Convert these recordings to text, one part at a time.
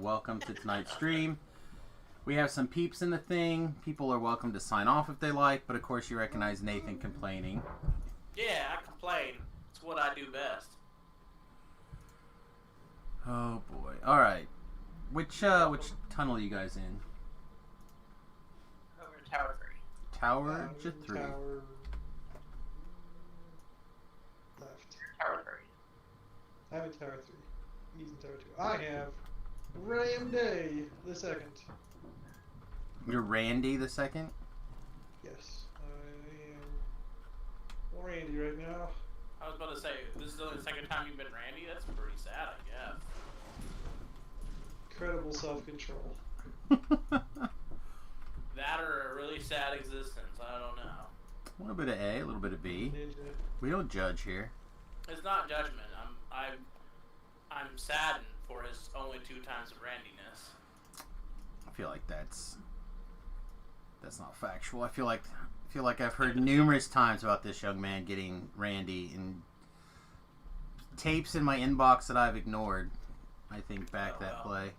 welcome to tonight's stream. We have some peeps in the thing. People are welcome to sign off if they like, but of course you recognize Nathan complaining. Yeah, I complain. It's what I do best. Oh boy. Alright. Which tunnel are you guys in? Over to Tower 3. Tower 3. Tower left. Tower 3. I'm in Tower 3. He's in Tower 2. I have Randy the second. You're Randy the second? Yes, I am Randy right now. I was about to say, this is only the second time you've been Randy? That's pretty sad, I guess. Incredible self-control. That or a really sad existence, I don't know. A little bit of A, a little bit of B. Ninja. We don't judge here. It's not judgment. I'm saddened for his only 2 times of Randiness. I feel like that's not factual. I feel like I've heard numerous times about this young man getting Randy and tapes in my inbox that I've ignored. I think back that play.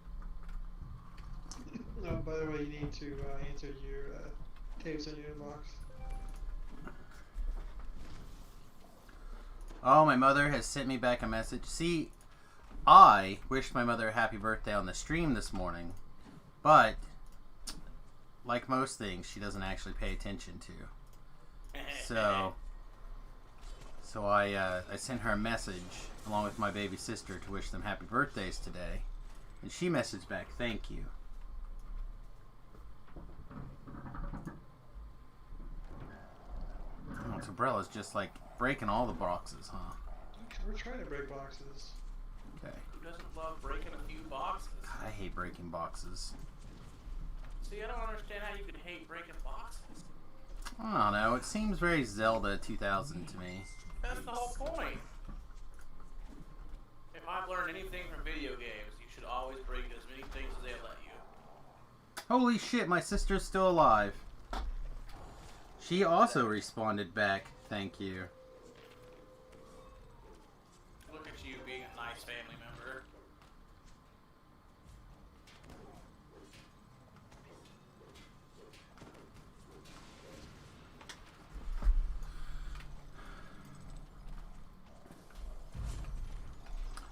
No, by the way, you need to answer your tapes in your inbox. Oh, my mother has sent me back a message. See, I wished my mother a happy birthday on the stream this morning, but like most things, she doesn't actually pay attention to. So I sent her a message along with my baby sister to wish them happy birthdays today, and she messaged back, "Thank you." Oh, Tabella's just like breaking all the boxes, huh? We're trying to break boxes. Okay. Who doesn't love breaking a few boxes? I hate breaking boxes. See, I don't understand how you can hate breaking boxes. I don't know. It seems very Zelda 2000 to me. That's the whole point. If I've learned anything from video games, you should always break as many things as they let you. Holy shit, my sister's still alive. She also responded back, "Thank you." Look at you being a nice family member.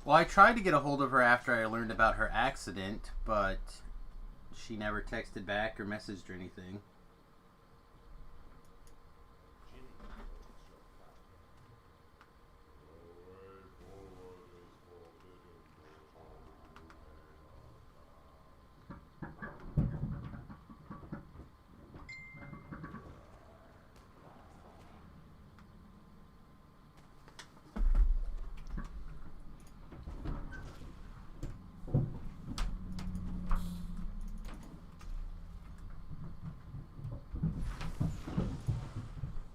Well, I tried to get a hold of her after I learned about her accident, but she never texted back or messaged or anything.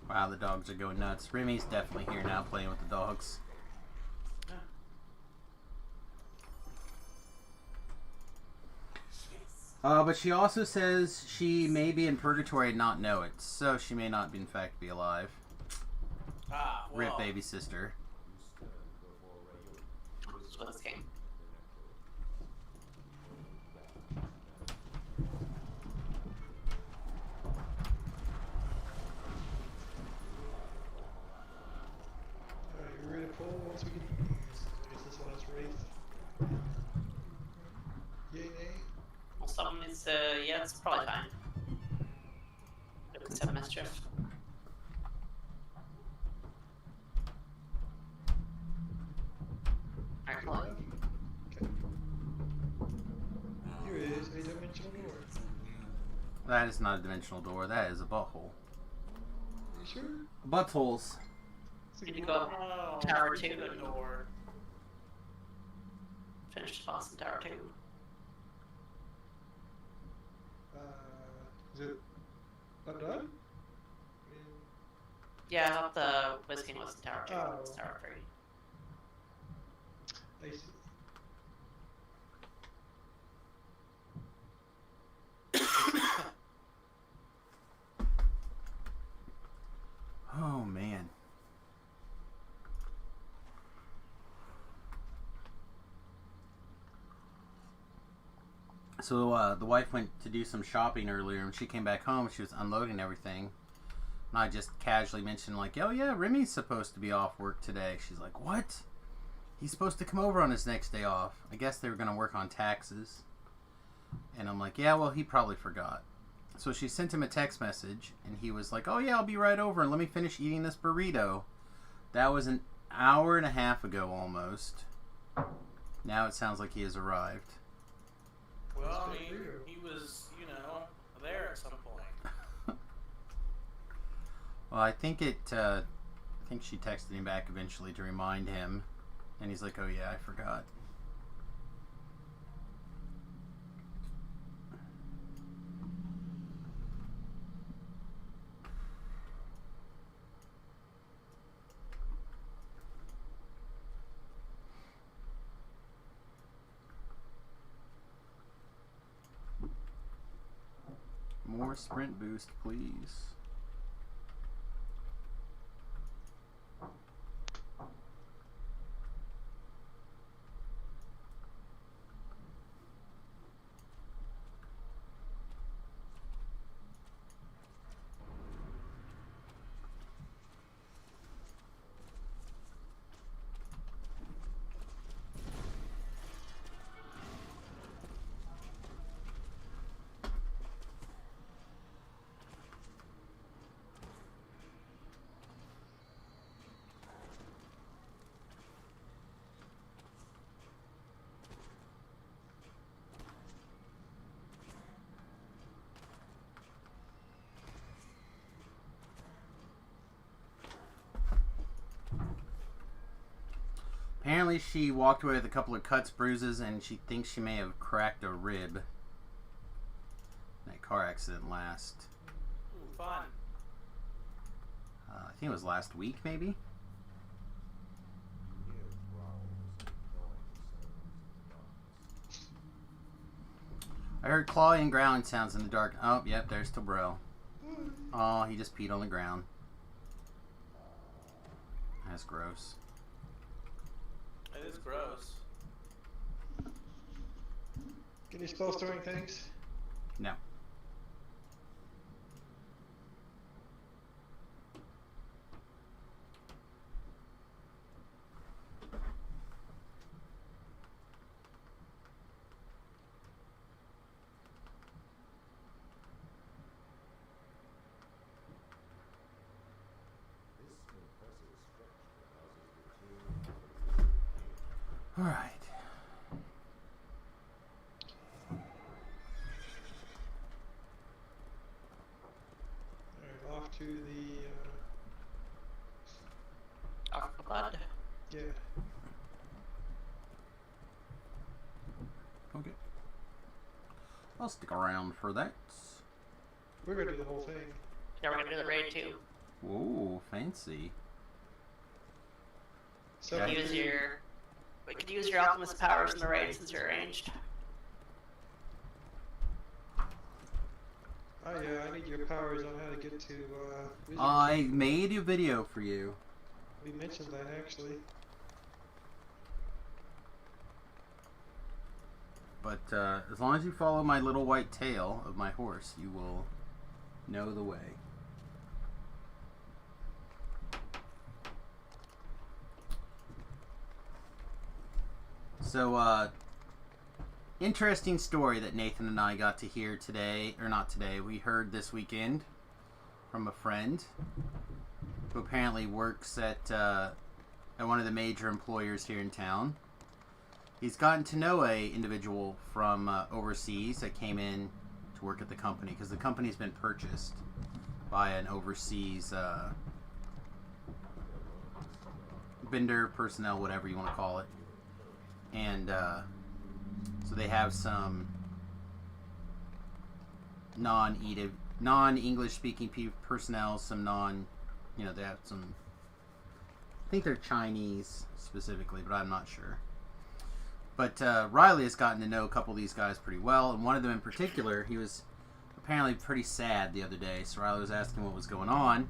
Wow, the dogs are going nuts. Remy's definitely here now playing with the dogs. But she also says she may be in purgatory and not know it, so she may not, in fact, be alive. Ah, well. Rip baby sister. What's this game? Alright, you ready to pull once we get... I guess this one is Wraith. Yay, nay? Well, some is, yeah, it's probably fine. Except Mischief. Alright, hold on. Okay. Here is a dimensional door. That is not a dimensional door. That is a butthole. Are you sure? Buttholes. Need to go up Oh, Tower break 2 the and door. finish the boss in Tower 2. Is it not done? Yeah, I thought the Whiz-King was in Tower 2. Oh. It's Tower 3. I see. Oh, man. So the wife went to do some shopping earlier, and she came back home. She was unloading everything, and I just casually mentioned like, "Oh yeah, Remy's supposed to be off work today." She's like, "What? He's supposed to come over on his next day off. I guess they were going to work on taxes." And I'm like, "Yeah, well, he probably forgot." So she sent him a text message, and he was like, "Oh yeah, I'll be right over, and let me finish eating this burrito." That was an hour and a half ago almost. Now it sounds like he has arrived. Well, I mean, he was, you know, there at some point. Well, I think she texted him back eventually to remind him, and he's like, "Oh yeah, I forgot." More sprint boost, please. Apparently she walked away with a couple of cuts, bruises, and she thinks she may have cracked a rib. That car accident last. Ooh, fun. I think it was last week, maybe? I heard clawing and growling sounds in the dark. Oh, yep, there's Tobro. Oh, he just peed on the ground. That's gross. It is gross. Can you spell storing things? No. All right. Alright, off to the, Off the blood. yeah. Okay. I'll stick around for that. We're gonna do the whole thing. Yeah, we're gonna do the raid too. Whoa, fancy. So Yeah. We could use your alchemist powers in the raid since you're ranged. Oh yeah, I need your powers on how to get to, Wizard I King. made a video for you. We mentioned that actually. But as long as you follow my little white tail of my horse, you will know the way. So, interesting story that Nathan and I got to hear today, or not today, we heard this weekend from a friend who apparently works at one of the major employers here in town. He's gotten to know a individual from overseas that came in to work at the company, because the company's been purchased by an overseas vendor, personnel, whatever you want to call it. And so they have some non-English speaking personnel, some they have some, I think they're Chinese specifically, but I'm not sure. But Riley has gotten to know a couple of these guys pretty well, and one of them in particular, he was apparently pretty sad the other day, so Riley was asking what was going on,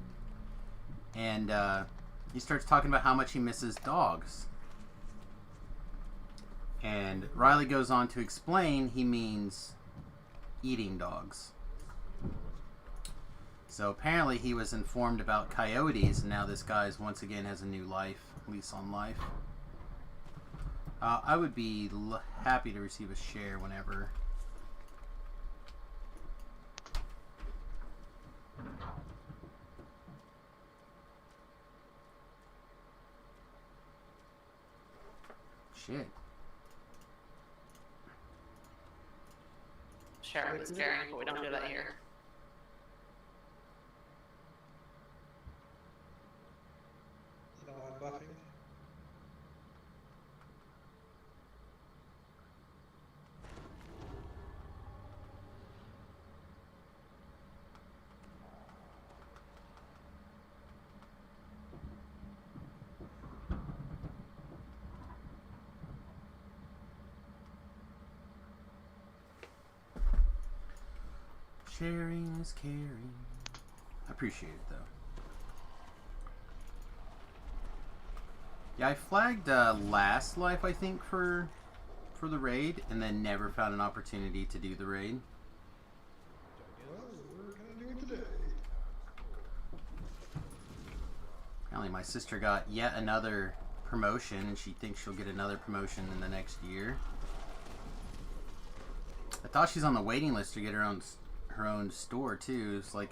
and he starts talking about how much he misses dogs. And Riley goes on to explain he means eating dogs. So apparently he was informed about coyotes, and now this guy's once again has a new life, lease on life. I would be happy to receive a share whenever. Shit. Sharing is caring, but we don't do that here. You know, I'm buffing. Sharing is caring. I appreciate it, though. Yeah, I flagged last life, I think, for the raid, and then never found an opportunity to do the raid. Well, we're gonna do it today. Apparently my sister got yet another promotion, and she thinks she'll get another promotion in the next year. I thought she's on the waiting list to get her own store too. It's like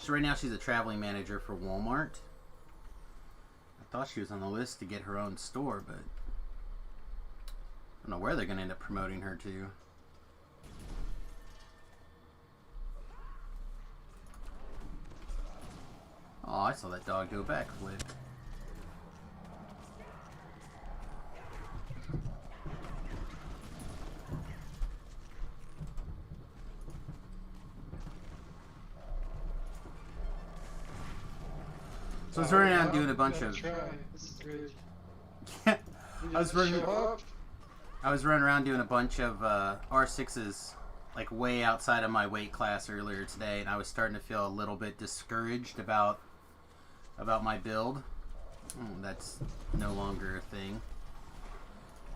right now she's a traveling manager for Walmart. I thought she was on the list to get her own store, but I don't know where they're gonna end up promoting her to. Oh, I saw that dog do a backflip. So I was running around doing a bunch of. This is great. I You was just running. show up. I was running around doing a bunch of R6s, like way outside of my weight class earlier today, and I was starting to feel a little bit discouraged about my build. That's no longer a thing.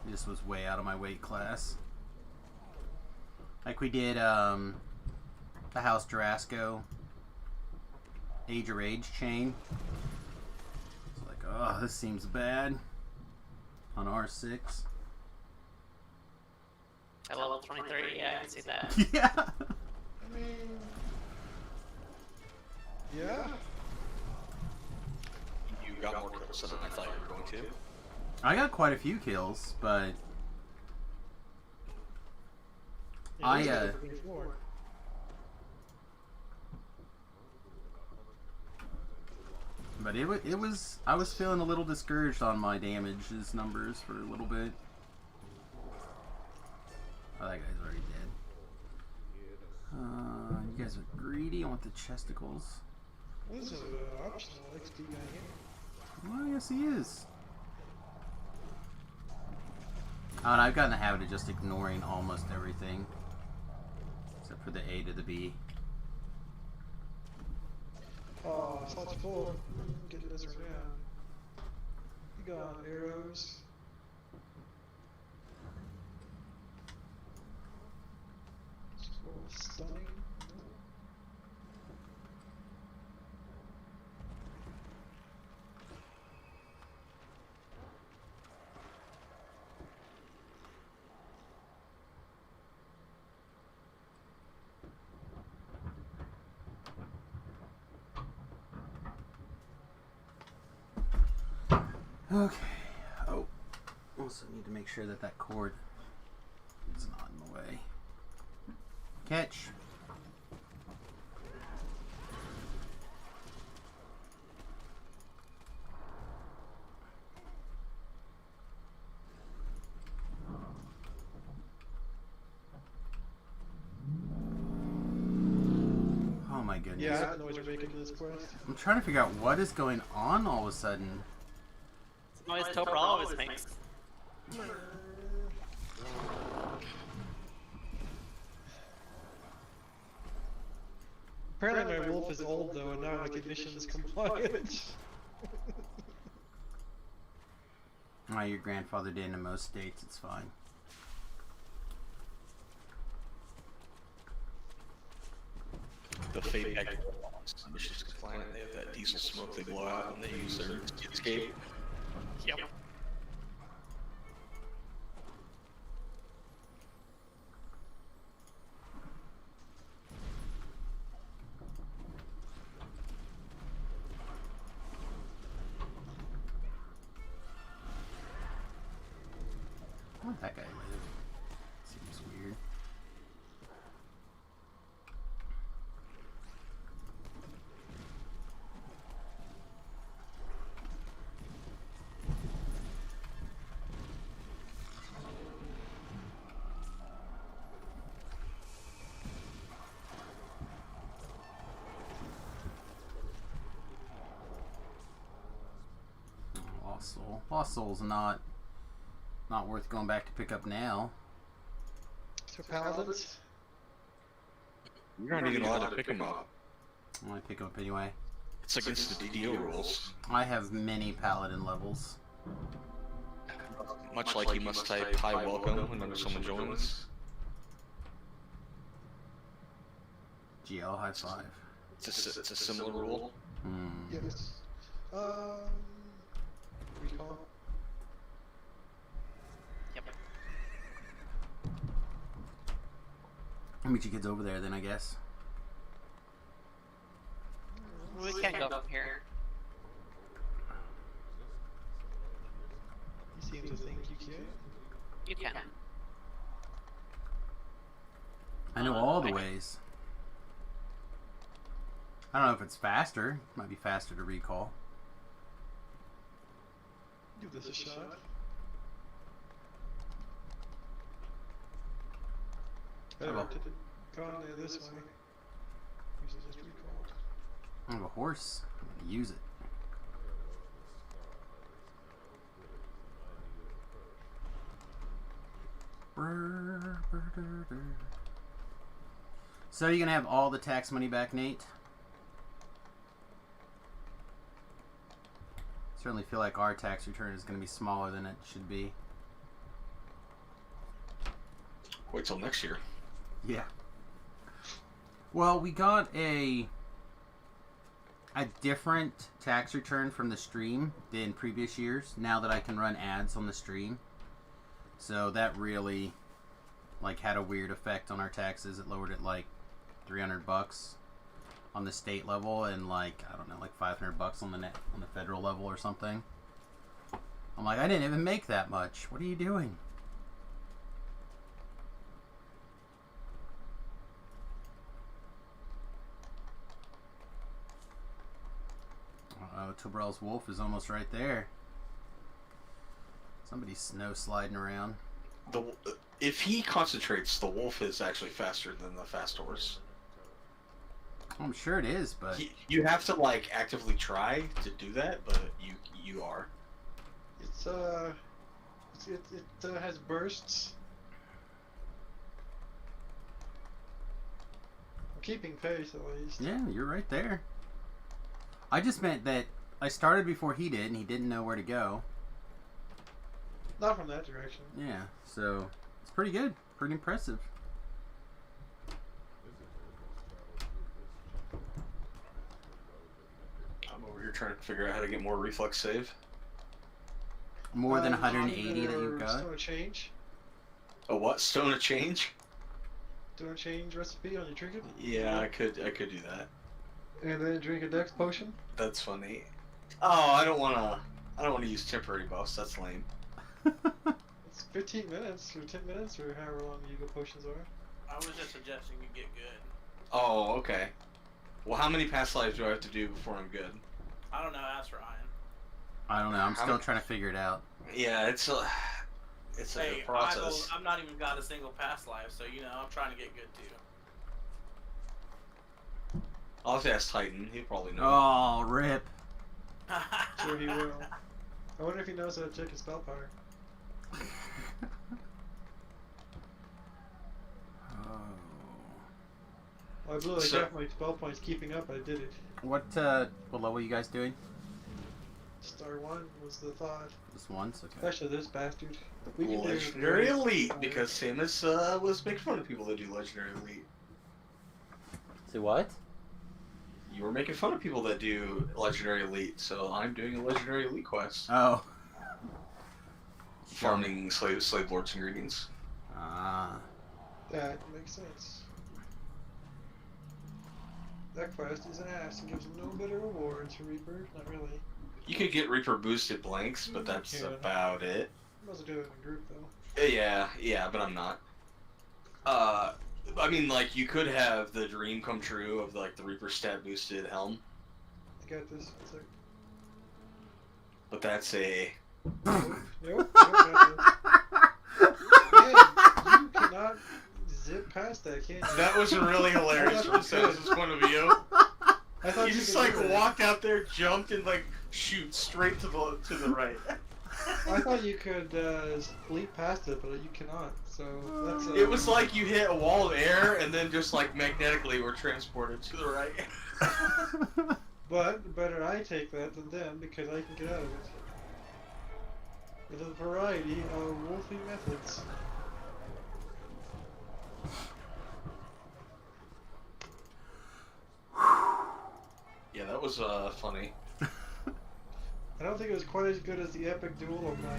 This was way out of my weight class. Like we did the House Jarasco Age of Rage chain. It's like, oh, this seems bad on R6. At level 23, yeah, I can see that. Yeah. I mean, yeah. You got more kills than I thought you were going to. I got quite a few kills, but I, It is 24. it was I was feeling a little discouraged on my damages numbers for a little bit. Oh, that guy's already dead. You guys are greedy. I want the chesticles. What is an optional XP guy here? Well, yes, he is. Oh, and I've gotten the habit of just ignoring almost everything, except for the A to the B. Oh, slots full. Get this around. You got arrows. Stunning. Okay. Oh, also need to make sure that that cord is not in the way. Catch. Oh my goodness. Yeah, that noise you're making to this quest. I'm trying to figure out what is going on all of a sudden. It's the noise Topher always makes. Apparently my wolf is old though, and now like ignition's compliant. Oh, your grandfather did in most states, it's fine. the fade back emissions compliant. They have that diesel smoke they blow out when they use their escape. Yep. Where'd that guy live? Seems weird. Lost Soul. Lost Soul's not worth going back to pick up now. So paladins? You're not even allowed to pick them up. I want to pick 'em up anyway. It's against the DDO rules. I have many paladin levels. Much like you must type hi welcome whenever someone joins. GL high five. It's a similar rule. Yes. Recall. Yep. I'll meet you kids over there then, I guess. We can't go from here. You seem to think you can. You can. I know all the ways. I don't know if it's faster. Might be faster to recall. Give this a shot. Better Hello. to gone this way. Usually just recalled. I have a horse. I'm gonna use it. So you're gonna have all the tax money back, Nate? Certainly feel like our tax return is gonna be smaller than it should be. Wait till next year. Yeah. Well, we got a different tax return from the stream than previous years. Now that I can run ads on the stream, so that really like had a weird effect on our taxes. It lowered it like $300 on the state level and like I don't know, like $500 on the federal level or something. I'm like, I didn't even make that much. What are you doing? Uh-oh, Tobrel's wolf is almost right there. Somebody's snow sliding around. If he concentrates, the wolf is actually faster than the fast horse. I'm sure it is, but You have to like actively try to do that, but you are. It has bursts. I'm keeping pace at least. yeah, you're right there. I just meant that I started before he did, and he didn't know where to go. Not from that direction. Yeah, so it's pretty good, pretty impressive. I'm over here trying to figure out how to get more reflex save. More than 180 that Your you've got. Stone of change. A what? Stone of change? Stone of change recipe on your trinket. Yeah, I could do that. And then drink a dex potion. That's funny. Oh, I don't wanna use temporary buffs. That's lame. It's 15 minutes or 10 minutes or however long Yugo potions are. I was just suggesting you get good. Oh, okay. Well, how many past lives do I have to do before I'm good? I don't know. Ask Ryan. I don't know. I'm How still many- trying to figure it out. Yeah, it's a Hey, process. I'm not even got a single past life, so you know I'm trying to get good too. I'll have to ask Titan. He'll probably know. Oh, rip. Sure he will. I wonder if he knows how to check his spell power. Oh. Well, I blew like So- half my spell points keeping up. I did it. What level are you guys doing? Star 1 was the thought. Just once? Okay. Especially this bastard. We can do Legendary it. Elite, because Samus was making fun of people that do Legendary Elite. See what? You were making fun of people that do Legendary Elite, so I'm doing a Legendary Elite quest. Oh. Farming slave lords ingredients. Ah. That makes sense. That quest is an ass and gives no better rewards for Reaper. Not really. You could get Reaper boosted blanks, but that's about it. You must do it in a group though. Yeah, but I'm not. I mean, like, you could have the dream come true of, like, the Reaper stat boosted helm. I got this. It's like, But that's a... nope. Man, you cannot zip past that, can you? That was really hilarious from Samus's point of view. I thought He you just, could like, do that. walked out there, jumped, and, like, shoot straight to the right. I thought you could leap past it, but you cannot. So that's. It was like you hit a wall of air and then just, like, magnetically were transported to the right. But better I take that than them because I can get out of it. With a variety of wolfy methods. Yeah, that was, funny. I don't think it was quite as good as the epic duel of my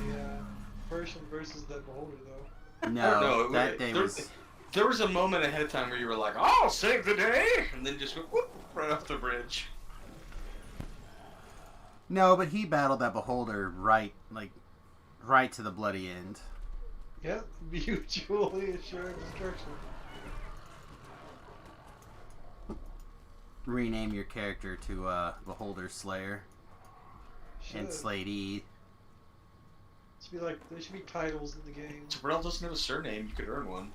Persian versus that beholder though. No, that day was... There was a moment ahead of time where you were like, "I'll save the day," and then just went whoop, right off the bridge. No, but he battled that beholder right to the bloody end. Yep, mutually assured destruction. Rename your character to Beholder Slayer and Should. Sladey. Should be like there should be titles in the game. Terrell doesn't have a surname. You could earn one.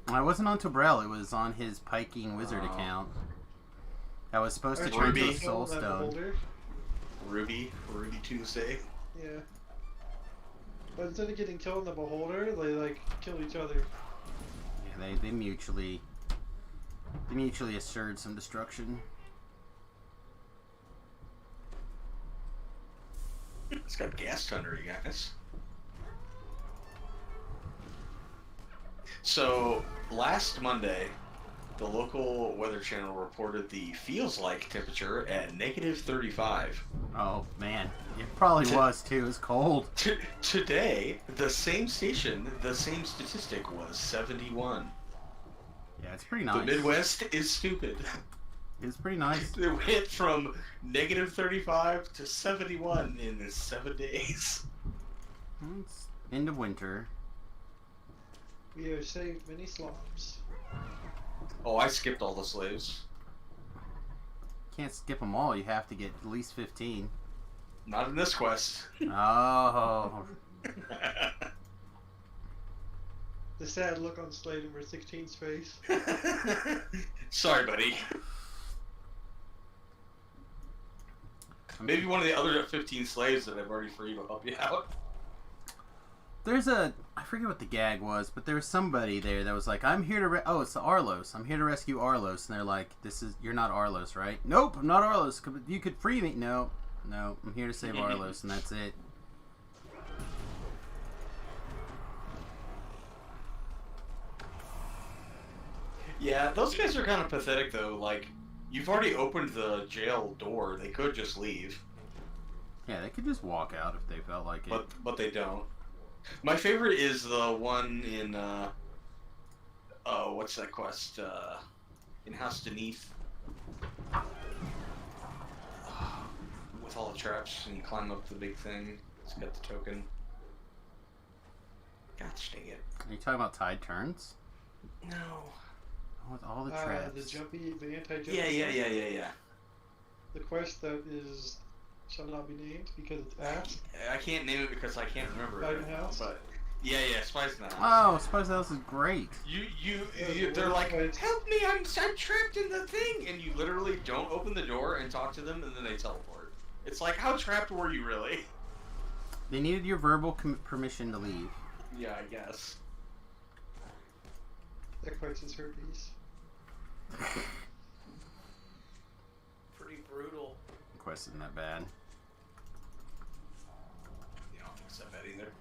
I wasn't on Tobrel, it was on his Piking Wizard Oh. account. That was supposed to Aren't turn you to a killing Soul that Stone. beholder? Ruby Tuesday. Yeah. But instead of getting killed in the beholder, they like kill each other. Yeah, they mutually assured some destruction. It's got gas thunder, you guys. So, last Monday, the local weather channel reported the feels like temperature at -35. Oh man, it probably was too. It was cold. Today, the same station, the same statistic was 71. Yeah, it's pretty nice. The Midwest is stupid. It's pretty nice. It went from -35 to 71 in 7 days. It's end of winter. We have saved many slobs. Oh, I skipped all the slaves. Can't skip them all. You have to get at least 15. Not in this quest. Oh. The sad look on Slade number 16's face. Sorry, buddy. Maybe one of the other 15 slaves that I've already freed will help you out. There's I forget what the gag was, but there was somebody there that was like, I'm here to oh, it's the Arlos. I'm here to rescue Arlos. And they're like, you're not Arlos, right? Nope, I'm not Arlos. You could free me. No, I'm here to save Arlos, and that's it. Yeah, those guys are kind of pathetic, though. Like, you've already opened the jail door. They could just leave. Yeah, they could just walk out if they felt like it. But they don't. My favorite is the one in, what's that quest? In House Beneath. With all the traps, and you climb up the big thing. It's got the token. Gosh dang it. Are you talking about Tide Turns? No. Oh, with all the traps. The anti-jumpy. Yeah. The quest that is shall not be named because it's ass. I can't name it because I can't remember Spice it. in the House? But yeah, Spice in the House. Oh, Spice House is great. They're like, help me! I'm trapped in the thing, and you literally don't open the door and talk to them, and then they teleport. It's like, how trapped were you really? They needed your verbal permission to leave. Yeah, I guess. That quest is herpes. Pretty brutal. The quest isn't that bad. Yeah, I don't think it's that bad either.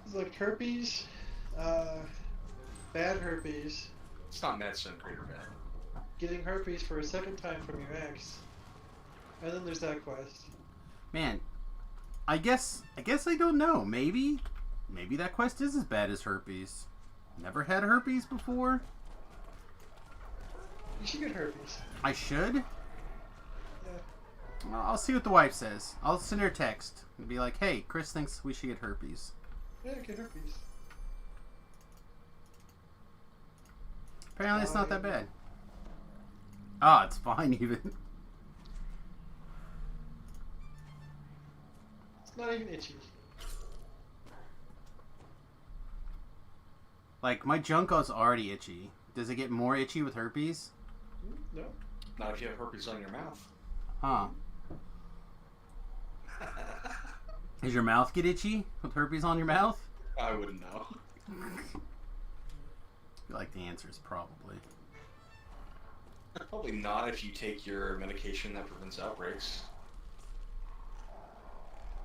It's like herpes, bad herpes. It's not medicine, great or bad. getting herpes for a second time from your ex. And then there's that quest. Man, I guess I don't know. Maybe that quest is as bad as herpes. Never had herpes before. You should get herpes. I should. Yeah. Well, I'll see what the wife says. I'll send her a text and be like, "Hey, Chris thinks we should get herpes." Yeah, get herpes. Apparently, it's not that bad. Ah, it's fine even. It's not even itchy. Like, my junkos already itchy. Does it get more itchy with herpes? No. Not if you have herpes on your mouth. Huh. Does your mouth get itchy with herpes on your mouth? I wouldn't know. I feel like the answer is probably. Probably not if you take your medication that prevents outbreaks.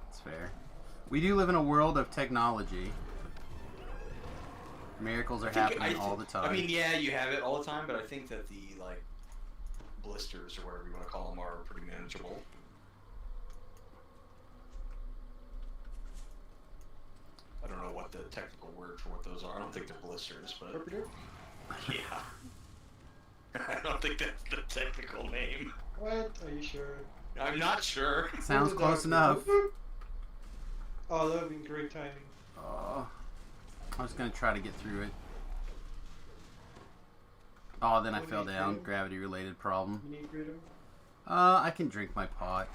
It's fair. We do live in a world of technology. Miracles are happening all the time. I mean, yeah, you have it all the time, but I think that the, like, blisters or whatever you want to call them are pretty manageable. I don't know what the technical word for what those are. I don't think they're blisters, but... Herpy derp? Yeah. I don't think that's the technical name. What? Are you sure? I'm not sure. Sounds Where's the close doctor? enough. Oh, that would be great timing. Oh, I was gonna try to get through it. Oh, then I What do fell you down. do? Gravity-related problem. You need freedom? I can drink my pot.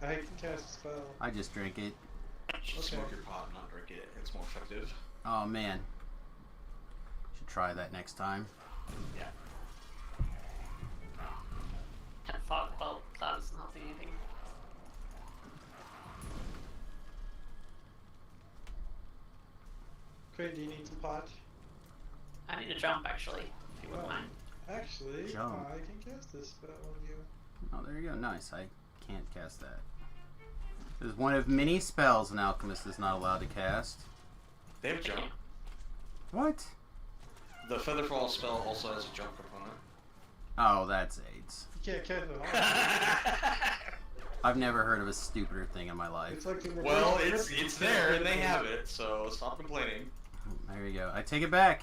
I can cast a spell. I just drink it. You should Okay. smoke your pot and not drink it. It's more effective. Oh man, should try that next time. Yeah. That fog cloud is not doing anything. Crane, do you need some pot? I need to jump actually, if you wouldn't Oh. mind. Actually, Jump. I can cast this spell on you. Oh, there you go. Nice. I can't cast that. There's one of many spells an alchemist is not allowed to cast. They have jump. What? The Featherfall spell also has a jump component. Oh, that's AIDS. You can't cast it on. I've never heard of a stupider thing in my life. It's like the reverse Well, grip. it's there and they have it, so stop complaining. There you go. I take it back.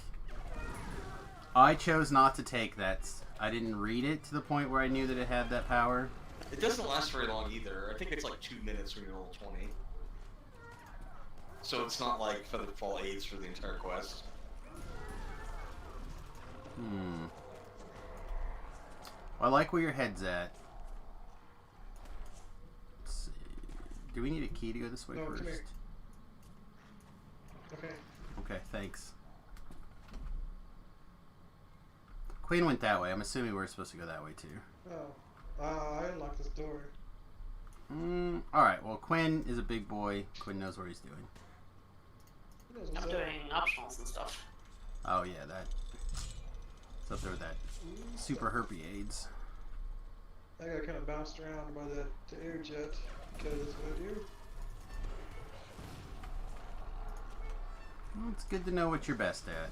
I chose not to take that. I didn't read it to the point where I knew that it had that power. It doesn't last very long either. I think it's like 2 minutes when you roll 20. So it's not like Featherfall aids for the entire quest. Hmm. Well, I like where your head's at. Let's see. Do we need a key to go this way No, come first? here. Okay. Okay, thanks. Queen went that way. I'm assuming we're supposed to go that way too. Oh. I unlocked this door. Alright, well, Quinn is a big boy. Quinn knows what he's doing. Who knows what's I'm up? doing optionals and stuff. Oh, yeah, that. It's up there with that super herpy AIDS. I got kind of bounced around by that air jet because that's what I do. Well, it's good to know what you're best at.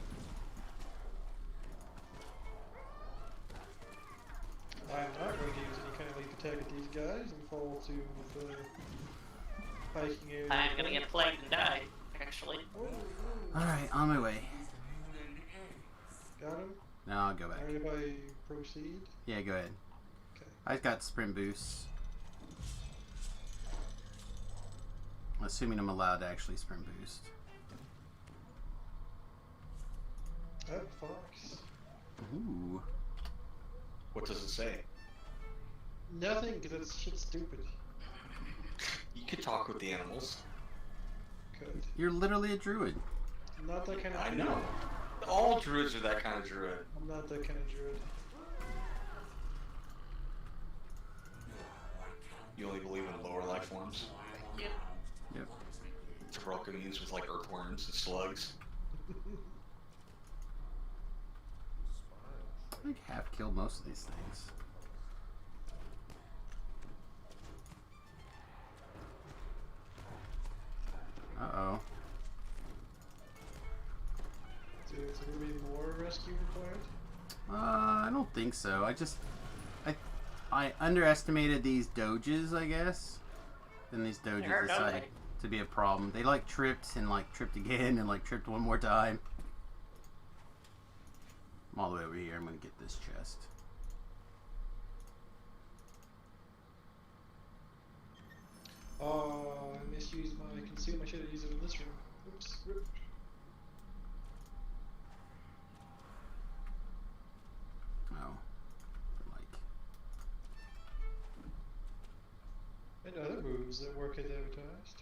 I'm not going to use any kind of leap attack at these guys and fall to the hiking area. I'm gonna get plagued and die, actually. Alright, on my way. Got him? Now I'll go back. Alright, if I proceed. Yeah, go ahead. Okay. I've got sprint boosts. Assuming I'm allowed to actually sprint boost. That fox. Ooh. What does it say? Nothing, because that shit's stupid. You could talk with the animals. Could. You're literally a druid. I'm not that kind of I druid. know. All druids are that kind of druid. I'm not that kind of druid. You only believe in lower life forms. Yep. Yep. Typical communes with like earthworms and slugs. I think half killed most of these things. Uh-oh. So there be more rescue required? I don't don't think so. I underestimated these doges, I guess. And these doges They're decided okay. to be a problem. They like tripped and like tripped again and like tripped one more time. I'm all the way over here. I'm gonna get this chest. Oh, I misused my consume. I should have used it in this room. Oops. Rip. Oh, like And other moves that work as advertised.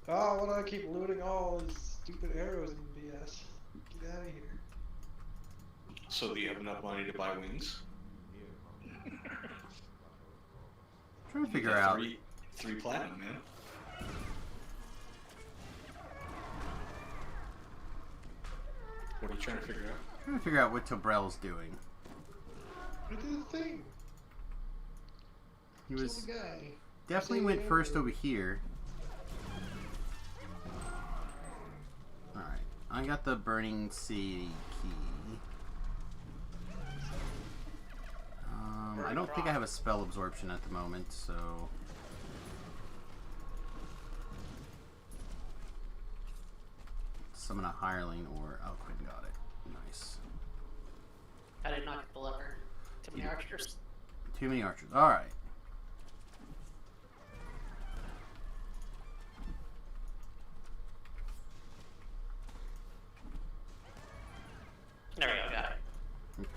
Oh, why do I keep looting all these stupid arrows and BS? Get out of here. So do you have enough money to buy wings? trying to You figure get out. three platinum, man. What are you trying to figure out? Trying to figure out what Tobrell's doing. What did the thing? He Kill was the guy. definitely Save went the first arrow. over here. All right, I got the burning sea key. I don't think I have a spell absorption at the moment, so. Summon a hireling or oh, Quinn got it. Nice. I did not get the lever. Too many archers. Too many archers. All right. There we go, got it. Okay.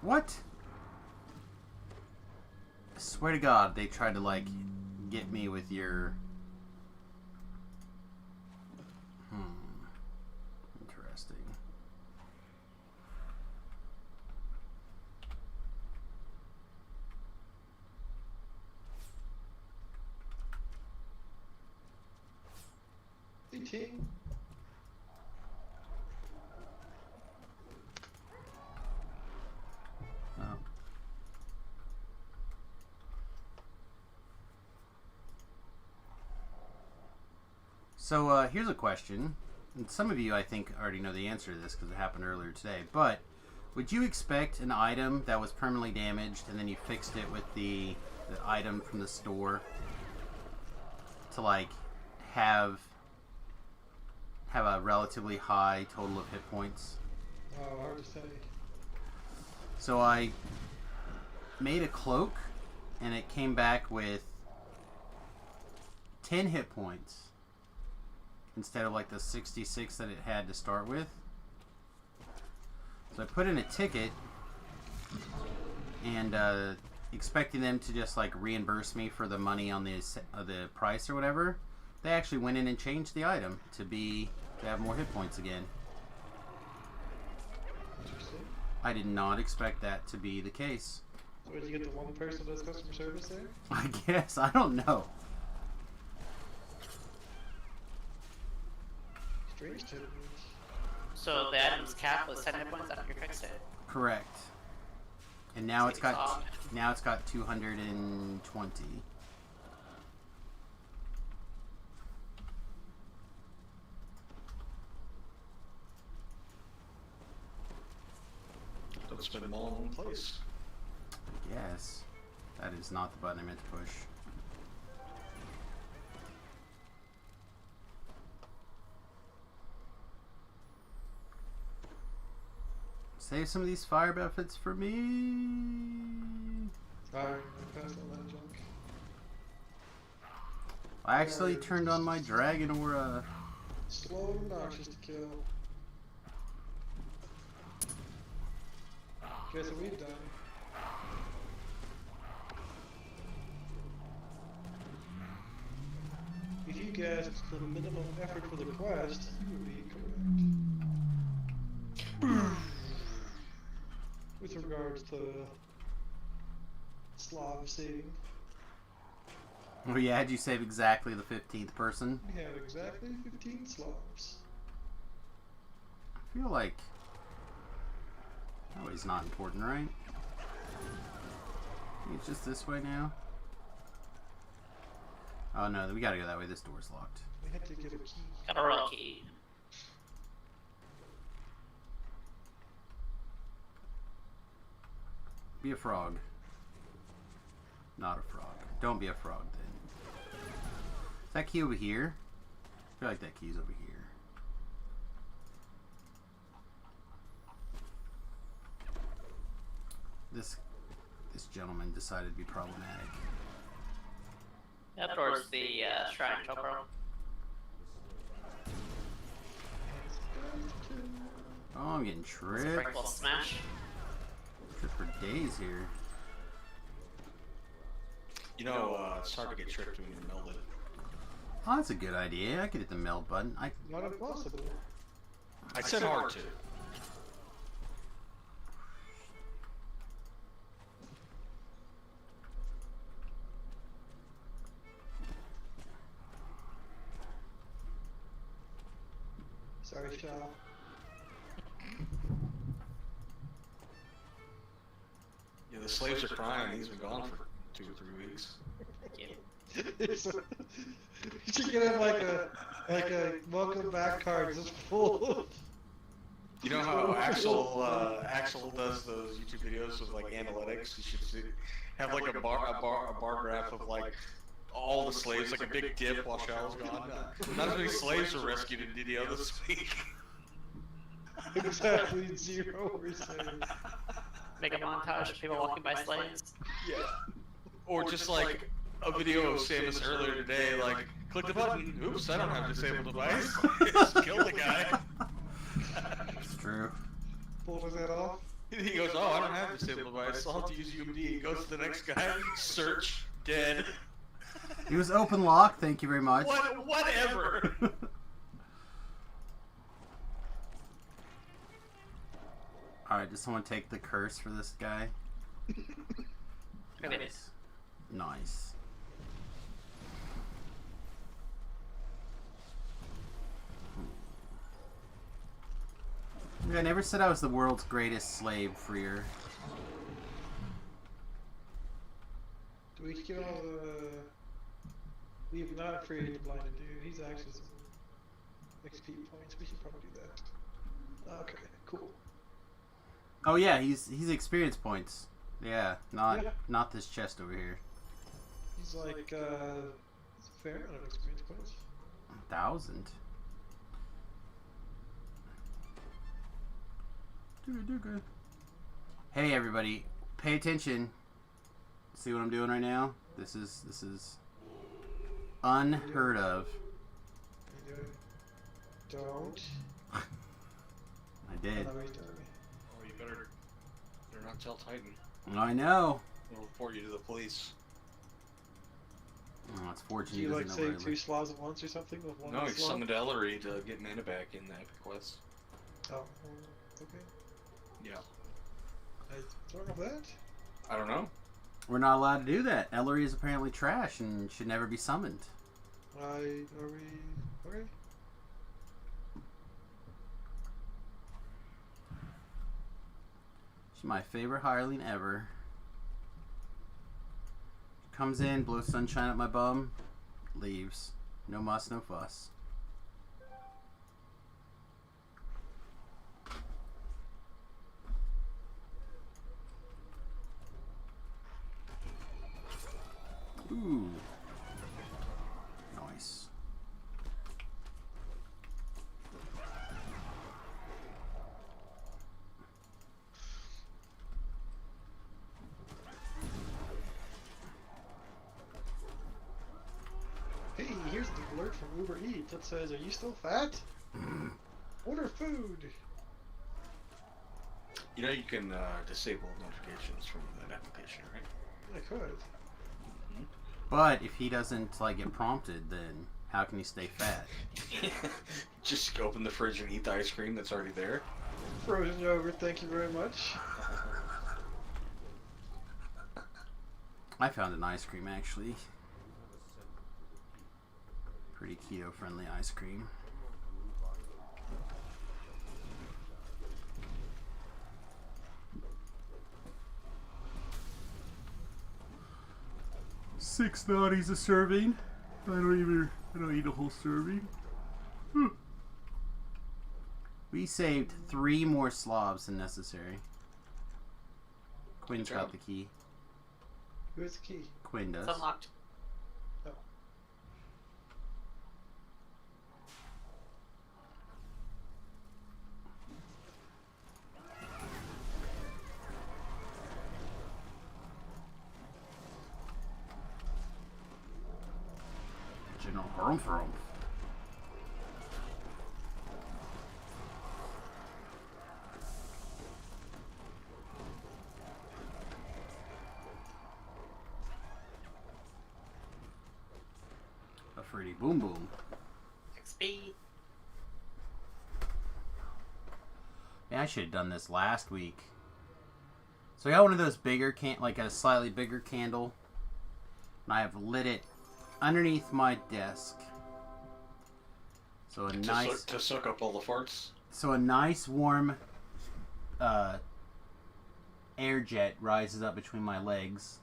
What? I swear to God, they tried to like get me with your. Interesting. Hey, team. Oh. So here's a question. And some of you, I think, already know the answer to this because it happened earlier today. But would you expect an item that was permanently damaged and then you fixed it with the item from the store to like have a relatively high total of hit points? Oh, hard to say. So I made a cloak and it came back with 10 hit points instead of like the 66 that it had to start with. So I put in a ticket and expecting them to just like reimburse me for the money on the price or whatever. They actually went in and changed the item to have more hit points again. Interesting. I did not expect that to be the case. So did you get the one person that does customer service there? I guess. I don't know. Strange to me. So the item's cap was 10 hit points after you fixed it. Correct. And now it's got 220. Don't spend them all in one place. Yes. That is not the button I meant to push. Save some of these fire benefits for me. Sorry, I passed all that junk. I actually turned on my dragon aura. Slow and obnoxious to kill. Guess what we've done? If you guessed the minimum effort for the quest, you would be correct. With regards to Slav saving. Oh yeah, did you save exactly the 15th person? We have exactly 15 slobs. I feel like... Oh, he's not important, right? It's just this way now? Oh no, we gotta go that way. This door's locked. We had to get a key. Got a real key. Be a frog. Not a frog. Don't be a frog then. Is that key over here? I feel like that key's over here. This gentleman decided to be problematic. That door's the shrine chopper. Oh, I'm getting tripped. Sprinkle smash. Tripped for days here. You know, it's hard to get tricked when you're melded. Oh, that's a good idea. I could hit the meld button. Not impossible. I said hard to. Sorry, Shaw. Yeah, the slaves are crying. He's been gone for 2 or 3 weeks. You should get him like a welcome back card just full of... You know how Axel does those YouTube videos with like analytics? You should have like a bar graph of like all the slaves, like a big dip while Shallow's gone. Not as many slaves were rescued in DDO this week. Exactly 0%. Make a montage of people walking by slaves. Yeah. Or just like a video of Samus earlier today, like, click the button. Oops, I don't have a disabled device. Just kill the guy. It's true. Pulled his head off. He goes, oh, I don't have a disabled device. I'll have to use UMD. He goes to the next guy. Search. Dead. He was open lock. Thank you very much. Whatever. Alright, does someone take the curse for this guy? Nice. Nice. I never said I was the world's greatest slave freer. Do we get all the... We've not created the blinded dude. He's actually some XP points. We should probably do that. Okay, cool. Oh yeah, he's experience points. Yeah, not this chest over here. He's like, it's a fair amount of experience points. 1,000. Hey everybody, pay attention. See what I'm doing right now? This is unheard of. What are you doing? Don't. I did. Oh, he's doing me. Oh, you better not tell Titan. I know. We'll report you to the police. Oh, it's fortunate. Do you he like doesn't know save where I 2 slots at once or something with one No, he slot? summoned Ellery to get mana back in the epic quest. Oh, okay. Yeah. I don't know that. I don't know. We're not allowed to do that. Ellery is apparently trash and should never be summoned. Are we... Okay. She's my favorite hireling ever. Comes in, blows sunshine at my bum, leaves. No muss, no fuss. Ooh. Nice. Hey, here's the alert from Uber Eats that says, "Are you still fat? Order food." You know you can disable notifications from that application, right? I could. But if he doesn't like get prompted, then how can he stay fat? Just open the fridge and eat the ice cream that's already there. Frozen yogurt, thank you very much. I found an ice cream actually. Pretty keto-friendly ice cream. $6.90 a serving. I don't eat a whole serving. We saved 3 more slobs than necessary. Quinn's got the key. Who has the key? Quinn does. It's unlocked. Oh. General Harumph. A fruity boom boom. XP. Man, I should have done this last week. So I got one of those bigger like a slightly bigger candle, and I have lit it underneath my desk. So to soak up all the farts. So a nice warm air jet rises up between my legs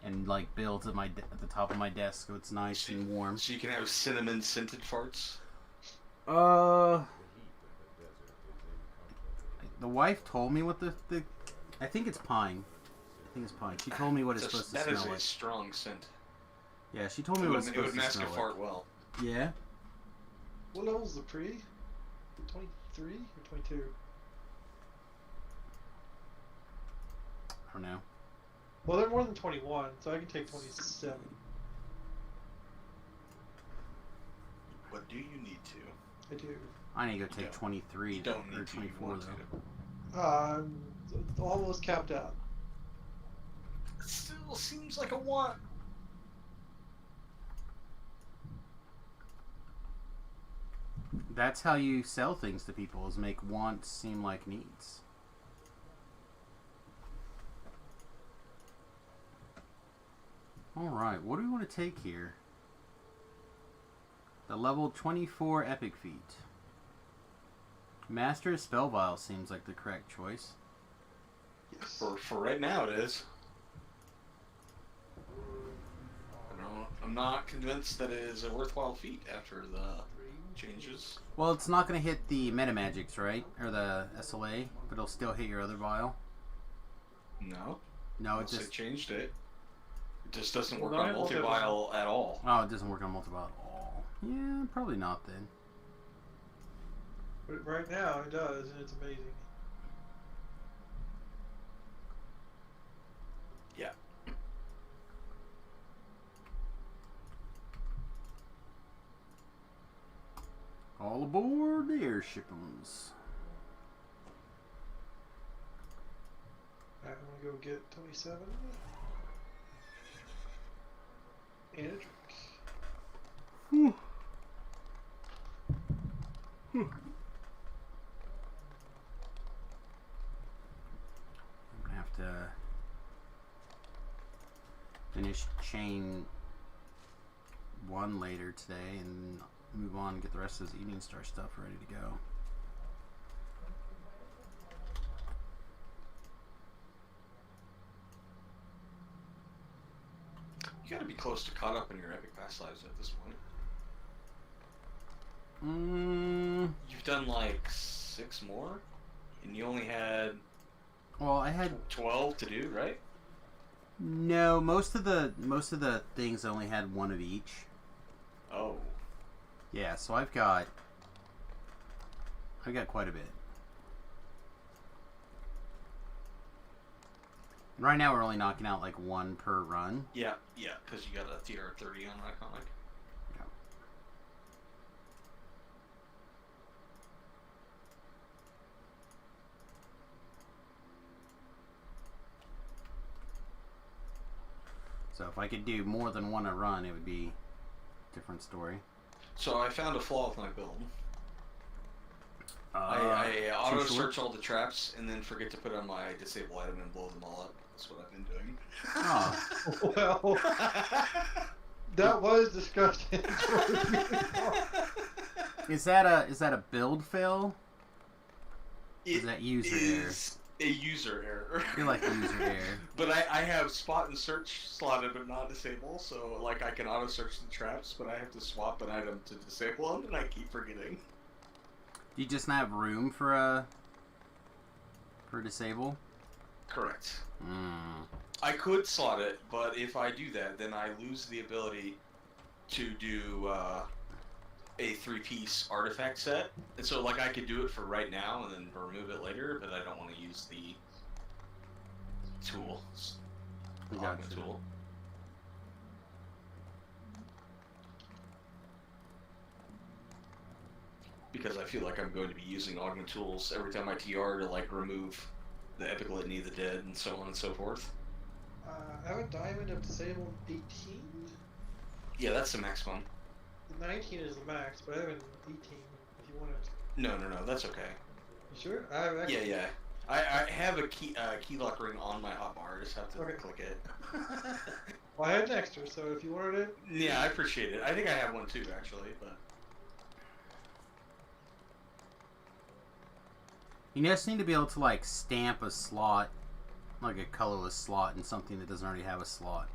and like builds at the top of my desk, so it's nice and warm. So you can have cinnamon scented farts. The wife told me what the I think it's pine. I think it's pine. She told me what it's supposed to smell like. That is a strong scent. Yeah, she told me what it's supposed to smell like. It would mask a fart well. Yeah. What level's the pre? 23 or 22? I don't know. Well, they're more than 21, so I can take 27. What do you need to? I do. I need to go take 23 You don't or need to. 24 though. I'm almost capped out. It still seems like a want. That's how you sell things to people, is make wants seem like needs. Alright, what do we want to take here? The level 24 epic feat. Master of Spell Vial seems like the correct choice. Yes. For right now, it is. I'm not convinced that it is a worthwhile feat after the changes. Well, it's not going to hit the meta magics, right? Or the SLA, but it'll still hit your other vial. No. No, it Unless just... they changed it. It just doesn't work Well, on multi-vial at all. Oh, it doesn't work on multi-vial at all. Yeah, probably not then. But right now it does, and it's amazing. Yeah. All aboard the airships. Alright, I'm gonna go get 27. And a drink. Whew. Whew. I'm gonna have to finish chain 1 later today and move on and get the rest of this Evening Star stuff ready to go. You gotta be close to caught up in your epic past lives at this point. You've done like 6 more, and you only had Well, I had 12 to do, right? no most of the things I only had 1 of each. Oh. Yeah, so I've got quite a bit. And right now we're only knocking out like 1 per run. Yeah, because you got a TR30 on Iconic. Yeah. So if I could do more than 1 a run, it would be a different story. So I found a flaw with my build. I auto search all the traps and then forget to put on my disable item and blow them all up. That's what I've been doing. Oh. Well, That was disgusting. Is that a build fail? It that user is a user error. You're like user error. But I have spot and search slotted but not disable, so like I can auto search the traps, but I have to swap an item to disable them, and I keep forgetting. Do you just not have room for disable? Correct. Mm. I could slot it, but if I do that, then I lose the ability to do a 3-piece artifact set. And so, like, I could do it for right now and then remove it later, but I don't want to use the tool. Gotcha. Tool. Because I feel like I'm going to be using augment tools every time I TR to, like, remove the Epic Litany of the Dead and so on and so forth. I have a diamond of disabled 18. Yeah, that's the max one. The 19 is the max, but I have an 18 if you want it. No, that's okay. You sure? I have Yeah, yeah. I have a key lock ring on my hotbar. I just have to click it. Well, I had an extra, so if you wanted it. Yeah, I appreciate it. I think I have one too, actually, but. You just need to be able to like stamp a slot, like a colorless slot, in something that doesn't already have a slot.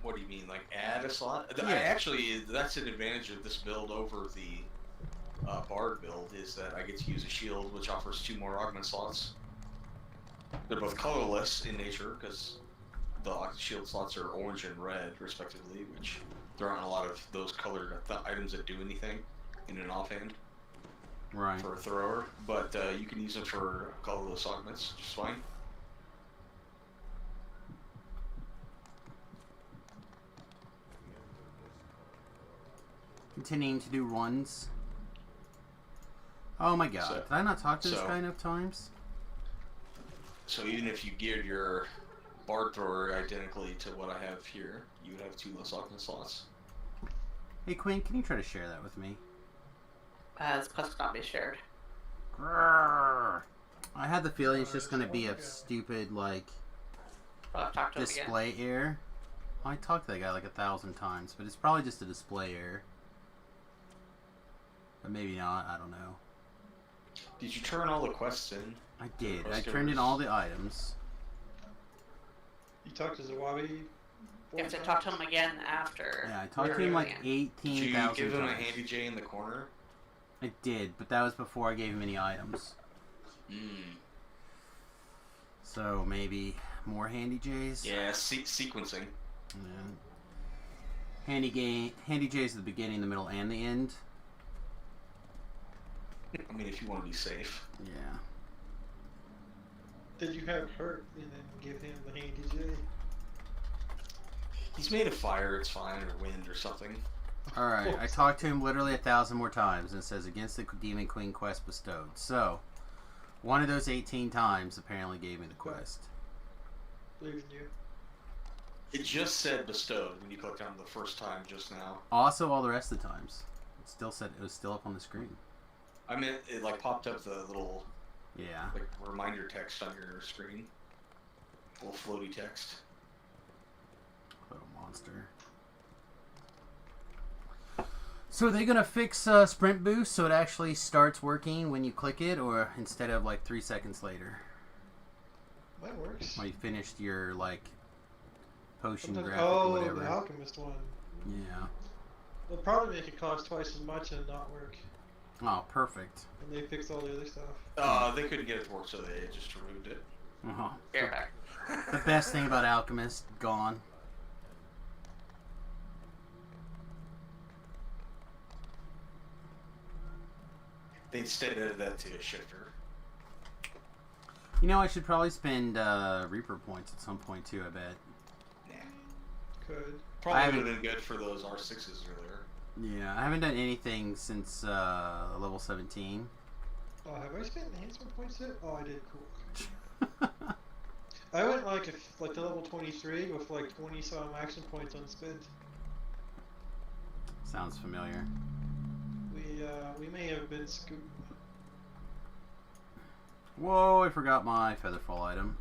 What do you mean, like add a slot? Yeah. Actually, that's an advantage of this build over the Bard build, is that I get to use a shield, which offers 2 more augment slots. They're both colorless in nature, because the shield slots are orange and red, respectively, which there aren't a lot of those colored items that do anything in an offhand. Right. For a thrower, but you can use them for colorless augments just fine. Continuing to do runs. Oh my god. So- Did I not talk to this so- guy enough times? So even if you geared your Bard thrower identically to what I have here, you would have 2 less augment slots. Hey Quinn, can you try to share that with me? This quest cannot be shared. Grrr. I had the feeling it's just gonna be a stupid, like, I'll have to talk to him again. display error. I talked to that guy like 1,000 times, but it's probably just a display error. But maybe not, I don't know. Did you turn all the quests in? I did. I Quest turned in givers? all the items. You talked to Zawabi. You have to talk to him again after. Yeah, I talked to we're him like doing it. Did you 18,000 give him a times. handy J in the corner? I did, but that was before I gave him any items. So maybe more handy J's? Yeah, sequencing. Yeah. Handy J's at the beginning, the middle, and the end. I mean, if you want to be safe. Yeah. Did you have hurt and then give him the handy J? He's made of fire, it's fine, or wind or something. Alright, I talked to him literally 1,000 more times, and it says against the Demon Queen quest bestowed. So, one of those 18 times apparently gave me the quest. Believe in you. It just said bestowed when you clicked on the first time just now. Also, all the rest of the times. It still said it was still up on the screen. I mean, it like popped up the little Yeah. like reminder text on your screen. Little floaty text. Little monster. So are they gonna fix sprint boost so it actually starts working when you click it, or instead of like 3 seconds later? That works. When you finished your like potion Sometimes- graphic or oh, whatever. the alchemist one. Yeah. They'll probably make it cost twice as much and not work. Oh, perfect. And they fix all the other stuff. They couldn't get it to work, so they just removed it. Uh-huh. Be right back. The best thing about Alchemist, gone. They instead added that to a shifter. You know, I should probably spend Reaper points at some point too, I bet. Nah. Could. Probably haven't- would have been good for those R6s earlier. Yeah, I haven't done anything since level 17. Oh, have I spent enhancement points yet? Oh, I did. Cool. I went like to level 23 with like 20 some action points unspent. Sounds familiar. We may have been scooped. Whoa, I forgot my Featherfall item.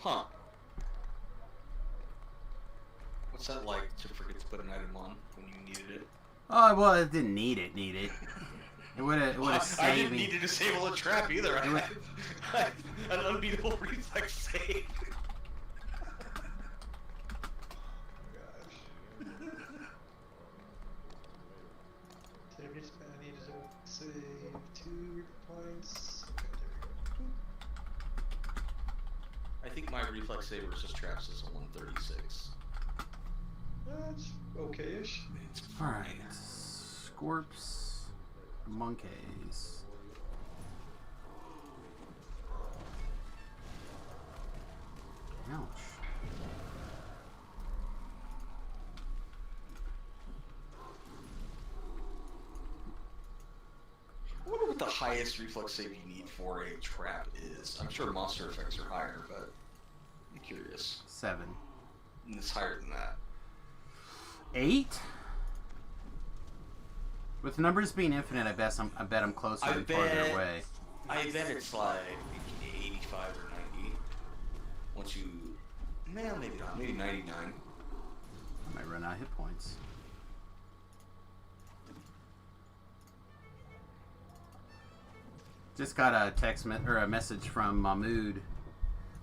Huh. What's that like to forget to put an item on when you needed it? Oh, well, it didn't need it. It would have I saved didn't me. need to disable a trap either. I had an unbeatable reflex save. Take it, I need to save 2 points. Okay, I think my reflex save versus traps is a 136. there we go. That's okay-ish. It's Alright. fine. Scorps. Monkeys. Ouch. I wonder what the highest reflex save you need for a trap is. I'm sure monster effects are higher, but I'm curious. 7. And it's higher than that. 8? With numbers being infinite, I bet I'm closer and farther away. I bet it's like 85 or 90. Once you... Well, maybe not. Maybe 99. I might run out of hit points. Just got a or a message from Mahmood.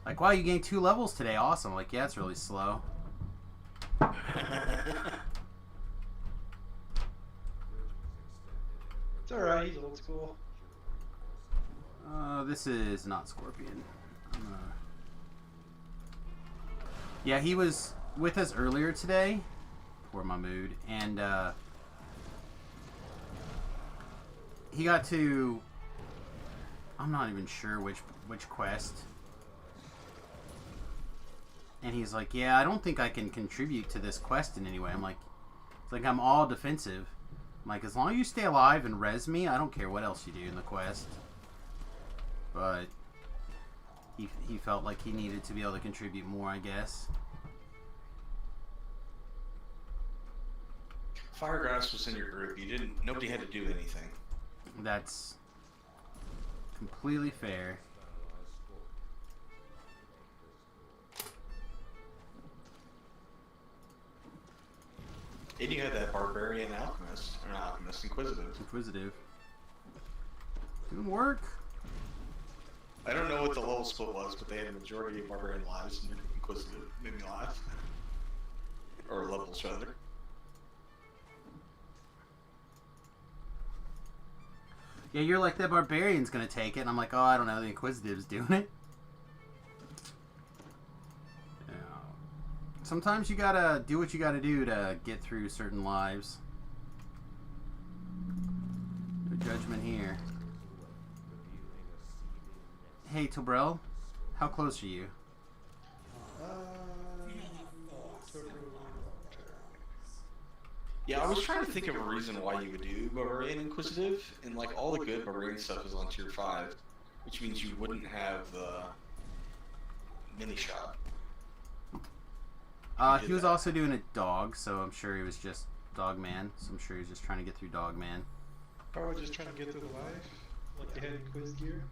Like, wow, you gained 2 levels today. Awesome. Like, yeah, it's really slow. It's alright, he's old school. This is not Scorpion. Yeah, he was with us earlier today. Poor Mahmood. And, he got to... I'm not even sure which quest. And he's like, yeah, I don't think I can contribute to this quest in any way. I'm like, it's like I'm all defensive. I'm like, as long as you stay alive and res me, I don't care what else you do in the quest. But he felt like he needed to be able to contribute more, I guess. Firegrass was in your group. Nobody had to do anything. That's completely fair. And you had that barbarian alchemist, or not alchemist, inquisitive. Didn't work. I don't know what the level split was, but they had a majority of barbarian lives, and inquisitive made me laugh. Or levels, rather. Yeah, you're like, that barbarian's gonna take it. And I'm like, oh, I don't know, the inquisitive's doing it. Yeah. Sometimes you gotta do what you gotta do to get through certain lives. No judgment here. Hey, Tobrel, how close are you? Yeah, I was trying to think of a reason why you would do Barbarian Inquisitive, and like all the good Barbarian stuff is on tier 5, which means you wouldn't have the mini shop. He was also doing a dog, so I'm sure he was just Dog Man. So I'm sure he was just trying to get through Dog Man. Probably just trying to get through the life, like they had in quiz gear.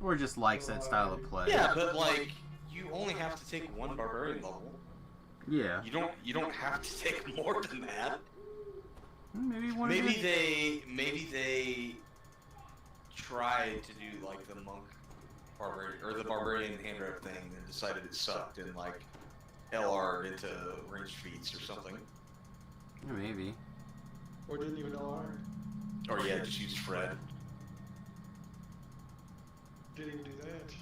Or just likes that style of play. Yeah, but like, you only have to take 1 Barbarian level. Yeah. You don't have to take more than that. Maybe they tried to do like the monk barbarian or the barbarian hand rep thing and decided it sucked and like LR into ranged feats or something. Yeah, maybe. Or didn't even LR. Or yeah, just use Fred. Didn't even do that.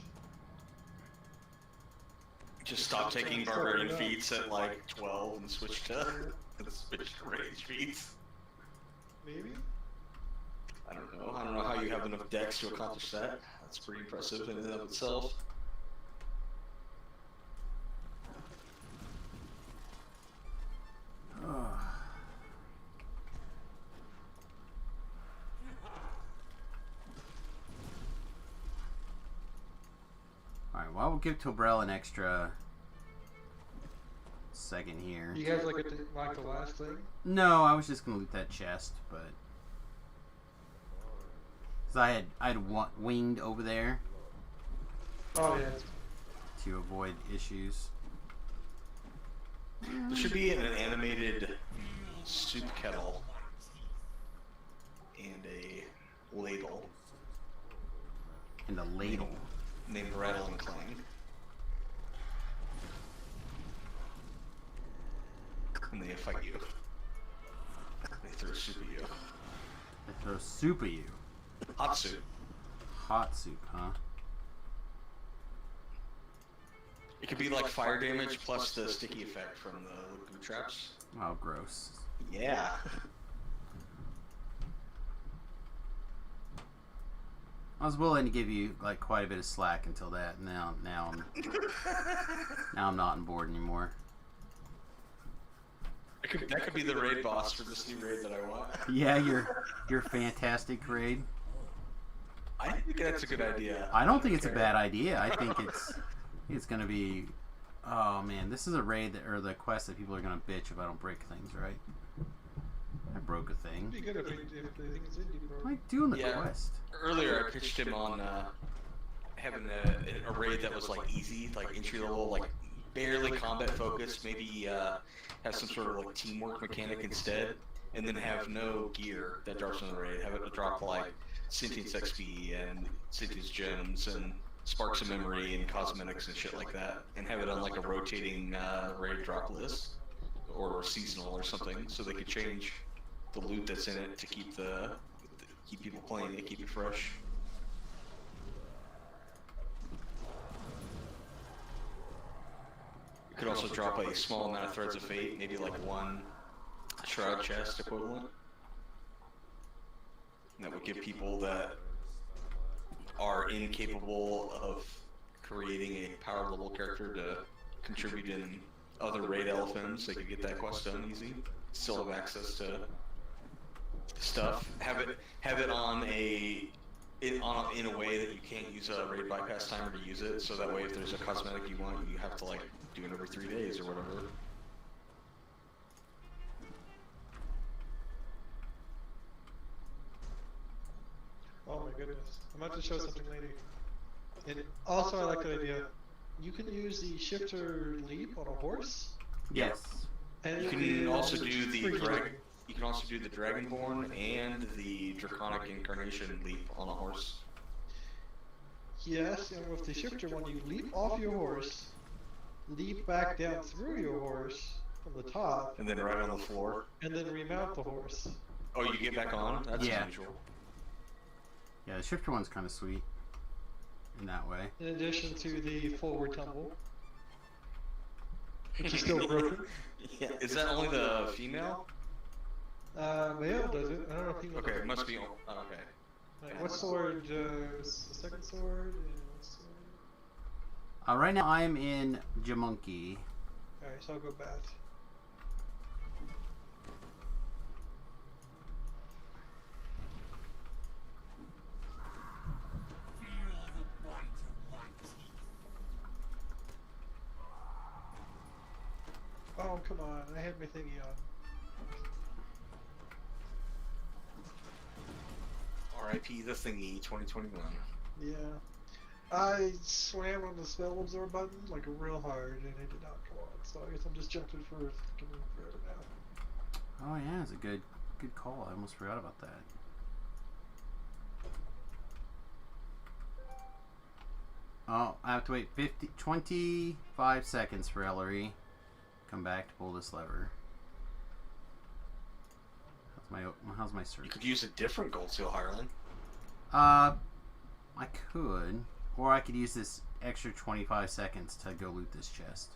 Just stop taking barbarian feats at like 12 and switch to range feats. Maybe? I don't know. I don't know how you have enough dex to accomplish that. That's pretty impressive in and of itself. Alright, well, we'll give Tobrel an extra second here. You guys like the last thing? No, I was just gonna loot that chest, but because I had winged over there. Oh yeah. to avoid issues. There should be an animated soup kettle and a ladle. And a ladle. Named Rattle and Clang. And they fight you. They throw soup at you. They throw soup at you. Hot soup. Hot soup, huh? It could be like fire damage plus the sticky effect from the goo traps. Oh, gross. Yeah. I was willing to give you like quite a bit of slack until that. Now I'm not on board anymore. That could be the raid boss for this new raid that I want. Yeah, your fantastic raid. I think that's a good idea. I don't think it's a bad idea. I think it's gonna be. Oh man, this is a raid or the quest that people are gonna bitch if I don't break things, right? I broke a thing. It'd be good if they think it's indie, bro. What am I doing the Yeah. quest? Earlier, I pitched him on having a raid that was like easy, like entry level, like barely combat focused. Maybe have some sort of like teamwork mechanic instead, and then have no gear that drops in the raid. Have it drop like sentience XP and sentience gems and sparks of memory and cosmetics and shit like that, and have it on like a rotating raid drop list or seasonal or something, so they could change the loot that's in it to keep people playing it, keep it fresh. You could also drop a small amount of threads of fate, maybe like one shroud chest equivalent. And that would give people that are incapable of creating a power level character to contribute in other raid LFMs. They could get that quest done easy. Still have access to stuff. Have it on in a way that you can't use a raid bypass timer to use it. So that way, if there's a cosmetic you want, you have to like do it every 3 days or whatever. Oh my goodness. I'm about to show something later. And also, I like the idea. You can use the shifter leap on a horse. Yes. And You it can also do the free drag. You can also do the Dragonborn and the Draconic Incarnation leap on a horse. Yes, and with the shifter one, you leap off your horse, leap back down through your horse from the top, And then right on the floor. and then remount the horse. Oh, you get back on? That's Yeah. unusual. Yeah, the shifter one's kind of sweet in that way. In addition to the forward tumble, which is still broken. Yeah. Is that only the female? Male does it. I don't know if he Okay, it must be. Oh, okay. Like, what sword? The second sword? And what sword? Right now I'm in Jamunki. Alright, so I'll go bat. Oh, come on. I had my thingy on. R.I.P. the Thingy 2021. Yeah. I swam on the spell absorb button like real hard and it did not go on. So I guess I'm just jumping for fucking forever now. Oh yeah, it's a good call. I almost forgot about that. Oh, I have to wait 25 seconds for Ellery. Come back to pull this lever. How's my You search? could use a different Gold Seal Hireling. I could, or I could use this extra 25 seconds to go loot this chest.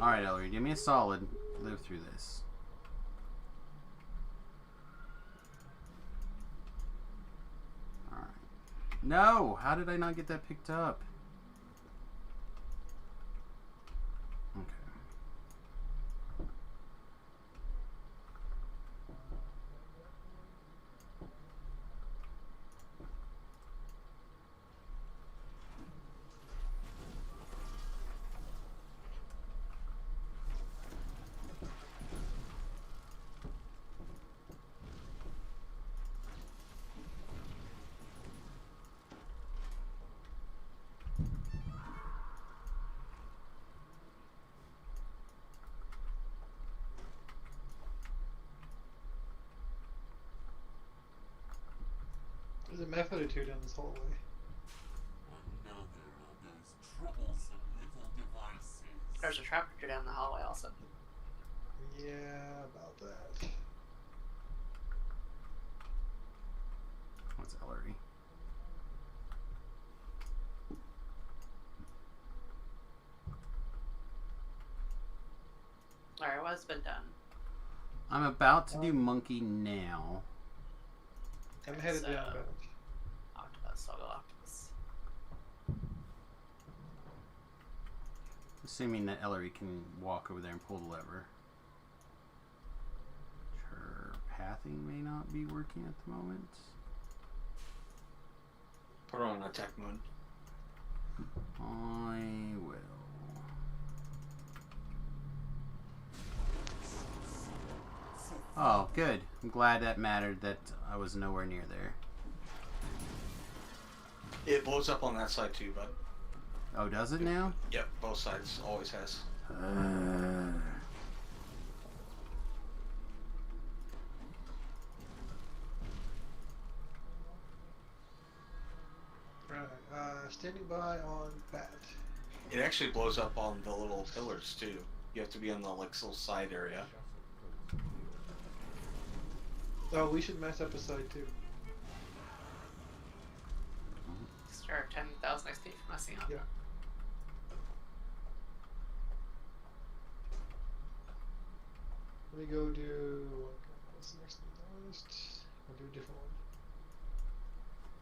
Alright, Ellery, give me a solid. Live through this. Alright. No! How did I not get that picked up? Okay. There's a method or two down this hallway. There's a trap door down the hallway also. Yeah, about that. What's Ellery? Alright, what's been done? I'm about to do monkey now. I'm headed So- down back. Octopus, I'll go octopus. Assuming that Ellery can walk over there and pull the lever. Her pathing may not be working at the moment. Put her on attack mode. I will. Oh, good. I'm glad that mattered that I was nowhere near there. It blows up on that side too, bud. Oh, does it now? Yep, both sides always has. Right, standing by on bat. It actually blows up on the little pillars too. You have to be on the like little side area. Oh, we should mess up a side too. Start 10,000 XP for messing up. Yeah. Let me go do what's next on the list? I'll do a different one.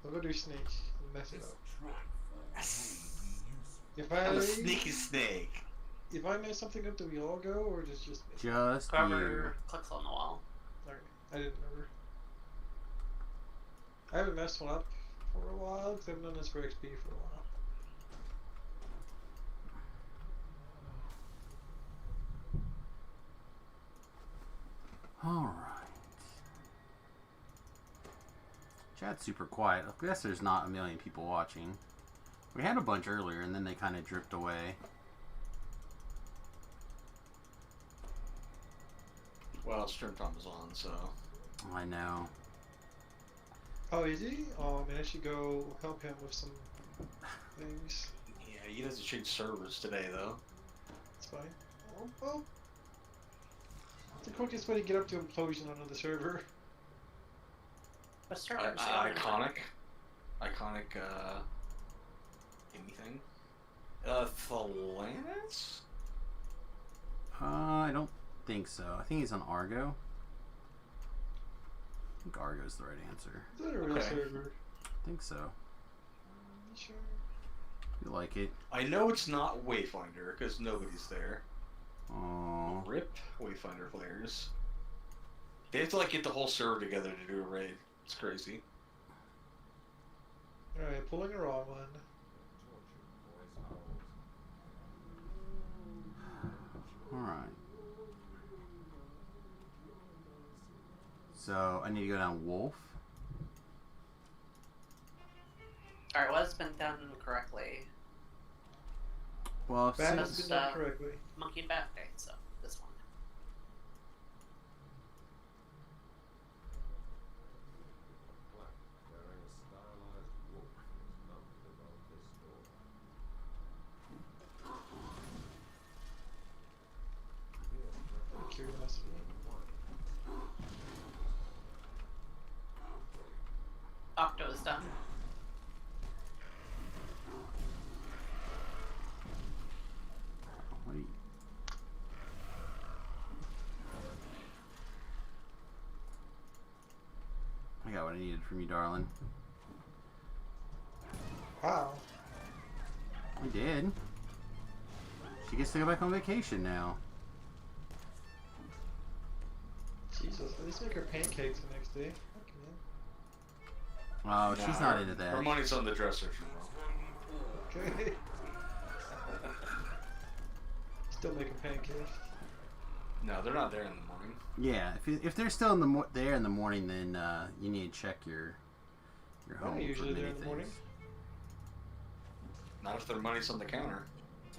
I'll go do snake and mess it up. If I'm a I sneaky snake. if I mess something up, do we all go or just me? Just you. Whoever clicks on the wall. Alright, I didn't remember. I haven't messed one up for a while because I've done this for XP for a while. Alright. Chat's super quiet. I guess there's not a million people watching. We had a bunch earlier and then they kind of dripped away. Well, Stream Tom is on, so. I know. Oh, is he? Oh man, I should go help him with some things. Yeah, he doesn't change servers today though. It's fine. Oh, well. It's the quickest way to get up to implosion on another server. What server is he on? Iconic. Iconic, anything. Thalanis? I don't think so. I think he's on Argo. I think Argo's the right answer. Is that a real Okay. server? I think so. You sure? You like it? I know it's not Wayfinder, because nobody's there. Oh. RIP Wayfinder players. They have to like get the whole server together to do a raid. It's crazy. Alright, pulling a wrong one. Alright. So, I need to go down Wolf. Alright, what's been done correctly? Well, if Bat since- has been done correctly. Monkey and bat. Okay, so this one. Curiosity. Octo is done. What do you... I got what I needed from you, darling. Wow. We did. She gets to go back on vacation now. Jesus, at least make her pancakes the next day. Fuck, Oh, she's Nah, not into that. Her money's on the dresser, bro. man. Okay. Still making pancakes. No, they're not there in the morning. Yeah, if they're still in the there in the morning, then you need to check your home. They're usually for there many in the morning. things. Not if their money's on the counter.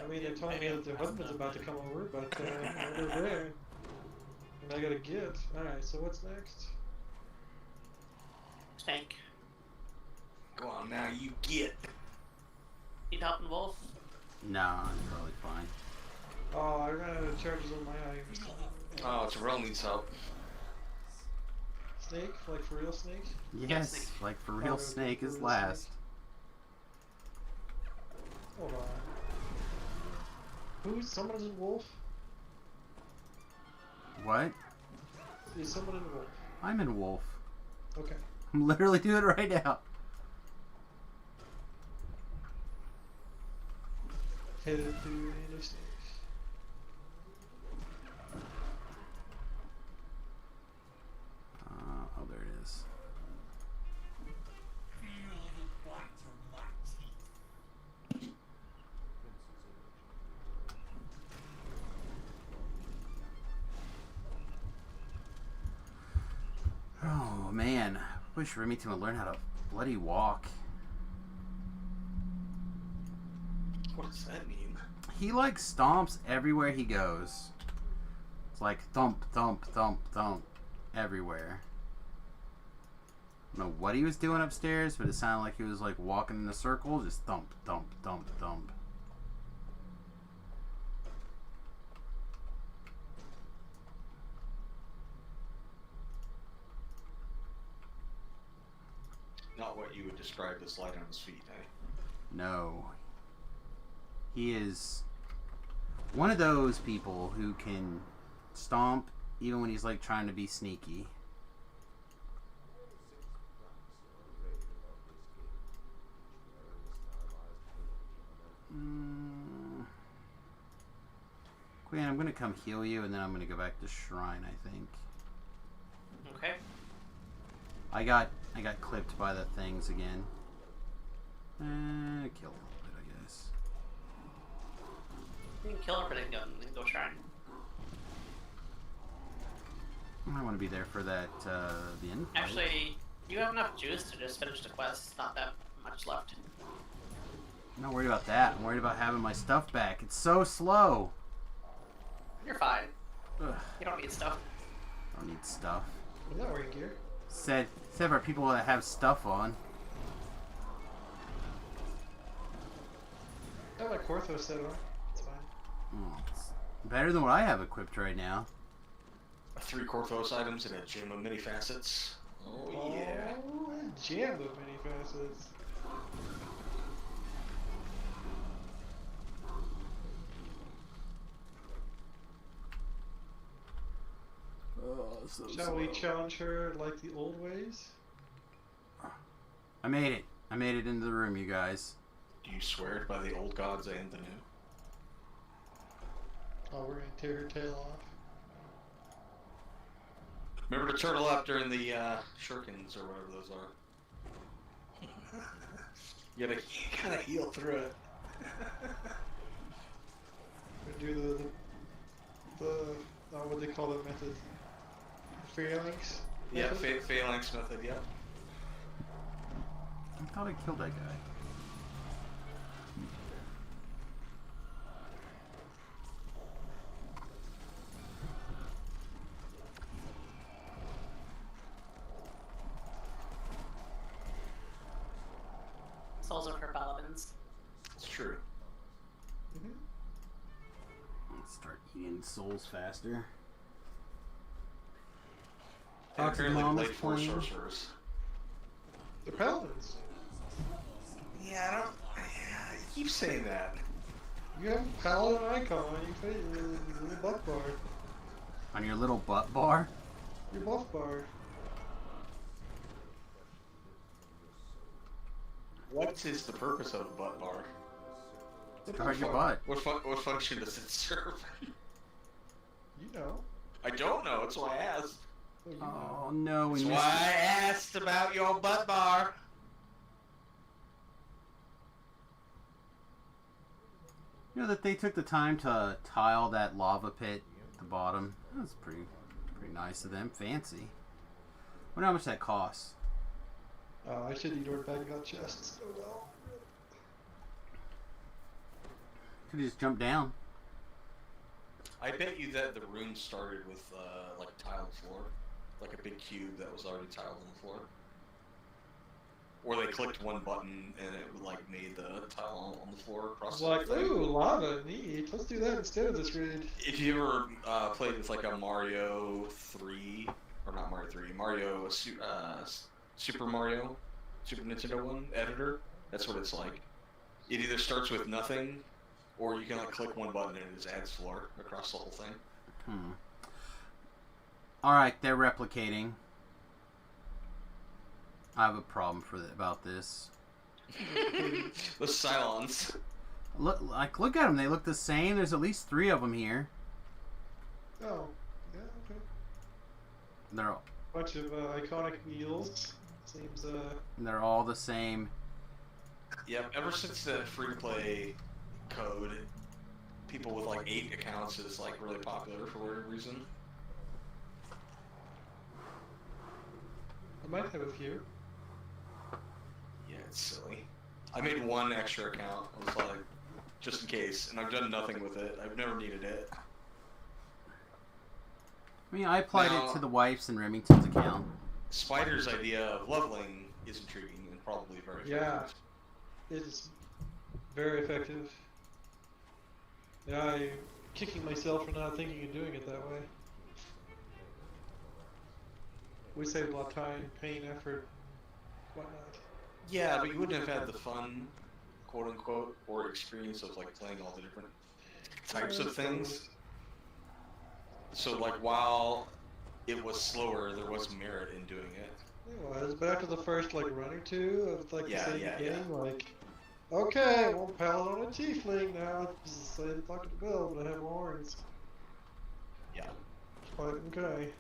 I mean, they're telling me that their husband's about to come over, but they're there. And I gotta get. Alright, so what's next? Tank. Go on, now you get. Need help, Wolf? Nah, I'm probably fine. Oh, I ran out of charges on my items. Oh, Terrell needs help. Snake? Like for real snake? Yes, Snake. like for real, Oh, Snake for is real last. Snake. Hold on. Someone's in wolf? What? Is someone in wolf? I'm in Wolf. Okay. I'm literally doing it right now. Headed to the interstate. Oh, there it is. Oh man, wish Remington would learn how to bloody walk. What does that mean? He like stomps everywhere he goes. It's like thump, thump, thump, thump everywhere. I don't know what he was doing upstairs, but it sounded like he was like walking in a circle, just thump, thump, thump, thump. Not what you would describe as light on his feet, eh? No. He is one of those people who can stomp even when he's like trying to be sneaky. Quinn, I'm gonna come heal you and then I'm gonna go back to Shrine, I think. Okay. I got clipped by the things again. Kill a little bit, I guess. You can kill her, but then go shrine. I want to be there for that, the end fight. Actually, you have enough juice to just finish the quest. It's not that much left. I'm not worried about that. I'm worried about having my stuff back. It's so slow. You're fine. Ugh, You don't need stuff. I don't need stuff. I'm not wearing gear. Said for people that have stuff on. I have my Cortho set on. It's fine. It's better than what I have equipped right now. 3 Corthos items and a gem of many facets. Oh yeah. Oh, a jam of many facets. Oh, so Shall we challenge her like the old ways? I made it. I made it into the room, you guys. Do you swear it by the old gods and the new? Oh, we're gonna tear her tail off. Remember to turtle up during the shurikens or whatever those are. You gotta kind of heal through it. We're gonna do the what they call that method? Phalanx? Yeah, method? phalanx method, yeah. I thought I killed that guy. Souls are for paladins. It's true. Mhm. Let's start eating souls faster. And Talk to apparently Mama's Blade Force playing. sorcerers. They're paladins. Yeah, I don't. Yeah, you keep saying that. You have a paladin icon on your face, your little buff bar. On your little butt bar? Your buff bar. What is the purpose of a butt bar? Guard your butt. What function does it serve? You know. I don't know. That's why I asked. Oh, you know. Oh no, we That's missed why I asked about your butt bar. You know that they took the time to tile that lava pit at the bottom? That's pretty nice of them. Fancy. Wonder how much that costs. I should have ignored back got chests. Oh well. Could have just jumped down. I bet you that the room started with like a tiled floor, like a big cube that was already tiled on the floor. or they clicked one button and it like made the tile on the floor across It's the like, thing. ooh, lava, neat. Let's do that instead of this raid. If you ever played with like a Mario 3, or not Mario 3, Super Mario, Super Nintendo one editor, that's what it's like. It either starts with nothing, or you can like click one button and it just adds floor across the whole thing. Alright, they're replicating. I have a problem about this. The Cylons. Look at them. They look the same. There's at least 3 of them here. Oh, yeah, okay. They're all, Bunch of iconic wheels. Seems, they're all the same. Yep, ever since the free-to-play code, people with like 8 accounts is like really popular for whatever reason. I might have a few. Yeah, it's silly. I made 1 extra account. I was like, just in case, and I've done nothing with it. I've never needed it. I mean, I applied Now- it to the wife's and Remington's account. Spider's idea of leveling is intriguing and probably very Yeah. effective. It's very effective. Yeah, I'm kicking myself for not thinking of doing it that way. We saved a lot of time, pain, effort, whatnot. Yeah, but you wouldn't have had the fun, quote unquote, or experience of like playing all the different types of things. So like while it was slower, there was merit in doing it. It was, but after the first like run or two of like Yeah, the same yeah, game, like, okay, I won't pallet on a tiefling now. It's just the same fucking build, but I have horns. Yeah. But okay.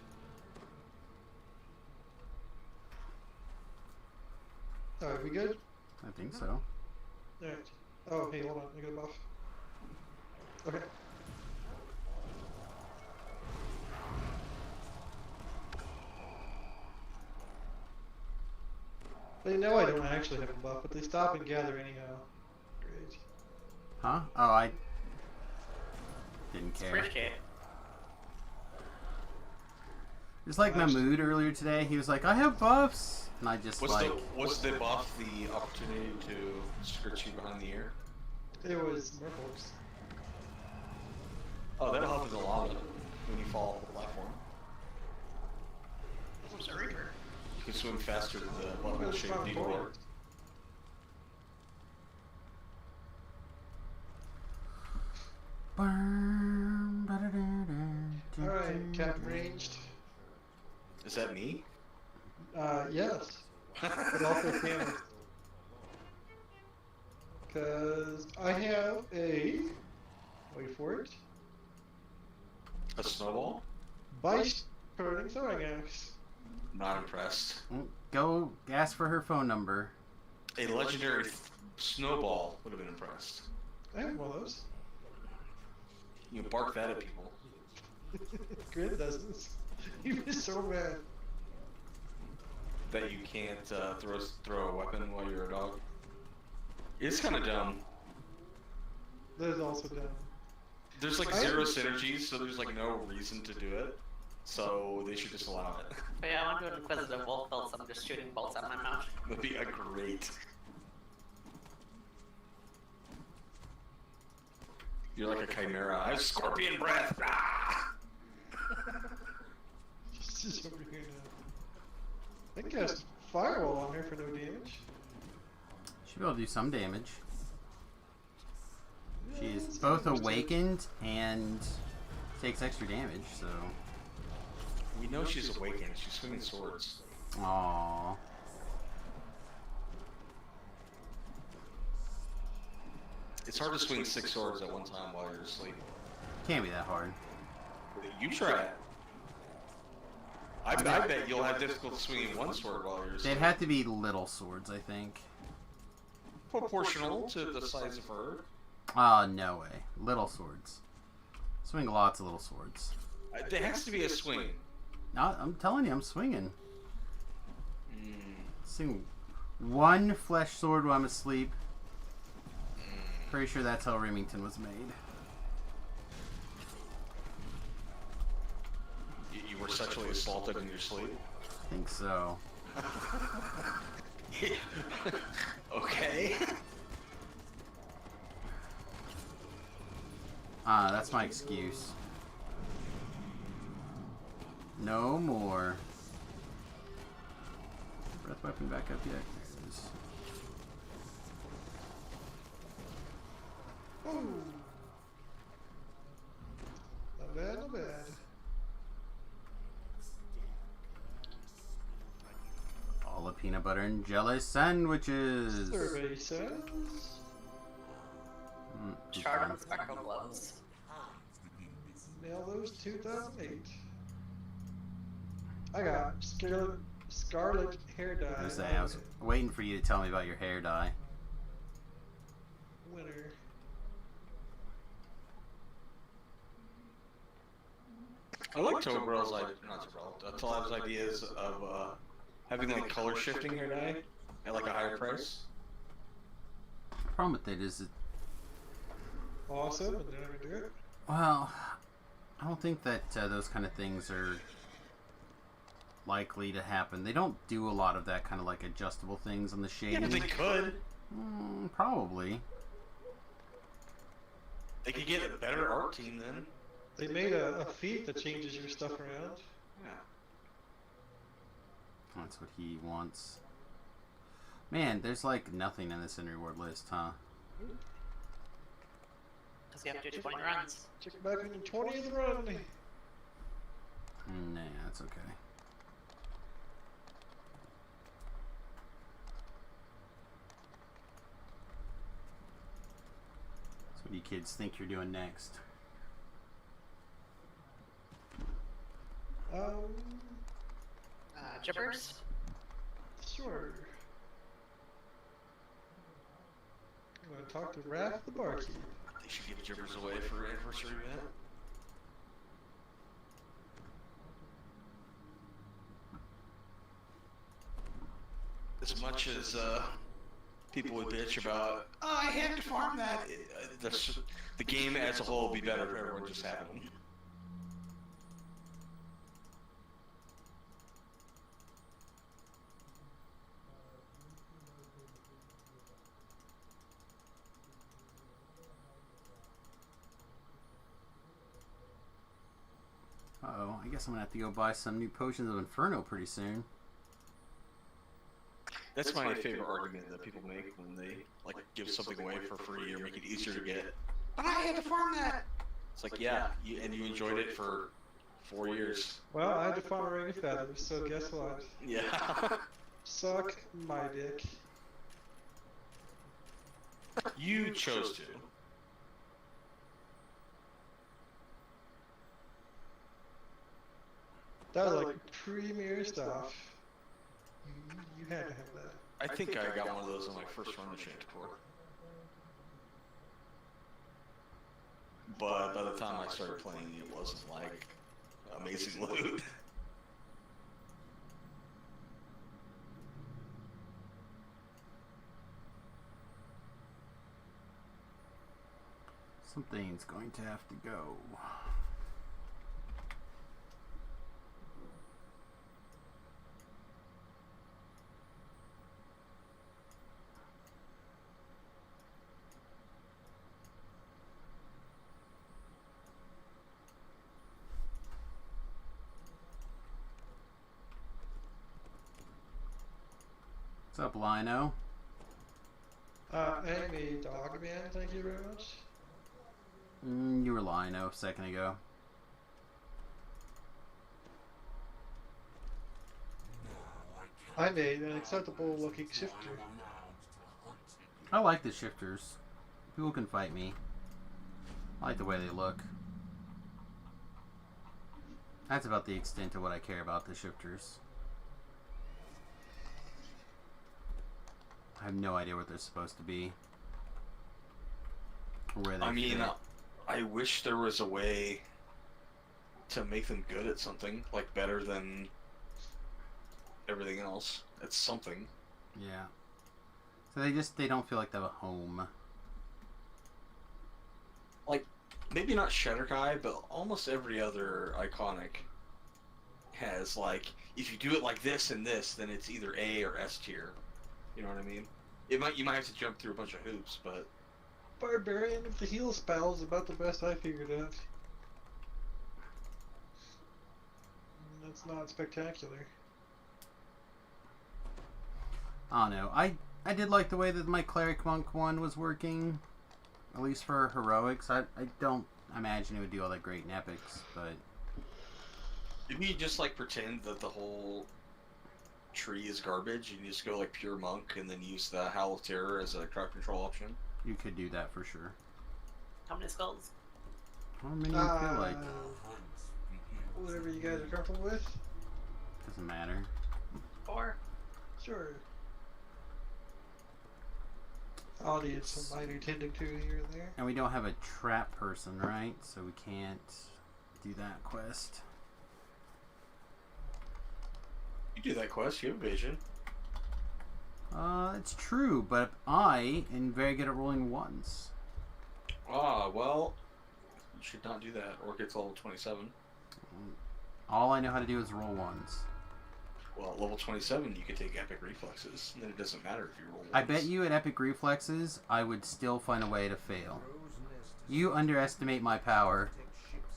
Alright, we good? I think so. Alright. Oh, hey, hold on, I got a buff. Okay. They know I don't actually have a buff, but they stop and gather anyhow. Great. Huh? Oh, I didn't care. Appreciate. It's like Mahmood earlier today. He was like, I have buffs. And I just Was like... was the buff the opportunity to skirt you behind the ear? It was Merfolk's. Oh, that'll help in the lava when you fall off the platform. Who's a Reaper? You can swim faster than the button-shaped Igor. Alright, Captain Ranged. Is that me? Yes. But also Cameron. Because I have a. Wait for it. A snowball? Vice turning throwing axe. Not impressed. Go ask for her phone number. A legendary snowball would have been impressed. I have one of those. You bark that at people. Grid doesn't. He was so mad. That you can't throw a weapon while you're a dog. It's kind of dumb. That is also dumb. There's like 0 synergies, so there's like no reason to do it. So they should just allow it. But yeah, I want to do an Inquisitive Wolf build, so I'm just shooting bolts out of my mouth. That'd be a great. You're like a chimera. I have scorpion breath. Ah! He's just over here now. I cast Firewall on her for no damage. She'll be able to do some damage. She's both awakened and takes extra damage, so... We know she's awakened. She's swinging swords. Aww. It's hard to swing 6 swords at one time while you're asleep. Can't be that hard. You try it. I bet you'll have difficulty swinging 1 sword while you're asleep. They'd have to be little swords, I think. Proportional to the size of her. No way. Little swords. Swing lots of little swords. There has to be a swing. No, I'm telling you, I'm swinging. Mm. Swing 1 flesh sword while I'm asleep. Pretty sure that's how Remington was made. You were sexually assaulted in your sleep? I think so. Okay. That's my excuse. No more. Breath weapon back up yet? There it is. Oh. Not bad, not bad. All the peanut butter and jelly sandwiches. Survey says. Chart on spectral gloves. Nail those 2008. I got scarlet hair dye. I was gonna say, I was waiting for you to tell me about your hair dye. Winner. I like Tobrel's Talab's ideas of having like color shifting hair dye at like a higher price. The problem with it is, Awesome, and they're never do it. well, I don't think that those kind of things are likely to happen. They don't do a lot of that kind of like adjustable things on the Yeah, shading. but they could. Probably. They could get a better art team then. They made a feat that changes your stuff around. Yeah. That's what he wants. Man, there's like nothing in this in reward list, huh? Because you have to do 20 runs. Check back on your 20th run. Nah, that's okay. So what do you kids think you're doing next? Jippers? Sure. I'm gonna talk to Raph the barkeep. They should give Jibbers away for anniversary event. As much as people would bitch about, oh, I had to farm that, the game as a whole would be better if everyone just had them. Uh-oh, I guess I'm gonna have to go buy some new potions of Inferno pretty soon. That's my favorite argument that people make when they like give something away for free or make it easier to get. But I had to farm that. It's like, yeah, and you enjoyed it for 4 years. Well, I had to farm a ring of feathers, so guess what? Yeah. Suck my dick. You chose to. That was like premier stuff. You had to have that. I think I got one of those on my first run of Shanticor. But by the time I started playing, it wasn't like amazing loot. Something's going to have to go. What's up, Lino? I'm a dog man, thank you very much. You were Lino a second ago. I made an acceptable looking shifter. I like the shifters. People can fight me. I like the way they look. That's about the extent of what I care about the shifters. I have no idea what they're supposed to be. Or where they I mean, fit. I wish there was a way to make them good at something, like better than everything else. It's something. Yeah. So they don't feel like they have a home. Like, maybe not Shatterkai, but almost every other iconic has, like, if you do it like this and this, then it's either A or S tier. You know what I mean? You might have to jump through a bunch of hoops, but Barbarian with the heal spell is about the best I figured out. That's not spectacular. I don't know. I did like the way that my cleric monk one was working, at least for heroics. I don't imagine it would do all that great in epics, but didn't you just like pretend that the whole tree is garbage and you just go like pure monk and then use the Howl of Terror as a crowd control option? you could do that for sure. How many skulls? How many do you feel like? Whatever you guys are comfortable with. Doesn't matter. 4. Sure. I'll need some minor tending to here and there. And we don't have a trap person, right? So we can't do that quest. You do that quest, you have vision. It's true, but I am very good at rolling ones. Ah, well, you should not do that or get to level 27. All I know how to do is roll ones. Well, at level 27, you can take epic reflexes, and then it doesn't matter if you roll ones. I bet you at epic reflexes, I would still find a way to fail. You underestimate my power.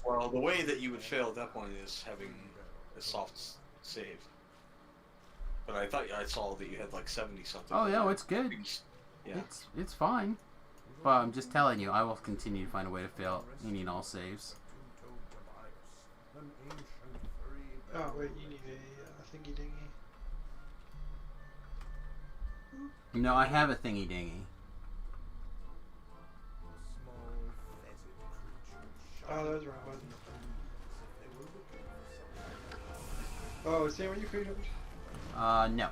Well, the way that you would fail at that point is having a soft save. But I thought I saw that you had like 70 something. Oh yeah, it's good. Yeah. It's fine. But I'm just telling you, I will continue to find a way to fail any all saves. Oh wait, you need a thingy dingy. No, I have a thingy dingy. Oh, that was the wrong button. Oh, is that what you created? No.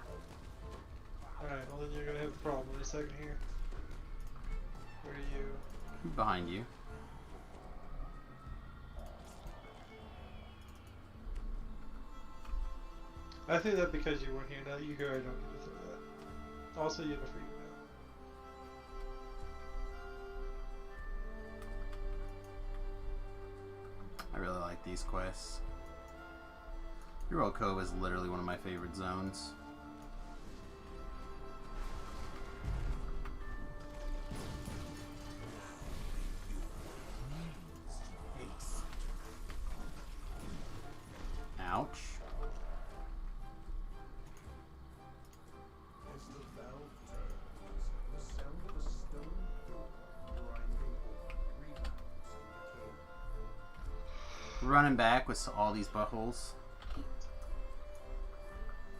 Alright, well then you're gonna have a problem in a second here. Where are you? Behind you. I threw that because you weren't here. Now that you're here, I don't need to throw that. Also, you have a free I really like these quests. Hero Cove is literally one of my favorite zones. Ouch. Running back with all these buttholes.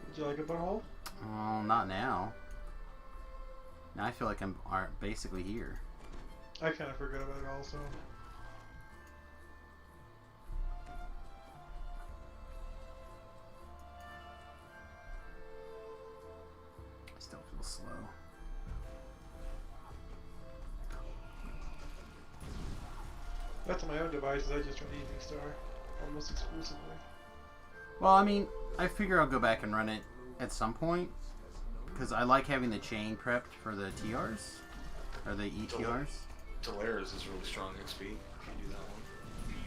Would you like a butthole? Oh, not now. Now I feel like I'm basically here. I kind of forgot about it also. I still feel slow. That's on my own devices. I just run Evening Star almost exclusively. Well, I mean, I figure I'll go back and run it at some point. Because I like having the chain prepped for the TRs. Or the ETRs. Delaris is really strong XP. Can you do that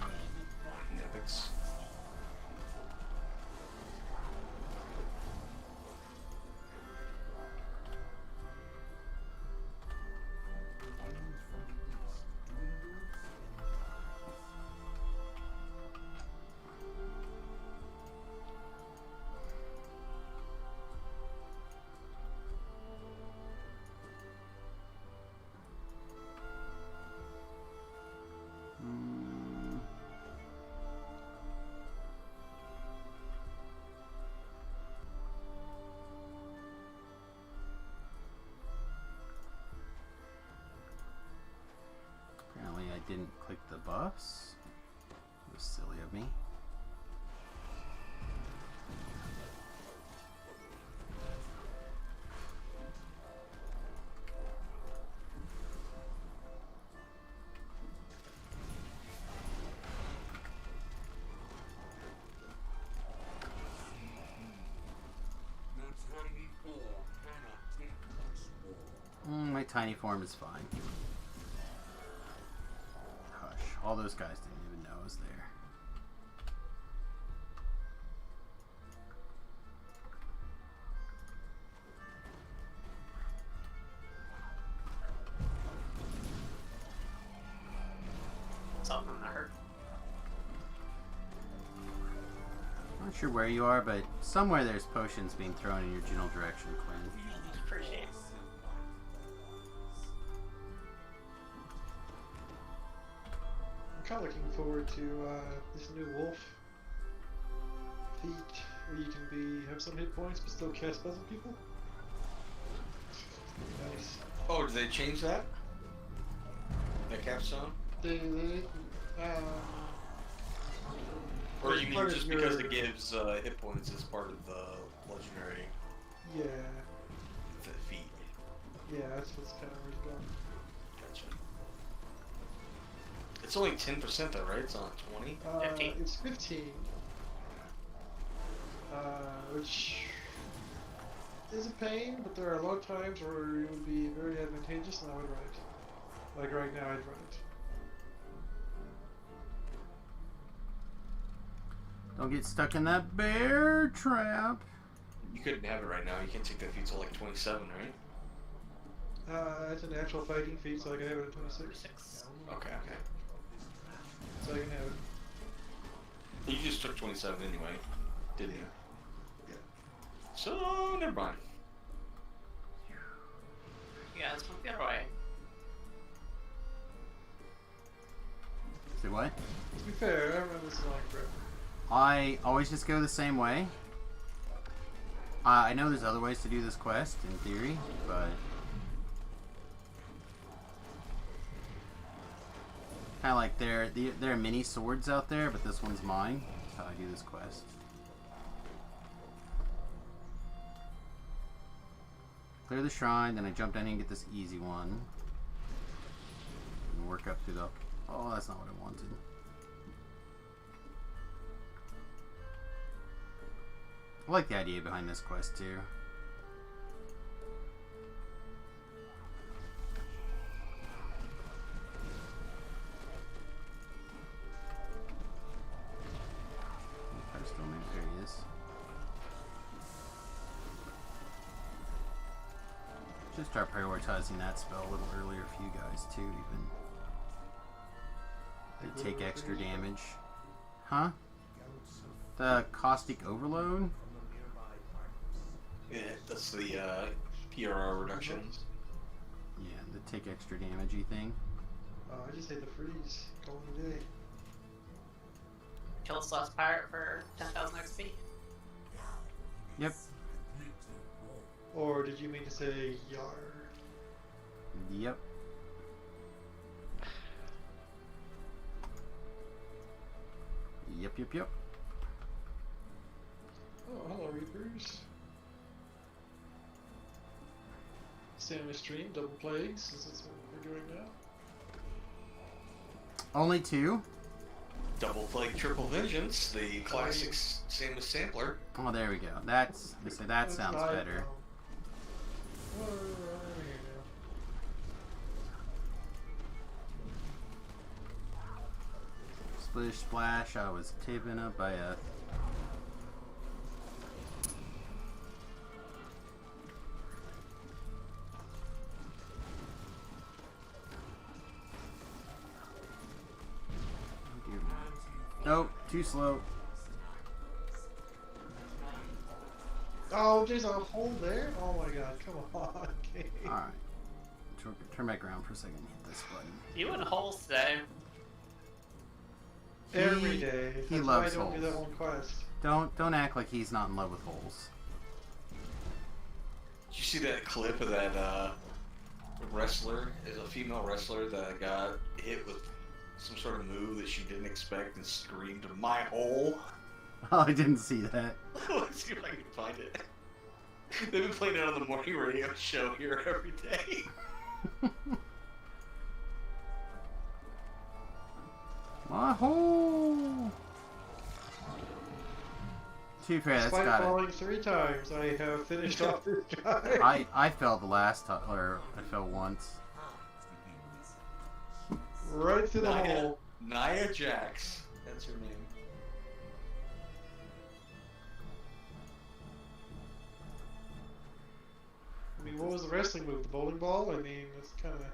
one? Epics. Apparently I didn't click the buffs. It was silly of me. My tiny form is fine. Hush. All those guys didn't even know I was there. myself when I hurt. Not sure where you are, but somewhere there's potions being thrown in your general direction, Quinn. Appreciate it. I'm kind of looking forward to this new wolf feat, where you can have some hit points but still cast other people. Nice. Oh, did they change that? The capstone? Or you mean just because it gives hit points as part of the legendary Yeah. feat? Yeah, that's what's kind of where it's going. Gotcha. It's only 10% though, right? It's not 20? 15. It's 15. Which is a pain, but there are a lot of times where it would be very advantageous and I would run it. Like right now, I'd run it. Don't get stuck in that bear trap. You couldn't have it right now. You can't take that feat till like 27, right? It's a natural fighting feat, so I can have it at 26. 36. Okay. So I can have it. You just took 27 anyway, didn't you? Yeah. So, never mind. Yeah, let's move the other way. Say what? To be fair, I run this line forever. I always just go the same way. I know there's other ways to do this quest, in theory, but... Kind of like there are mini swords out there, but this one's mine. That's how I do this quest. Clear the shrine, then I jump down here and get this easy one. And work up through the... Oh, that's not what I wanted. I like the idea behind this quest too. There he is. Just start prioritizing that spell a little earlier for you guys too, even. They take extra damage. Huh? The caustic overload? Yeah, that's the PRR reduction. Yeah, the take extra damagey thing. I just hate the freeze. Call it a day. Kill this last pirate for 10,000 XP. Yep. Or did you mean to say yar? Yep. Yep. Oh, hello, Reapers. Stay on the stream, double plagues. Is this what we're doing now? Only two. Double Plague Triple Vengeance, the classic Samus sampler. Oh, there we go. That sounds better. Splish splash, I was taken up by a... Nope, too slow. Oh, there's a hole there? Oh my god, come on. Okay. Alright. Turn back around for a second and hit this button. You in holes today. Every day. He That's loves why I don't do holes. that one quest. Don't act like he's not in love with holes. Did you see that clip of that wrestler? Is a female wrestler that got hit with some sort of move that she didn't expect and screamed, "My hole!" Oh, I didn't see that. Let's see if I can find it. They've been playing it on the morning radio show here every day. My hole! To be fair, that's Despite got falling 3 times, I have finished off this guy. I fell the last time, or I fell once. Right through the hole. Nia Jax. That's her name. I mean, what was the wrestling move? The bowling ball? I mean, it's kind of...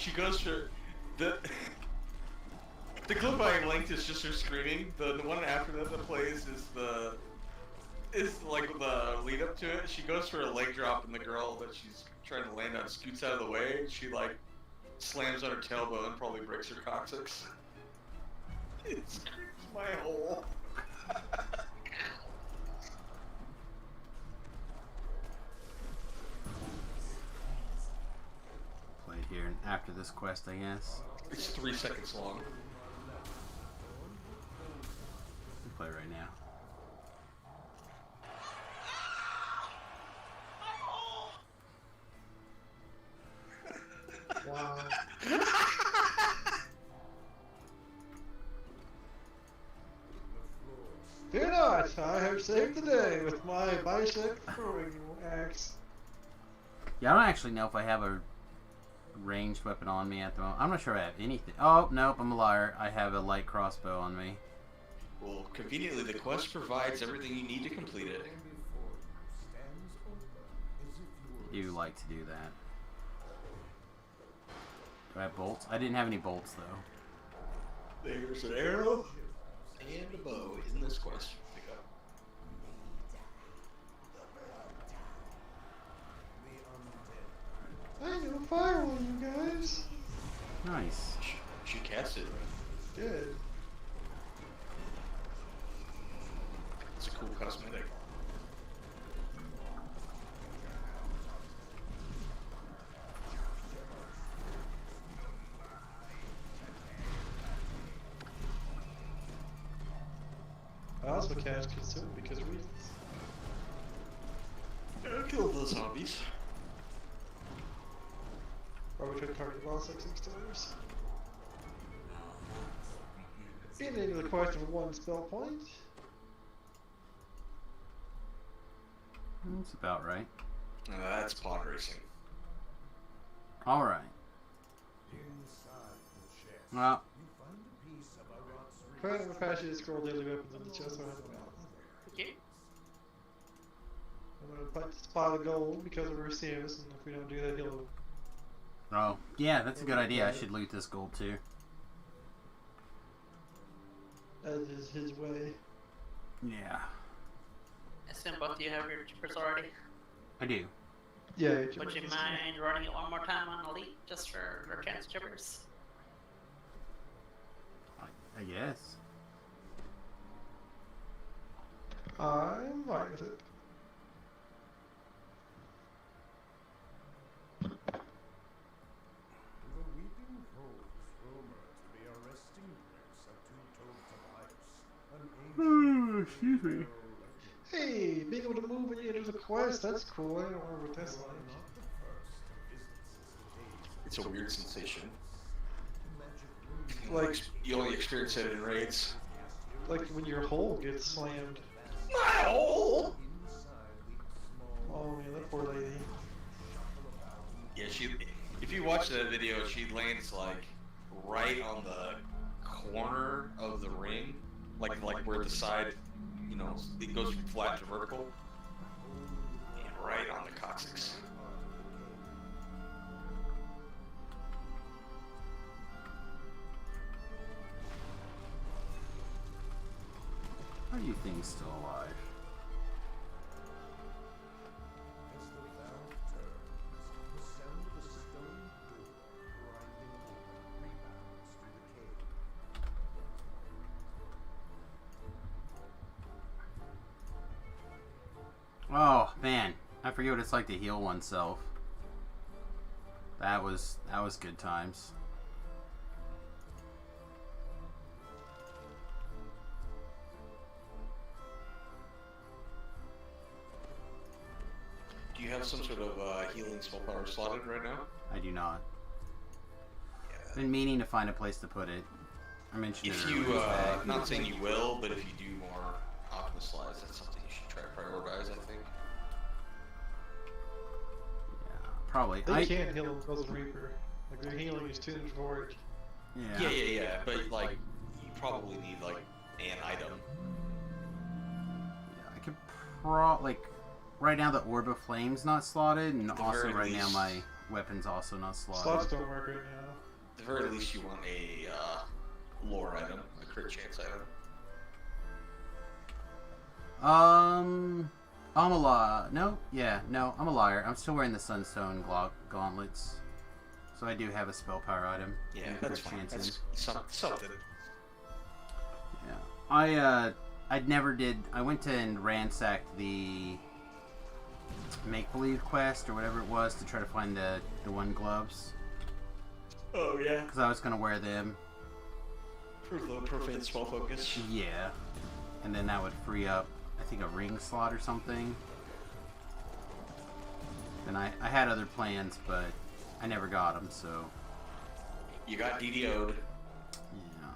she goes for the clip I linked is just her screaming. The one after that plays is like the lead up to it. She goes for a leg drop, and the girl that she's trying to land on scoots out of the way. She like slams on her tailbone and probably breaks her coccyx. It screams my hole. Play it here after this quest, I guess. It's 3 seconds long. We'll play right now. Wow. Fear not, I have saved the day with my bicep throwing axe. Yeah, I don't actually know if I have a ranged weapon on me at the moment. I'm not sure I have anything. Oh, nope, I'm a liar. I have a light crossbow on me. Well, conveniently, the quest provides everything you need to complete it. You like to do that. Do I have bolts? I didn't have any bolts, though. There's an arrow and a bow in this quest. Pick up. I got a fire on you guys. Nice. She cast it. Good. It's a cool cosmetic. I also cast Consume because of reasons. Kill those zombies. Probably could target boss like 6 times. Getting into the quest of 1 spell point. That's about right. That's pod racing. Alright. Well, Try to pass you to scroll daily weapons in the chest. I have them out. Okay. I'm gonna put spot of gold because of Arceus, and if we don't do that, he'll. oh, yeah, that's a good idea. I should loot this gold, too. That is his way. Yeah, I assume both of you have your chippers already. I do. Yeah. Would you mind running it one more time on Elite just for chance chippers? I guess. I'm fine with it. The weeping coals rumored to be a resting place of two-toed Tobias, an ancient Excuse me. Hey, being able to move and enter the quest, that's cool. I don't remember what that's like. not the first to visit Sister Days. It's a weird sensation. Magic Like, You only experience it in raids. like when your hole gets slammed. My hole! Oh man, that poor lady. Yeah, if you watch that video, she lands like right on the corner of the ring, like where the side, you know, it goes from flat to vertical, and right on the coccyx. Are you things still alive? As the valve turns, the sound of a stone door grinding open rebounds through the cave. Oh, man. I forget what it's like to heal oneself. That was good times. Do you have some sort of healing spell power slotted right now? I do not. Yeah. Been meaning to find a place to put it. I mentioned If it you, earlier. not saying you will, but if you do more Optimus slides, that's something you should try to prioritize, I think. Yeah, probably. They can't heal because of Reaper. Like their healing is tuned for it. Yeah, but like, you probably need like an item. I could like right now the Orb of Flame's not slotted, and At the also very right now least. my weapons also not Slots slotted. don't work right now. At the very least, you want a lore item, a crit chance item. I'm a liar. No, yeah, no, I'm a liar. I'm still wearing the Sunstone gauntlets, so I do have a spell power item. Yeah, and that's crit fine. chances. That's something. Yeah, I never did. I went to and ransacked the make believe quest or whatever it was to try to find the one gloves Oh yeah. because I was gonna wear them. For the profane spell focus. Yeah, and then that would free up, I think, a ring slot or something. And I had other plans, but I never got them, so You got DDO'd. yeah,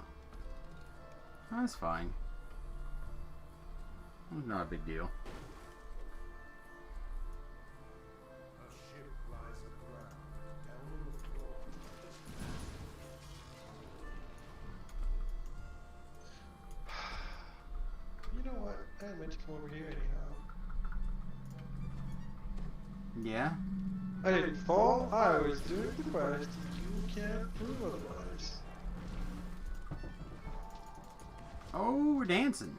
that's fine. Not a big deal. A ship lies aground, down on the floor. You know what? I meant to come over here anyhow. Yeah? I didn't fall. I was doing the quest. You can't prove otherwise. Oh, we're dancing.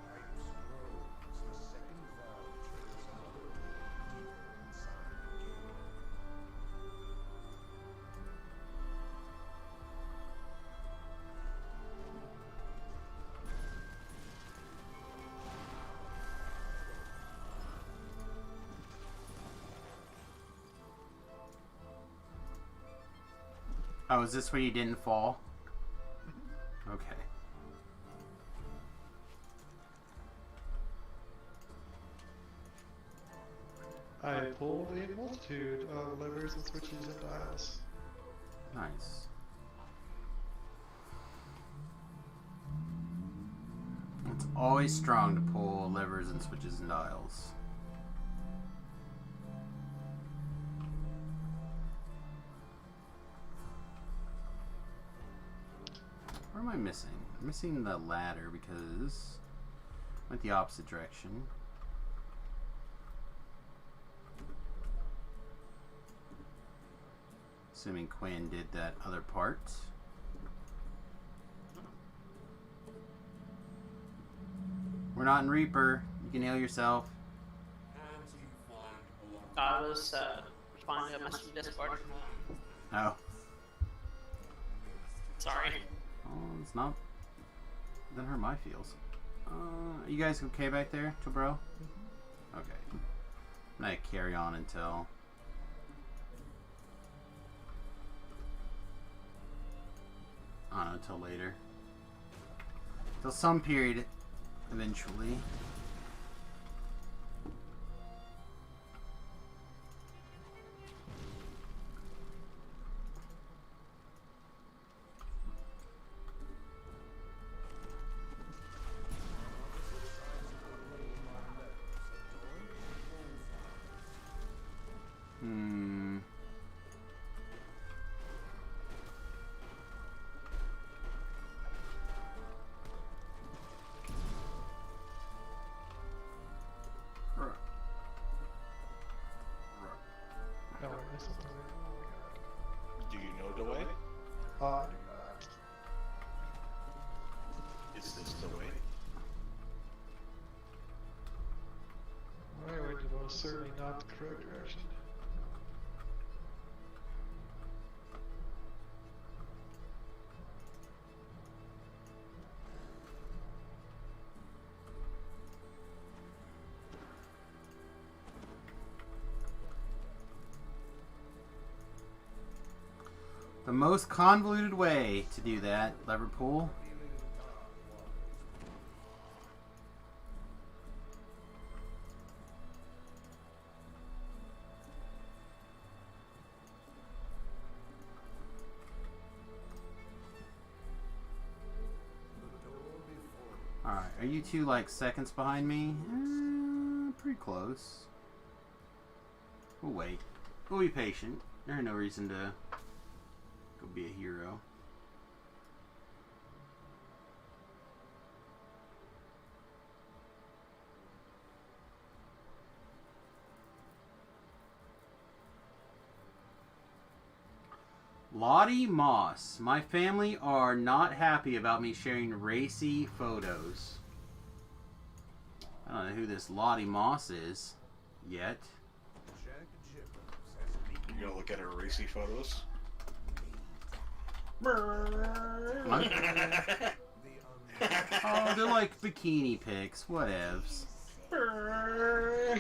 Pipes grow as the second valve triggers another deeper inside the cave. Oh, is this where you didn't fall? Okay. I pulled a multitude of levers and switches and dials. Nice. It's always strong to pull levers and switches and dials. Where am I missing? I'm missing the ladder because I went the opposite direction. Assuming Quinn did that other part. We're not in Reaper. You can heal yourself. I was responding to a message in Discord. Oh. Sorry. Oh, it's not. Doesn't hurt my feels. Are you guys okay back there, bro? Okay. I'm gonna carry on until. I don't know, until later. Till some period eventually. Hmm. No, I missed something. Do you know the way? Oh, I do not. Is this the way? I went to most certainly not the correct direction. The most convoluted way to do that, lever pull. Alright, are you two like seconds behind me? Pretty close. We'll wait. We'll be patient. There's no reason to go be a hero. Lottie Moss. My family are not happy about me sharing racy photos. I don't know who this Lottie Moss is yet. You gonna look at her racy photos? What? Oh, they're like bikini pics. Whatevs. But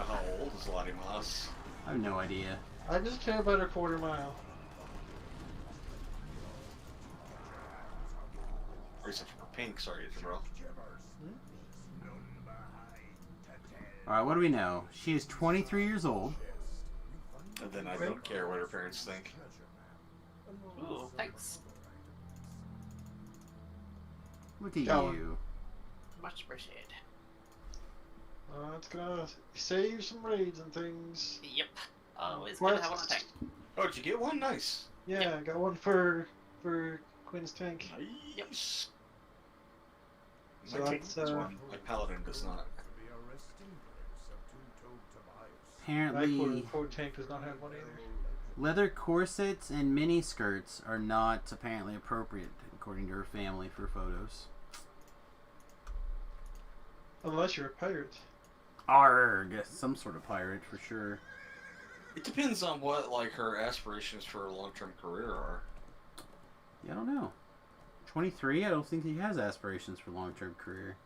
how old is Lottie Moss? I have no idea. I just care about a quarter mile. Racing for pink, sorry, bro. Alright, what do we know? She is 23 years old. And then I don't care what her parents think. Ooh, thanks. Look at Go on. you. Much appreciated. It's gonna save some raids and things. Yep. Always good to have on the tank. Oh, did you get one? Nice. Yeah, got one for Quinn's tank. Nice. So My tank that's, has one. My paladin does not. My Apparently, quarter tank does not have one either. leather corsets and mini skirts are not apparently appropriate, according to her family, for photos. Unless you're a pirate. Arg! Some sort of pirate, for sure. It depends on what like her aspirations for a long-term career are. Yeah, I don't know. 23? I don't think he has aspirations for long-term career.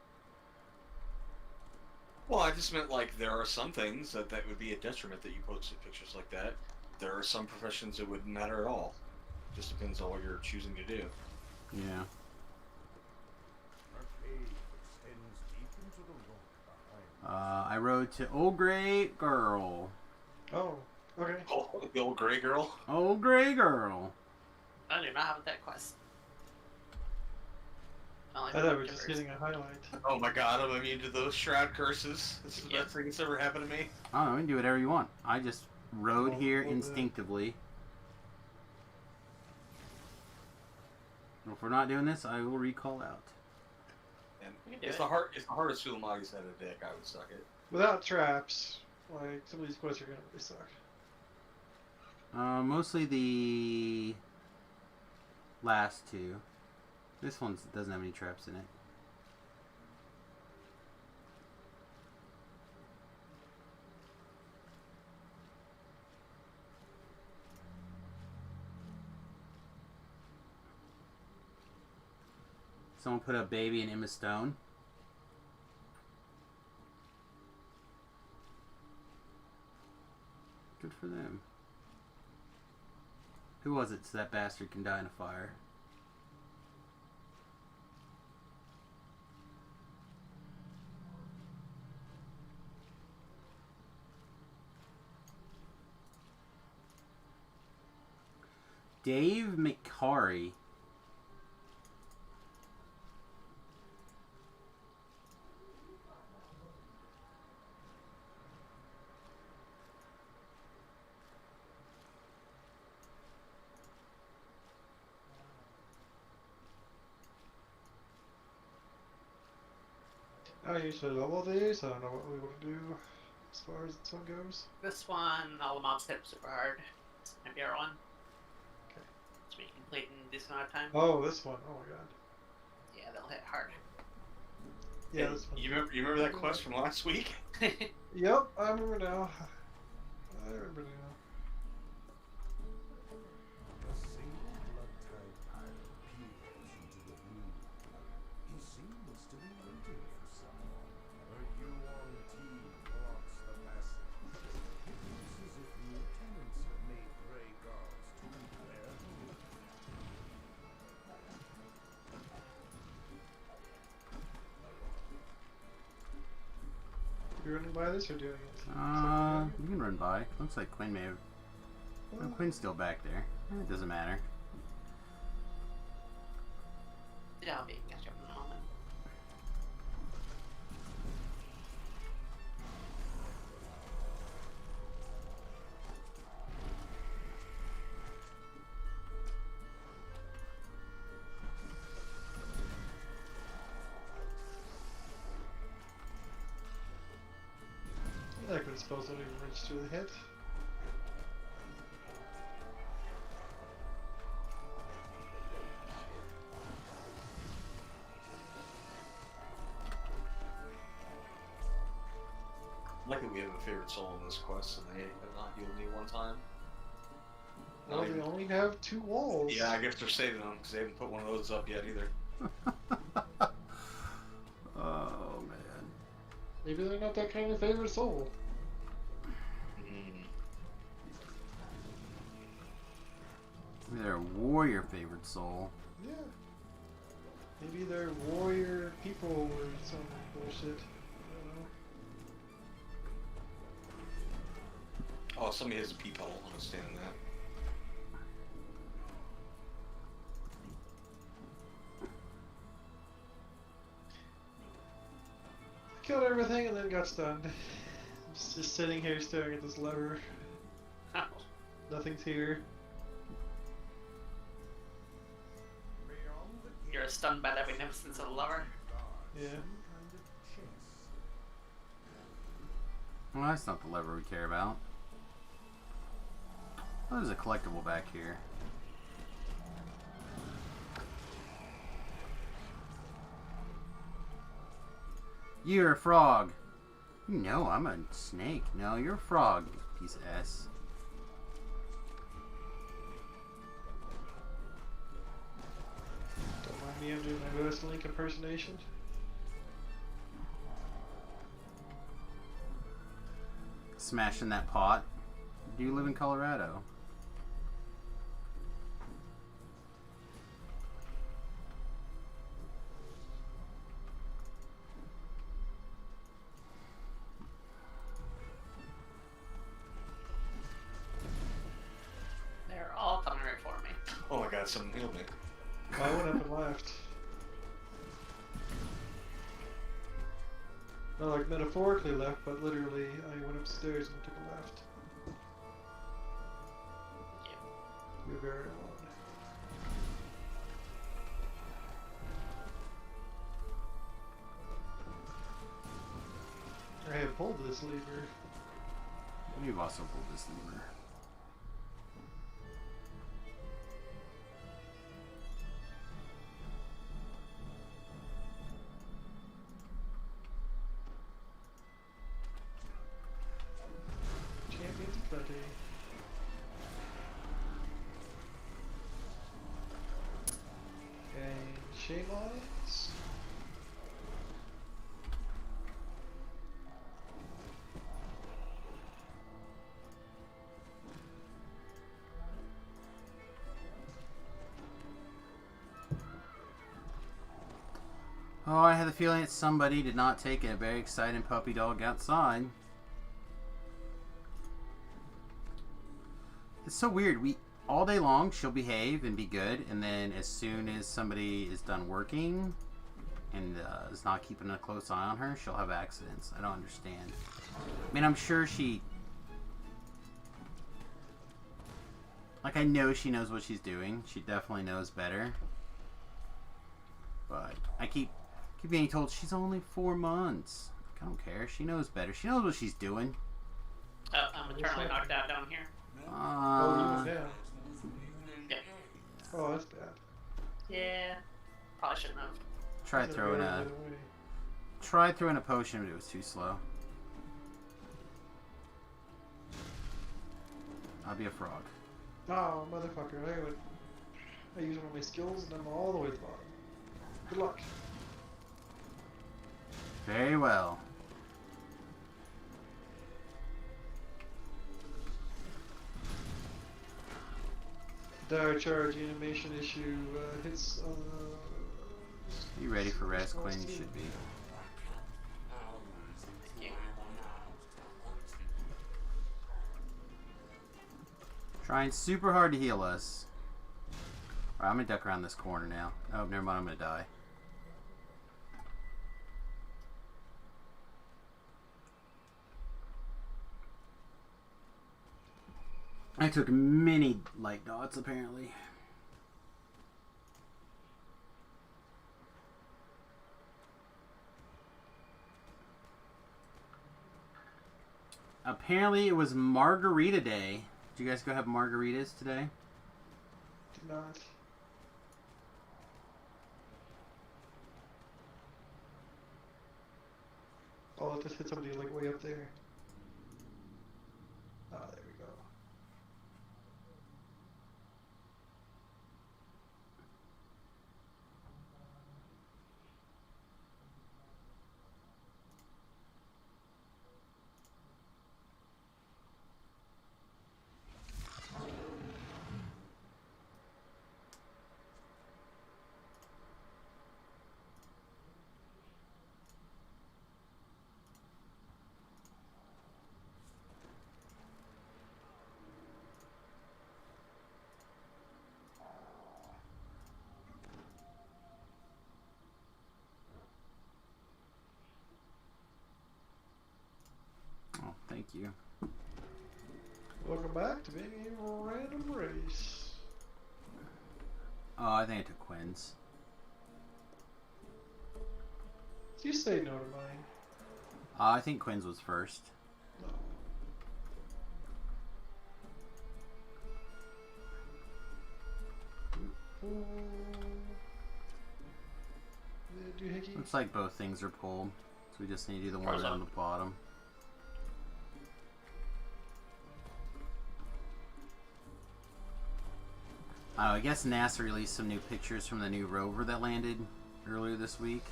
Well, I just meant like there are some things that would be a detriment that you posted pictures like that. There are some professions it wouldn't matter at all. Just depends on what you're choosing to do. Yeah. I rode to Old Grey Girl. Oh, okay. Oh, the old gray girl. Old Grey Girl. I do not have that quest. I thought we were just getting a highlight. Oh my god, I'm immune to those shroud curses. This is the best thing that's ever happened to me. I don't know, you can do whatever you want. I just rode Well, here well, instinctively. If we're not doing this, I will recall out. And You can do it's it. the hardest Sulamagi's had a deck, I would suck it. Without traps, like some of these quests are gonna really suck. Mostly the last two. This one doesn't have any traps in it. Someone put a baby in Emma Stone. Good for them. Who was it so that bastard can die in a fire? Dave McCary. I usually level these. I don't know what we want to do as far as this one goes. This one, all the mobs hit up super hard. It's gonna be our one. Okay. So we can complete in a decent amount of time. Oh, this one. Oh my god. Yeah, they'll hit hard. Yeah, this one. You remember that quest from last week? Yep, I remember now. I remember now. A single blood-tied pirate peers into the blue. He seems to be waiting for someone. A Yuan team blocks the passage. It looks as if lieutenants have made gray guards to their home. You running by this or doing it? You can run by. Looks like Quinn may have. Oh, Quinn's still back there. It doesn't matter. Yeah, I'll be catch up in a moment. when spells don't even register the hit. Luckily, we have a favorite soul in this quest, and they have not healed me one time. Well, they only have 2 walls. Yeah, I guess they're saving them because they haven't put one of those up yet either. Oh man. Maybe they're not that kind of favorite soul. Maybe they're a warrior favorite soul. Yeah. Maybe they're warrior people or some bullshit. I don't know. Oh, somebody has a peephole. I understand that. Killed everything and then got stunned. Just sitting here staring at this lever. Oh. Nothing's here. You're stunned by the magnificence of the lover. Yeah. Well, that's not the lever we care about. Oh, there's a collectible back here. You're a frog. You know I'm a snake. No, you're a frog, you piece of S. Don't mind me, I'm doing my best Link impersonation. Smashing that pot. Do you live in Colorado? They're all coming right for me. Oh my god, someone healed me. I went up and left. Not like metaphorically left, but literally I went upstairs and took a left. You're very alone. I have pulled this lever. You've also pulled this lever. Champions plenty. And chain lines. Oh, I had the feeling that somebody did not take a very exciting puppy dog outside. It's so weird. All day long she'll behave and be good, and then as soon as somebody is done working and is not keeping a close eye on her, she'll have accidents. I don't understand. I mean, I'm sure she... Like, I know she knows what she's doing. She definitely knows better. But I keep being told she's only 4 months. I don't care. She knows better. She knows what she's doing. Oh, I'm eternally knocked out down here. Oh, you went down. Yep. Oh, that's bad. Yeah. Probably shouldn't have. Tried throwing a potion, but it was too slow. I'll be a frog. Oh, motherfucker. I use one of my skills and I'm all the way to the bottom. Good luck. Very well. Dire charge animation issue hits. You ready for rest, Quinn? You should be. Yeah. Trying super hard to heal us. Alright, I'm gonna duck around this corner now. Oh, never mind, I'm gonna die. I took many light dots, apparently. Apparently, it was Margarita Day. Did you guys go have margaritas today? Did not. Oh, it just hit somebody like way up there. Ah, there we go. Oh, thank you. Welcome back to being a random race. Oh, I think I took Quinn's. You say no to mine. I think Quinn's was first. No. Doohickey. Looks like both things are pulled, so we just need to do the one on the bottom. I guess NASA released some new pictures from the new rover that landed earlier this week.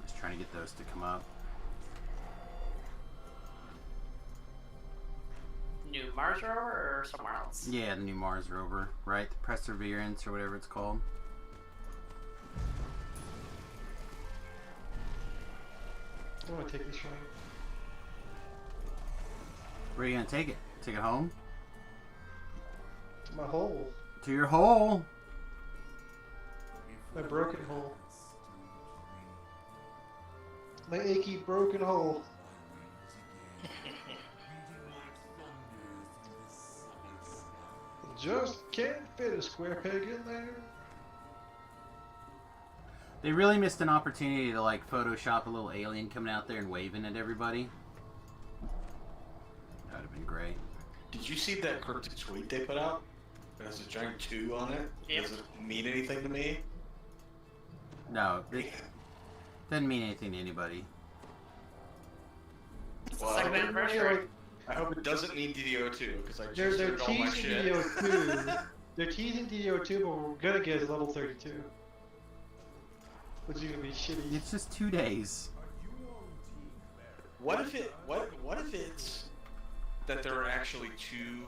Just trying to get those to come up. New Mars rover or somewhere else? Yeah, the new Mars rover, right? The Perseverance or whatever it's called. I want to take this train. Where are you gonna take it? Take it home? To my hole. To your hole! My broken hole. My achy broken hole. Just can't fit a square peg in there. They really missed an opportunity to like Photoshop a little alien coming out there and waving at everybody. That would have been great. Did you see that cryptic tweet they put out? It has a giant 2 on it. Yep. Does it mean anything to me? No, it doesn't mean anything to anybody. It's the Well, second anniversary. I hope it doesn't mean DDO2 because I They're just heard all my teasing shit. DDO2. They're teasing DDO2, but we're gonna get is level 32. Which is gonna be shitty. It's just 2 days. What if it's that there are actually 2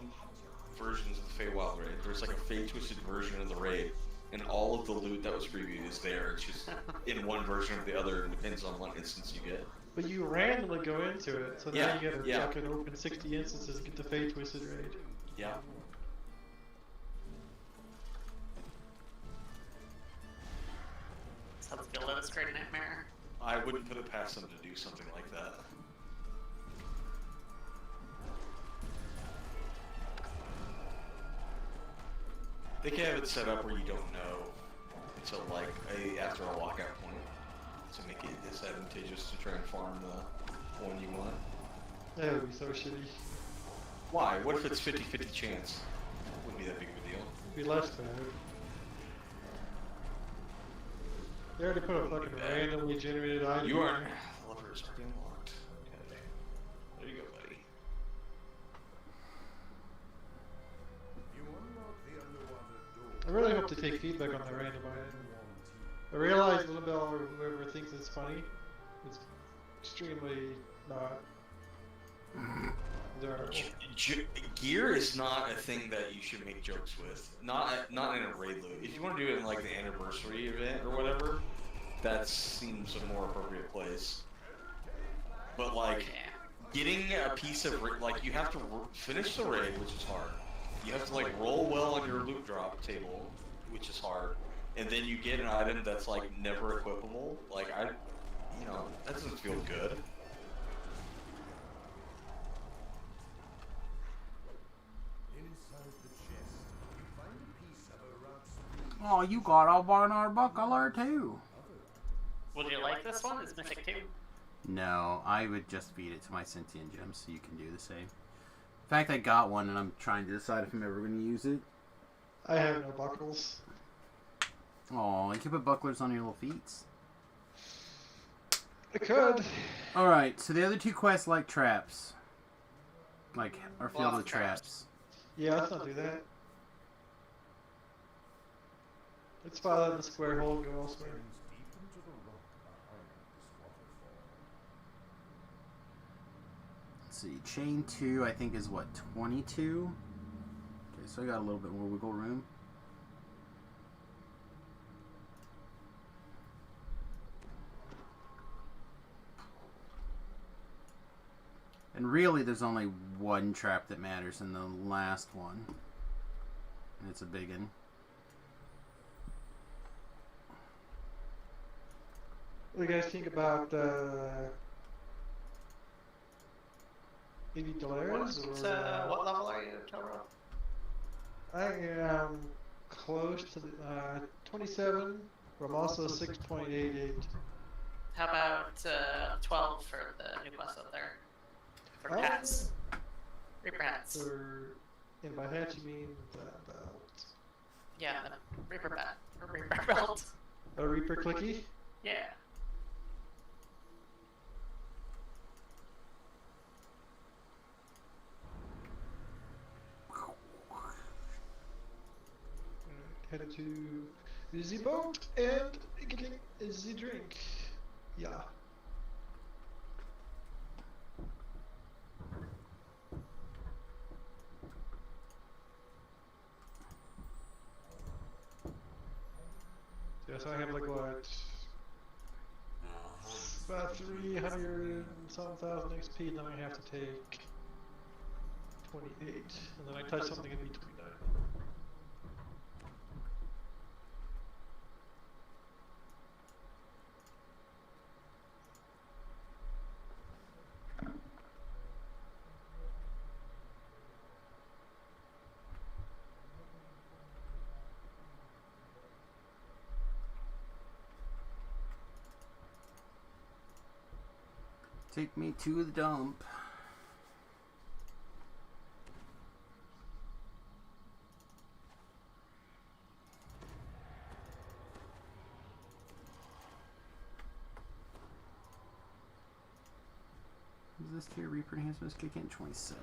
versions of the Feywild raid? There's like a Fey Twisted version of the raid, and all of the loot that was previewed is there. It's just in one version or the other, and depends on what instance you get. But you randomly go into it, so now Yeah, you gotta yeah. fucking open 60 instances and get the Fate Twisted raid. Yeah. Sounds like a Let Us Great Nightmare. I wouldn't put it past them to do something like that. They can have it set up where you don't know until like after a lockout point to make it disadvantageous to try and farm the one you want. That would be so shitty. Why? What if it's 50-50 chance? Wouldn't be that big of a deal. It'd be less bad. They already put a fucking randomly generated item. You are levers are being locked. Okay. There you go, buddy. You unlock the underwater door. I really hope to take feedback on the random item. I realize Little Bell or whoever thinks it's funny. It's extremely not. Desirable. Gear is not a thing that you should make jokes with. Not in a raid loot. If you want to do it in like the anniversary event or whatever, that seems a more appropriate place. But like, getting a piece of like you have to finish the raid, which is hard. You have to like roll well on your loot drop table, which is hard, and then you get an item that's like never equipable. Like that doesn't feel good. Inside the chest, you find a piece of a rat's Oh, you got a Barnard buckler too. Would you like this one? It's Mythic 2. No, I would just feed it to my sentient gems so you can do the same. In fact, I got one and I'm trying to decide if I'm ever going to use it. I have no buckles. Oh, you can put bucklers on your little feet. I could. Alright, so the other two quests like traps. Like, are filled Block with traps. Yeah, let's not do that. Let's follow that in the square hole and go elsewhere. Deep into the rock behind this waterfall. Let's see, chain 2 I think is what, 22? Okay, so I got a little bit more wiggle room. And really, there's only one trap that matters in the last one. And it's a big one. What do you guys think about maybe Dolares? So, what level are you, Toro? I am close to the 27, but I'm also 6.88. How about 12 for the new quest up there? For Oh. hats. Reaper hats. And by hat you mean the belt. Yeah, the Reaper bat. Or Reaper belt. A Reaper clicky? Yeah. Headed to the boat and getting the drink. Yeah. Yeah, so I have like what? About 300 and some thousand XP, and then I have to take 28, and then I touch something and be 29. Take me to the dump. Is this tier Reaper enhancements kick in? 27.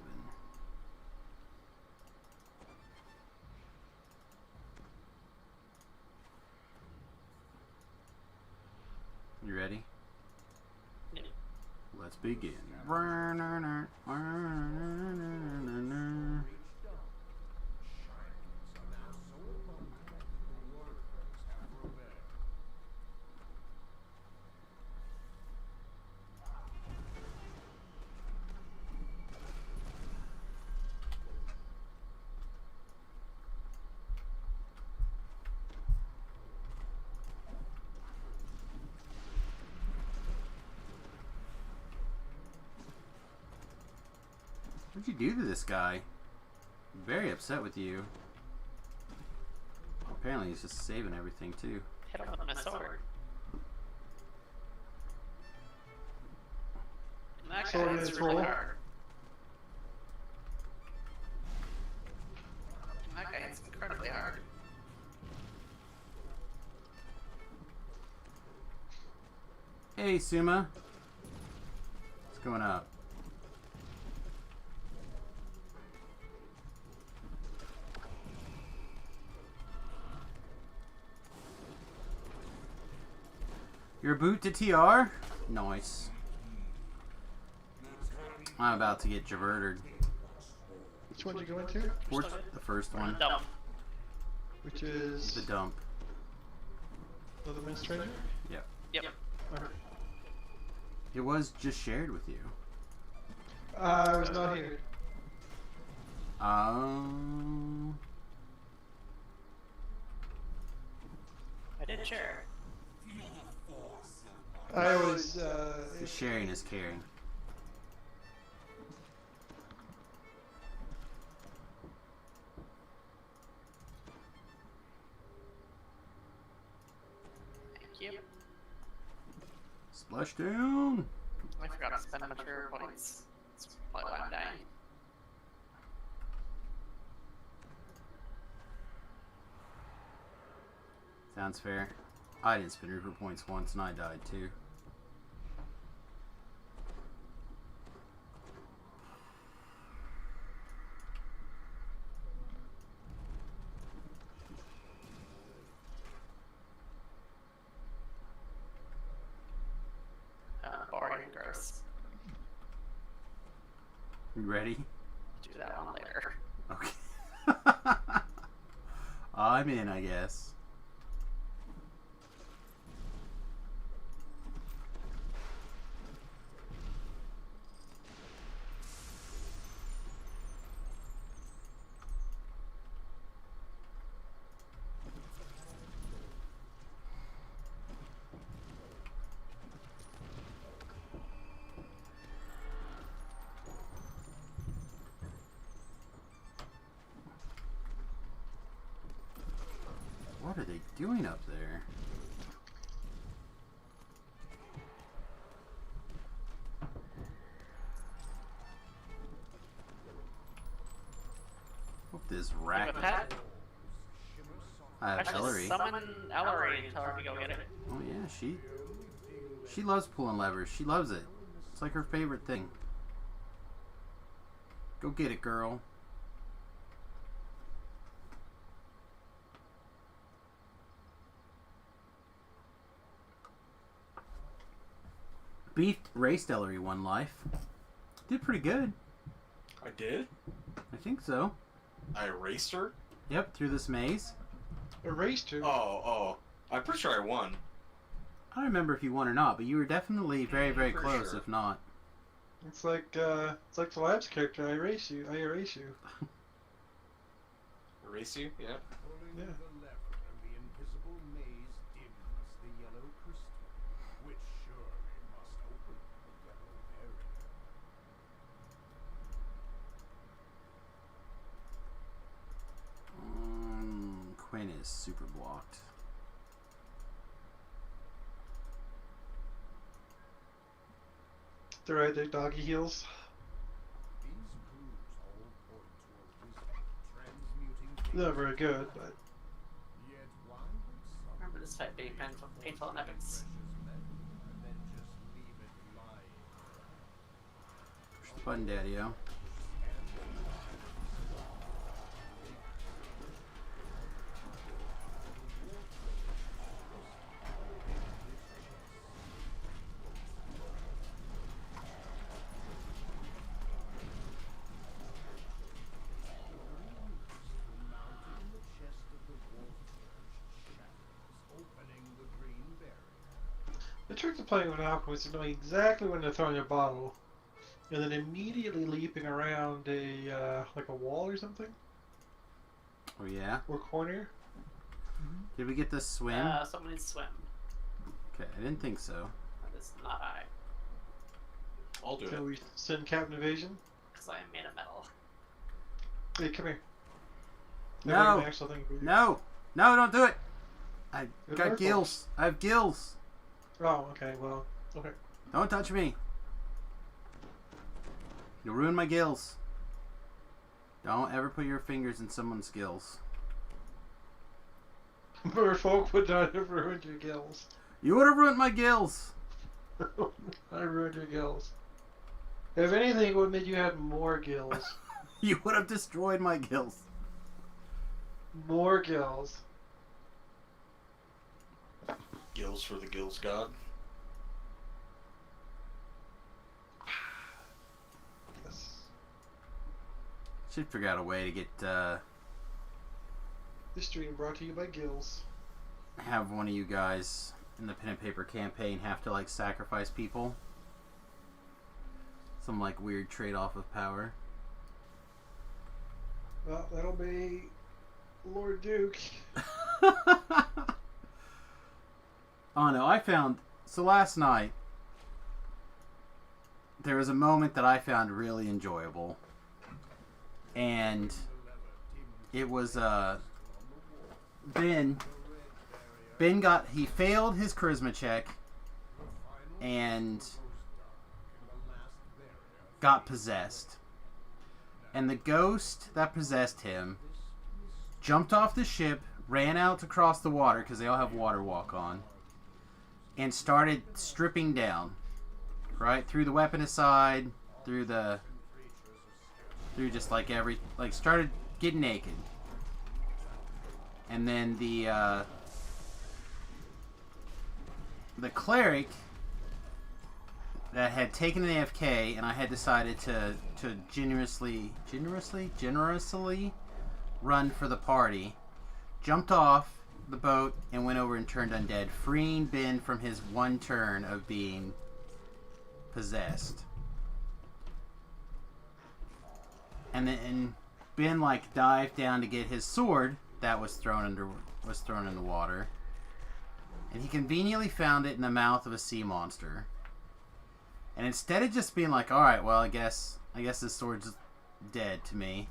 You ready? Yeah. Let's begin. What'd you do to this guy? I'm very upset with you. Apparently he's just saving everything too. Hit him with my sword. And that Sword guy in hits his really hole. hard. And that guy hits incredibly hard. Hey Suma. What's going up? Your boot to TR? Nice. I'm about to get javerted. Which one did you go into? Where's the first one? Dump. Which is The dump. the men's treasure? Yep. Yep. Alright. It was just shared with you. I was not here. I did share. I always, Sharing is caring. Thank you. Splashdown! I forgot to spend material points. That's probably why I'm dying. Sounds fair. I didn't spend Reaper points once and I died too. Boring and gross. You ready? Do that one later. Okay. I'm in, I guess. What are they doing up there? Hope this You rack. have a pet? I have Actually, Ellery. summon Ellery and tell her to go get it. Oh yeah, she loves pulling levers. She loves it. It's like her favorite thing. Go get it, girl. Beefed raced Ellery one life. Did pretty good. I did? I think so. I erased her? Yep, through this maze. Erased her. Oh. I'm pretty sure I won. I don't remember if you won or not, but you were definitely very, very For close, sure. if not. It's like the lab's character. I erase you. Erase you? Yeah. Pulling Yeah. the lever and the invisible maze dims the yellow crystal, which surely must open the yellow barrier. Quinn is super blocked. They're right there, doggy heels. These clues all point toward wisdom, transmuting Not very good, but Yet why would some Remember this fight being painful and epic. precious metal and then just leave it lying? Push the button, Daddy-o. Mounting the chest of the wolf-urged shadows, opening the green barrier. the trick to playing with alchemists is knowing exactly when they're throwing a bottle, and then immediately leaping around a like a wall or something Oh yeah? or corner. Did we get this swim? Someone needs to swim. Okay, I didn't think so. That is not I, I'll do So it. we send Captain Evasion. because I am made of metal. Hey, come here. No. I got an actual thing for you. No! No, don't do it! I Good got work, gills. I have gills. Oh, okay. Well, okay. Don't touch me. You'll ruin my gills. Don't ever put your fingers in someone's gills. Merfolk would not have ruined your gills. You would have ruined my gills. I ruined your gills. If anything, it would have made you have more gills. You would have destroyed my gills. More gills. Gills for the Gills God. Yes. Should figure out a way to get This stream brought to you by Gills. have one of you guys in the pen and paper campaign have to like sacrifice people. Some like weird trade-off of power. Well, that'll be Lord Duke. Oh no, I found so last night there was a moment that I found really enjoyable. And it was Ben he failed his charisma check and got possessed. And the ghost that possessed him jumped off the ship, ran out across the water, because they all have water walk on, and started stripping down. Right? Through the weapon aside, through just like started getting naked. And then the cleric that had taken an AFK, and I had decided to generously run for the party, jumped off the boat and went over and turned undead, freeing Ben from his one turn of being possessed. And then Ben like dived down to get his sword that was thrown in the water, and he conveniently found it in the mouth of a sea monster. And instead of just being like, all right, well, I guess this sword's dead to me,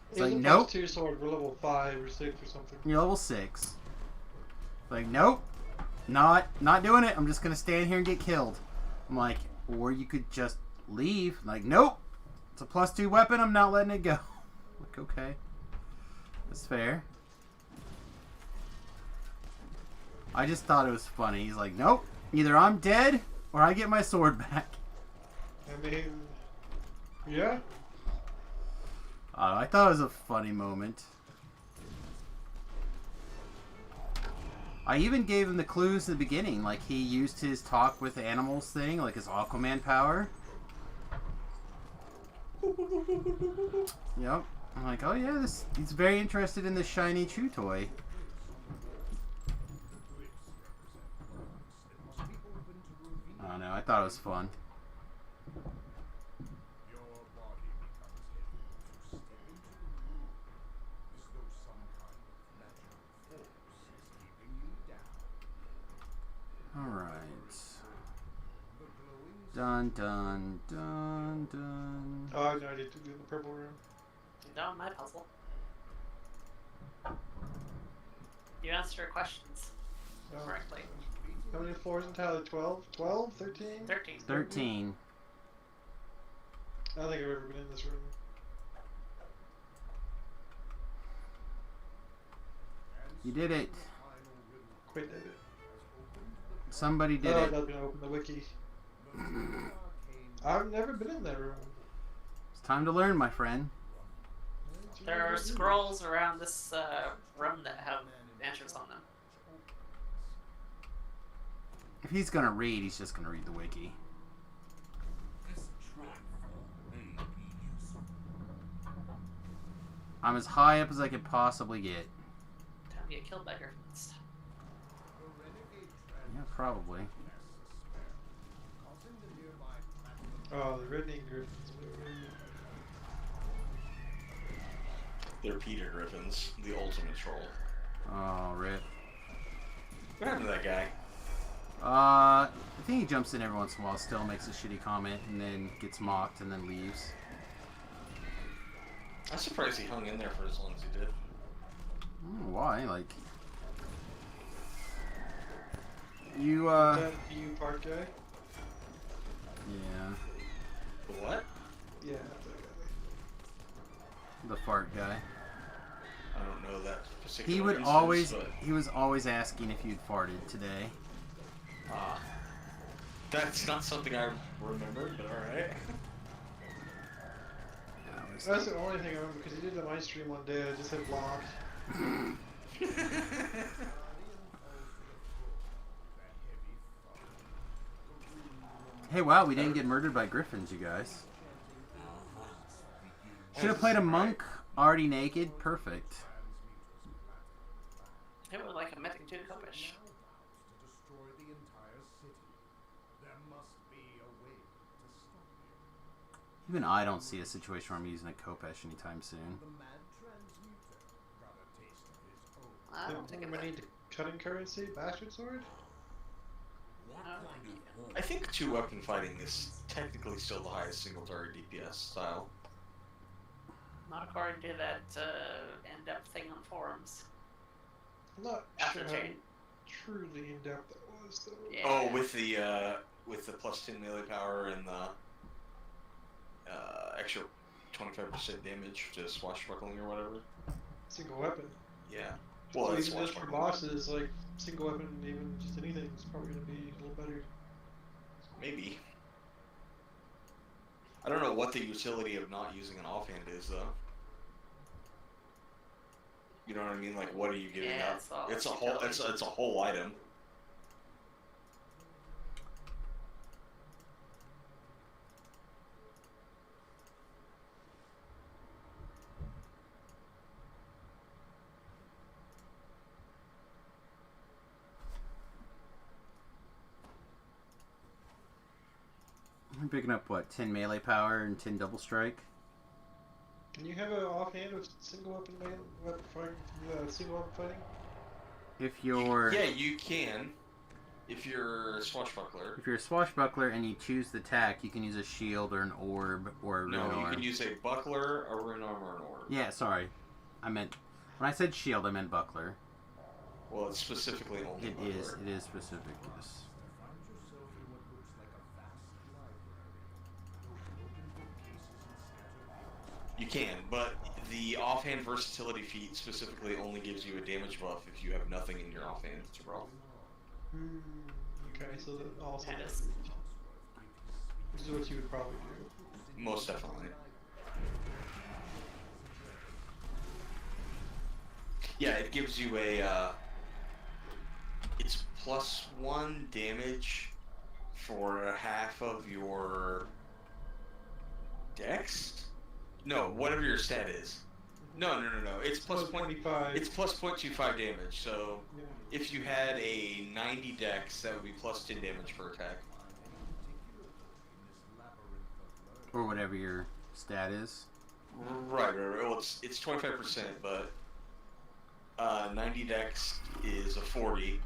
it's like, nope. Tier sword, we're level 5 or 6 or something. You're level 6. Like, nope, not doing it. I'm just gonna stand here and get killed. I'm like, or you could just leave. I'm like, nope, it's a +2 weapon. I'm not letting it go. I'm like, okay, that's fair. I just thought it was funny. He's like, nope, either I'm dead or I get my sword back. I mean, yeah. I thought it was a funny moment. I even gave him the clues in the beginning. Like, he used his talk with animals thing, like his Aquaman power. Yep. I'm like, oh yeah, he's very interested in this shiny chew toy. I don't know, I thought it was fun. Alright. Dun dun dun dun. Oh, I have no idea to do in the purple room. No, my puzzle. You answer questions Oh. correctly. How many floors in total? 12? 12? 13? 13. 13. I don't think I've ever been in this room. You did it. Quit did it. Somebody did Oh, it. I'm gonna open the wiki. I've never been in that room. It's time to learn, my friend. There are scrolls around this room that have answers on them. If he's gonna read, he's just gonna read the wiki. I'm as high up as I could possibly get. Time to get killed by griffins. Yeah, probably. Oh, the reddening griffins. They're Peter Griffins, the ultimate troll. Oh, rip. What happened to that guy? I think he jumps in every once in a while, still makes a shitty comment, and then gets mocked, and then leaves. I'm surprised he hung in there for as long as he did. I don't know why, like... You, That you part guy? Yeah. What? Yeah, that The fart guy. I don't know that particular He would instance, always... but... He was always asking if you'd farted today. Ah. That's not something I remember, but alright. That's the only thing I remember because he did it on my stream one day. I just had blocked. Hey, wow, we didn't get murdered by griffins, you guys. Should have played a monk, already naked. Perfect. It was like a mythic too copish. Even I don't see a situation where I'm using a Kopesh anytime soon. I don't think we need cutting currency, bastard sword. I think 2-weapon fighting is technically still the highest single target DPS style. Not according to that in-depth thing on forums. I'm not After sure the how chain. truly in depth that was though. Yeah. Oh, with the +2 melee power and extra 25% damage to swashbuckling or whatever. Single weapon. Yeah. Well, So that's even just for swashbuckling. bosses, like single weapon, even just anything is probably gonna be a little better. Maybe. I don't know what the utility of not using an offhand is, though. You know what I mean? Like, what are you giving Yeah, up? it's all It's a whole. utility. It's a whole item. I'm picking up what, 10 melee power and 10 double strike. Can you have an offhand with single weapon weapon fighting? Single weapon fighting? If you're Yeah, you can. If you're a swashbuckler. if you're a swashbuckler and you choose the attack, you can use a shield or an orb or a rune No, you arm. can use a buckler, a rune arm, or an orb. Yeah, sorry. I meant when I said shield, I meant buckler. Well, it's specifically only It buckler. is specific. Yes. Find yourself in what looks like a vast library. Broken bookcases and scattered books. You can, but the offhand versatility feat specifically only gives you a damage buff if you have nothing in your offhand to roll. Okay, so that also That is- which is what you would probably do. Most definitely. Yeah, it gives you a. It's +1 damage for half of your dex? No, whatever your stat is. No. It's plus point. 25. It's plus 0.25 damage. So Yeah. if you had a 90 dex, that would be plus 10 damage per attack. Or whatever your stat is. Right. Well, it's 25%, but 90 dex is a 40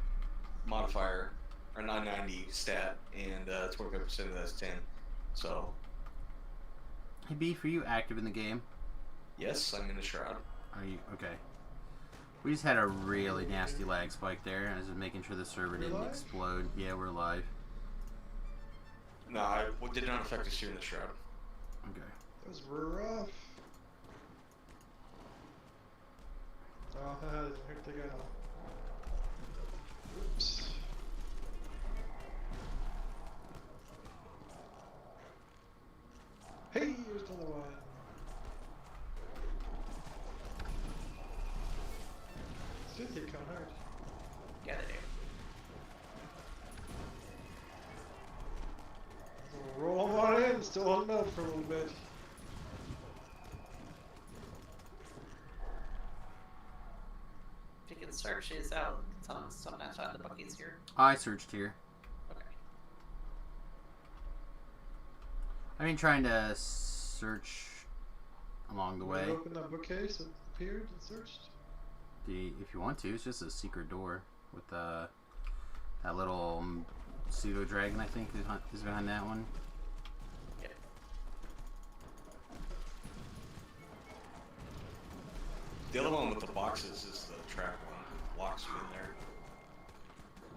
modifier, or 990 stat, and 25% of that's 10. So Hey B, for you active in the game? yes, I'm in the shroud. Are you okay? We just had a really nasty lag spike there. I was just making sure the server We're didn't live? explode. Yeah, we're live. No, it did not affect us here in the shroud. Okay. That was rough. Oh, that doesn't hurt the guy. Oops. Hey, here's another one. Should hit count hard. Yeah, they do. So we'll roll them on in, still on melt for a little bit. If you can search these out, some outside the buggies here. I searched here. Okay. I've been trying to search along the way. Open that bookcase that appeared and searched. If you want to, it's just a secret door with that little pseudo dragon. I think is behind that one. Yeah. The other one with the boxes is the trap one. It locks you in there.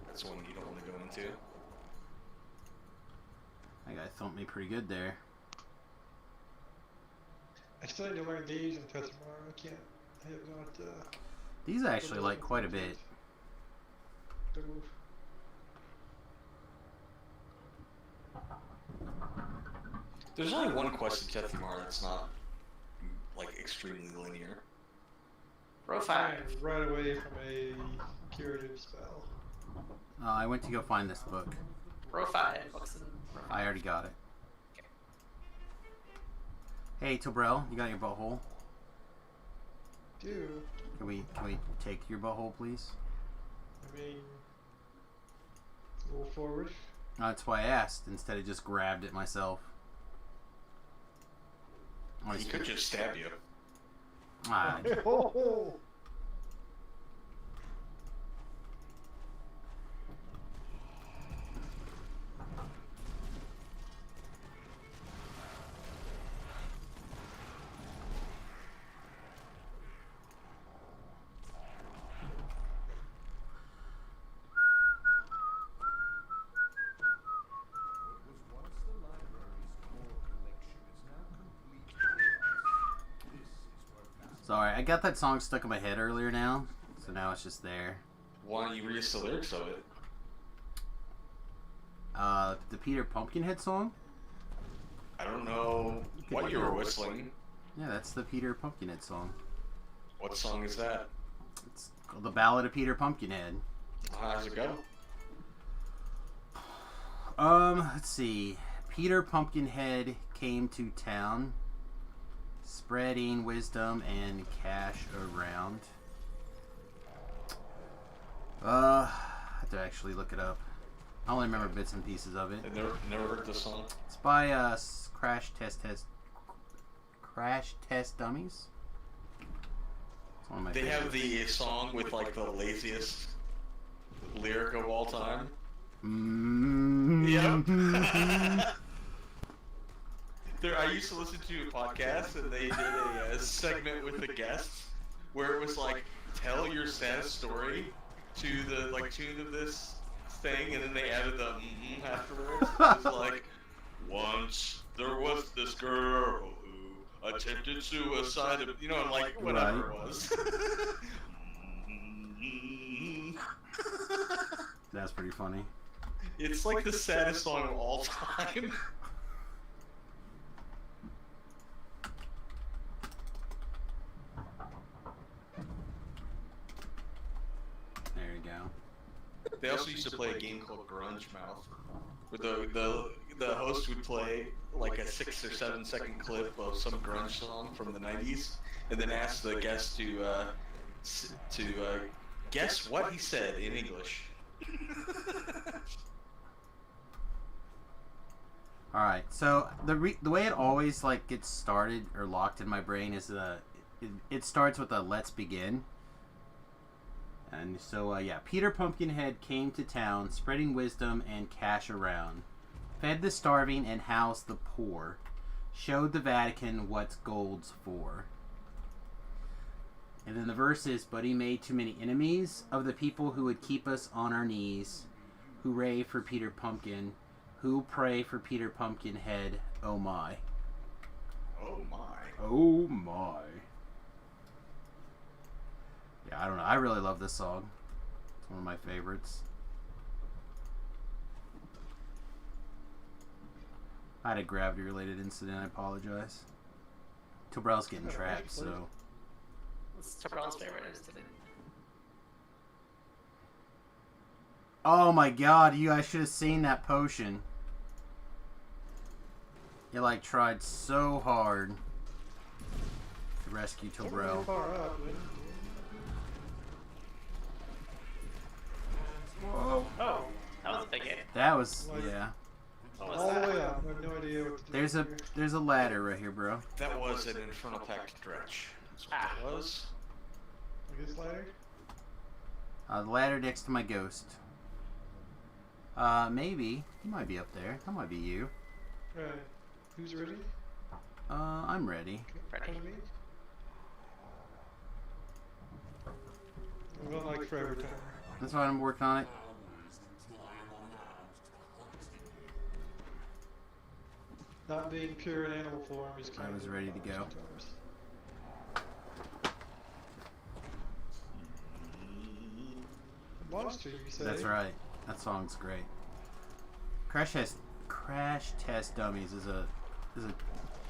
That's the one you don't want to go into. That guy thumped me pretty good there. I still need to learn these and test tomorrow. I have not, These I actually like quite a bit. Don't move. There's only one quest in Tethymar that's not like extremely linear. Row 5. Right away from a curative spell. I went to go find this book. Row 5. Books in row 5. I already got it. Hey, Tobrell, you got your butthole? Dude, Can we take your butthole, please? I mean, roll forward. That's why I asked instead of just grabbed it myself. Oh, He could just stab you. Ah, Oh! What was once the library's core collection is now I got that song stuck in my head earlier now, so now it's just there. Why don't you read us the lyrics of it? The Peter Pumpkinhead song? I don't know what you were whistling. Yeah, that's the Peter Pumpkinhead song. What song is that? It's called The Ballad of Peter Pumpkinhead. How's it go? Let's see. Peter Pumpkinhead came to town, spreading wisdom and cash around. I have to actually look it up. I only remember bits and pieces of it. I never heard this song. It's by Crash Test Dummies. It's one of my They favorites. have the song with like the laziest lyric of all time. Yep. I used to listen to a podcast, and they did a segment with the guests where it was like, tell your saddest story to the like tune of this thing, and then they added the afterwards. It was like, once there was this girl who attempted suicide, you know, and like whatever it was. That's pretty funny. It's like the saddest song of all time. There you go. They also used to play a game called Grunge Mouth, where the host would play like a 6 or 7 second clip of some grunge song from the 90s, and then ask the guest to guess what he said in English. All right. So the way it always like gets started or locked in my brain is it starts with a "Let's begin." And so, yeah, Peter Pumpkinhead came to town, spreading wisdom and cash around, fed the starving and housed the poor, showed the Vatican what's gold's for. And then the verse is, but he made too many enemies of the people who would keep us on our knees. Hooray for Peter Pumpkin. Who pray for Peter Pumpkinhead, oh my. Oh my. Oh my. Yeah, I don't know. I really love this song. It's one of my favorites. I had a gravity-related incident. I apologize. Tobrell's getting trapped, so... It's Tobrell's favorite incident. Oh my god, you guys should have seen that potion. You, like, tried so hard to rescue Tobrell. Far up, man. Whoa. Oh, that was a big hit. That was... yeah. What was All the that? way up. I have no idea what to do. There's a ladder right here, bro. That was an Infernal Pact stretch. That's what that was. Like this ladder? The ladder next to my ghost. Maybe. He might be up there. That might be you. Right. Who's ready? I'm ready. Ready. Me? I'm going like forever time. That's why I'm working on it. Not being pure in animal form is kind I was of ready to go. sometimes. Monster, you say? That's right. That song's great. Crash Test Dummies is a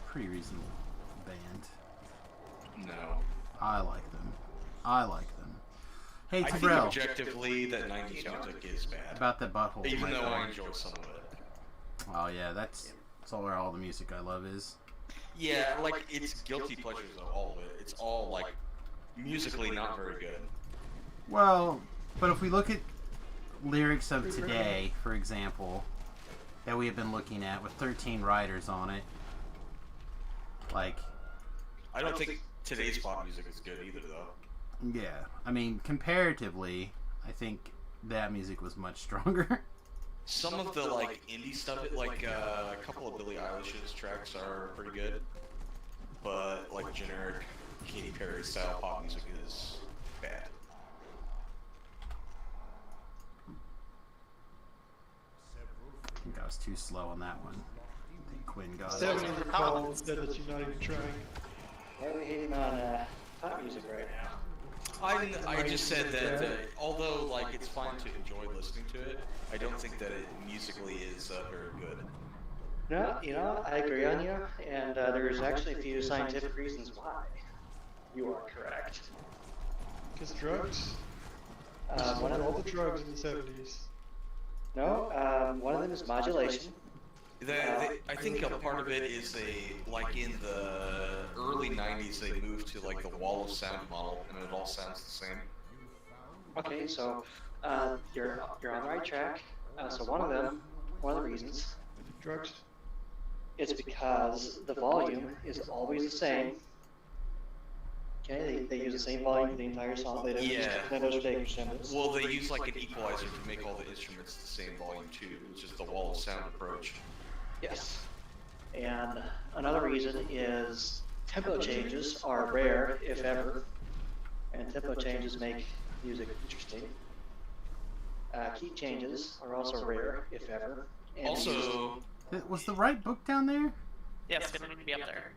pretty reasonable band. No. I like them. Hey, I think Tobrell, objectively that 90s music is bad. about that butthole. Even my though I God. enjoy some of it. Oh yeah, that's where all the music I love is. Yeah, like it's guilty pleasures though, all of it. It's all like musically not very good. Well, but if we look at lyrics of today, for example, that we have been looking at with 13 writers on it, like, I don't think today's pop music is good either though. yeah, I mean, comparatively, I think that music was much stronger. Some of the like indie stuff, like a couple of Billie Eilish's tracks are pretty good, but like generic Katy Perry style pop music is bad. I think I was too slow on that one. I think Quinn got it. 70 called and said that you're not even trying. How are we hitting on pop music right now. I just said that although like it's fine to enjoy listening to it, I don't think that it musically is very good. No, you know, I agree on you, and there's actually a few scientific reasons why. You are correct. Because drugs. One of all them, the drugs in the 70s. no, one of them is modulation. I think a part of it is like in the early '90s they moved to like the wall of sound model, and it all sounds the same. Okay, so you're on the right track. So one of the reasons, Drugs. it's because the volume is always the same. Okay, they use the same volume for the entire song. They don't use those shaker cymbals. Well, they use like an equalizer to make all the instruments the same volume too, which is the wall of sound approach. Yes. And another reason is tempo changes are rare, if ever, and tempo changes make music interesting. Key changes are also rare, if ever. And Also, Was the right book down there? Yeah, it's gonna need to be up there.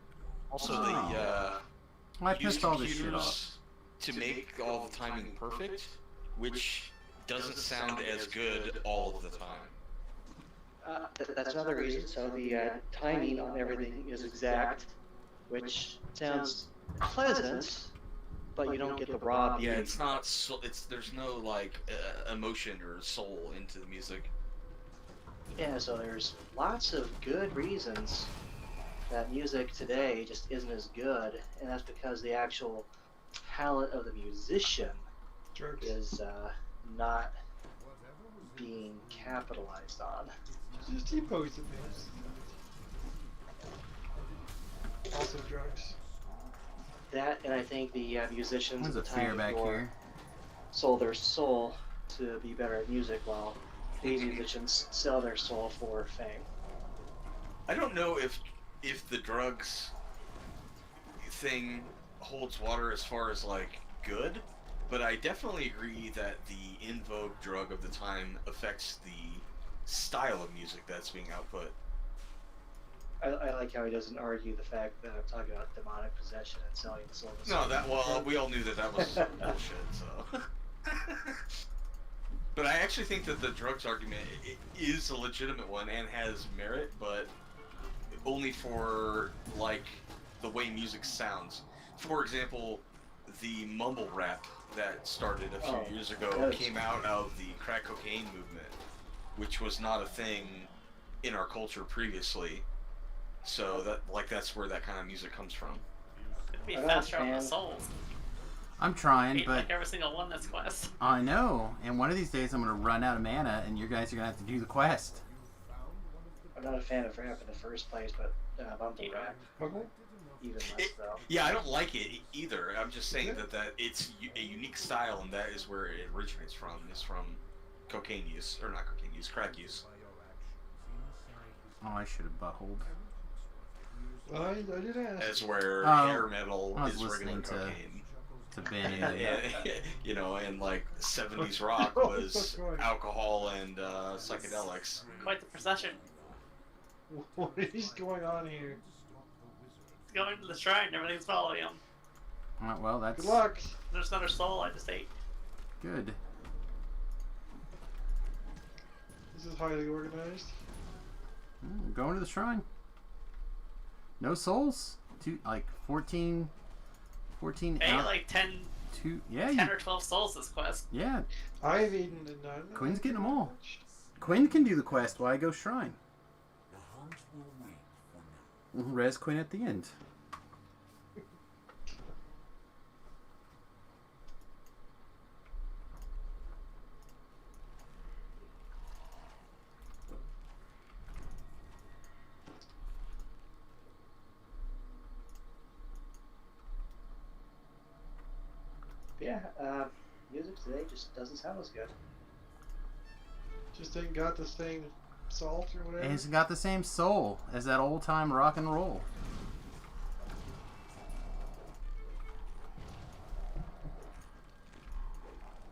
also Oh. they I use pissed all this shit off. computers to make all the timing perfect, which doesn't sound as good all of the time. that's another reason. So the timing on everything is exact, which sounds pleasant, but you don't get the raw beat. Yeah, it's not. There's no like emotion or soul into the music. Yeah, so there's lots of good reasons that music today just isn't as good, and that's because the actual talent of the musician Drugs. is not being capitalized on. Just T-pose it, man. Also drugs. That, and I think the musicians There's at a the fear time back before here. sold their soul to be better at music, while these musicians sell their soul for fame. I don't know if the drugs thing holds water as far as like good, but I definitely agree that the in vogue drug of the time affects the style of music that's being output. I like how he doesn't argue the fact that I'm talking about demonic possession and selling the soul. No, we all knew that was bullshit. So, but I actually think that the drugs argument is a legitimate one and has merit, but only for like the way music sounds. For example, the mumble rap that started a few years ago came out of the crack cocaine movement, which was not a thing in our culture previously. So that's where that kind of music comes from. It'd be I faster on the understand. souls. I'm trying, Beat but like every single one that's quest. I know. And one of these days I'm gonna run out of mana, and you guys are gonna have to do the quest. I'm not a fan of rap in the first place, but mumble rap Muggle? even less so. Yeah, I don't like it either. I'm just saying that it's a unique style, and that is where it originates from. Is from cocaine use, or not cocaine use, crack use. Oh, I should have buttholed. I did ask. As where Oh, hair metal I was is regular listening to- cocaine. To Ben. You know, and like 70s rock was alcohol and psychedelics. Quite the procession. What is going on here? He's going to the shrine, everything's following him. Well, that's Good luck. There's another soul I just ate. good. This is highly organized. We're going to the shrine. No souls? 14 Hey, out. like 10, Yeah, 10 or 12 souls this quest. yeah. I've eaten none. Quinn's getting them all. Quinn can do the quest while I go shrine. The hunt will wait for now. We'll res Quinn at the end. But yeah, music today just doesn't sound as good. Just ain't got the same salt or It whatever. hasn't got the same soul as that old time rock and roll.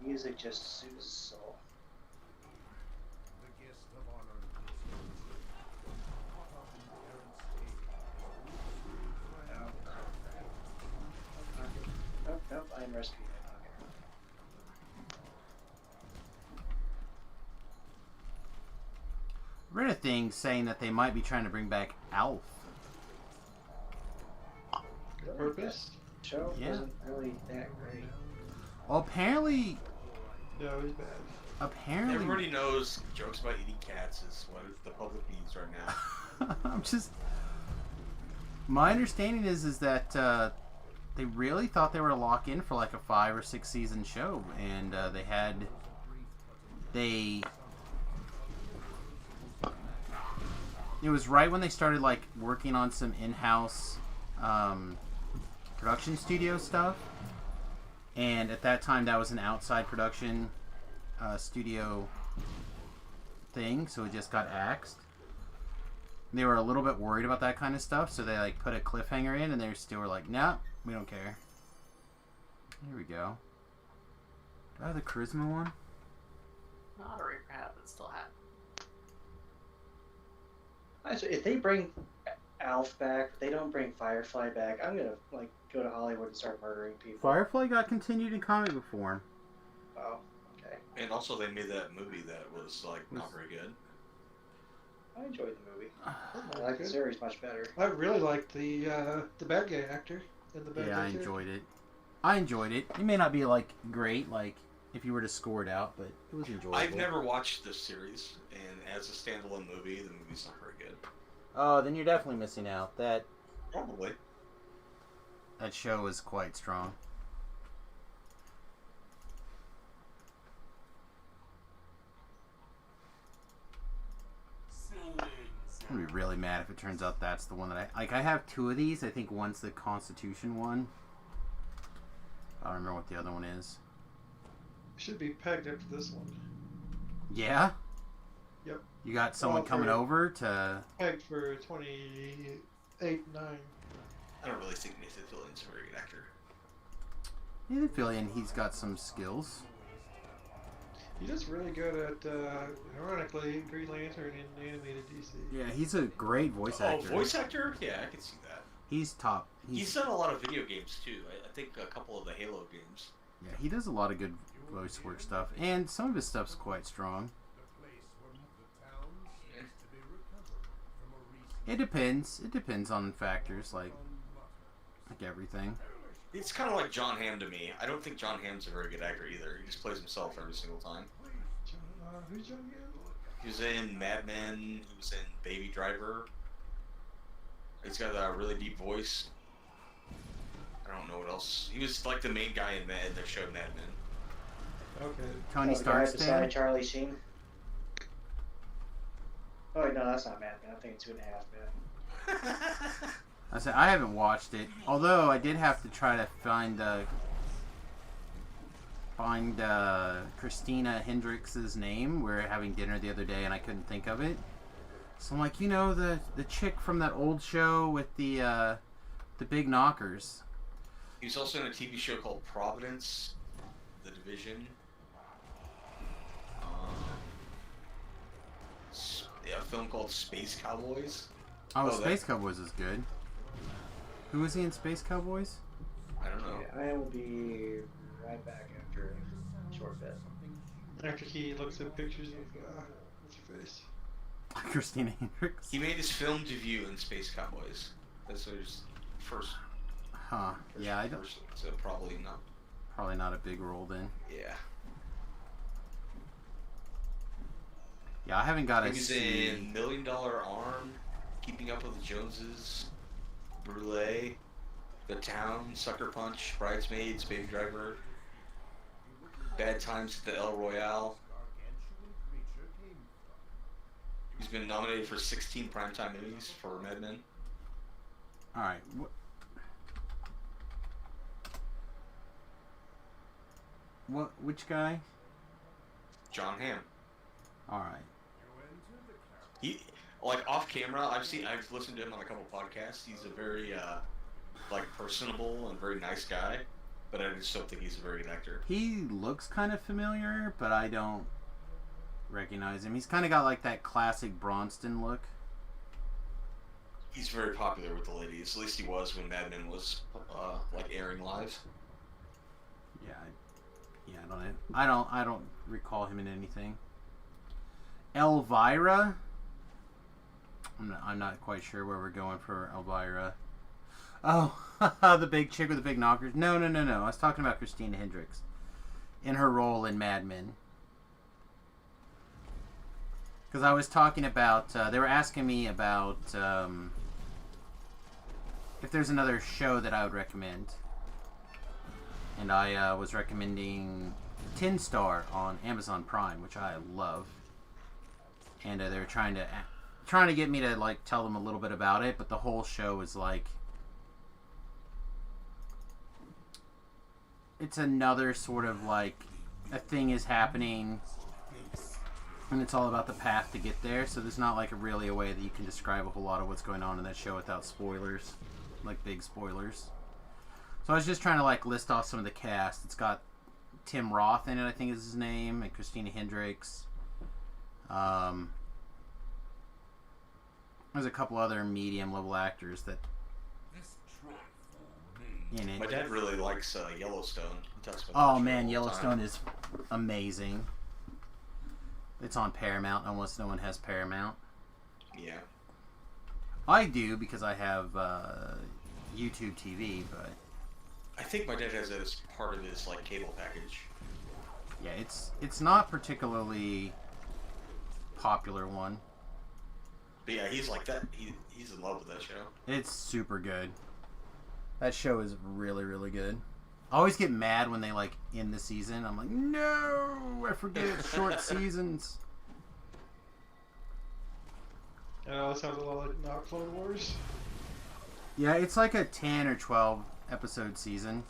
Music just soothes the soul. The guest of honor is caught up in Aaron's same recipe. Read a thing saying that they might be trying to bring back Alf. Purpose? Show Yeah. wasn't really that great. Well, apparently, No, it was bad. Everybody knows jokes about eating cats is what the public needs right now. I'm just. My understanding is that they really thought they were to lock in for like a 5 or 6 season show, and it was right when they started like working on some in-house production studio stuff, and at that time that was an outside production studio thing, so it just got axed. They were a little bit worried about that kind of stuff, so they like put a cliffhanger in, and they still were like, "Nah, we don't care." Here we go. Do I have the charisma one? Not a Reaper hat, but still hat. So if they bring Alf back, they don't bring Firefly back, I'm gonna like go to Hollywood and start murdering people. Firefly got continued in comic book form. Oh, okay. And also they made that movie that was like not very good. I enjoyed the movie. I like the series much better. I really liked the bad guy actor in the bad Yeah, guy I character. enjoyed it. It may not be like great, like if you were to score it out, but it was enjoyable. I've never watched this series, and as a standalone movie, the movie's not very good. Oh, then you're definitely missing out. That Probably. show is quite strong. I'm gonna be really mad if it turns out that's the one that I have 2 of these. I think one's the Constitution one. I don't remember what the other one is. Should be pegged after this one. Yeah? Yep. You got someone Well, coming for- over to... Pegged for 28, 9. I don't really think Nathan Fillion's a very good actor. Nathan Fillion, he's got some skills. He does really good at, ironically, Green Lantern in animated DC. Yeah, he's a great voice actor. Oh, voice actor? Yeah, I can see that. He's top. He's done a lot of video games too. I think a couple of the Halo games. Yeah, he does a lot of good voice work stuff, and some of his stuff's quite strong. It depends. It depends on factors like everything. It's kind of like John Hamm to me. I don't think John Hamm's a very good actor either. He just plays himself every single time. Who's John Hamm? He was in Mad Men. He was in Baby Driver. He's got a really deep voice. I don't know what else. He was like the main guy in the show Mad Men. Okay. Tony the guy Stark's beside dad. Charlie Sheen. Oh wait, no, that's not Mad Men. I'm thinking 2.5 Men. I said I haven't watched it, although I did have to try to find Christina Hendricks' name. We were having dinner the other day, and I couldn't think of it. So I'm like, the chick from that old show with the big knockers. He was also in a TV show called Providence, The Division. A film called Space Cowboys. Oh, Oh, Space Cowboys is good. Who was he in Space Cowboys? I don't know. Okay, I will be right back after a short bit. After he looks at pictures of, what's her face? Christina Hendricks. He made his film debut in Space Cowboys. That's his first. Huh. Yeah, I don't. First, so probably not. Probably not a big role then. Yeah. Yeah, I haven't got He to was see. in $1 Million Arm, Keeping Up with the Joneses, Brûlée, The Town, Sucker Punch, Bridesmaids, Baby Driver, Bad Times at the El Royale. He's been nominated for 16 Primetime Emmys for Mad Men. All right. What? Which guy? John Hamm. All right. He, like off camera, I've listened to him on a couple podcasts. He's a very, like personable and very nice guy, but I just don't think he's a very good actor. He looks kind of familiar, but I don't recognize him. He's kind of got like that classic Bronston look. He's very popular with the ladies. At least he was when Mad Men was, like airing live. Yeah, I don't recall him in anything. Elvira. I'm not quite sure where we're going for Elvira. Oh, the big chick with the big knockers. No. I was talking about Christina Hendricks in her role in Mad Men. Because I was talking about, they were asking me about if there's another show that I would recommend. And I was recommending Tin Star on Amazon Prime, which I love. And they were trying to get me to like tell them a little bit about it, but the whole show is like, it's another sort of like a thing is happening, and it's all about the path to get there. So there's not like really a way that you can describe a whole lot of what's going on in that show without spoilers, like big spoilers. So I was just trying to like list off some of the cast. It's got Tim Roth in it, I think is his name, and Christina Hendricks. There's a couple other medium level actors that in it. My dad really likes Yellowstone. He talks about Oh that show man, all the Yellowstone time. is amazing. It's on Paramount. Almost no one has Paramount. Yeah. I do because I have YouTube TV, but I think my dad has that as part of his like cable package. yeah, it's not particularly popular one. But yeah, he's like that. He's in love with that show. It's super good. That show is really, really good. I always get mad when they like end the season. I'm like, no, I forget it's short seasons. And it also sounds a lot like not Clone Wars. Yeah, it's like a 10 or 12 episode season.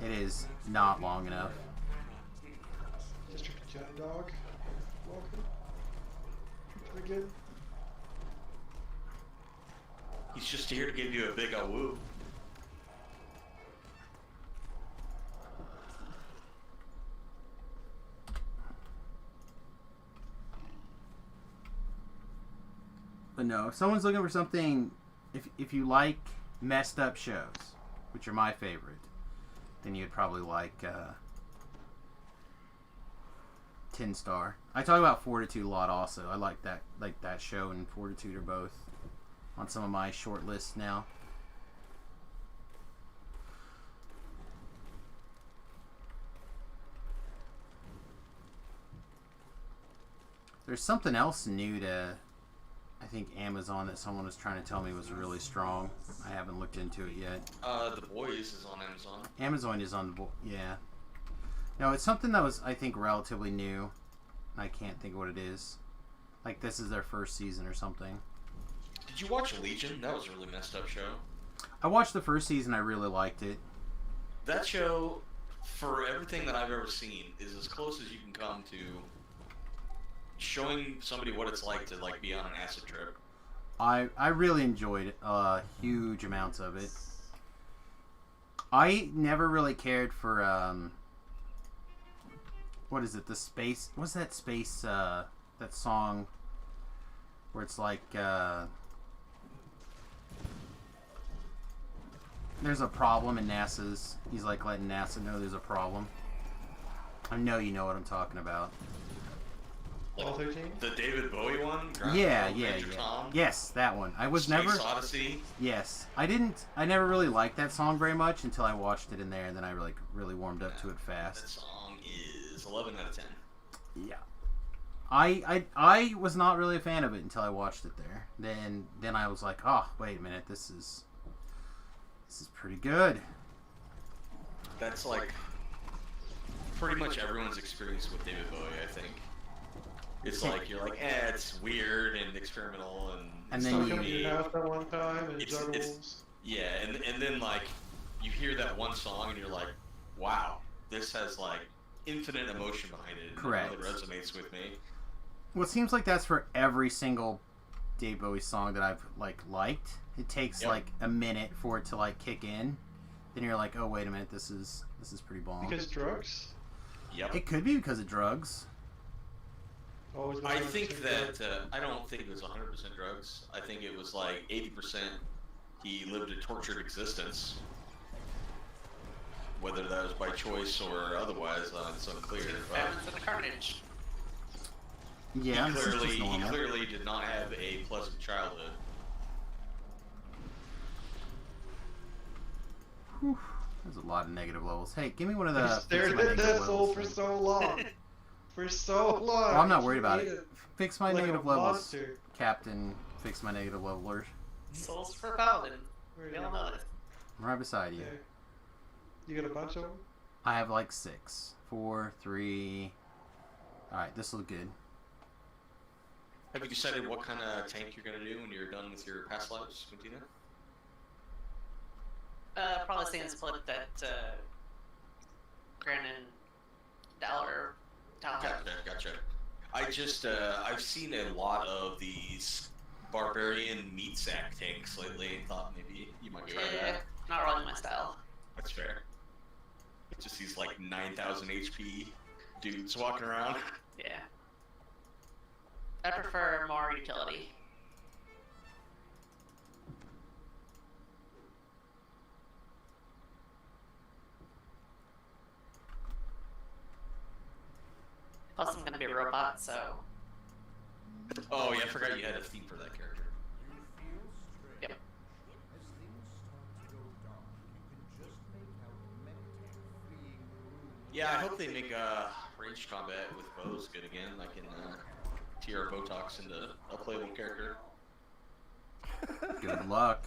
It is not long enough. District Giant Dog. Welcome. Pretty good. He's just here to give you a big woo. But no, if someone's looking for something, if you like messed up shows, which are my favorite, then you'd probably like Tin Star. I talk about Fortitude a lot also. I like that show and Fortitude are both on some of my short lists now. There's something else new to, I think, Amazon that someone was trying to tell me was really strong. I haven't looked into it yet. The Boys is on Amazon. Amazon is on the yeah. No, it's something that was, I think, relatively new. I can't think of what it is. Like, this is their first season or something. Did you watch Legion? That was a really messed up show. I watched the first season. I really liked it. That show, for everything that I've ever seen, is as close as you can come to showing somebody what it's like to like be on an acid trip. I really enjoyed huge amounts of it. I never really cared for what is it? The space? What's that space? That song where it's like there's a problem and NASA's. He's like letting NASA know there's a problem. I know you know what I'm talking about. All 13? The David Bowie one? Yeah. Major Tom? Yes, that one. I was Space never. Odyssey? Yes, I never really liked that song very much until I watched it in there, and then I really warmed up to it That fast. song is 11 out of 10. Yeah. I was not really a fan of it until I watched it there. Then I was like, oh, wait a minute, this is pretty good. That's like pretty much everyone's experience with David Bowie, I think. It's like, you're like, it's weird and experimental And it's then not Stuck you- up me. in your house at one time and It's- juggles. Yeah, and then like you hear that one song and you're like, wow, this has like infinite emotion behind it. And Correct. It really resonates with me. Well, it seems like that's for every single Dave Bowie song that I've liked. It takes Yep. like a minute for it to like kick in. Then you're like, oh wait a minute, this is pretty bomb. Because drugs? Yep. It could be because of drugs. Always I 100% think drugs. that I don't think it was 100% drugs. I think it was like 80% he lived a tortured existence. Whether that was by choice or otherwise, it's unclear. But Famines of the Carnage. Yeah, this is just he normal. clearly did not have a pleasant childhood. Whew. There's a lot of negative levels. Hey, give me one of the. I fix stared my at negative that soul levels for thing. so long. For so long. Well, I'm not worried about Ate it. Fix my like a negative levels, monster. Captain. Fix my negative levelers. Souls for Paladin. Where We are all you? know this. I'm right beside you. Okay. You got a bunch of them? I have like 6, 4, 3. All right, this looks good. Have you decided what kind of tank you're gonna do when you're done with your past lives, Quintina? Probably seeing split that Grannon Dollar Town. Gotcha. I just I've seen a lot of these barbarian meat sack tanks lately. And thought maybe you might try Yeah, that. not really my style. That's fair. Just these like 9,000 HP dudes walking around. Yeah. I prefer more utility. Plus, I'm gonna be a robot, so Oh yeah, I forgot you had a theme for that character. You feel strange. Yep. As things start to go dark, you can just make out mech tank fleeing the room. Yeah, I hope they make ranged combat with bows good again. I can tear Botox into a playable character. Good luck.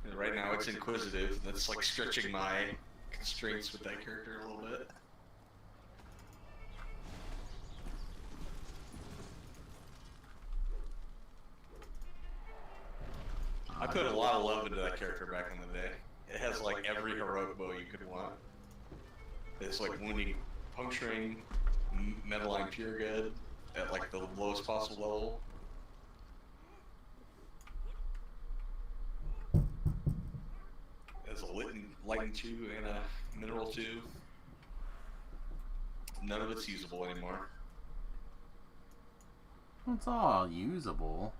And right now it's inquisitive. That's like stretching my constraints with that character a little bit. I put a lot of love into that character back in the day. It has like every heroic bow you could want. It's like wounding, puncturing, Metaline Pure Good at like the lowest possible level. There's a lightning 2 and a mineral 2. None of it's usable anymore. It's all usable.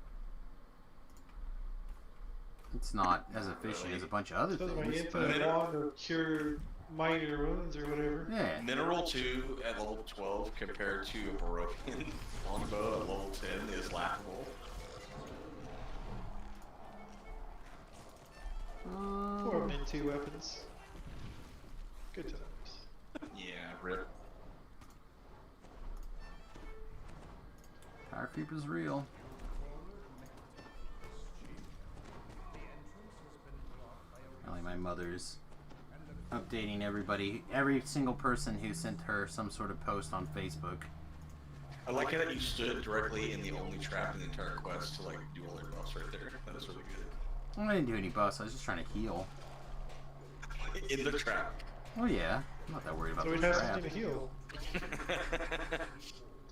It's not as efficient as a bunch of other Does my things. infinite wand or cure minor wounds or whatever? Yeah. Mineral 2 at level 12 compared to a Barovian longbow at level 10 is laughable. Poor Min-2 weapons. Good times. Yeah, rip. Power creep is real. Only my mother's updating everybody, every single person who sent her some sort of post on Facebook. I like that you stood directly in the only trap in the entire quest to like do all their buffs right there. That was really good. I didn't do any buffs, I was just trying to heal. In the trap. Oh yeah, I'm not that worried about So the we'd have trap. something to heal.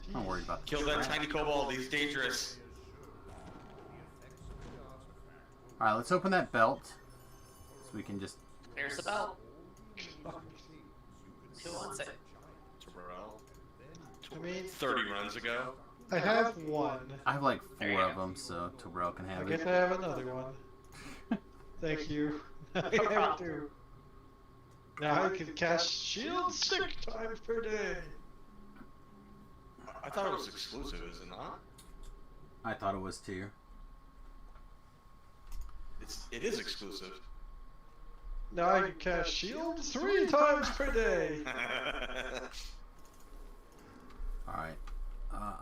I'm not worried about the Kill that trap. tiny kobold, he's dangerous. Alright, let's open that belt. So we can just... there's the belt. Who wants it? Terrell. I mean, 30 runs ago. I have one. I have like There 4 you of go. them, so Terrell can I have guess it. I have another one. Thank you. I have problem. two. Now I can cast shield 6 times per day. I thought it was exclusive, is it not? I thought it was too. It is exclusive. Now I can cast shield 3 times per day. Alright.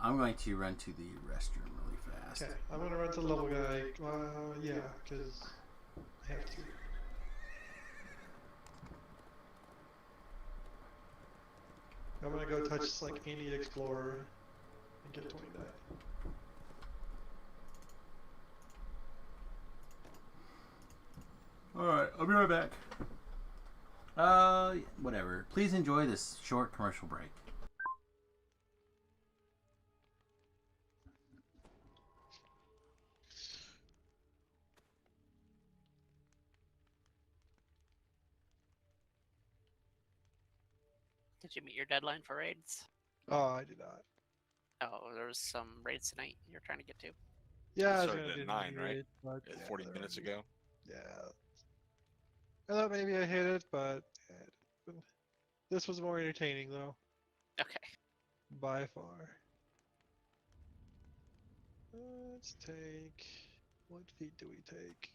I'm going to run to the restroom really fast. Okay, I'm gonna run to the level guy. Yeah, because I have to. I'm gonna go touch like any explorer and get 20 die. Alright, I'll be right back. Whatever. Please enjoy this short commercial break. Did you meet your deadline for raids? Oh, I did not. Oh, there was some raids tonight you're trying to get to. Yeah, I was Started gonna at do 9, the right? raid, but yeah, 40 there minutes was- ago. Yeah. I thought maybe I hit it, but had. This was more entertaining though, Okay. by far. Let's take. What feat do we take?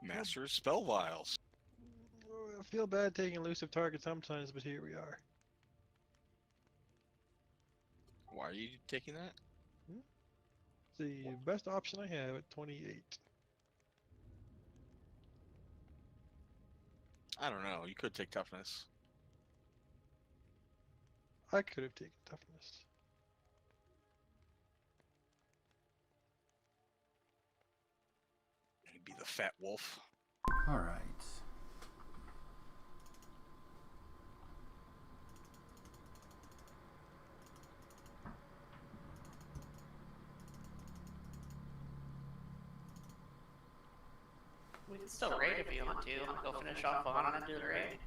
Master of Spell Vials. I feel bad taking elusive target sometimes, but here we are. Why are you taking that? It's the best option I have at 28. I don't know. You could take toughness. I could have taken toughness. You'd be the fat wolf. All right. We can still raid if you want to. I'll go finish off on and do the raid.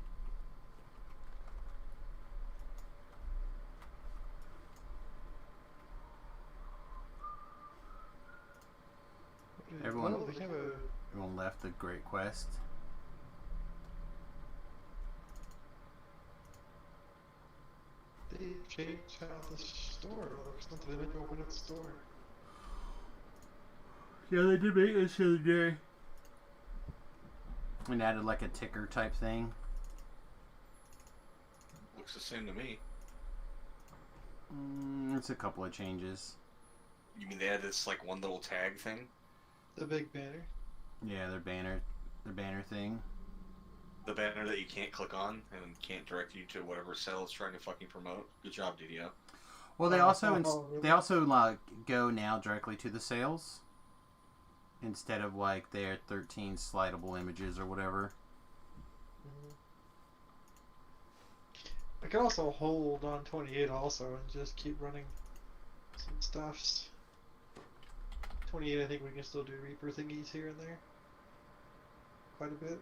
Everyone- Oh, they have a. Everyone left the Great Quest. They changed how the store looks. Not that they meant to open up the store. Yeah, they did make this the other day. And added like a ticker type thing. Looks the same to me. It's a couple of changes. You mean they had this like one little tag thing? The big banner. Yeah, their banner thing. The banner that you can't click on and can't direct you to whatever sale it's trying to fucking promote. Good job, DDO. Well, they Oh, also really? they also like go now directly to the sales instead of like their 13 slidable images or whatever. I could also hold on 28 also and just keep running some stuffs. 28, I think we can still do Reaper thingies here and there. Quite a bit.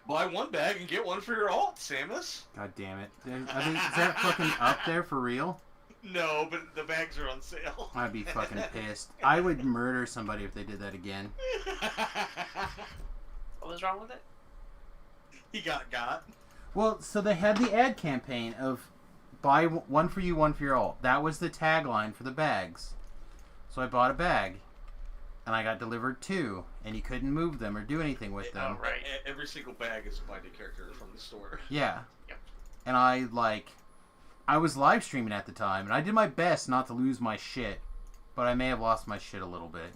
Buy one bag and get one for your alt, Samus. God damn it! I mean, is that fucking up there for real? No, but the bags are on sale. I'd be fucking pissed. I would murder somebody if they did that again. What was wrong with it? He got. Well, so they had the ad campaign of buy one for you, one for your alt. That was the tagline for the bags. So I bought a bag, and I got delivered two, and you couldn't move them or do anything with them. Oh, right. Every single bag is a binding character from the store. Yeah. Yep. And I was live streaming at the time, and I did my best not to lose my shit, but I may have lost my shit a little bit.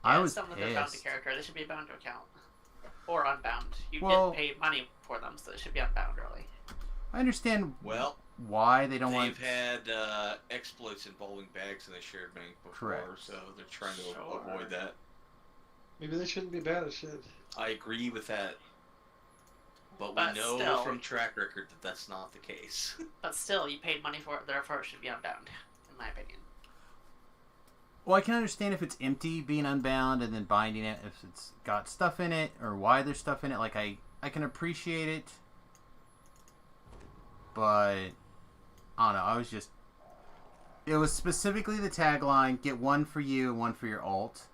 I was some of the bound to pissed. character. They should be bound to account. Or unbound. You Well- get paid money for them, so they should be unbound really. I understand Well, why they don't want. they've had exploits involving bags in the shared bank before, Correct. so they're trying to Sure. avoid that. Maybe they shouldn't be bad at shit. I agree with that. But But we know still- from track record that that's not the case. But still, you paid money for it, therefore it should be unbound, in my opinion. Well, I can understand if it's empty being unbound and then binding it, if it's got stuff in it or why there's stuff in it. Like I can appreciate it, but I don't know. It was specifically the tagline: "Get one for you and one for your alt."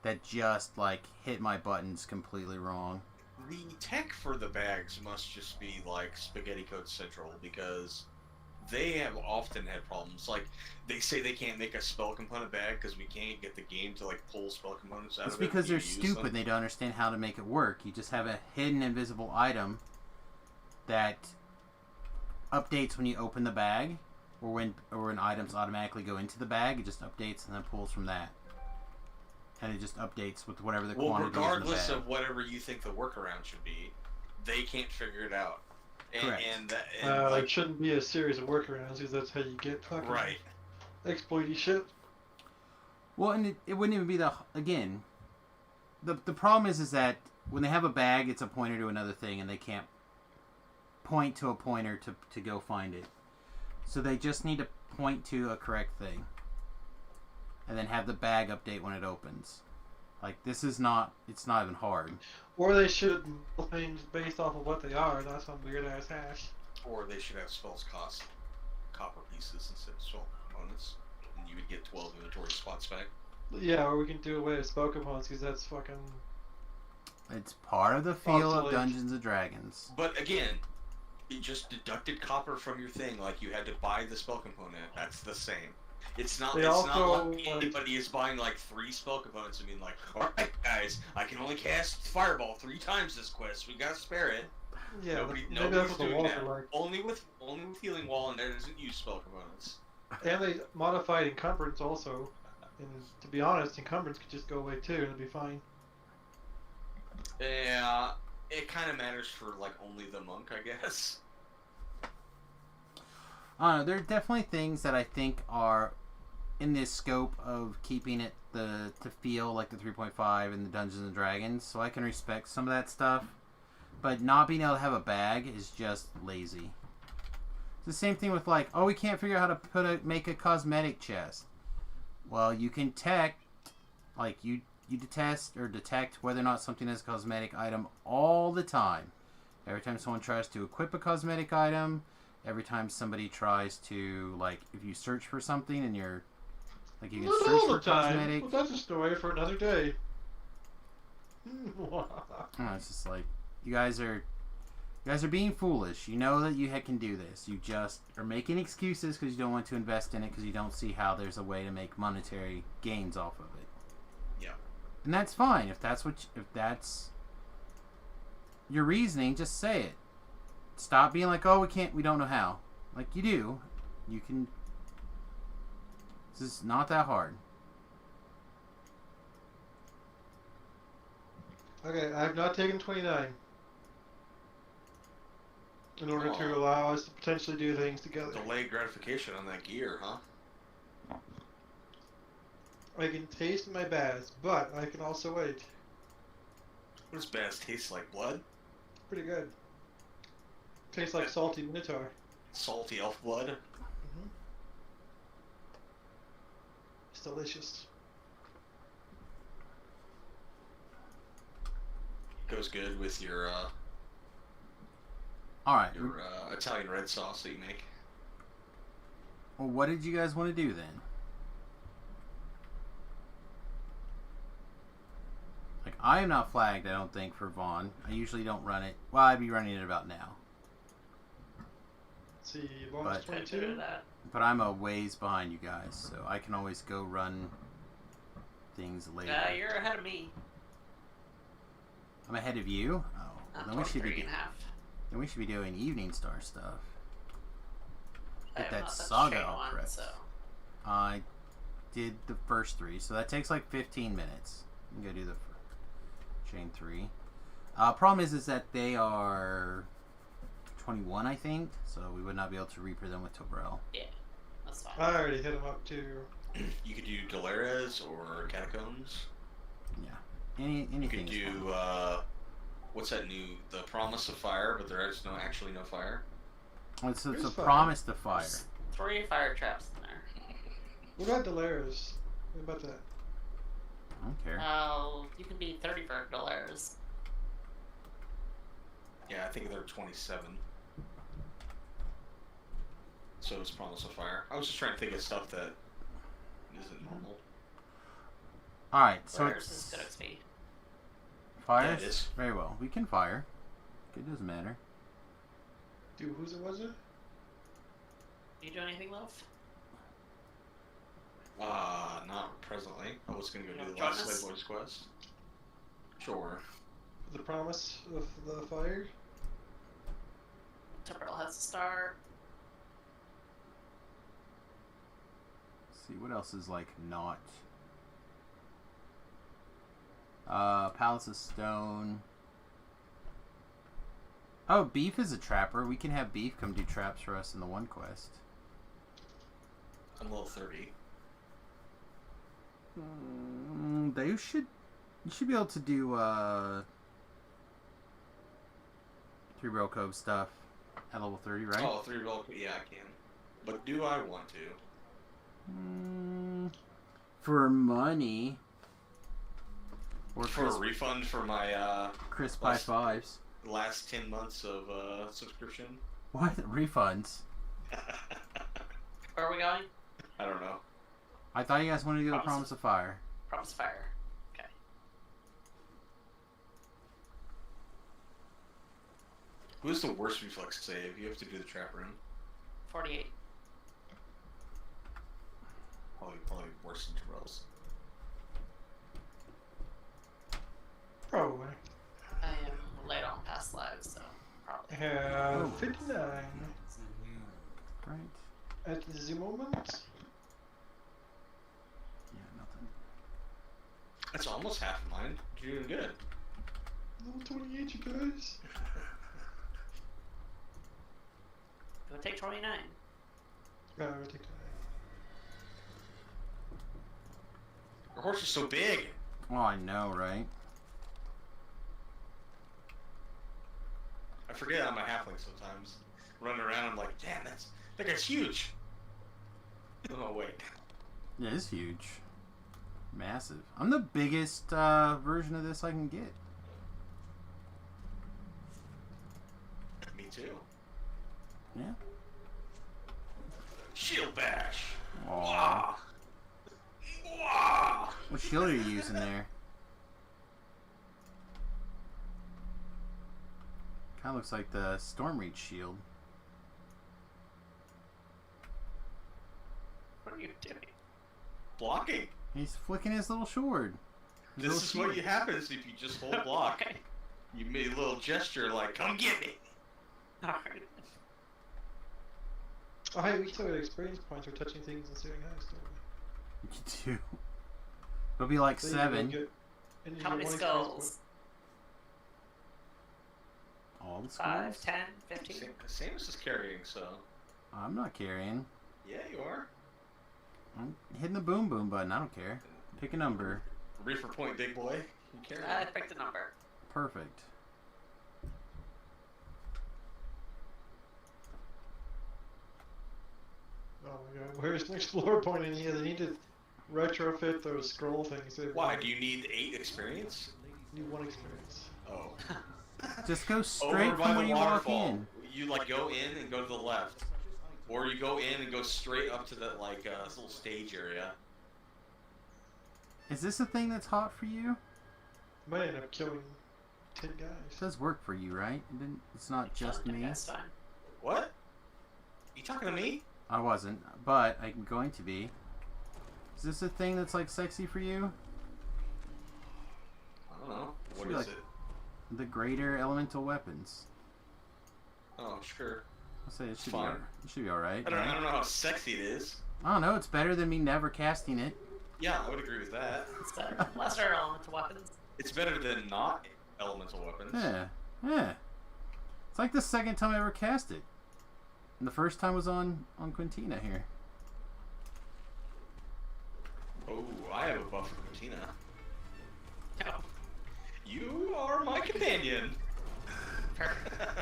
That just like hit my buttons completely wrong. The tech for the bags must just be like Spaghetti Code Central, because they have often had problems. Like, they say they can't make a spell component bag because we can't get the game to like pull spell components out It's of it. because when they're you use stupid. them. They don't understand how to make it work. You just have a hidden invisible item that updates when you open the bag, or when items automatically go into the bag. It just updates and then pulls from that, and it just updates with whatever the Well, quantity regardless is in the of bag. whatever you think the workaround should be, they can't figure it out. And, Correct. and It shouldn't be a series of workarounds because that's how you get fucking right. exploity shit. Well, and it wouldn't even be again. The problem is that when they have a bag, it's a pointer to another thing, and they can't point to a pointer to go find it. So they just need to point to a correct thing, and then have the bag update when it opens. Like, this is not, it's not even hard. Or they should model things based off of what they are, not some weird ass hash. Or they should have spells cost copper pieces instead of spell components, and you would get 12 inventory spots back. Yeah, or we can do away with spell components because that's fucking. It's part of the feel of Obsolete. Dungeons and Dragons. But again, it just deducted copper from your thing, like you had to buy the spell component. That's the same. It's not. They It's also, not like like- anybody is buying like 3 spell components and being like, "All right, guys, I can only cast Fireball 3 times this quest. We gotta spare it." Yeah, Nobody, maybe that's nobody's what the doing walls that. are like. Only with Healing Wall, and there doesn't use spell components. And they modified encumbrance also. And to be honest, encumbrance could just go away too, and it'd be fine. Yeah, it kind of matters for like only the monk, I guess. I don't know, there are definitely things that I think are in this scope of keeping it to feel like the 3.5 in the Dungeons and Dragons, so I can respect some of that stuff. But not being able to have a bag is just lazy. It's the same thing with like, oh, we can't figure out how to make a cosmetic chest. Well, you can you detect whether or not something is a cosmetic item all the time. Every time someone tries to equip a cosmetic item, every time somebody tries to, like, if you search for something and you're, like, you can Not search all for the time. cosmetic. Well, that's a story for another day. Oh, it's just like, you guys are being foolish. You know that you can do this. You just are making excuses because you don't want to invest in it because you don't see how there's a way to make monetary gains off of it. Yeah. And that's fine. If that's your reasoning, just say it. Stop being like, oh, we don't know how. Like, you do. You can. This is not that hard. Okay, I have not taken 29. In order to allow us to potentially do things together. Delayed gratification on that gear, huh? I can taste my baths, but I can also wait. What does Baz taste like? Blood? Pretty good. Tastes like salty minotaur. Salty elf blood? It's delicious. Goes good with your Alright. Italian red sauce that you make. Well, what did you guys want to do then? Like, I am not flagged, I don't think, for Vaughn. I usually don't run it. Well, I'd be running it about now. Let's see, Vaughn's But- Can't do 22. that. But I'm a ways behind you guys, so I can always go run things later. You're ahead of me. I'm ahead of you? Oh, well, I'm then we should be 23.5. then we should be doing Evening Star stuff. I Get have that not touched saga chain all one, correct. so I did the first 3, so that takes like 15 minutes. You can go do the chain 3. Problem is that they are 21, I think, so we would not be able to reaper them with Tobrel. yeah, that's fine. I already hit him up too. You could do Delares or Catacombs. Yeah, anything. You could is do fine. what's that new? The Promise of Fire, but there is actually no fire. Well, it's a There's fire. promise to fire. There's 3 fire traps in there. What about Delaris? What about that? I don't care. You can be 30 for dollars. Yeah, I think they're 27. So it's Promise of Fire. I was just trying to think of stuff that isn't normal. All right, so Dollars is it's good XP. fire. Yeah, it is. Very well. We can fire. It doesn't matter. Dude, who's it was it? You do anything, love? Not presently. I was gonna go You do wanna the last join us? Slave Boys quest. Sure. The promise of the fire? Temporal has to start. Let's see what else is like not. Palace of Stone. Oh, Beef is a trapper. We can have Beef come do traps for us in the one quest. I'm level 30. You should be able to do 3 Rail Cove stuff at level 30, right? Oh, 3 roll. Yeah, I can. But do I want to? For money. Or For a refund for my crisp high fives. last 10 months of subscription. Why the refunds? Where are we going? I don't know. I thought you guys wanted to go to Promise of Fire. Promise Fire. Okay. Who's the worst reflex save? You have to do the trap room. 48. Probably worse than Terrell's. Probably. I am light on past lives, so I probably. have 59 Right. at the moment. Yeah, nothing. That's almost half of mine. You're doing good. Level 28, you guys. It would take 29. Yeah, I would take 29. Your horse is so big. Oh, I know, right? I forget I'm a halfling sometimes. Running around, I'm like, damn, that guy's huge. Oh wait. Yeah, it's huge. Massive. I'm the biggest version of this I can get. Me too. Yeah. Shield bash. Aw. Wah. Wah. What shield are you using there? Kind of looks like the Stormreach shield. What are you doing? Blocking. He's flicking his little sword. His This little is what shield. you happens if you just hold block. Okay. You made a little gesture like, come get me. Alright. Oh, hey, we still got experience points for touching things and steering high, don't we? You do. It'll be like Then you 7. get- and you How get many one experience skulls? All the 5, schools? 10, 15? Samus is carrying, so. I'm not carrying. Yeah, you are. I'm hitting the boom boom button. I don't care. Pick a number. Reefer point, big boy. You carry. I picked a number. Perfect. point. Oh my god, where's an explorer point in here? They need to retrofit those scroll things. They Why? Do you need 8 experience? need one experience. Oh. Just go straight from when you walk in. You like go in and go to the left, or you go in and go straight up to that like this little stage area. Is this a thing that's hot for you? Might end up killing 10 It guys. does work for you, right? It's not just me. That's fine. What? You talking to me? I wasn't, but I'm going to be. Is this a thing that's like sexy for you? I don't know. What Should be is like- it? The greater elemental weapons. Oh, sure. I'll say it should Fine. it should be alright. I don't right? know how sexy it is. I don't know, it's better than me never casting it. Yeah, I would agree with that. It's better. Lesser elemental weapons. It's better than not elemental weapons. Yeah. Yeah. It's like the second time I ever cast it. And the first time was on Quintina here. Oh, I have a buff for Quintina. No. You are my companion. Perfect. Oh,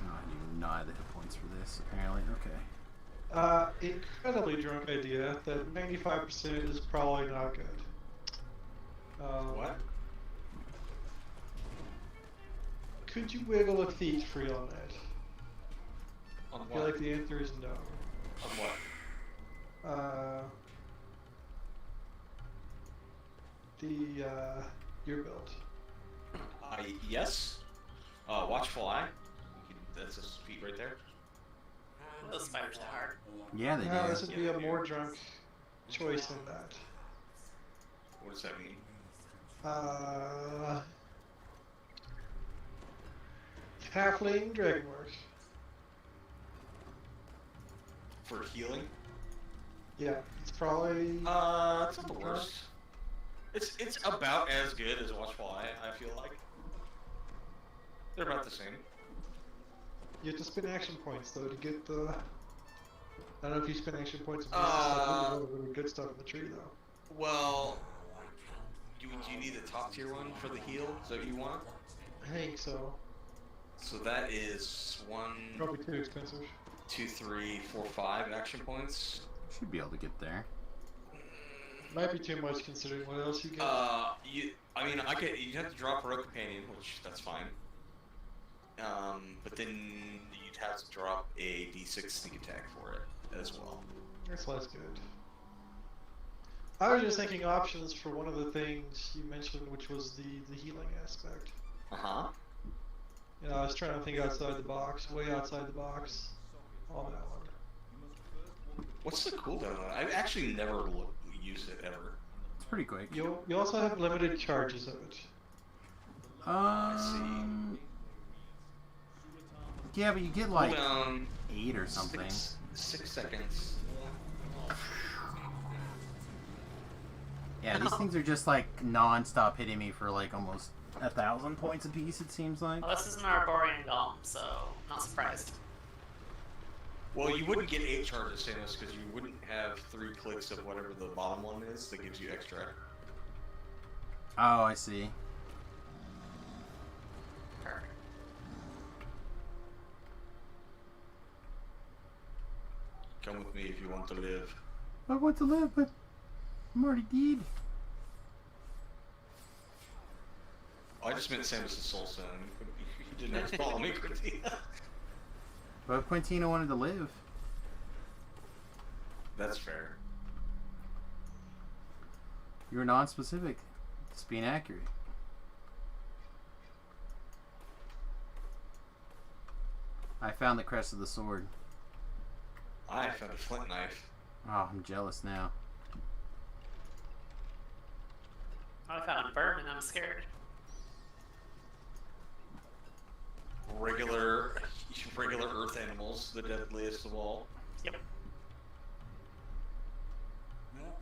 I do not have the hit points for this, apparently. Okay. Incredibly drunk idea that 95% is probably not good. What? Could you wiggle a feet free on that? On I feel what? like the answer is no. On what? Your build. Yes. Watchful Eye. That's a feat right there. Those spiders are hard. Yeah, they No, do. this would be a more drunk choice than that. What does that mean? Halfling Dragonwork. For healing? Yeah, it's probably. It's not the worst. It's about as good as Watchful Eye, I feel like. They're about the same. You have to spend action points though to get the. I don't know if you spend action points. Really good stuff in the tree though. Well, do you need the top tier one for the heal? Is that what you want? I think so. So that is 1, Probably too expensive. 2, 3, 4, 5 action points. Should be able to get there. Might be too much considering what else you get. You'd have to drop a rogue companion, which that's fine. But then you'd have to drop a D6 sneak attack for it as well. That's less good. I was just thinking options for one of the things you mentioned, which was the healing aspect. Uh-huh. You know, I was trying to think outside the box, way outside the box on that one. What's the cooldown on it? I've actually never used it ever. It's pretty quick. You also have limited charges of it. Yeah, but you get like Cooldown 8 or something. 6 seconds. Yeah, these things are just like non-stop hitting me for like almost 1,000 points apiece. It seems like. Well, this is an Arborian Golem, so not surprised. Well, you wouldn't get 8 charges, Samus, because you wouldn't have 3 clicks of whatever the bottom one is that gives you extra. Oh, I see. Perfect. Come with me if you want to live. I want to live, but I'm already dead. Oh, I just meant Samus' soul son. He didn't have to follow me, Quintina. But if Quintina wanted to live. That's fair. You were non-specific. Just being accurate. I found the crest of the sword. I found a flint knife. Oh, I'm jealous now. I found Burn and I'm scared. Regular earth animals, the deadliest of all. Yep. Your kind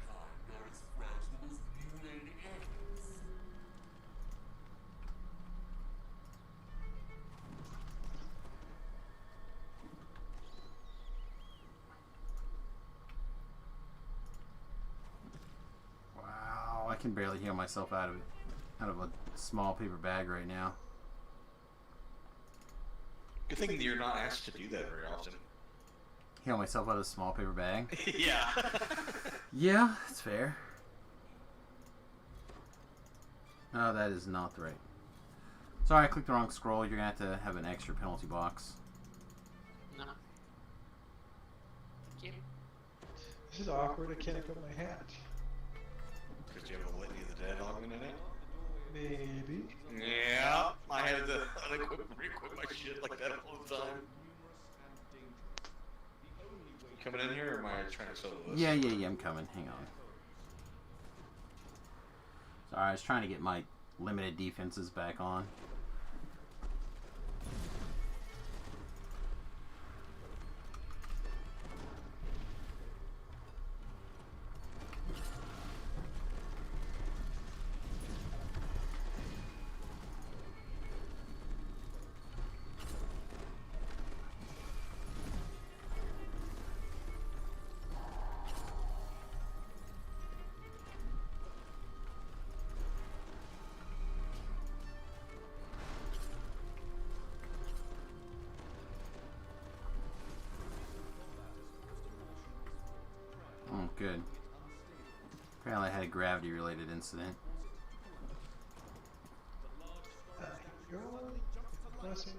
are as fragile as you-laid eggs. Wow, I can barely heal myself out of a small paper bag right now. Good thing that you're not asked to do that very often. Heal myself out of a small paper bag. Yeah. Yeah, that's fair. Oh, that is not the right. Sorry, I clicked the wrong scroll. You're gonna have an extra penalty box. No. Thank you. This is awkward, I can't put my hat. Because you have a Litany of the Dead augment in it? Maybe. Yeah. I had to re-equip my shit like that all the time. You coming in here or am I trying to solo this? Yeah, I'm coming. Hang on. Sorry, I was trying to get my limited defenses back on. Oh, good. Apparently I had a gravity-related incident. Here we go. Blessing.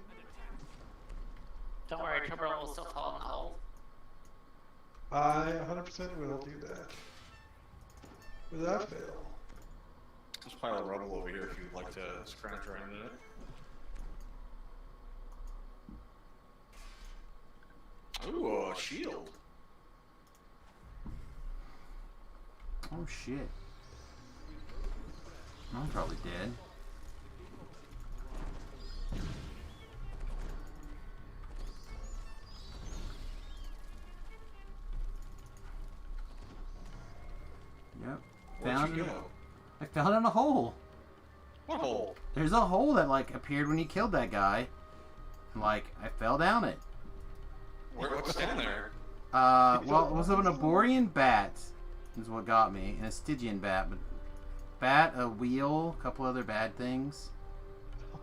Don't worry, Timberwolf will still fall in the hole. I 100% will do that. Without fail. There's a pile of rubble over here if you'd like to scrounge around in it. Ooh, a shield. Oh shit. I'm probably dead. Yep. Where'd you go? I fell down a hole. What hole? There's a hole that like appeared when you killed that guy. And like I fell down it. What's down there? Well, it was an Aborian bat is what got me, and a Stygian bat, but bat, a wheel, a couple other bad things.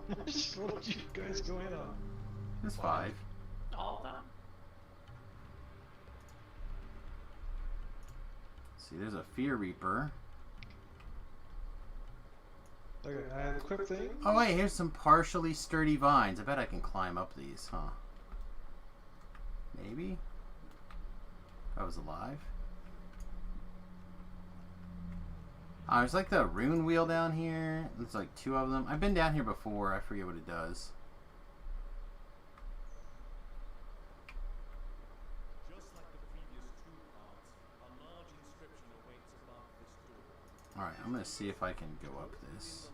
What you guys going on? There's 5. All of them. See, there's a Fear Reaper. Okay, I have equipped things. Oh wait, here's some partially sturdy vines. I bet I can climb up these, huh? Maybe? If I was alive. There's like the rune wheel down here. There's like 2 of them. I've been down here before. I forget what it does. Just like the previous 2 parts, a large inscription awaits above this door. Alright, I'm gonna see if I can go up this.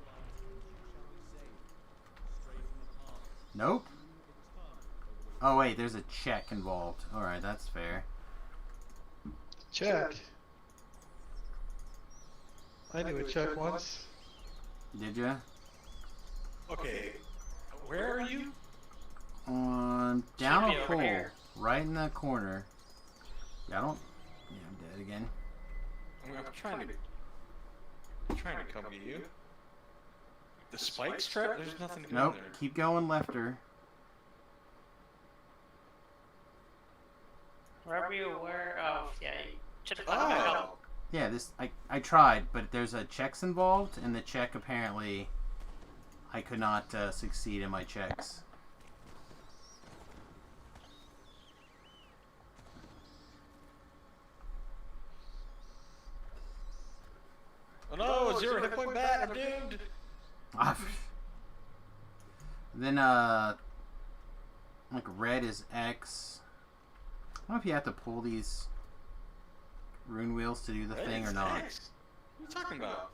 Nope. Oh wait, there's a check involved. Alright, that's fair. Check. I knew a check once. Did ya? Okay, where are you? Down Should be a over hole. here. Right in that corner. Yeah, I don't... Yeah, I'm dead again. I'm trying to come to you. The spikes trap? There's nothing to go Nope, in there. keep going lefter. Wherever you were. Oh, yeah. You should have gone back Oh! up. Yeah, I tried, but there's a checks involved, and the check apparently I could not succeed in my checks. Oh no, 0 hit point bat, I'm doomed! Then like red is X. I don't know if you have to pull these rune wheels to do the thing or not. What are you talking about?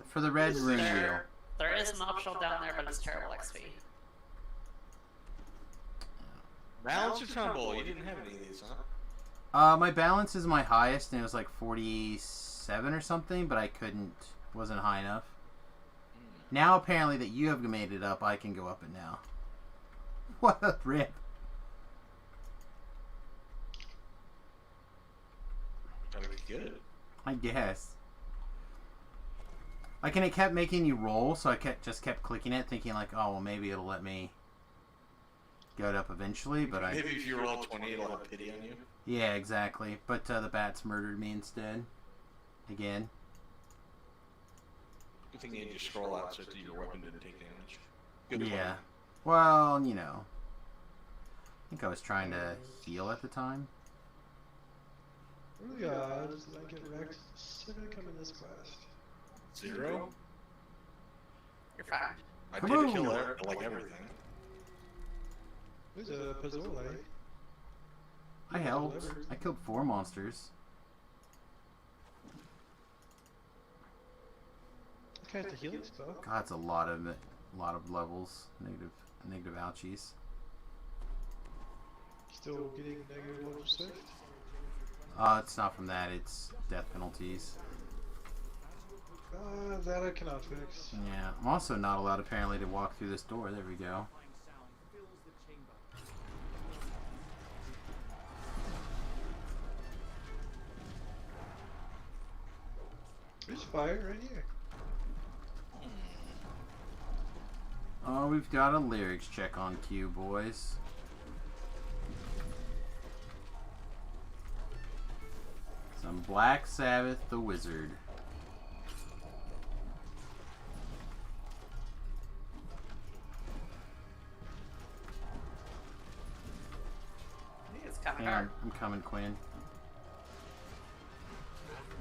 For the red rune wheel. There is an optional down there, but it's terrible XP. Balance or tumble? You didn't have any of these, huh? My balance is my highest, and it was like 47 or something, but I couldn't, wasn't high enough. Now apparently that you have made it up, I can go up it now. What a rip. Gotta be good. I guess. Like, and it kept making you roll, so I just kept clicking it, thinking like, oh, well, maybe it'll let me go it up eventually, but I... Maybe if you roll 20, it'll have pity on you. Yeah, exactly. But the bats murdered me instead. Again. Good thing you had to scroll out so that your weapon didn't take damage. Good Yeah. plan. Well, you know. I think I was trying to heal at the time. What are the odds that I get wrecked? Should I come in this quest? 0? You're fine. I Come did on. kill like everything. There's a Pazzole. I helped. I killed 4 monsters. Okay, the healing spell. God, that's a lot of levels. Negative ouchies. Still getting negative level 6. It's not from that. It's death penalties. That I cannot fix. Yeah, I'm also not allowed apparently to walk through this door. There we go. There's fire right here. Oh, we've got a lyrics check on cue, boys. Some Black Sabbath the Wizard. It's coming Hang hard. on, I'm coming, Quinn.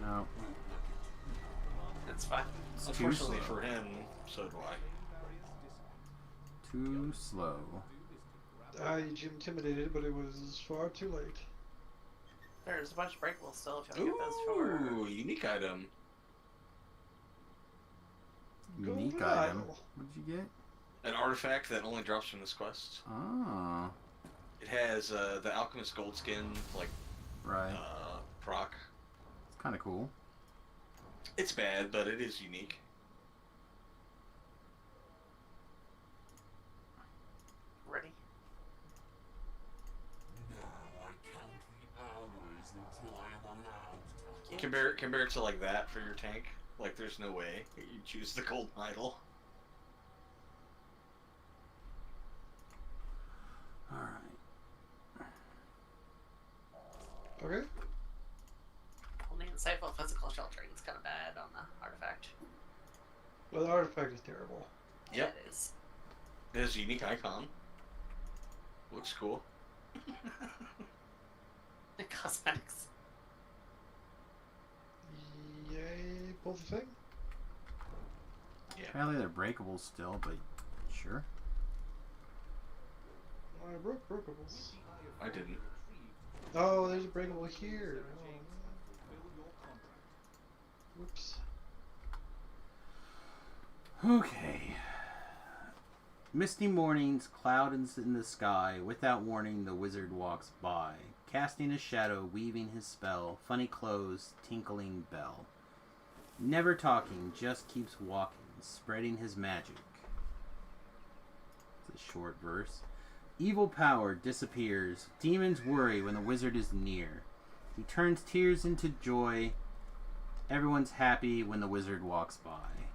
No, It's fine. it's too Unfortunately slow. for him, so do I. Too slow. I intimidated, but it was far too late. There's a bunch of breakables still if you want to get those for. Ooh, unique item. Unique Golden item. idol. What did you get? An artifact that only drops from this quest. Oh, It has the Alchemist Gold Skin, like, right. proc. It's kind of cool. It's bad, but it is unique. Ready? Compare it to like that for your tank. Like, there's no way you choose the Golden Idol. Alright. Okay. Only insightful physical sheltering is kind of bad on the artifact. Well, the artifact is terrible. Yep. It is. It is a unique icon. Looks cool. The cosmetics. Yay, pull the thing. Apparently they're breakable still, but sure. I broke breakables. I didn't. Oh, there's a breakable here. Oh. Whoops. Okay. Misty mornings, clouds in the sky. Without warning, the wizard walks by, casting a shadow, weaving his spell. Funny clothes, tinkling bell. Never talking, just keeps walking, spreading his magic. It's a short verse. Evil power disappears. Demons worry when the wizard is near. He turns tears into joy. Everyone's happy when the wizard walks by.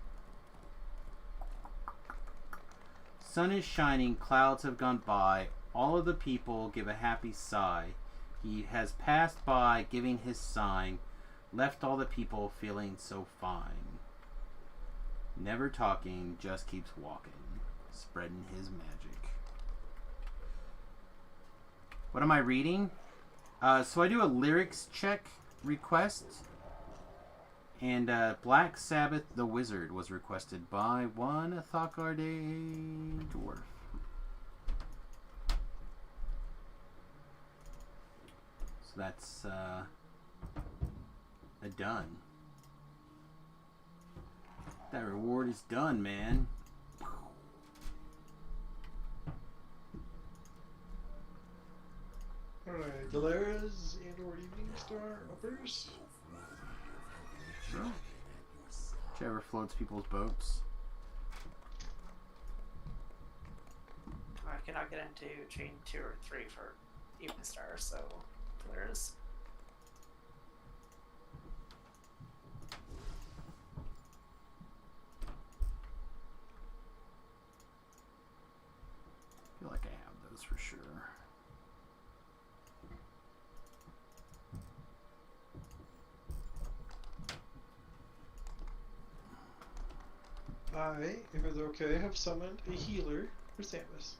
Sun is shining, clouds have gone by. All of the people give a happy sigh. He has passed by, giving his sign. Left all the people feeling so fine. Never talking, just keeps walking, spreading his magic. What am I reading? So I do a lyrics check request. And Black Sabbath the Wizard was requested by one Thakarde Dwarf. So that's a done. That reward is done, man. Alright, Galera's and or Evening Star uppers. Sure. Whichever floats people's boats. I cannot get into chain 2 or 3 for Evening Star, so there is. I feel like I have those for sure. I, if it's okay, have summoned a healer for Samus.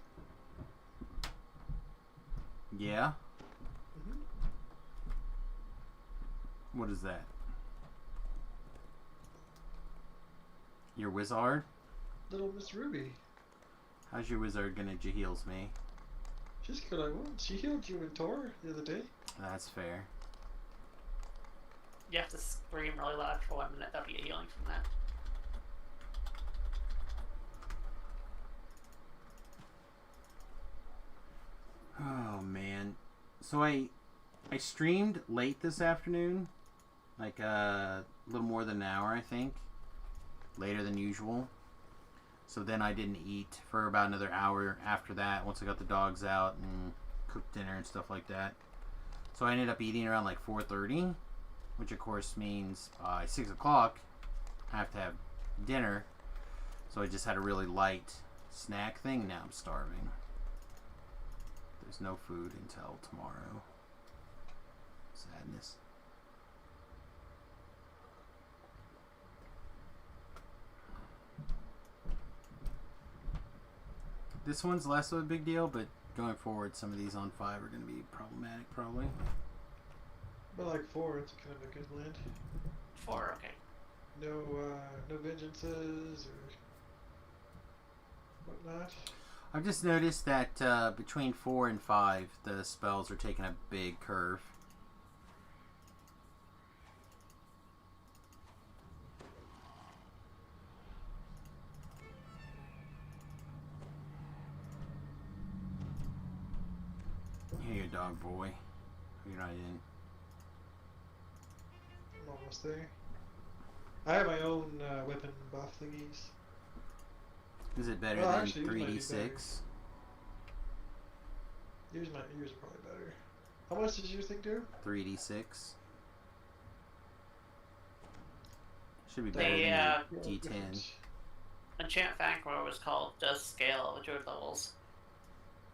Yeah? Mm-hmm. What is that? Your wizard? Little Miss Ruby. How's your wizard gonna heals me? She's good, I won't. She healed you in Tor the other day. That's fair. You have to scream really loud for 1 minute. That'll be a healing from that. Oh man. So I streamed late this afternoon. Like a little more than an hour, I think. Later than usual. So then I didn't eat for about another hour after that, once I got the dogs out and cooked dinner and stuff like that. So I ended up eating around like 4:30, which of course means by 6 o'clock I have to have dinner. So I just had a really light snack thing. Now I'm starving. There's no food until tomorrow. Sadness. This one's less of a big deal, but going forward, some of these on 5 are going to be problematic, probably. But like 4, it's kind of a good land. 4, okay. No vengeances or whatnot. I've just noticed that between 4 and 5, the spells are taking a big curve. Here you dog boy. You're not in. I'm almost there. I have my own weapon buff thingies. Is it better Well, than actually, yours might be 3d6? Yours are probably better. How much did your thing do? 3d6. Should be The, better Yeah, than your d10. different. Enchant Vanquil was called does scale with druid levels.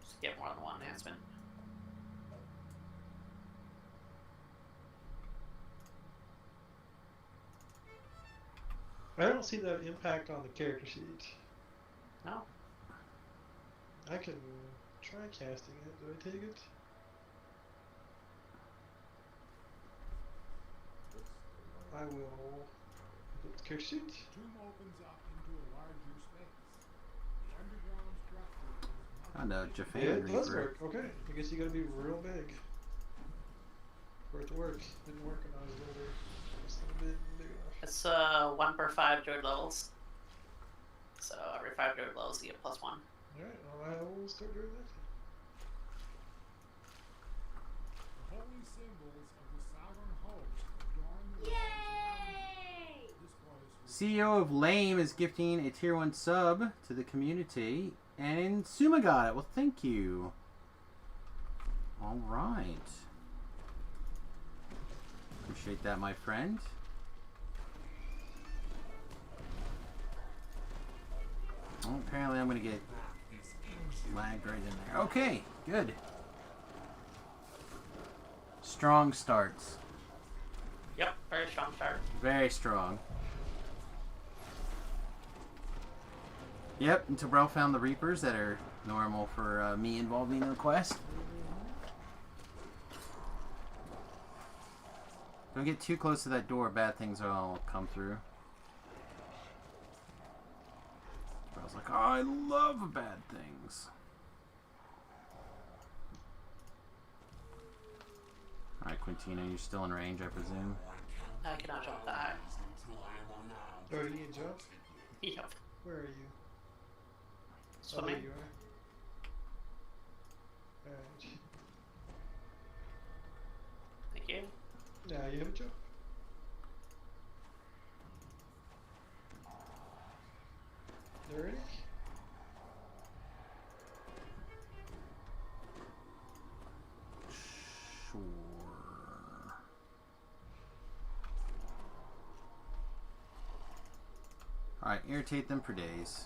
Just get more than one enhancement. I don't see that impact on the character sheet. No. I can try casting it. Do I take it? I will. Put the character sheet. The tomb opens up into a larger space. The underground structure is I know, Yeah, Jafan it does Reaper. work. Okay, I guess you gotta be real big for it to work. Didn't work when I was over. Just a bit big enough. It's 1 per 5 druid levels. So every 5 druid levels you get +1. Alright, well, I will start doing that. the holy symbols of the sovereign host adorn the walls around it. This place was CEO of Lame is gifting a tier 1 sub to the community. And Suma got it. Well, thank you. Alright. Appreciate that, my friend. Oh, apparently I'm going to get lagged right in there. Okay, good. Strong starts. Yep, very strong start. Very strong. Yep, and Tabrel found the Reapers that are normal for me involved in the quest. Don't get too close to that door, bad things will come through. I was like, oh, I love bad things. Alright, Quintina, you're still in range, I presume. I cannot jump that high. Oh, you need to jump? Yep. Where are you? Oh, Swimming. there you are. Alright. Thank you. Now you have a jump. You ready? Sure. Alright, irritate them for days.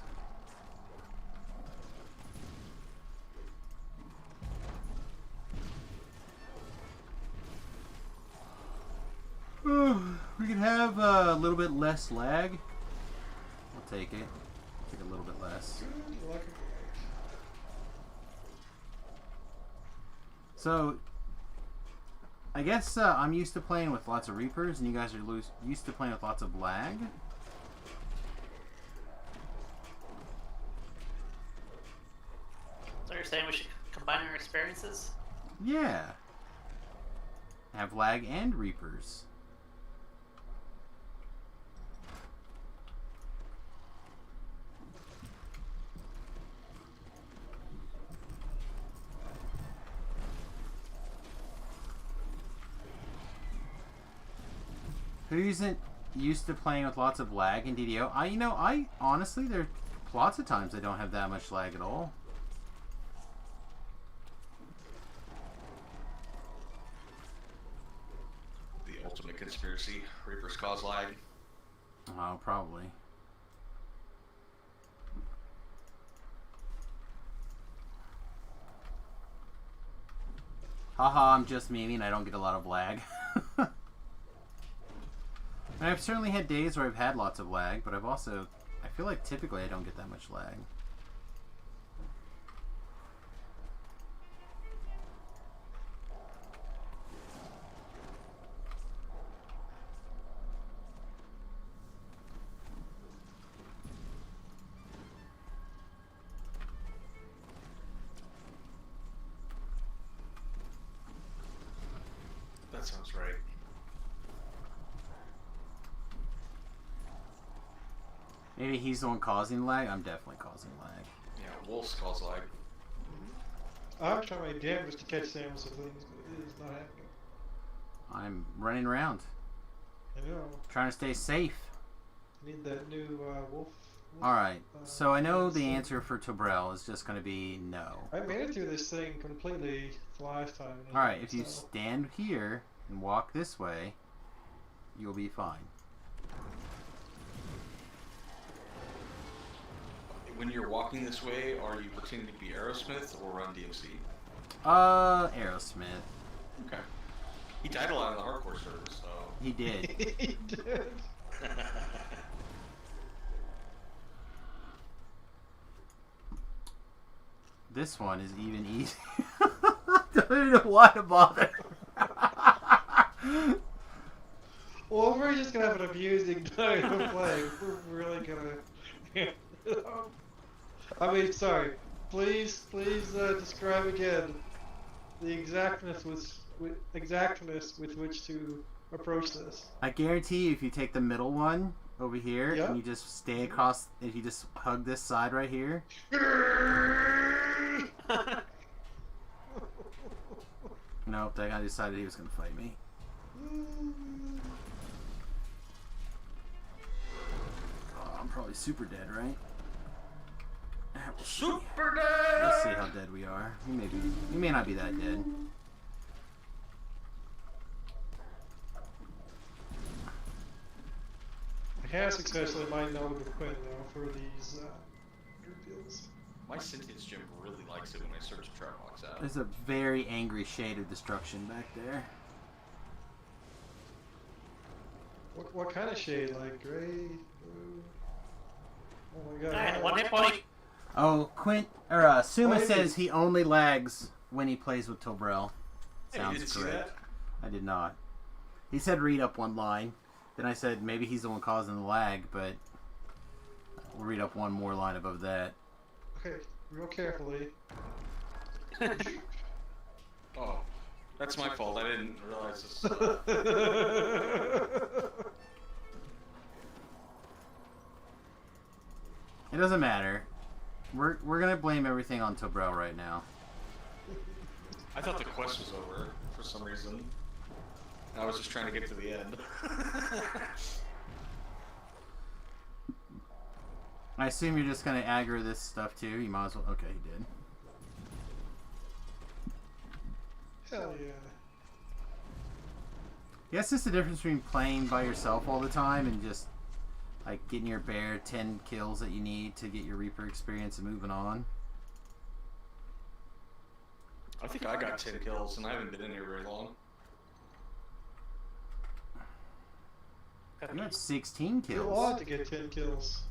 We can have a little bit less lag. I'll take it. Take a little bit less. Good luck. So, I guess I'm used to playing with lots of Reapers, and you guys are used to playing with lots of lag. So you're saying we should combine our experiences? Yeah. Have lag and Reapers. Who isn't used to playing with lots of lag in DDO? I honestly, there's lots of times I don't have that much lag at all. The ultimate conspiracy. Reapers cause lag. Oh, probably. Haha, I'm just memeing. I don't get a lot of lag. And I've certainly had days where I've had lots of lag, but I've also... I feel like typically I don't get that much lag. That sounds right. Maybe he's the one causing lag? I'm definitely causing lag. Yeah, wolves cause lag. I'm trying my damnedest to catch samples of things, but it is not happening. I'm running around. I know. Trying to stay safe. I need that new wolf. Alright, so I know the answer for Tobrel is just going to be no. I made it through this thing completely the last time. Alright, if you so- stand here and walk this way, you'll be fine. When you're walking this way, are you pretending to be Aerosmith or run DMC? Aerosmith. Okay. He died a lot in the hardcore server, so. He did. He did. This one is even easier. Don't even want to bother. Well, we're just gonna have an amusing time of playing. We're really gonna. I mean, sorry. Please, describe again the exactness with which to approach this. I guarantee you, if you take the middle one over here Yeah. and you just stay across, if you just hug this side right here. Nope, that guy decided he was gonna fight me. Oh, I'm probably super dead, right? We'll see. Super dead! Let's see how dead we are. We may not be that dead. I have successfully mined out with Quinn though for these reveals. My sentience gem really likes it when I search a trap box out. There's a very angry shade of destruction back there. What kind of shade? Like gray, blue? Oh my god. I had 1 hit point. Oh, Suma Why says he only lags when he plays with Tobrel. Hey, you Sounds didn't see correct. that? I did not. He said read up one line. Then I said maybe he's the one causing the lag, but we'll read up one more line above that. Okay, real carefully. Oh, that's my fault. I didn't realize this. It doesn't matter. We're gonna blame everything on Tobrel right now. I thought the quest was over for some reason. I was just trying to get to the end. I assume you're just gonna aggro this stuff too. You might as well. Okay, he did. Hell yeah. Yeah, it's just the difference between playing by yourself all the time and just like getting your bare 10 kills that you need to get your Reaper experience and moving on. I think I got 10 kills and I haven't been in here very long. You had 16 You kills. want to get 10 kills.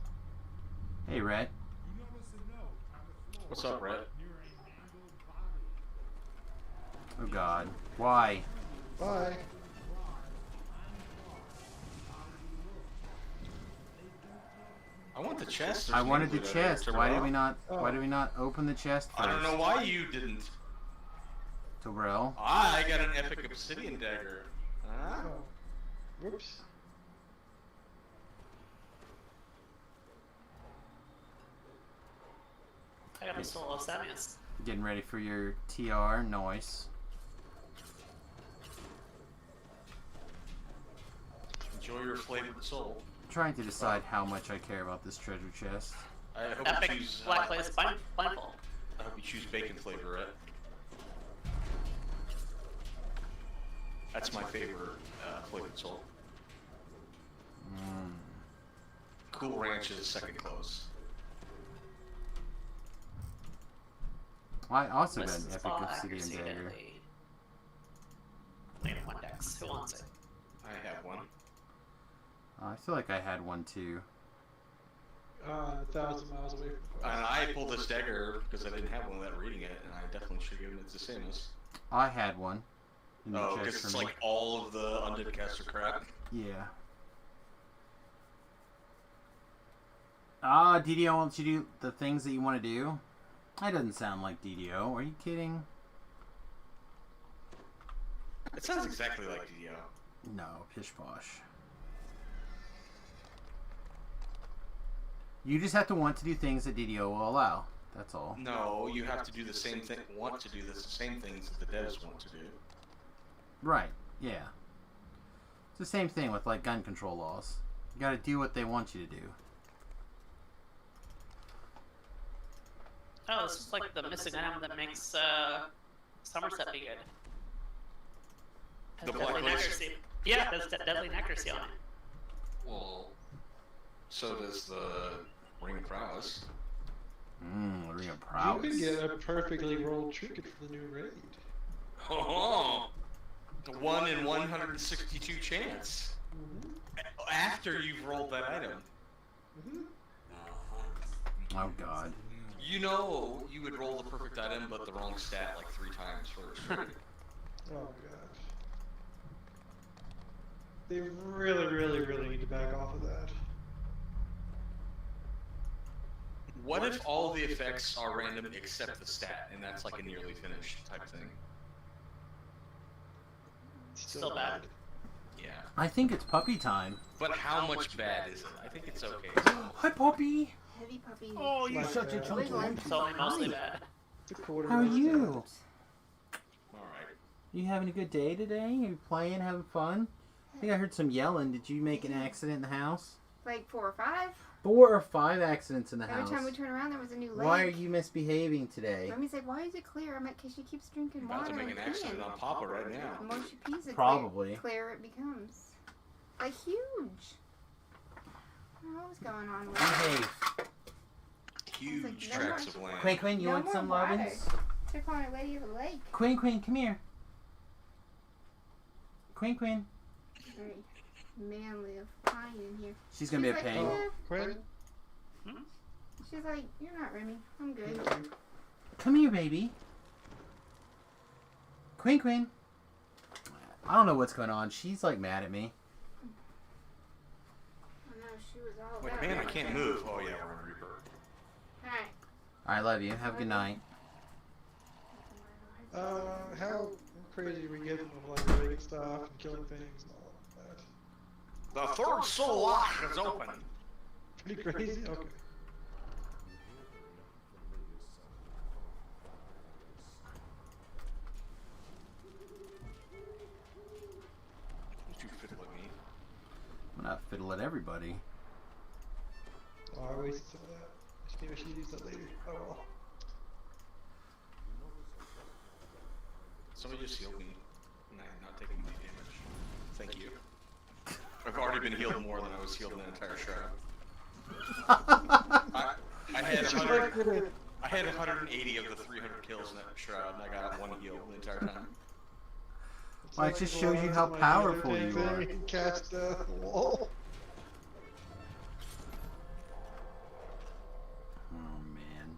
Hey, Rhett. What's up, Rhett? Oh God. Why? Bye. I want the chest. I wanted the chest. Why did we not? Oh. Why did we not open the chest first? I don't know why you didn't. Tobrel. I got an epic obsidian dagger. Huh? Oh. Whoops. I got a soul of Samus. Getting ready for your TR. Noise. Enjoy your flavored soul. Trying to decide how much I care about this treasure chest. I hope Epic you choose. Black Place Blindfold. I hope you choose bacon flavor, Rhett. That's my favorite flavored soul. Mm. Cool Ranch is second close. I also got an Mrs. epic Ball obsidian accuracy dagger. ability. Wait, 1 dex. Who wants it? I have one. I feel like I had one too. 1,000 miles away from And I pulled this dagger because I didn't have one without reading it, and I definitely should have given it to Samus. I had one. In the Oh, chest because for it's me. like all of the undead caster crap. Yeah. Ah, DDO wants you to do the things that you want to do? That doesn't sound like DDO. Are you kidding? It sounds exactly like DDO. No, pish posh. You just have to want to do things that DDO will allow. That's all. No, you have to do the same thing. Want to do the same things that the devs want to do. Right, yeah. It's the same thing with like gun control laws. You gotta do what they want you to do. Oh, this is like the missing item that makes Somerset be good. Has The deadly Black Lace? accuracy. Yeah, there's deadly accuracy on it. Well, so does the Ring of Prowess. Mmm, ring of You prowess. could get a perfectly rolled trinket for the new raid. Oh, the 1 in 162 chance. After you've rolled that item. Mm-hmm. Oh God. You know, you would roll the perfect item, but the wrong stat like 3 times first. Oh gosh. They really, really, really need to back off of that. What if all the effects are random except the stat, and that's like a nearly finished type thing? Still bad. Yeah. I think it's puppy time. But how much bad is it? I think it's okay. Hi, puppy. Heavy puppy. Oh, you're Like such a that. chunky. It's only mostly bad. It's a quarter. How are of the you? Alright. You having a good day today? You playing, having fun? I think I heard some yelling. Did you make an accident in the house? Like 4 or 5. 4 or 5 accidents in the Every house. time we turn around, there was a new lake. Why are you misbehaving today? Mommy's like, why is it clear? I'm like, because she keeps drinking I'm about water to make and an accident peeing. on Papa right The now. more she pees, the Probably. clearer it becomes. Like, huge. I don't know what's going on with Behave. Huge No tracts more- of land. Quinn, Quinn, you No want more some water. lovin's? They're calling her Lady of the Lake. Quinn, Quinn, come here. Quinn, Quinn. Very manly of crying in here. She's gonna be a like, pain. Oh, Quinn? She's like, you're not Remy. I'm good. Come here, baby. Quinn, Quinn. I don't know what's going on. She's like mad at me. I know, she was all Like, about man, I it. can't move. Oh, yeah, we're on Reaper. Alright. I love you. Have a good night. How crazy are we getting with like raiding stuff and killing things and all that? The third soul lock is open. Pretty crazy? Okay. Don't you fiddle with me. I'm not fiddle at everybody. Oh, I wasted some of that. Maybe I should use that later. Oh well. Somebody just healed me. And I'm not taking any damage. Thank you. I've already been healed more than I was healed in the entire shroud. I had 100, I had 180 of the 300 kills in that shroud, and I got 1 heal the entire time. Well, it just shows you how powerful you are. Cast the wall. Oh man.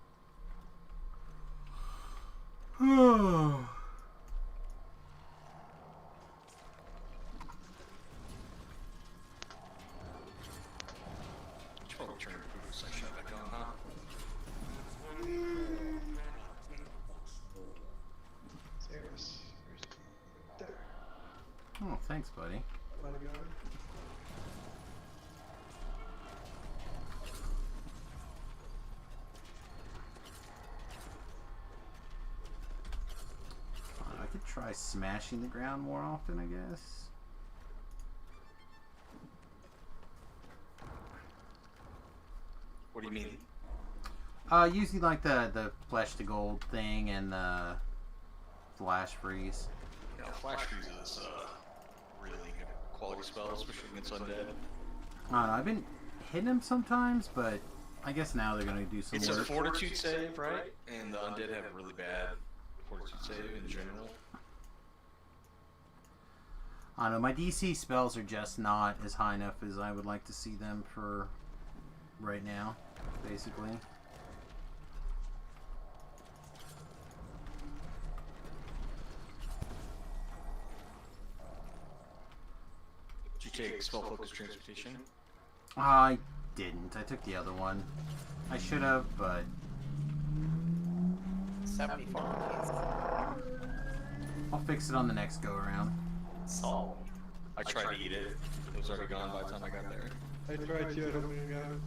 Should probably turn the food section back on, huh? There's there. Oh, thanks, buddy. Might have gone. I could try smashing the ground more often, I guess. What do you mean? Using like the flesh to gold thing and the flash freeze. You know, Flash Freeze is really good quality spell, especially against undead. I don't know, I've been hitting them sometimes, but I guess now they're gonna do some It's work. a fortitude save, right? And the undead have really bad fortitude save in general. I don't know, my DC spells are just not as high enough as I would like to see them for right now, basically. Did you take spell focus transportation? I didn't. I took the other one. I should have, but 74 keys. I'll fix it on the next go around. Soul. I tried to eat it. It was already gone by the time I got there. I tried to. I don't even got it.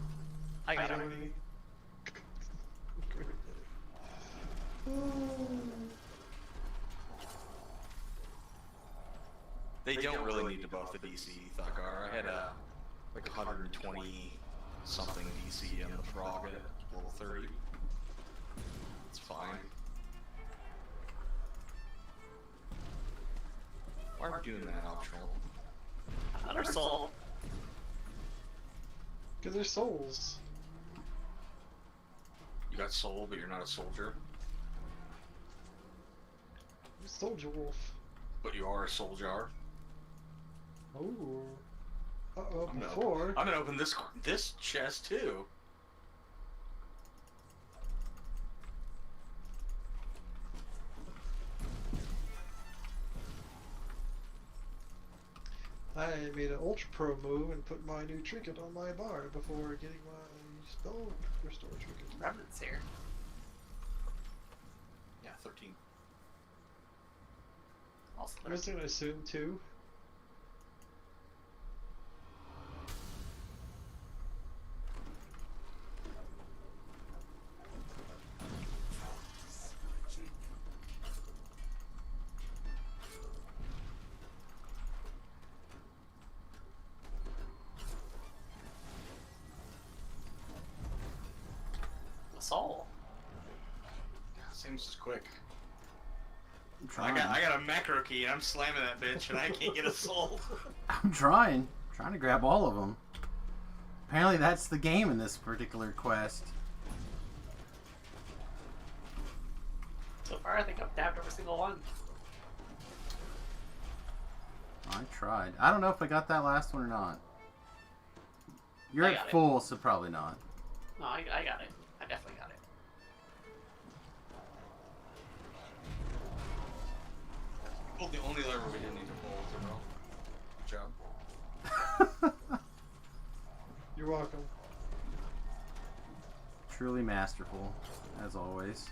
I got it. They don't really need to buff the DC, Thakar. I had a like 120 something DC on the frog at level 30. It's fine. Why are we doing that optional? Another soul. Because they're souls. You got soul, but you're not a soldier. I'm a soldier wolf. But you are a soul jar. Oh. Uh-oh, I'm before. gonna open this chest too. I made an Ultra Pro move and put my new trinket on my bar before getting my spell restore trinket. Remnants here. Yeah, 13. Also, I'm just gonna assume 2. soul. Seems just quick. I'm I trying. got a macro key and I'm slamming that bitch and I can't get a soul. I'm trying. Trying to grab all of them. Apparently that's the game in this particular quest. So far, I think I've dabbed every single one. I tried. I don't know if I got that last one or not. You're I at got it. full, so probably not. No, I got it. I definitely got it. You pulled the only lever we didn't need to pull, Good job. You're welcome. Truly masterful, as always.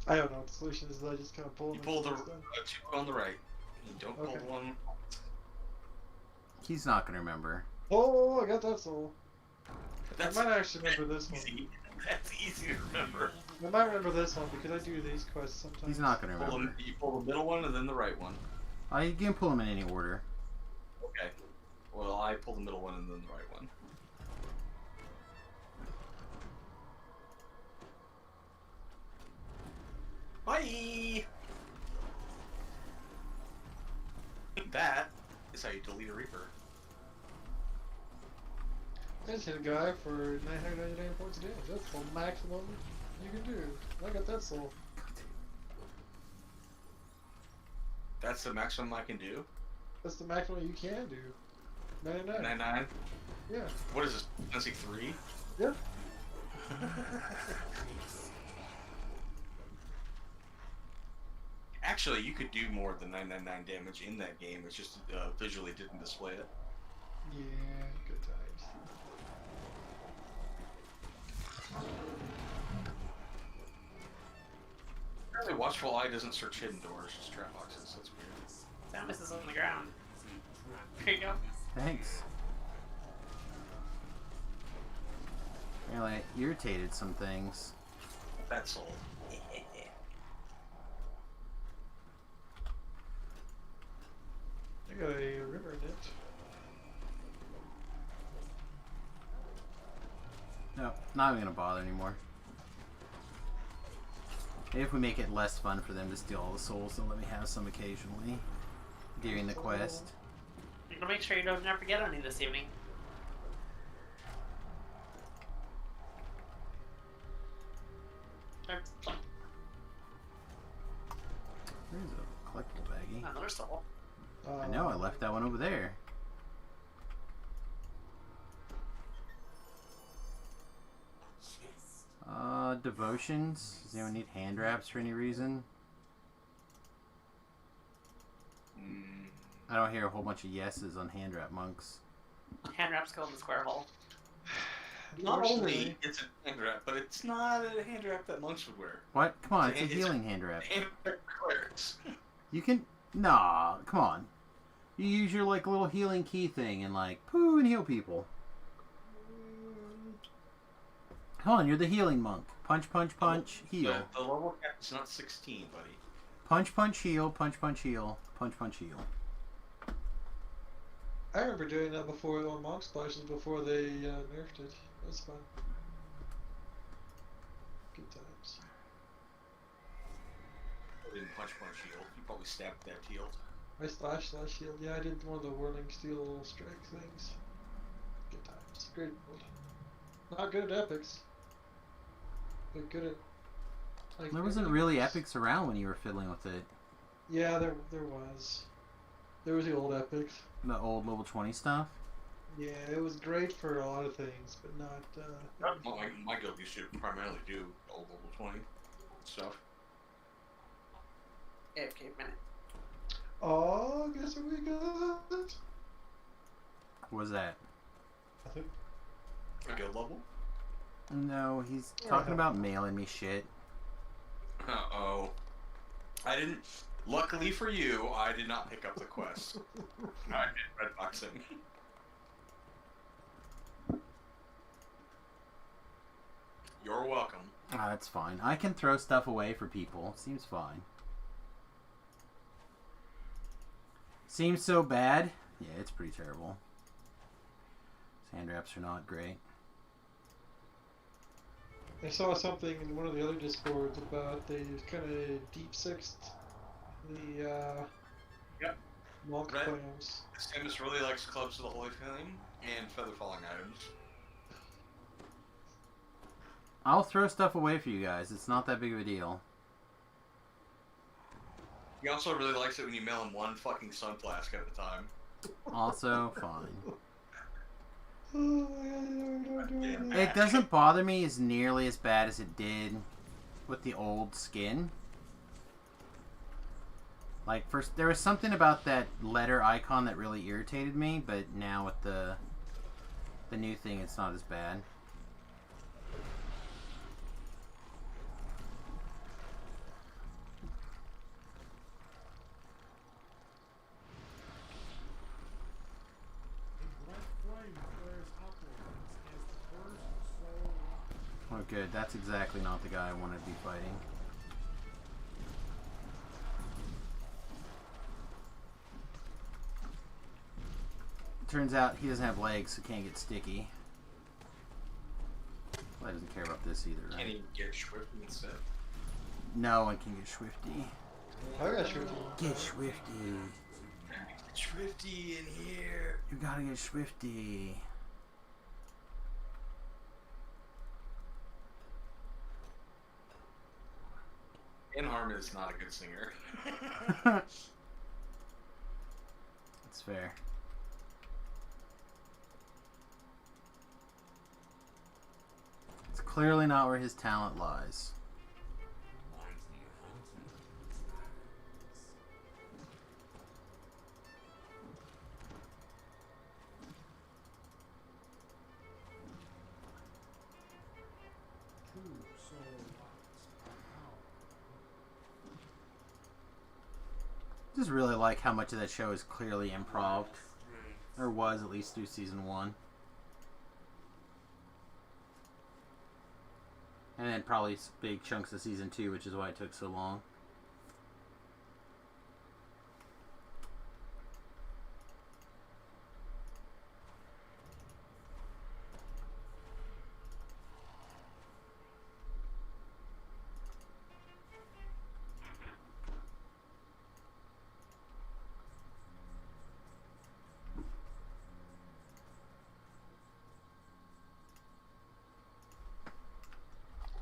I don't know what the solution is. I just kind of pull them. You pull the until it's done. two on the right. You don't pull Okay. the one. He's not gonna remember. Oh, I got that soul. That's I might actually remember this one. easy. That's easy to remember. I might remember this one because I do these quests sometimes. He's not gonna Pull remember. you pull the middle one and then the right one. You can pull him in any order. Okay. Well, I pull the middle one and then the right one. Bye! That is how you delete a Reaper. I just hit a guy for 999 points of damage. That's the maximum you can do. I got that soul. That's the maximum I can do? That's the maximum you can do. 99. 99? Yeah. What is this? Fantasy 3? Yeah. Actually, you could do more than 999 damage in that game. It's just visually didn't display it. Yeah, good times. Apparently, Watchful Eye doesn't search hidden doors, just trap boxes. That's weird. Samus is on the ground. Here you go. Thanks. Apparently I irritated some things. That soul. I got a river in it. No, not even gonna bother anymore. Maybe if we make it less fun for them to steal all the souls, they'll let me have some occasionally during the quest. I'm gonna make sure you don't never forget any this evening. There's There's a collectible baggie. another soul. I know, I left that one over there. Devotions. Does anyone need hand wraps for any reason? I don't hear a whole bunch of yeses on hand wrap monks. Hand wraps go in the square hole. Not only it's a hand wrap, but it's not a hand wrap that monks would wear. What? Come on, it's a It's- healing hand wrap. Hand wrap clerics. You can... Nah, come on. You use your, like, little healing key thing and, like, poo and heal people. Hold on, you're the healing monk. Punch, punch, punch, heal. The level cap is not 16, buddy. Punch, punch, heal, punch, punch, heal, punch, punch, heal. I remember doing that before on Monk Splashes before they nerfed it. That's fun. Good times. I didn't punch heal. You probably stabbed that healed. My slash shield. Yeah, I did one of the whirling steel strike things. Good times. Great build. Not good at epics. But good at. Like, There wasn't really epics around when you were fiddling with it. Yeah, there was. There was the old epics. The old level 20 stuff. Yeah, it was great for a lot of things, but not. My guild used to primarily do old level 20 stuff. AFK minute. Oh, guess what we got? What was that? I think. A guild level? No, he's talking about mailing me shit. Uh-oh. I didn't... Luckily for you, I did not pick up the quest. I did red boxing. You're welcome. Ah, that's fine. I can throw stuff away for people. Seems fine. Seems so bad. Yeah, it's pretty terrible. Hand wraps are not great. I saw something in one of the other discords about they kind of deep sixed the Yep. monk Right. claims. Samus really likes Clubs of the Holy Flame and Feather Falling items. I'll throw stuff away for you guys. It's not that big of a deal. He also really likes it when you mail him one fucking sun flask at a time. Also fine. Oh my god, no, don't do that. It doesn't bother me as nearly as bad as it did with the old skin. Like, first, there was something about that letter icon that really irritated me, but now with the new thing, it's not as bad. Oh good, that's exactly not the guy I wanted to be fighting. Turns out he doesn't have legs, so can't get sticky. Well, he doesn't care about this either, Can right? he get Swifty instead? No one can get Swifty. I got Swifty. Get Swifty. Swifty in here. You gotta get Swifty. Inharm is not a good singer. That's fair. It's clearly not where his talent lies. Just really like how much of that show is clearly improv, or was at least through season 1, and then probably big chunks of season 2, which is why it took so long.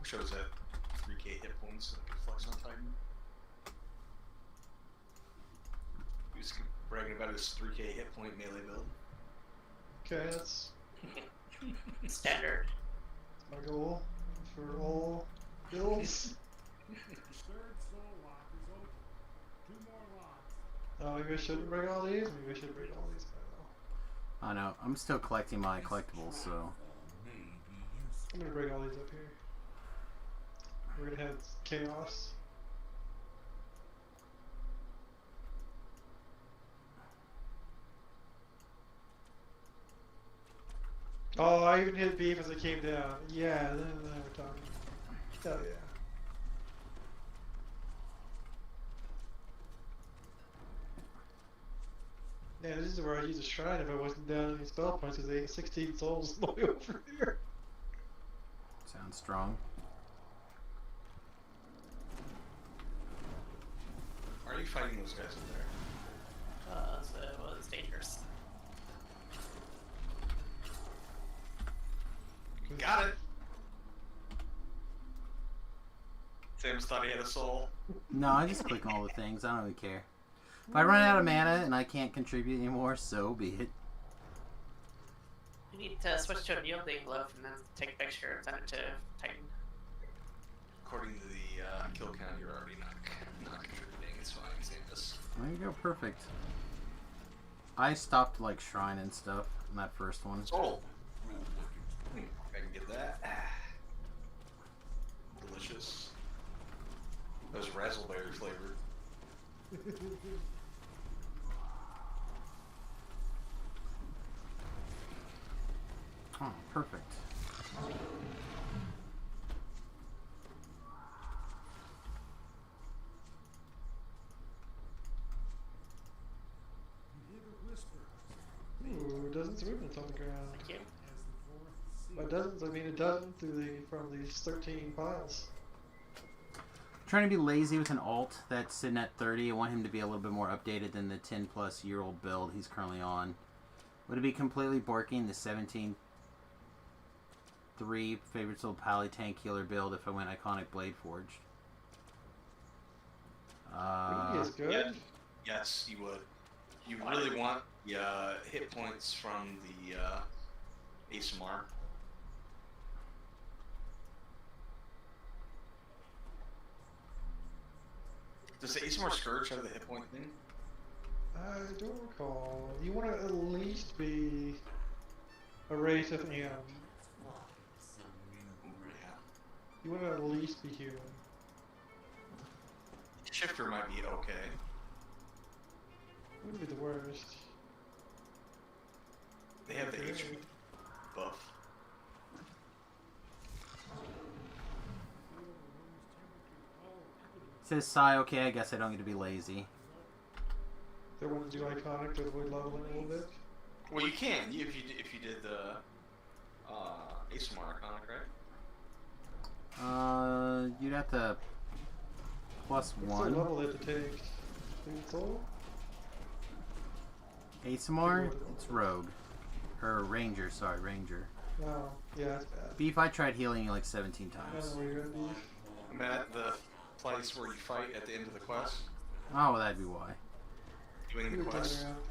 Shows that 3k hit points that can flex on Titan. He was bragging about his 3k hit point melee build. Okay, that's Standard. my goal for all builds. Oh, maybe I shouldn't bring all these? Maybe I should bring all these by now. I know, I'm still collecting my collectibles, so... I'm gonna bring all these up here. We're gonna have chaos. Oh, I even hit beam as it came down. Yeah, then we're talking. Hell yeah. Yeah, this is where I'd use a shrine if I wasn't down any spell points, because they ate 16 souls all the way over here. Sounds strong. Are you fighting those guys in there? So it was dangerous. Got it! Sam's thought he had a soul. No, I just click all the things, I don't really care. If I run out of mana and I can't contribute anymore, so be it. You need to switch to a yielding glove and then take a picture and send it to Titan. According to the kill count, you're already not contributing. It's fine, Samus. I you go, perfect. I stopped like shrine and stuff in that first one. Oh, I can get that. Delicious. Those raspberry flavored. Oh, perfect. Ooh, dozens of movements on the ground. Thank you. By dozens, I mean a dozen from these 13 piles. Trying to be lazy with an alt that's sitting at 30. I want him to be a little bit more updated than the 10 plus year old build he's currently on. Would it be completely borking the 17-3 favorite soul pally tank healer build if I went iconic blade forged? Is good. Yeah. Yes, you would. You really want the hit points from the ASMR. Does the ASMR Scourge have the hit point thing? I don't recall. You want to at least be a race of M. Yeah. You want to at least be human. Shifter might be okay. Wouldn't be the worst. They have the HP buff. Says Sai, okay, I guess I don't get to be lazy. They want to do iconic to avoid leveling a little bit. Well, you can if you did the ASMR iconic, right? You'd have to plus What's the one. level they have to take? Favorite soul? ASMR? It's rogue. Or ranger, sorry, ranger. Oh, yeah, it's bad. Beef, I tried healing you like 17 I don't times. know where you're gonna be. I'm at the place where you fight at the end of the quest. Oh, well, that'd be why. Doing the You're quest. turning around.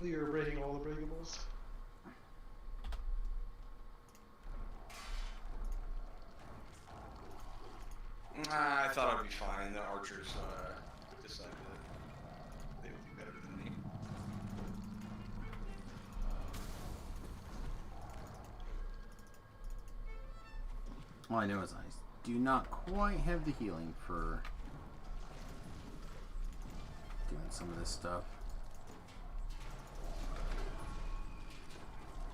Yeah. You're breaking all the breakables. I thought I'd be fine. The archers decided that they would be better than me. All I know is I do not quite have the healing for doing some of this stuff.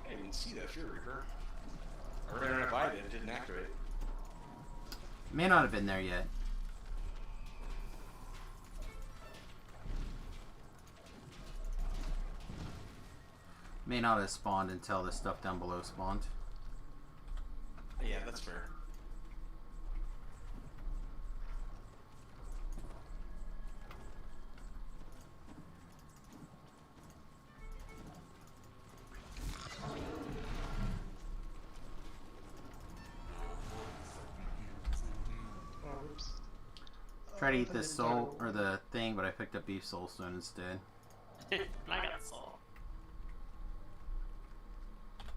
I didn't see that Fear Reaper. Or if I did, it didn't activate. May not have been there yet. May not have spawned until the stuff down below spawned. Yeah, that's fair. Oh, oops. Tried to eat I the didn't soul, try or the thing, but I picked up beef soul stone instead. I got soul.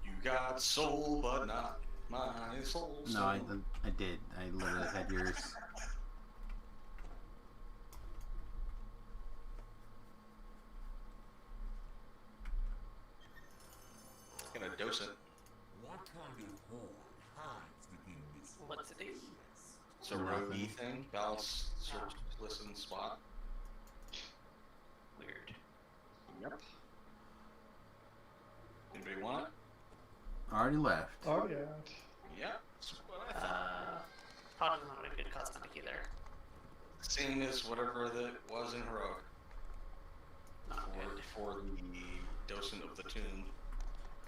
You got soul, but not my soul. No, I did. I literally had yours. Gonna dose it. What kind of hole hides within this? What's it do? So rogue E thing, balance, search, listen, spot. Weird. Yep. Anybody want it? Already left. Oh, yeah. Yep. That's what I thought. Probably not a good cosmetic either. Same as whatever that was in Heroic Not good. for the docent of the tune.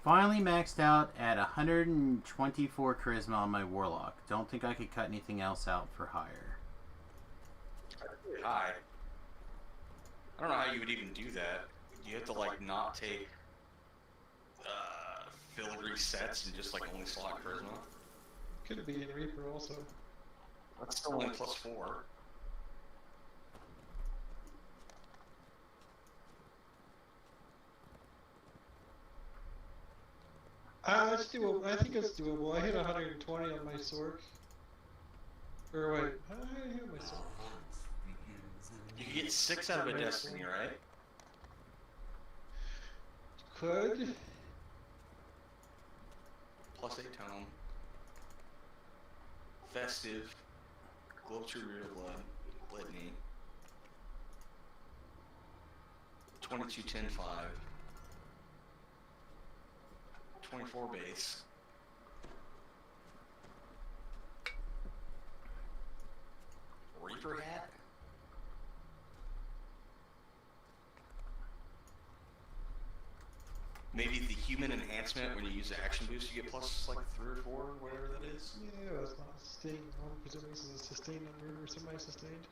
Finally maxed out at 124 charisma on my warlock. Don't think I could cut anything else out for higher. Hi. I don't know how you would even do that. You have to like not take filigree sets and just like only slot charisma. Could it be in Reaper also? That's still only +4. It's doable. I think it's doable. I hit 120 on my sword. Or wait, I hear myself. You can get 6 out of a Destiny, right? Could. Plus 8 tone. Festive. Glow True Rear Blood. Litany. 22, 10, 5. 24 base. Reaper hat? Maybe the human enhancement when you use the action boost, you get plus like 3 or 4, whatever that is. Yeah, it's not sustained. I'm presuming this is a sustained number or semi-sustained.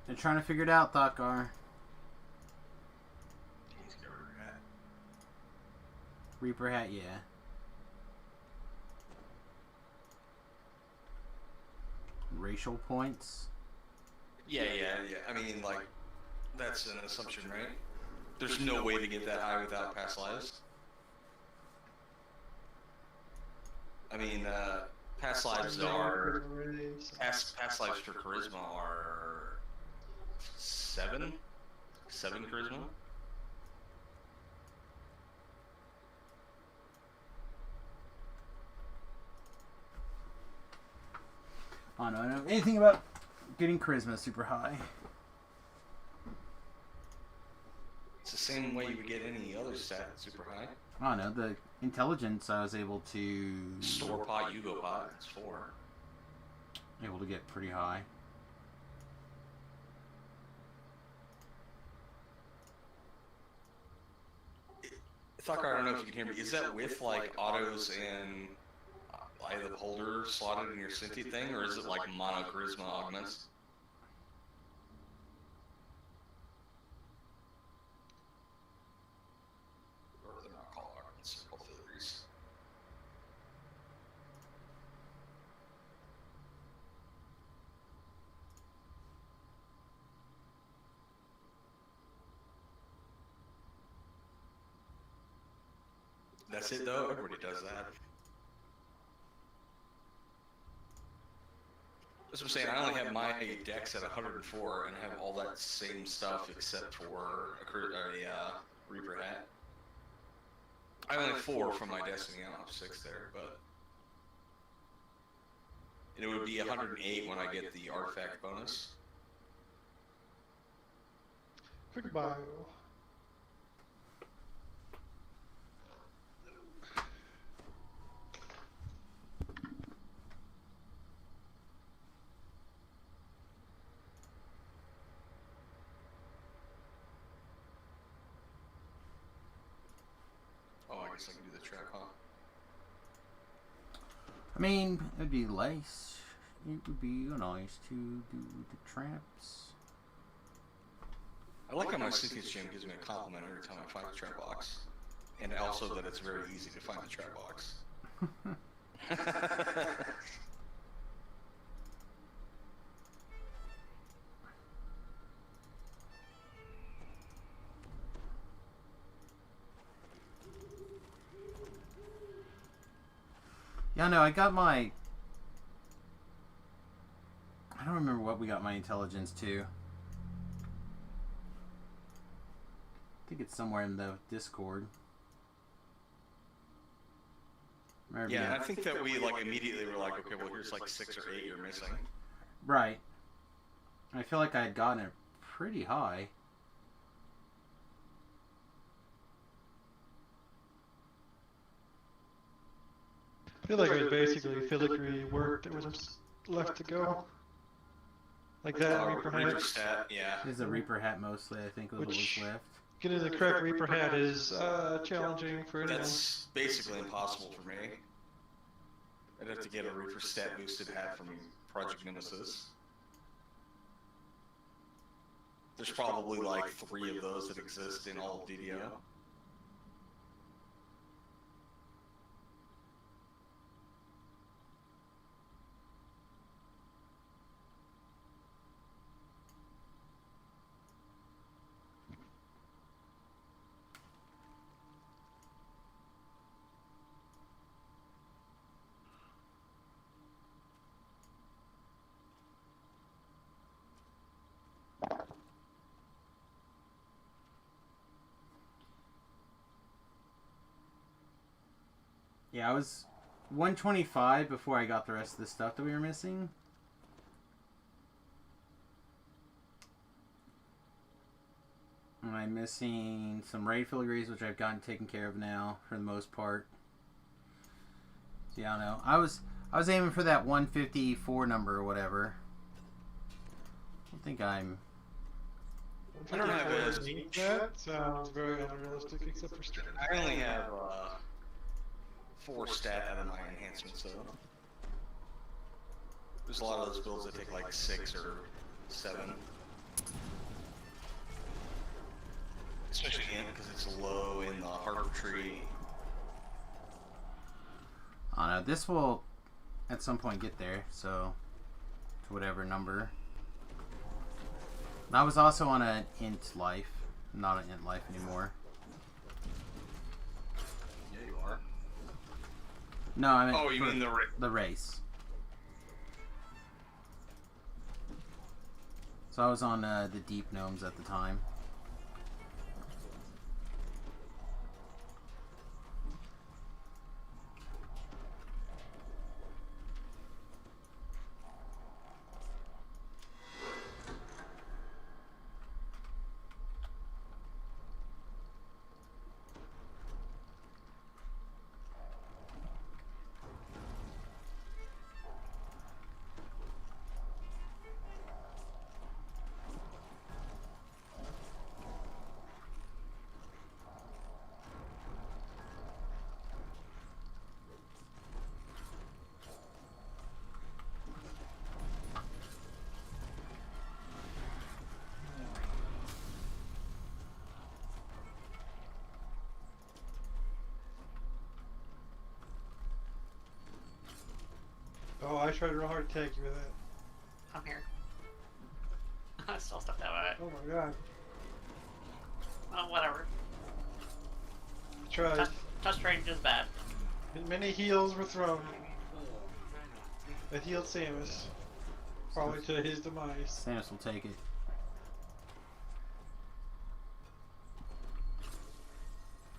They're trying to figure it out, Thokgar. He's got Reaper hat. Reaper hat, yeah. Racial points. Yeah. I mean, like, that's an assumption, right? There's no way to get that high without past lives. I mean, past lives are past lives for charisma are 7 charisma. I don't know anything about getting charisma super high. It's the same way you would get any other stat super high. I don't know, the intelligence I was able to Store pot, Yugo pot, it's 4. get pretty high. Thokgar, I don't know if you can hear me. Is that with like autos and Eye of the Beholder slotted in your Synthi thing, or is it like mono charisma augments? Or they're not called augments, they're called filigree. That's it though, everybody does that. That's what I'm saying, I only have my dex at 104 and I have all that same stuff except for a Reaper hat. I only have 4 from my Destiny, I don't have 6 there, but... And it would be 108 when I get the artifact bonus. Quick bio. Oh, I guess I can do the trap, huh? I mean, it'd be nice. It would be nice to do the traps. I like how my Synthesis Gym gives me a compliment every time I find the trap box. And also that it's very easy to find the trap box. Yeah, no, I got my... I don't remember what we got my intelligence to. I think it's somewhere in the Discord. Yeah, I think that we like immediately were like, okay, well here's like 6 or 8 you're missing. Right. I feel like I had gotten it pretty high. I feel like it was basically filigree work that was left to go. Like that Reaper hat. Stat, yeah. There's a Reaper hat mostly, I think, was what was left. Getting the correct Reaper hat is challenging for anyone. That's basically impossible for me. I'd have to get a Reaper stat boosted hat from Project Nemesis. There's probably like 3 of those that exist in all of DDO. Yeah, I was 125 before I got the rest of the stuff that we were missing. And I'm missing some raid filigrees, which I've gotten taken care of now for the most part. So yeah, I don't know. I was aiming for that 154 number or whatever. I don't think I'm. I don't have That a. sounds very unrealistic, except for stat. I only have 4 stat out of my enhancements, though. There's a lot of those builds that take like 6 or 7. Especially because it's low in the harbor tree. I don't know. This will at some point get there, so to whatever number. I was also on an int life, not an int life anymore. Yeah, you are. No, I mean. Oh, you mean the race? So I was on the deep gnomes at the time. Oh, I tried real hard to tag you with that. I'm here. I still stuck that way. Oh my god. Well, whatever. Tried. Touch range is bad. Many heals were thrown. I healed Samus. Probably to his demise. Samus will take it.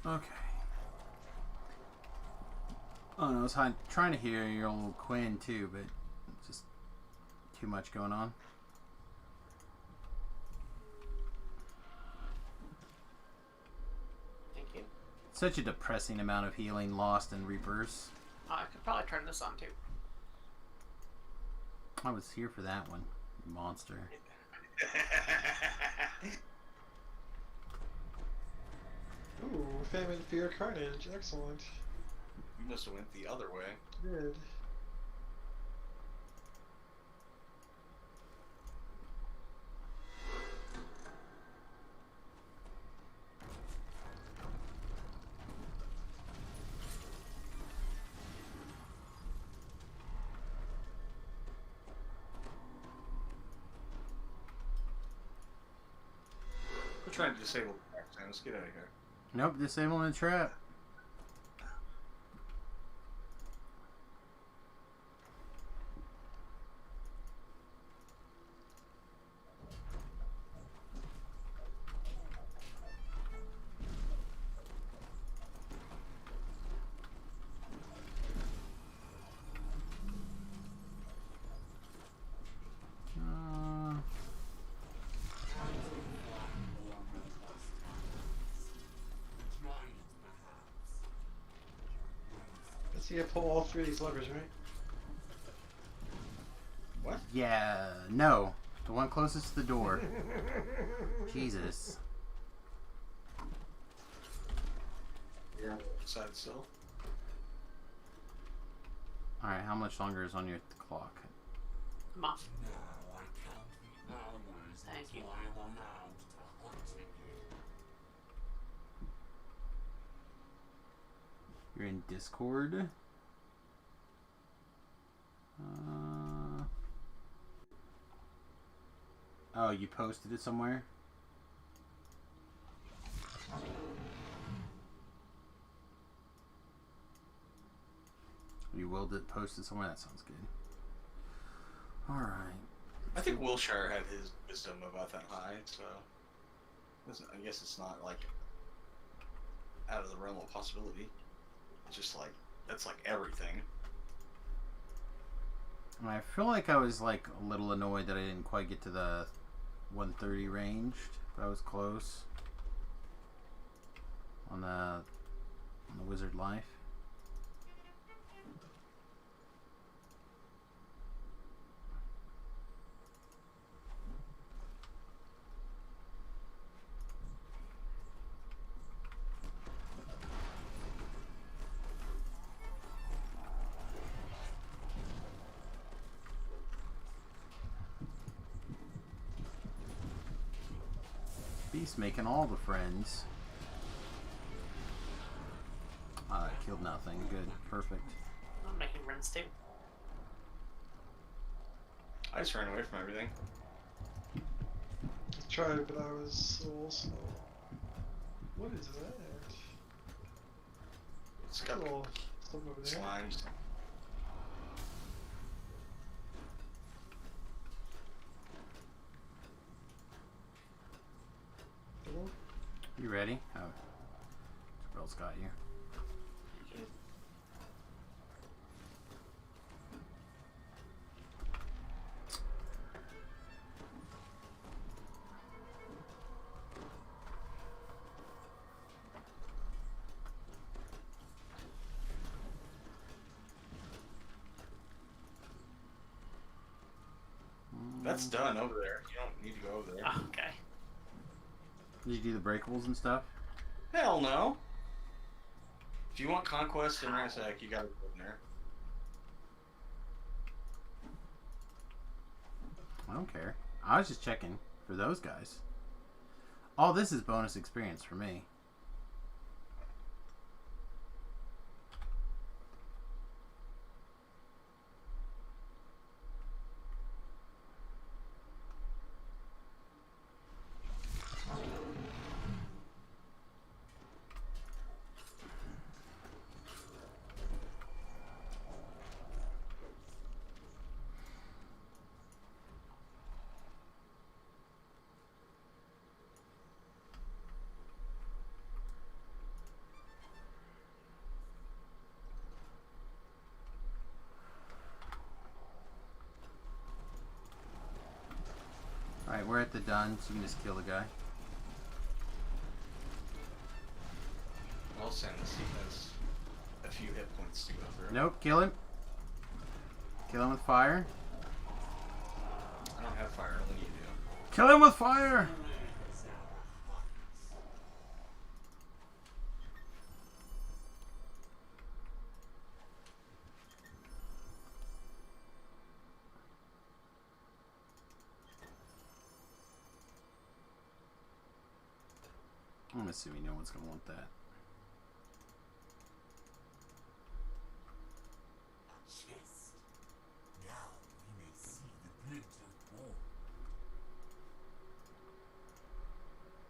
Okay. Oh no, I was trying to hear your old Quinn too, but just too much going on. Thank you. Such a depressing amount of healing lost in Reapers. I could probably turn this on too. I was here for that one, you monster. Ooh, Famine, Fear, Carnage. Excellent. You must have went the other way. Good. We're trying to disable the back, Let's get out of here. Nope, disabling the trap. So you pull all 3 of these levers, right? What? Yeah, no. The one closest to the door. Jesus. Yeah. Side still. Alright, how much longer is on your clock? I'm off. Now I count the hours Thank you. until I am allowed to hunt again. You're in Discord. Oh, you posted it somewhere? You will post it somewhere? That sounds good. Alright. I think Wilshire had his wisdom about that high, so I guess it's not like out of the realm of possibility. It's just like That's like everything. I feel like I was like a little annoyed that I didn't quite get to the 130 ranged, but I was close on the Wizard Life. Beast making all the friends. Ah, that killed nothing. Good. Perfect. I'm making friends too. I just ran away from everything. I tried, but I was a little slow. What is that? It's got Oh, something over there. slimes. Hello? You ready? Oh, Squirrel's got you. That's done over there. You don't need to go over there. Oh, okay. Did you do the breakables and stuff? Hell no. If you want conquest and ransack, you gotta go in there. I don't care. I was just checking for those guys. All this is bonus experience for me. Alright, we're at the done, so you can just kill the guy. I'll send this. He has a few hit points to go through. Nope, kill him. Kill him with fire. I don't have fire, only you do. Kill him with fire! I'm assuming no one's going to want that. Chest. Now we may see the glint of bone.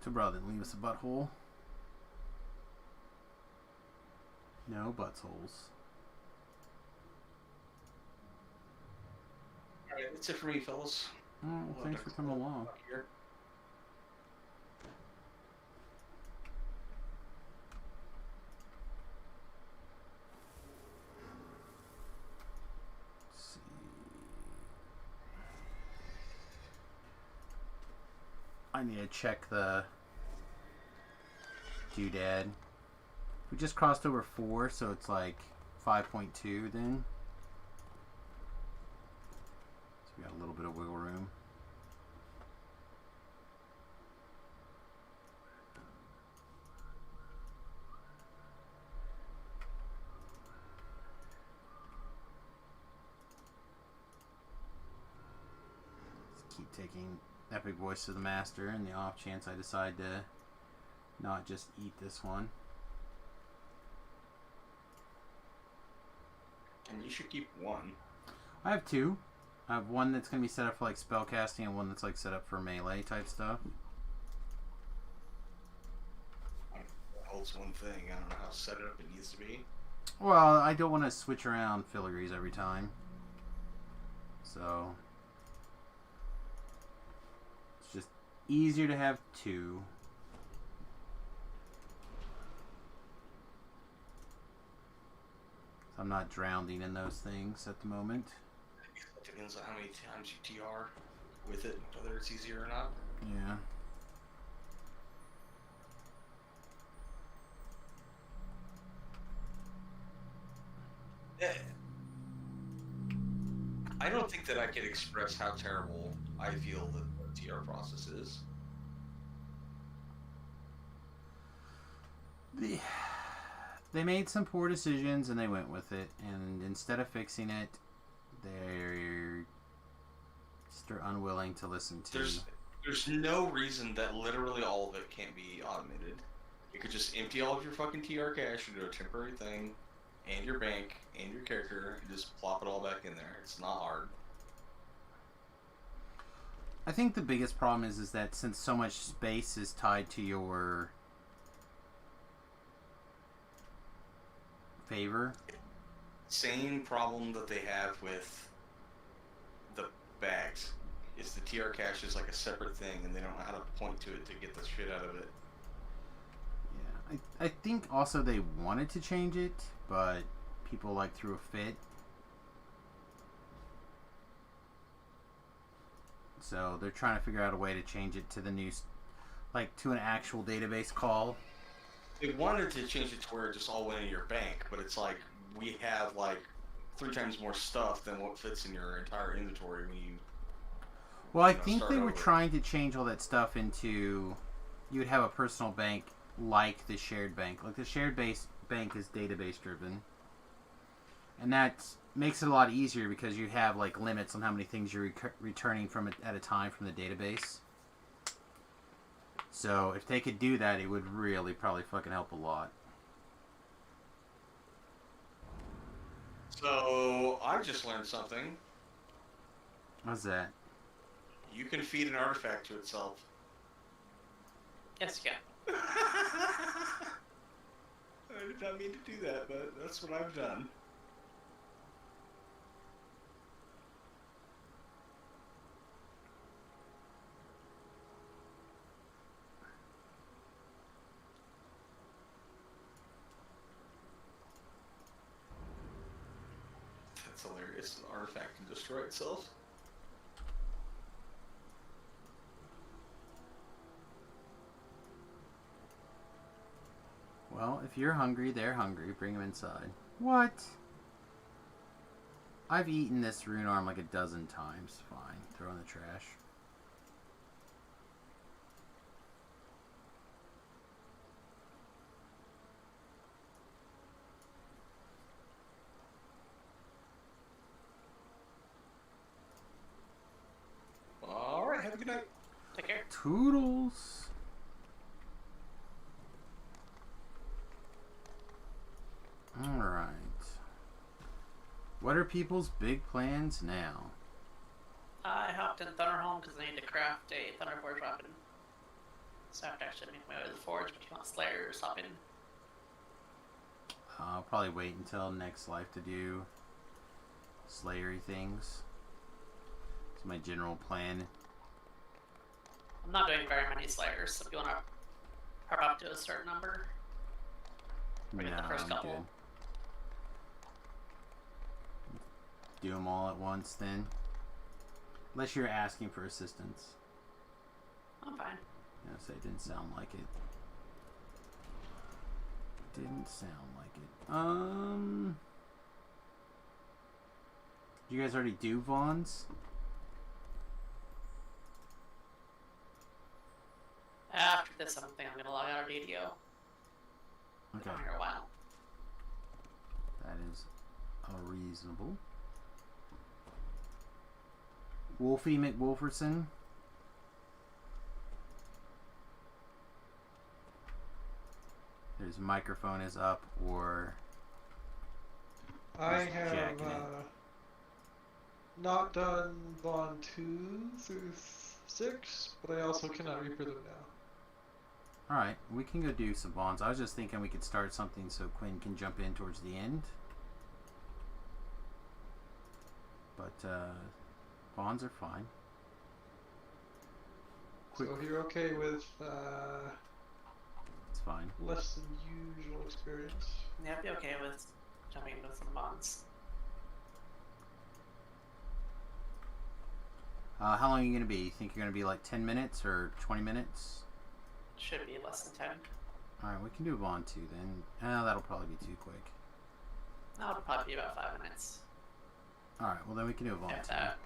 So, bro, then leave us a butthole. No buttholes. Alright, that's it for me, fellas. Oh, well, thanks for coming along. Here. Let's see. I need to check the doodad. We just crossed over 4, so it's like 5.2 then. So we got a little bit of wiggle room. Let's keep taking Epic Voice to the Master in the off chance I decide to not just eat this one. And you should keep one. I have 2. I have one that's going to be set up for like spellcasting and one that's like set up for melee type stuff. It holds one thing. I don't know how set it up it needs to be. Well, I don't want to switch around filigrees every time. So it's just easier to have 2. I'm not drowning in those things at the moment. It depends on how many times you TR with it, whether it's easier or not. Yeah. I don't think that I could express how terrible I feel that the TR process is. They made some poor decisions and they went with it, and instead of fixing it, they're unwilling to listen to. There's no reason that literally all of it can't be automated. You could just empty all of your fucking TR cache into a temporary thing, and your bank, and your character, and just plop it all back in there. It's not hard. I think the biggest problem is that since so much space is tied to your favor. Same problem that they have with the bags is the TR cache is like a separate thing, and they don't know how to point to it to get the shit out of it. Yeah, I think also they wanted to change it, but people like threw a fit. So they're trying to figure out a way to change it to the new, like to an actual database call. They wanted to change it to where it just all went in your bank, but it's like we have like 3 times more stuff than what fits in your entire inventory when you. Well, I think they were trying to change all that stuff into, you would have a personal bank like the shared bank. Like the shared bank is database driven. And that makes it a lot easier because you have like limits on how many things you're returning from it at a time from the database. So if they could do that, it would really probably fucking help a lot. So I just learned something. What's that? You can feed an artifact to itself. Yes, you can. I did not mean to do that, but that's what I've done. That's hilarious. An artifact can destroy itself. Well, if you're hungry, they're hungry. Bring them inside. What? I've eaten this rune arm like a dozen times. Fine. Throw in the trash. Alright, have a good night. Take care. Toodles. Alright. What are people's big plans now? I hopped in Thunderhome because I need to craft a Thunderforge weapon. So I have to actually make my way to the forge, but you want Slayers, hop in. I'll probably wait until next life to do Slayery things. It's my general plan. I'm not doing very many Slayers, so if you want to hop up to a certain number, or get the first I'm couple. good. Do them all at once then. Unless you're asking for assistance. I'm fine. Yeah, so it didn't sound like it. Didn't sound like it. Did you guys already do Vaughn's? After this, I think I'm gonna log out of DDO. Okay. Been on here a while. That is reasonable. Wolfie McWolferson. His microphone is up, or I Just have jacking it. not done Bond 2 through 6, but I also cannot reaper them now. Alright, we can go do some bonds. I was just thinking we could start something so Quinn can jump in towards the end. But bonds are fine. Quick, So you're okay with it's fine. less than usual experience? Yeah, I'd be okay with jumping into some bonds. How long are you gonna be? You think you're gonna be like 10 minutes or 20 minutes? Should be less than 10. Alright, we can do Vaughn 2 then. That'll probably be too quick. That'll probably be about 5 minutes. Alright, well then we can do Vaughn 2. That.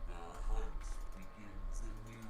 The hunt begins anew.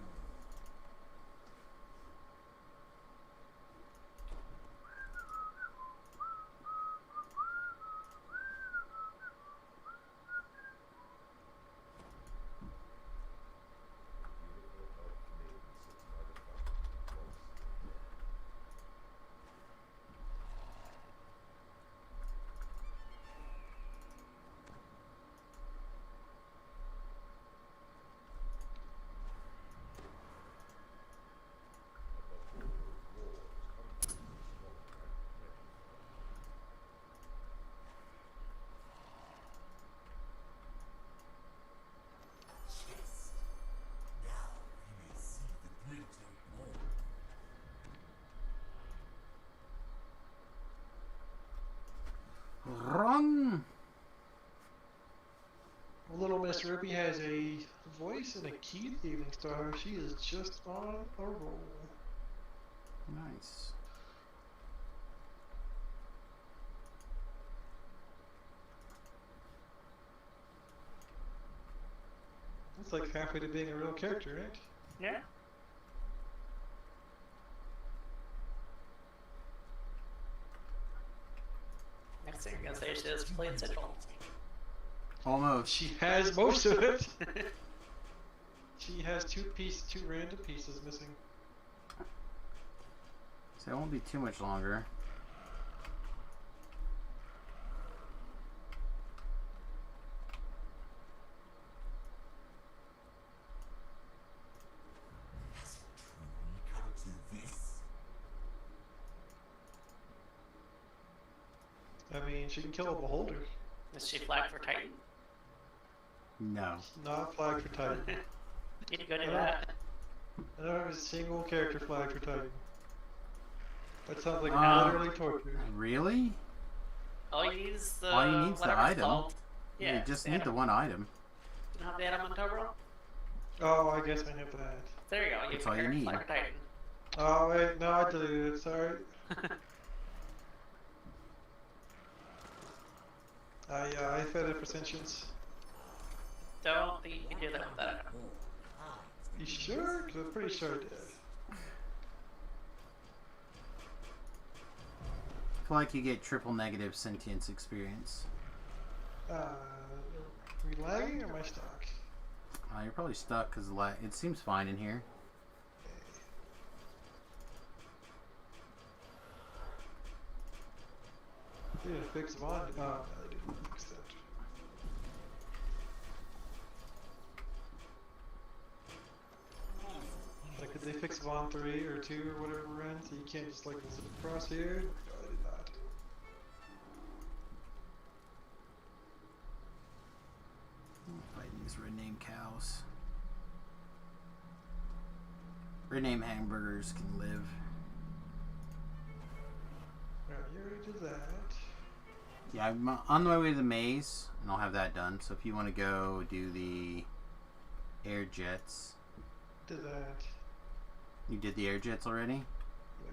Yes. Now we may see the glitter more. Wrong! Little Miss Ruby has a voice and a key to Evening Star. She is just on a roll. Nice. It's like halfway to being a real character, right? Yeah. Next thing you're gonna say is play Central. Almost. She has most of it. She has two random pieces missing. So it won't be too much longer. Has it truly come to this? I mean, she can kill a beholder. Is she flagged for Titan? No. Not flagged for Titan. Need to go do that. I don't have a single character flagged for Titan. That sounds like literally torture. Really? All you need is the All you need is the whatever it's item. called. Yeah, You just the need the item. one item. You don't have the item on Tobro? Oh, I guess I have that. There you go. You That's have all you character need. flag for Titan. Oh wait, no, I deleted it. Sorry. I fed it for sentience. Don't think you can do that with that item. You sure? 'Cause I'm pretty sure I did. I feel like you get triple negative sentience experience. Are we lagging or am I stuck? You're probably stuck because it seems fine in here. They didn't fix Vaughn. Oh, no, they didn't fix that. Like, did they fix Vaughn 3 or 2 or whatever we're in? So you can't just like zip across here? No, I did not. Fighting these red name cows. Red name hamburgers can live. Alright, you already did that. Yeah, I'm on my way to the maze, and I'll have that done. So if you want to go do the air jets, Did that. you did the air jets already. Yeah.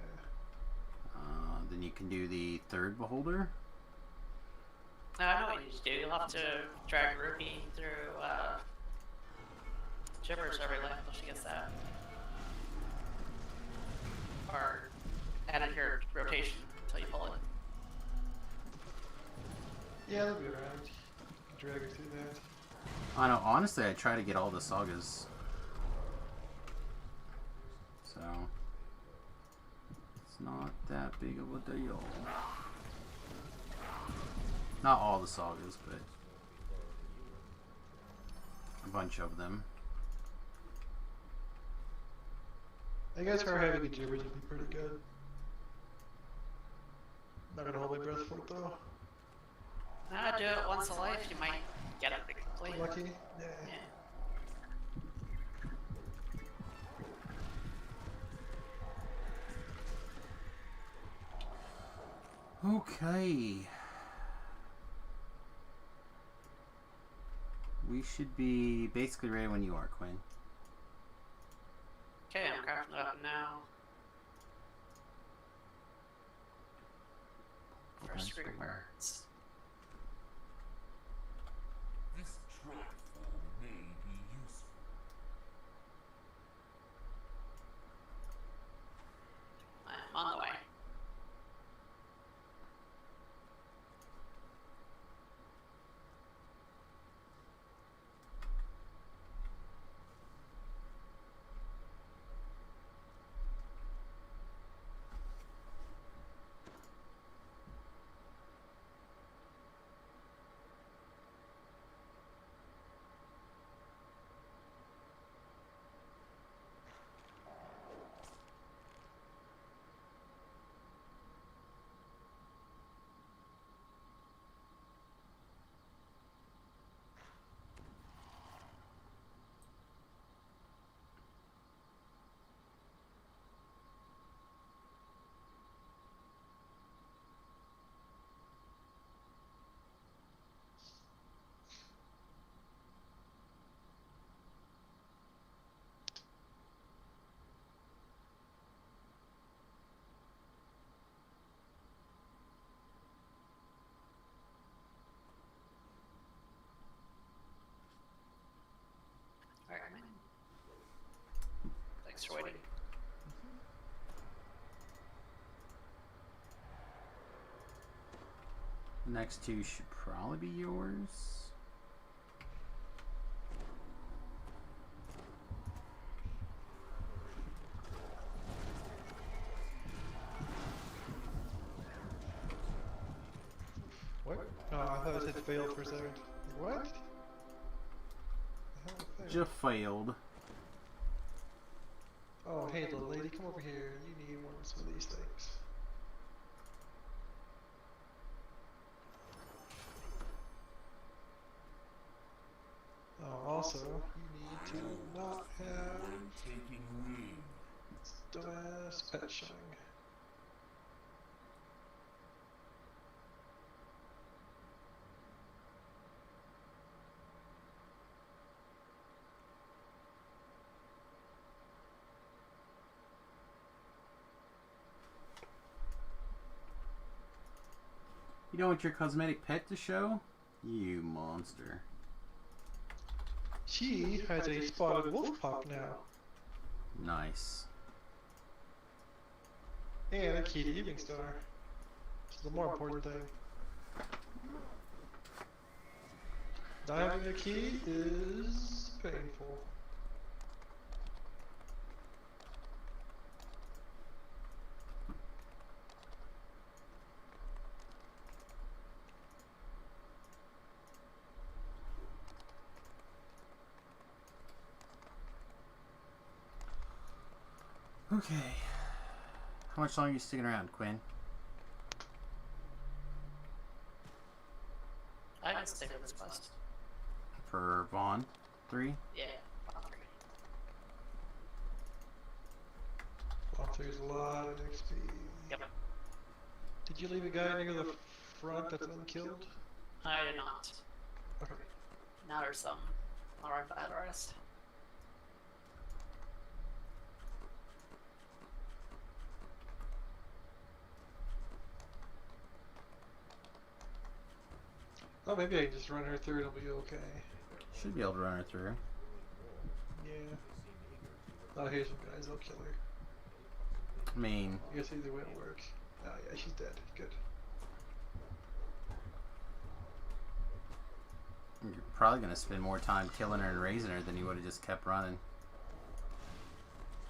Then you can do the third beholder. I know what you need to do. You'll have to drag Ruby through Gibbers every lap until she gets that. Or add it to your rotation until you pull it. Yeah, that'll be alright. Drag her through that. I know. Honestly, I try to get all the sagas. So it's not that big of a deal. Not all the sagas, but a bunch of them. I guess her having a gibbers would be pretty good. Not gonna hold my breath for it though. Do it once a life, you might get it pretty quickly. Lucky? Yeah. Yeah. Okay. We should be basically ready when you are, Quinn. Okay, I'm crafting it up now. First three words. This trifle may be useful. I'm on the way. Alright, man. Thanks for waiting. The next two should probably be yours. What? Oh, I thought it had failed for a second. What? The hell failed? Just failed. Oh, hey, little lady, come over here. You need one of some of these things. Oh, also, you need to not have I'm taking wing. dumbass pet shine. You don't want your cosmetic pet to show? You monster. She has a spotted wolf pup now. Nice. And a key to Evening Star. Which is the more important thing. Not having a key is painful. Okay. How much longer are you sticking around, Quinn? I can stick with this quest. For Vaughn? 3? Yeah, Vaughn 3. Well, there's a lot of XP. Yep. Did you leave a guy near the front that's unkilled? I did not. Okay. Now there's some. I'll run by the rest. Oh, maybe I can just run her through, it'll be okay. Should be able to run her through. Yeah. Oh, here's some guys, I'll kill her. I mean, I guess either way it'll work. Oh yeah, she's dead. Good. you're probably going to spend more time killing her and raising her than you would have just kept running.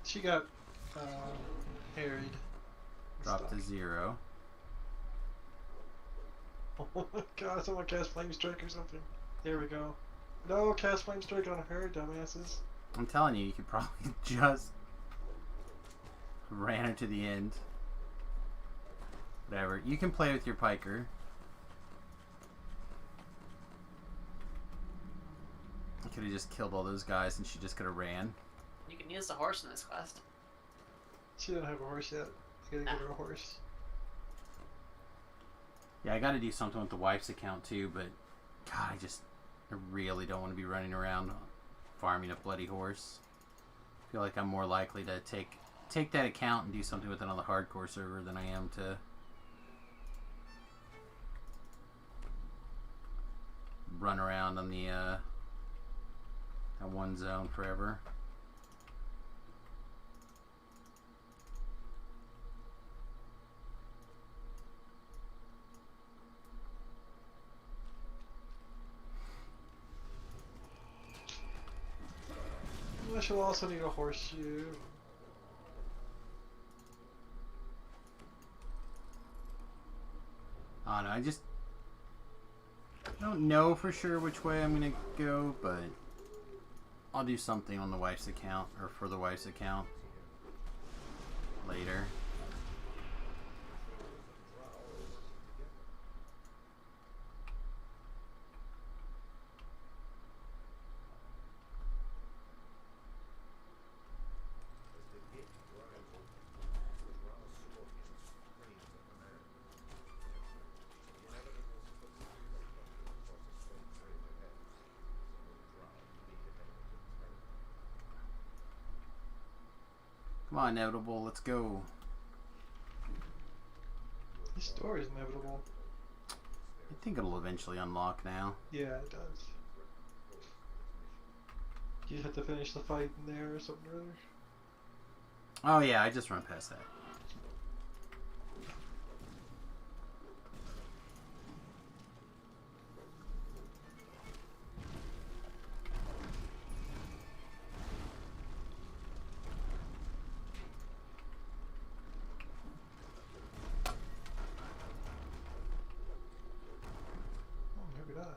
She got, harried. Dropped to Stuck. 0. Oh my god, someone cast Flame Strike or something. There we go. No, cast Flame Strike on her, dumbasses. I'm telling you, you could probably just ran her to the end. Whatever. You can play with your piker. You could have just killed all those guys and she just could have ran. You can use the horse in this quest. She doesn't have a horse yet. I gotta get her a horse. Yeah, I got to do something with the wife's account too, but God, I really don't want to be running around farming a bloody horse. I feel like I'm more likely to take that account and do something with it on the hardcore server than I am to run around on the that one zone forever. Unless you'll also need a horseshoe. I don't know, I don't know for sure which way I'm gonna go, but I'll do something on the wife's account, or for the wife's account later. Come on, Inevitable, let's go. This story is inevitable. I think it'll eventually unlock now. Yeah, it does. You have to finish the fight in there or something or other. Oh yeah, I just run past that. Oh, maybe not.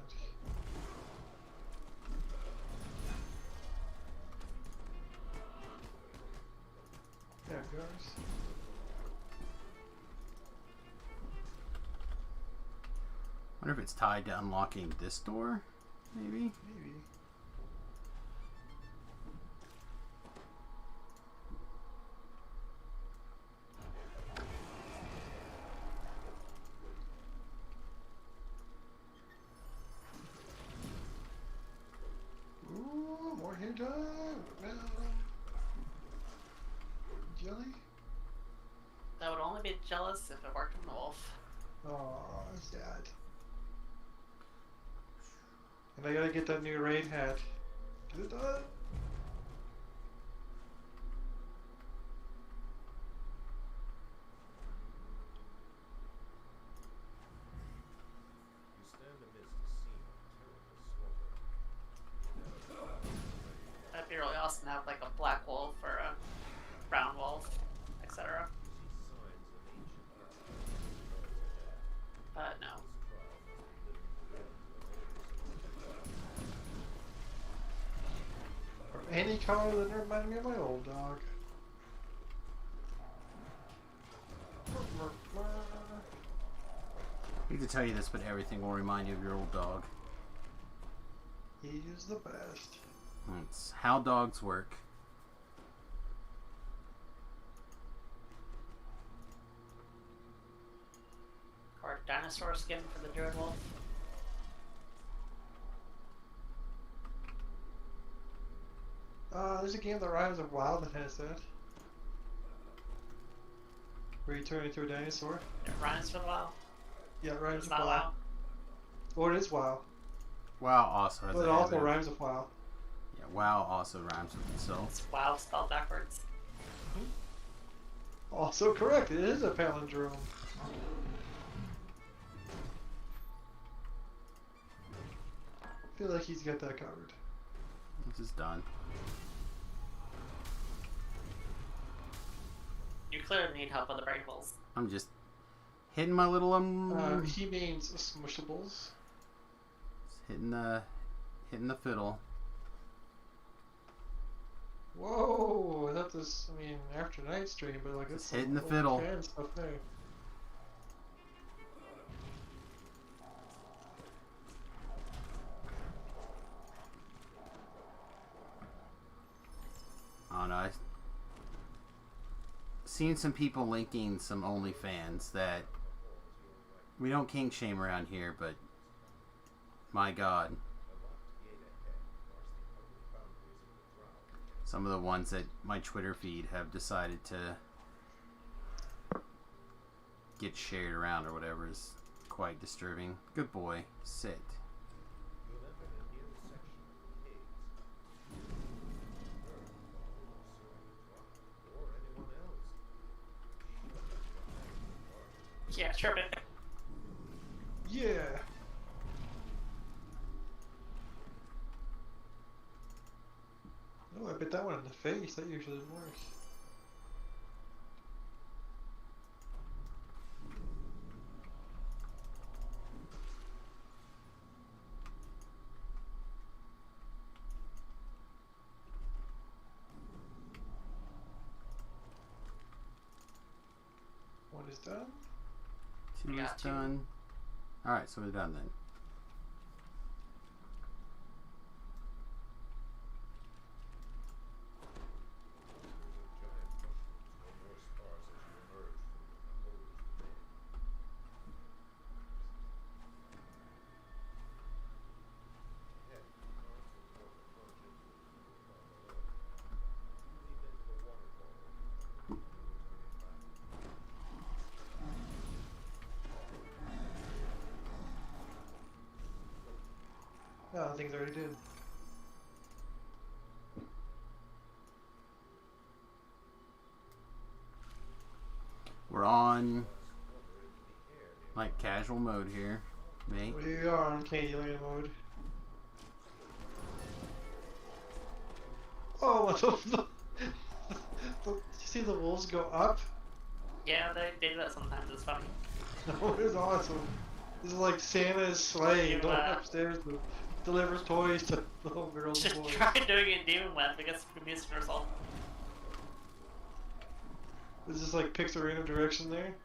There it goes. Wonder if it's tied to unlocking this door, maybe? Maybe. Ooh, more hair time! Well, jelly? That would only be jealous if it worked on the wolf. Oh, sad. And I gotta get that new raid hat. Get it done? You stand amidst a scene of terrible slaughter. That'd be really awesome to have like a black wolf or a brown wolf, etc. But no. Or any color that reminded me of my old dog. I hate to tell you this, but everything will remind you of your old dog. He is the best. That's how dogs work. Or dinosaur skin for the druid wolf. There's a game that rhymes with WoW that has that. Where you turn into a dinosaur. It rhymes for the WoW. Yeah, it rhymes It's with not WoW. WoW. Well, it is WoW. WoW also has But it a also habit. rhymes with WoW. Yeah, WoW also rhymes with itself. It's WoW spelled backwards. Also correct, it is a palindrome. I feel like he's got that covered. This is done. You clearly need help with the breakables. I'm just hitting my little He means smushables. hitting the fiddle. Whoa, I thought this, I mean, after night stream, but like it's Just hitting the old fiddle. fan stuff there. I don't know. I've seen some people linking some OnlyFans that We don't kink shame around here, but my God. Some of the ones that my Twitter feed have decided to get shared around or whatever is quite disturbing. Good boy. Sit. Yeah, sure. Yeah. Oh, I bit that one in the face. That usually doesn't work. One is done. Two We is got two. done. Alright, so we're done then. Oh, things already did. We're on like casual mode here, mate. We are on Candyland mode. Oh, what the you see the wolves go up? Yeah, they do that sometimes. It's funny. No, it's awesome. This is like Santa's sleigh You, going upstairs to deliver toys to little girls and Just boys. try doing it in Demon Web. I guess you can miss yourself. Is this like picks a random direction there?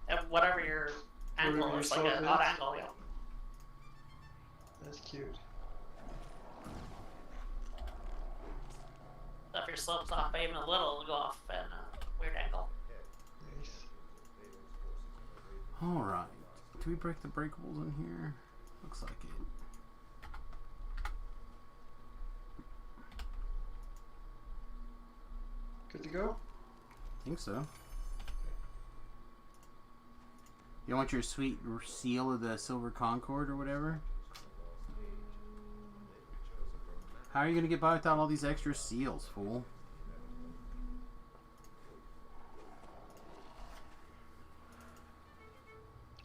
And whatever your angle Whatever is, your like slope an odd is. angle, yeah. That's cute. So if your slope's off by even a little, it'll go off at a weird angle. Nice. Alright. Do we break the breakables in here? Looks like it. Good to go? I think so. You want your sweet seal of the Silver Concord or whatever? How are you gonna get by without all these extra seals, fool?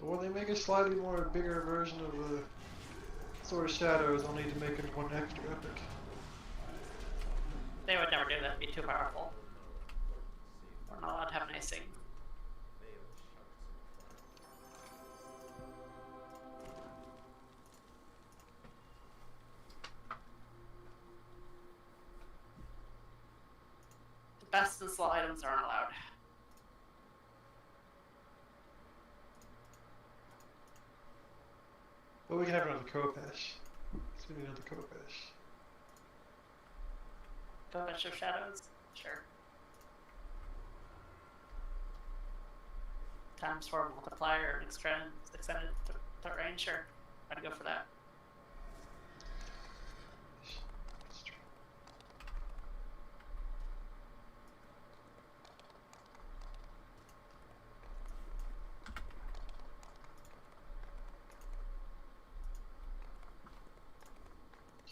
Or they make a slightly more bigger version of the Sword of Shadows, I'll need to make it one extra epic. They would never do that. It'd be too powerful. We're not allowed to have an icing. The best and slow items aren't allowed. But we can have another Kopesh. It's gonna be another Kopesh. Go Bunch of Shadows? Sure. Times 4 multiplier and extended to range, sure. I'd go for that.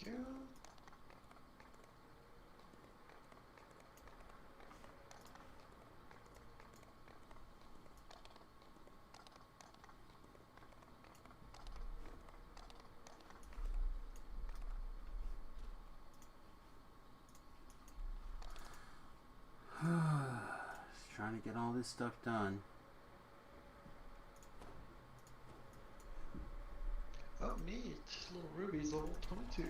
Yeah. Just trying to get all this stuff done. Oh, neat. Little Ruby's level 22.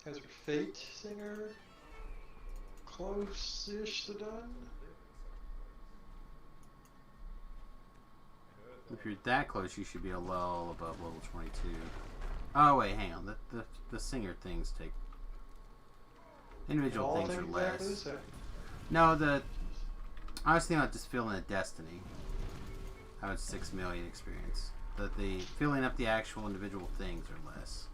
Has her Fate Singer close-ish to done. If you're that close, you should be a little above level 22. Oh wait, hang on. The singer things take individual All things are things less. exactly the same. No, the I was thinking about just filling a Destiny. How it's 6 million experience. That the filling up the actual individual things are less.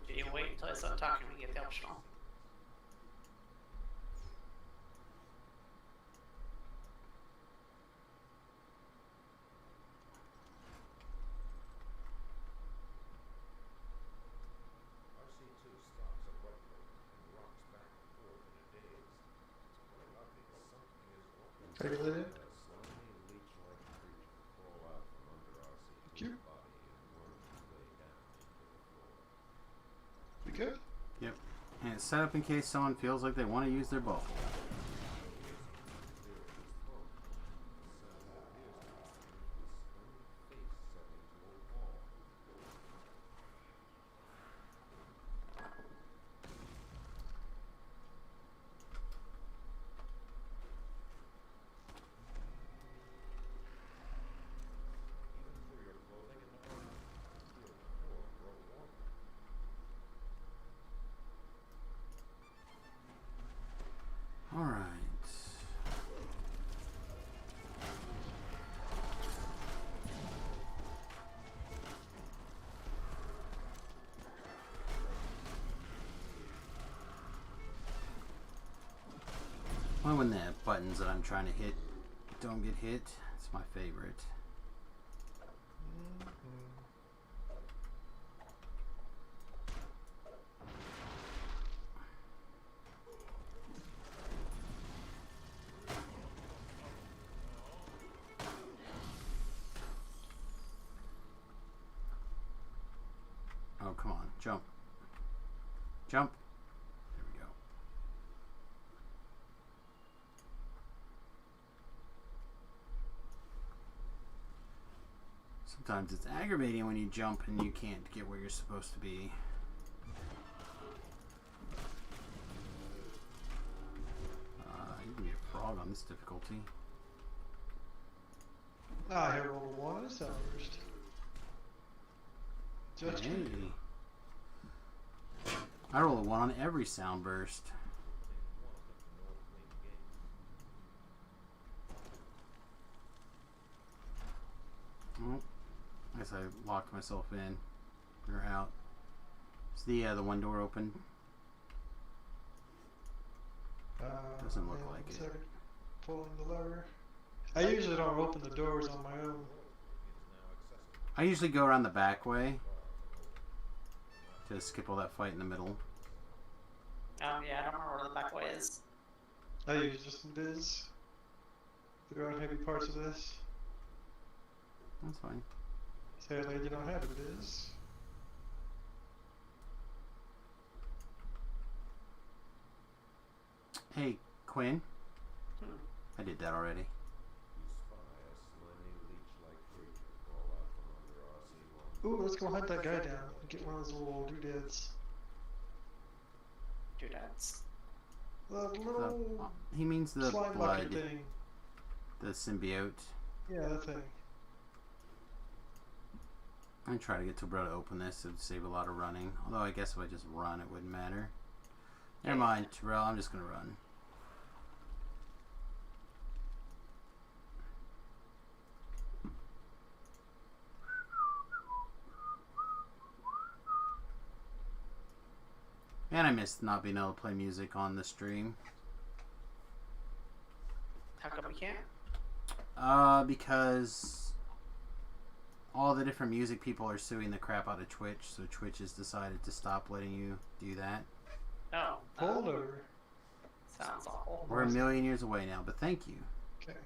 If you wait until I start talking, we get the optional. Regulated. Thank you. We good? Yep. And it's set up in case someone feels like they want to use their bow. Alright. Well, when the buttons that I'm trying to hit don't get hit, it's my favorite. Oh, come on. Jump. Jump. There we go. Sometimes it's aggravating when you jump and you can't get where you're supposed to be. You can be a frog on this difficulty. Ah, I rolled a 1. It's outburst. Just Hey. I roll a 1 on every sound burst. Oh, I guess I locked myself in. Or out. Is the one door open? Doesn't look like it. Pulling the lever. I usually don't open the doors on my own. I usually go around the back way to skip all that fight in the middle. Yeah, I don't remember where the back way is. I use just Viz throughout heavy parts of this. That's fine. Sadly, you don't have a Viz. Hey, Quinn. Hmm. I did that already. Ooh, let's go hunt that guy down and get one of those little doodads. Doodads. The little He means the slime blood, bucket thing. the symbiote. Yeah, that thing. I try to get to bro to open this to save a lot of running. Although I guess if I just run, it wouldn't matter. Never mind, Terrell. I'm just gonna run. And I missed not being able to play music on the stream. How come we can't? Because all the different music people are suing the crap out of Twitch, so Twitch has decided to stop letting you do that. Oh. Hold over. Sounds awful. We're a million years away now, but thank you. Okay.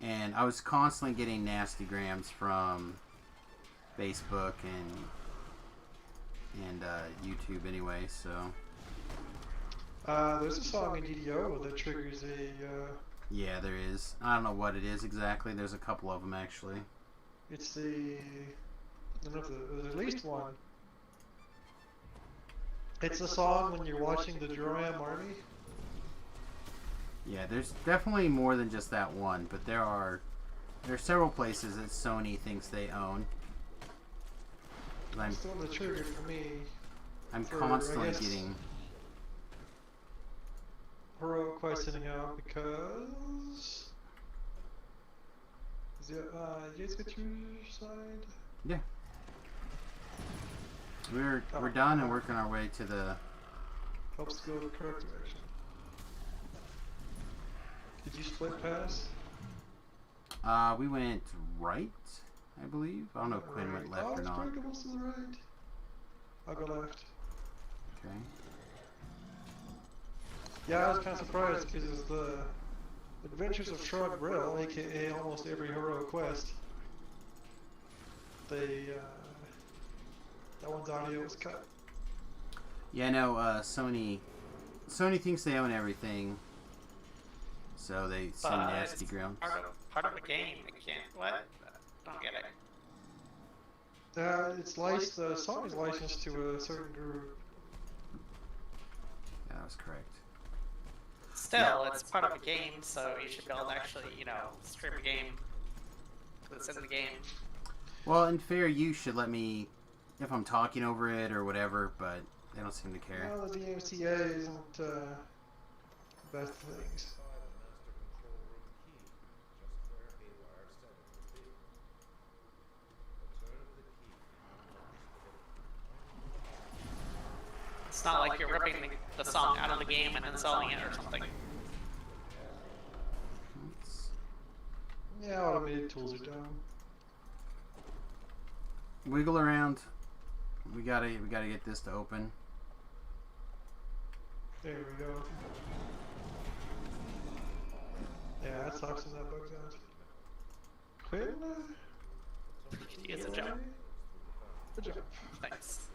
And I was constantly getting nasty grams from Facebook and YouTube anyway, so. There's a song in DDO that triggers a, Yeah, there is. I don't know what it is exactly. There's a couple of them actually. it's the, I don't know if there's at least one. It's a song when you're watching the Joram army. Yeah, there's definitely more than just that one, but there are several places that Sony thinks they own. It's still the trigger for me. I'm for, constantly I guess, getting. heroic quest anyhow because. Is it, you guys get your side? Yeah. We're done and working our way to the. Helps go the correct direction. Did you split pass? We went right, I believe. I don't know if Quinn went left or not. Pretty close to the right. I'll go left. Okay. Yeah, I was kind of surprised because it's the Adventures of Shrug Brill, aka almost every heroic quest. That one's audio was cut. Yeah, no. Sony thinks they own everything, so they seem nasty grounds. Part of the game. They can't. What? Don't get it. It's licensed. The song is licensed to a certain group. Yeah, that was correct. Still, it's part of the game, so you should be able to actually, stream a game that's in the game. Well, in fair use, should let me, if I'm talking over it or whatever, but they don't seem to care. No, the DMCA isn't the best of things. It's not like you're ripping the song out of the game and then selling it or something. Yeah, automated tools are dumb. Wiggle around. We gotta get this to open. There we go. Yeah, that sucks when that bugs out. Quinn? Use a jump. Good job. Thanks.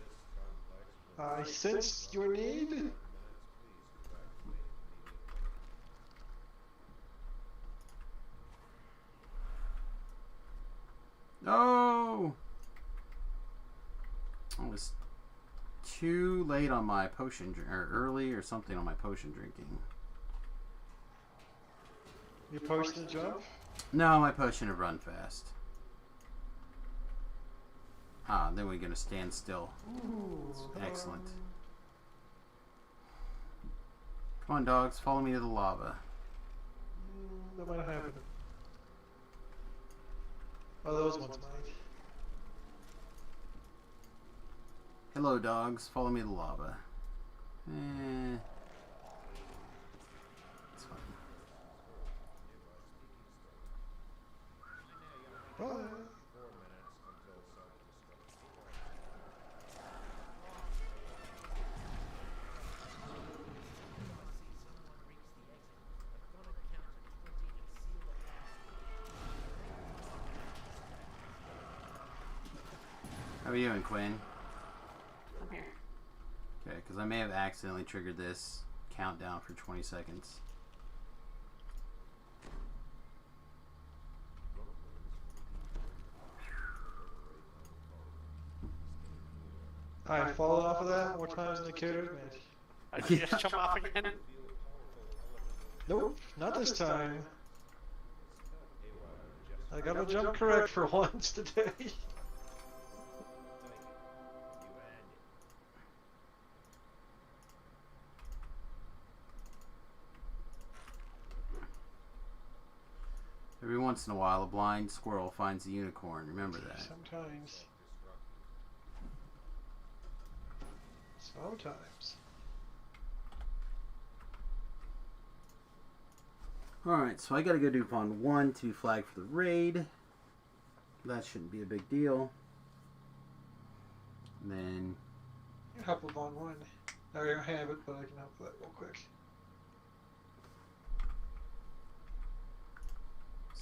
I sense your need. No! I was too late on my potion or early or something on my potion drinking. Your potion to jump? No, my potion to run fast. Ah, then we're gonna stand still. Ooh, Excellent. Come on, dogs, follow me to the lava. That might happen. Oh, those ones might. Hello, dogs, follow me to the lava. It's fine. Bye. How are you doing, Quinn? I'm here. Okay, because I may have accidentally triggered this countdown for 20 seconds. I followed off of that more times than the kid admit. I just jump off again. Nope, not this time. I got to jump correct for once today. Every once in a while, a blind squirrel finds a unicorn. Remember that. Sometimes. Sometimes. Alright, so I gotta go do Pond 1 to flag for the raid. That shouldn't be a big deal. And then... Help with on one. I don't have it, but I can help with that real quick.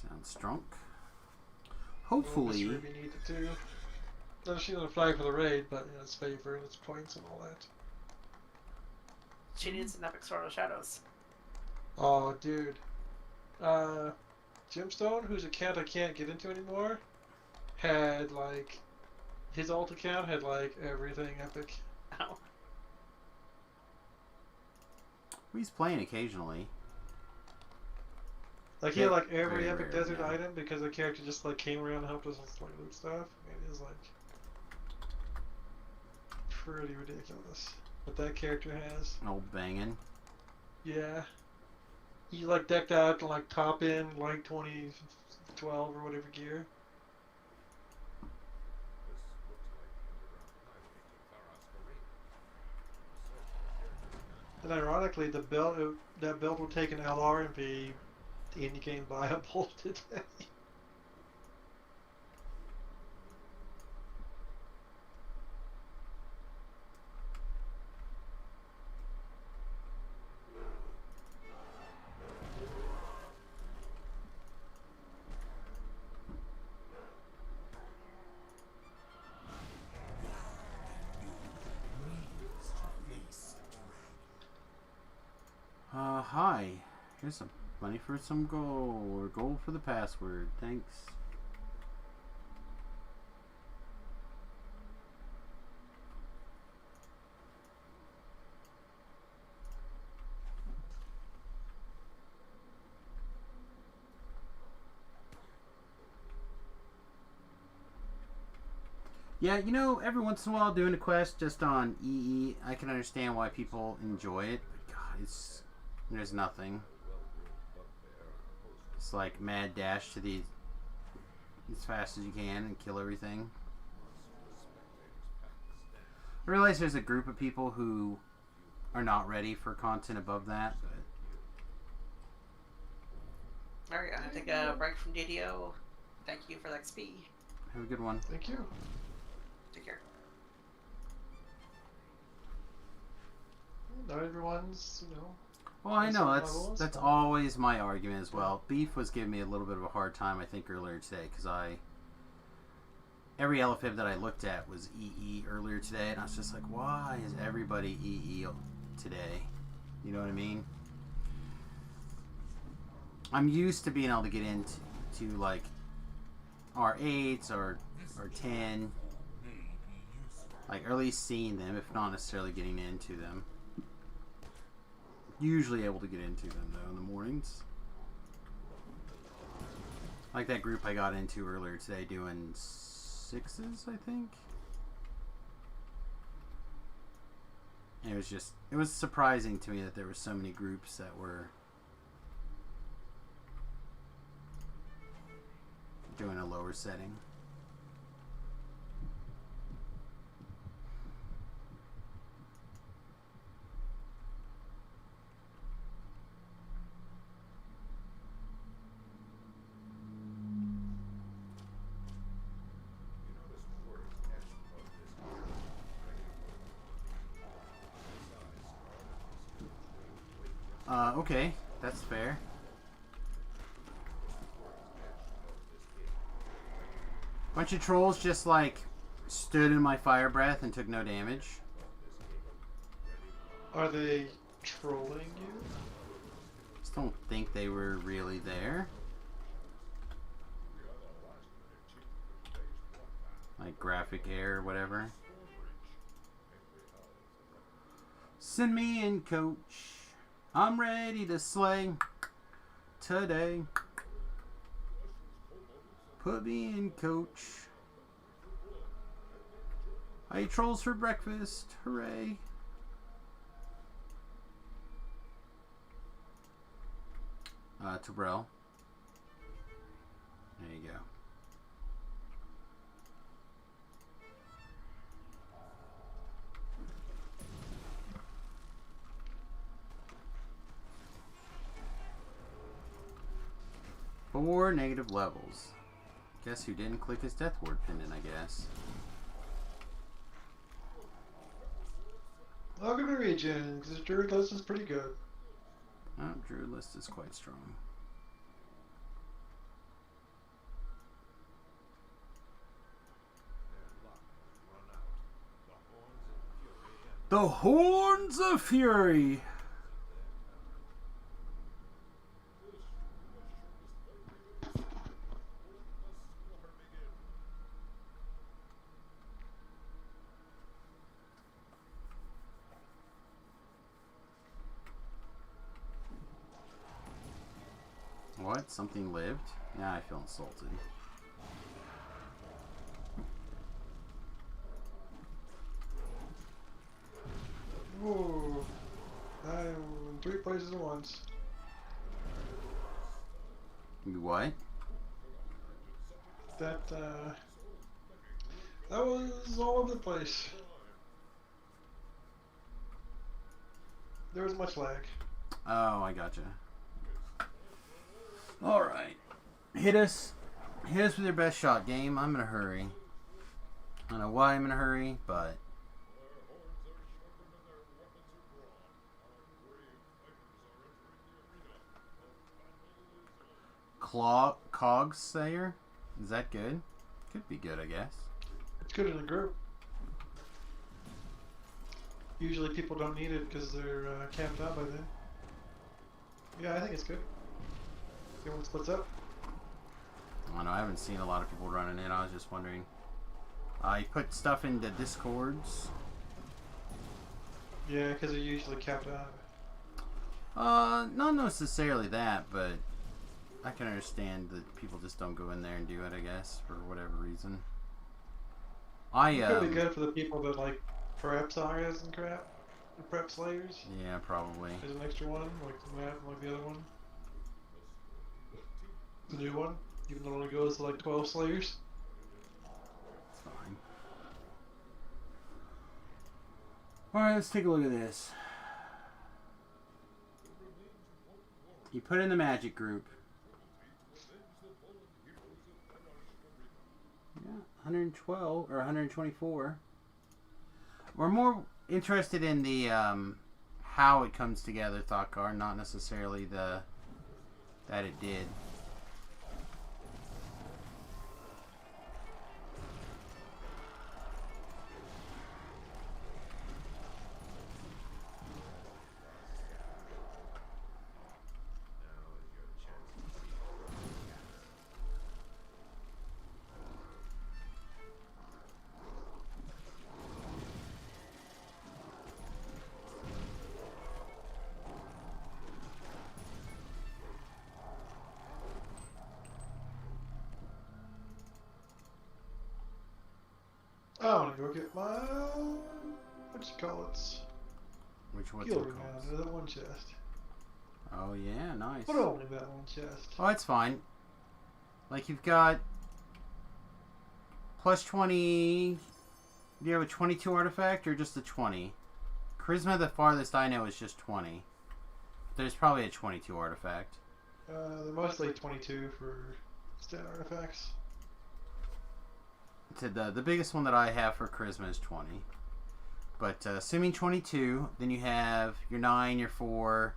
Sounds drunk. Well, Hopefully... Mr. Ruby needs it too. Doesn't she on the flag for the raid, but it's favor and it's points and all that. She needs an epic sword of shadows. Oh, dude. Gemstone, whose account I can't get into anymore, had like his alt account had like everything epic. Oh. He's playing occasionally. Like he had like Very every epic rare, desert yeah. item because the character just like came around and helped us with like loot stuff. It is like pretty ridiculous what that character has. Old banging. Yeah. He like decked out to like top end like 2012 or whatever gear. And ironically, the belt that belt will take an LR and be indie game viable today. Hi. Here's some money for some gold, or gold for the password. Thanks. Yeah, you know, every once in a while doing a quest just on EE, I can understand why people enjoy it. But God, there's nothing. It's like mad dash to the as fast as you can and kill everything. I realize there's a group of people who are not ready for content above that, but Alright, I'm gonna take a break from DDO. Thank you for the XP. have a good one. Thank you. Take care. Not everyone's, you know. Well, I know Levels, that's but- always my argument as well. Beef was giving me a little bit of a hard time, I think, earlier today because every LFib that I looked at was EE earlier today, and I was just like, why is everybody EE today? You know what I mean? I'm used to being able to get into like R8s or 10, like, or at least seeing them, if not necessarily getting into them. Usually able to get into them though in the mornings. Like that group I got into earlier today doing 6s, I think. And it was surprising to me that there were so many groups that were doing a lower setting. Okay, that's fair. Bunch of trolls just like stood in my fire breath and took no damage. Are they trolling you? Just don't think they were really there. Like graphic error or whatever. Send me in, coach. I'm ready to slay today. Put me in, coach. I eat trolls for breakfast. Hooray. Tabrel. There you go. Four negative levels. Guess who didn't click his death ward pendant, I guess. I'll give it a regen, because the Druid list is pretty good. Oh, Druid list is quite strong. The Horns of Fury! What? Something lived? Yeah, I feel insulted. Whoa. I'm in 3 places at once. You what? That was all over the place. There was much lag. Oh, I gotcha. Alright. Hit us. Hit us with your best shot, game. I'm in a hurry. I don't know why I'm in a hurry, but... Cogs Sayer? Is that good? Could be good, I guess. It's good in a group. Usually people don't need it because they're camped out by then. Yeah, I think it's good. Everyone splits up. I don't know, I haven't seen a lot of people running in. I was just wondering. I put stuff into Discords. Yeah, because they're usually capped out. Not necessarily that, but I can understand that people just don't go in there and do it, I guess, for whatever reason. It could be good for the people that like prep sagas and crap. The prep slayers. Yeah, probably. There's an extra one, like the map, like the other one. The new one, even though it only goes to like 12 slayers. It's fine. Alright, let's take a look at this. You put in the magic group. Yeah, 112 or 124. We're more interested in the how it comes together, Thought, not necessarily the that it did. I want to go get my what you call it? What's Guild it renown called? out of that one chest. Oh yeah, nice. But only that one chest. Oh, that's fine. Like you've got plus 20. Do you have a 22 artifact or just a 20? Charisma, the farthest I know, is just 20. There's probably a 22 artifact. They're mostly 22 for stat artifacts. The biggest one that I have for charisma is 20. But assuming 22, then you have your 9, your 4,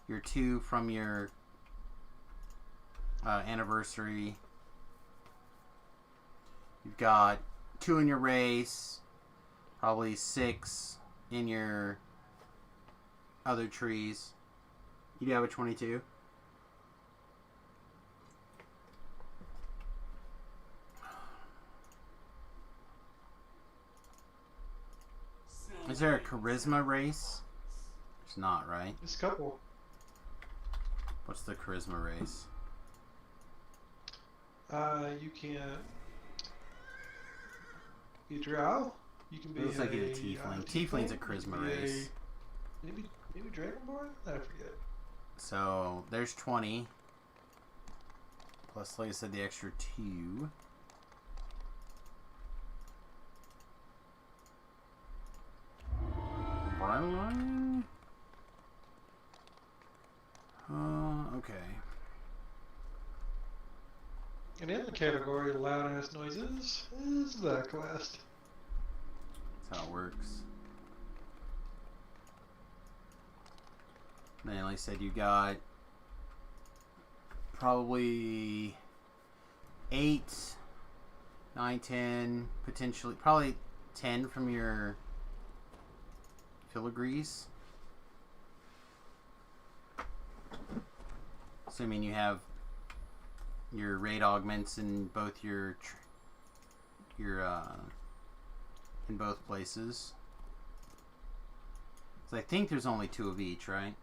your 2 from your anniversary. You've got 2 in your race, probably 6 in your other trees. You do have a 22. Is there a charisma race? It's not, right? There's a couple. What's the charisma race? You can be a drow. You can be Looks like it's a tiefling. Tiefling's a charisma race. Maybe dragonborn? I forget. So there's 20. Plus, like I said, the extra 2. Bryline? Okay. And in the category of loud ass noises is the quest. That's how it works. Then, like I said, you got probably 8, 9, 10, potentially, probably 10 from your filigrees. Assuming you have your raid augments in both your in both places. So I think there's only 2 of each, right?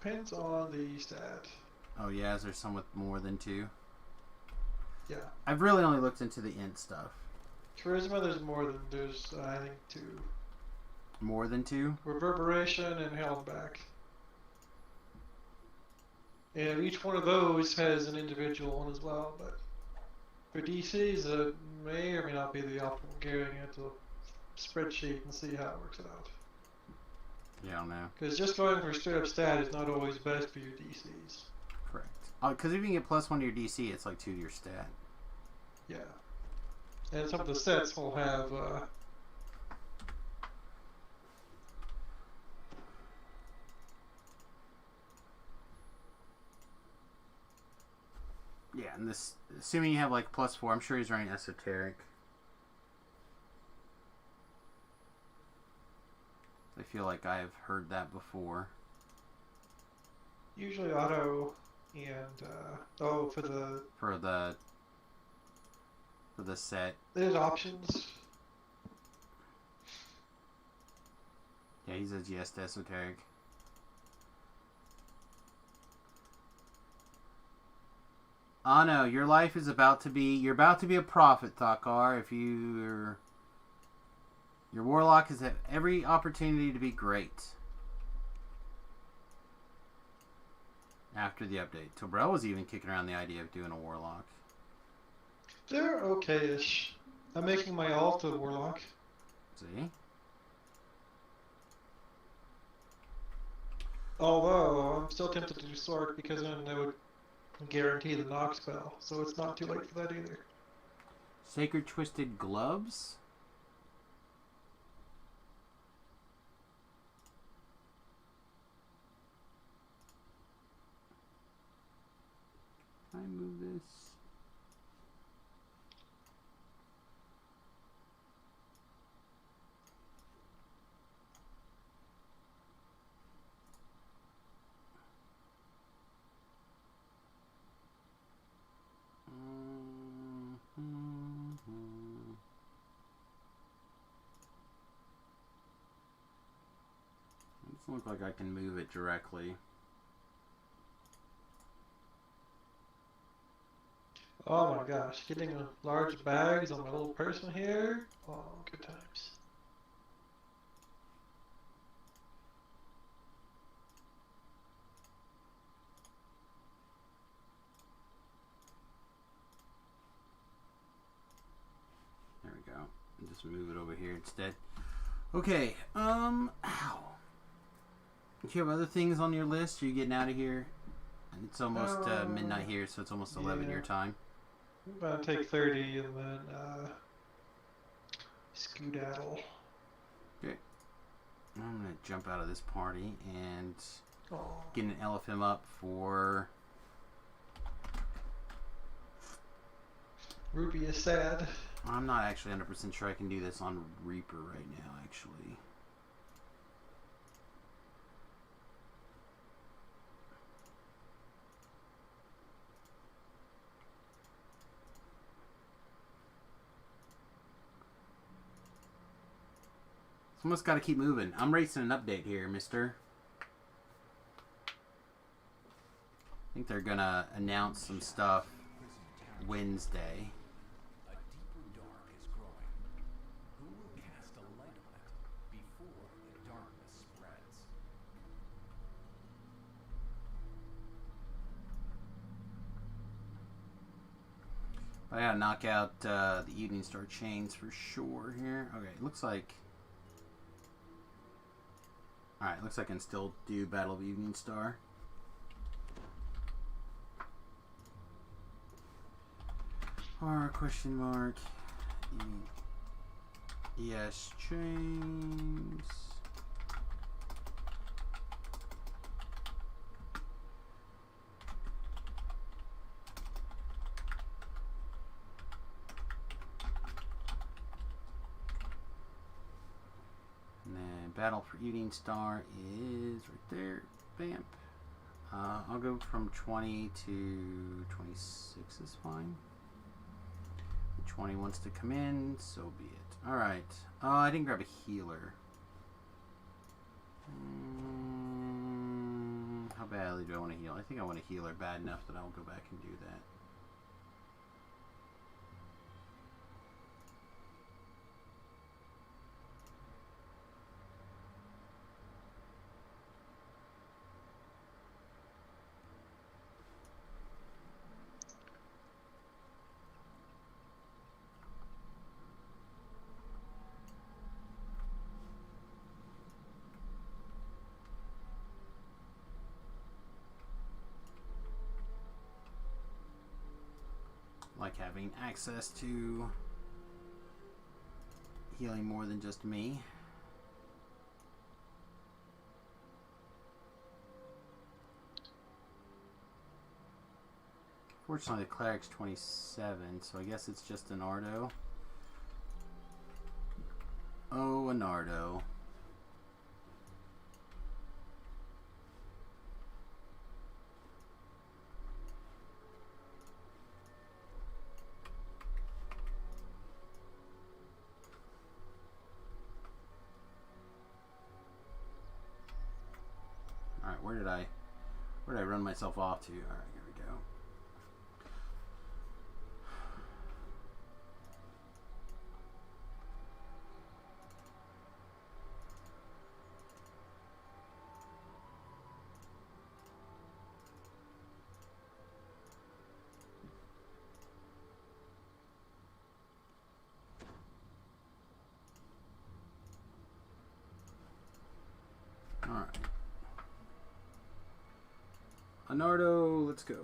Depends on the stat. Oh yeah, is there some with more than 2? Yeah. I've really only looked into the int stuff. Charisma, there's I think 2. More than 2? Reverberation and held back. And each one of those has an individual one as well, but for DCs, it may or may not be the optimal gearing into a spreadsheet and see how it works out. Yeah, I don't know. Because just going for straight up stat is not always best for your DCs. Correct. Because if you can get +1 to your DC, it's like 2 to your stat. Yeah. And some of the sets will have Yeah, and this, assuming you have like +4, I'm sure he's running esoteric. I feel like I've heard that before. usually auto and For the set. there's options. Yeah, he says yes to esoteric. Oh no, your life is about to be, you're about to be a prophet, Thakar. If your warlock has had every opportunity to be great. After the update. Tobrel was even kicking around the idea of doing a warlock. They're okay-ish. I'm making my alt a warlock. See? Although, I'm still tempted to do sword because then that would guarantee the knock spell, so it's not too late for that either. Sacred Twisted Gloves? Can I move this? Doesn't look like I can move it directly. Oh my gosh, getting large bags on my little person here. Oh, good times. There we go. And just move it over here instead. Okay, ow. Do you have other things on your list? Are you getting out of here? And it's almost midnight here, so it's almost 11 yeah. your time. I'm gonna take 30 and then skedaddle. Okay. I'm gonna jump out of this party and Oh. get an LFM up for... Ruby is sad. I'm not actually 100% sure I can do this on Reaper right now, actually. Someone's got to keep moving. I'm racing an update here, mister. I think they're going to announce some stuff Wednesday. A deeper dark is growing. Who will cast a light on it before the darkness spreads? I gotta knock out the Evening Star chains for sure here. Okay, looks like... Alright, looks like I can still do Battle of Evening Star. R question mark. Yes, chains. And then Battle for Evening Star is right there. Bam. I'll go from 20 to 26 is fine. 20 wants to come in, so be it. Alright. I didn't grab a healer. How badly do I want to heal? I think I want to heal her bad enough that I'll go back and do that. Like having access to healing more than just me. Fortunately, the cleric's 27, so I guess it's just an Ardo. Oh, an Ardo. Alright, where did I run myself off to? Alright, here we go. Alright. Anardo, let's go.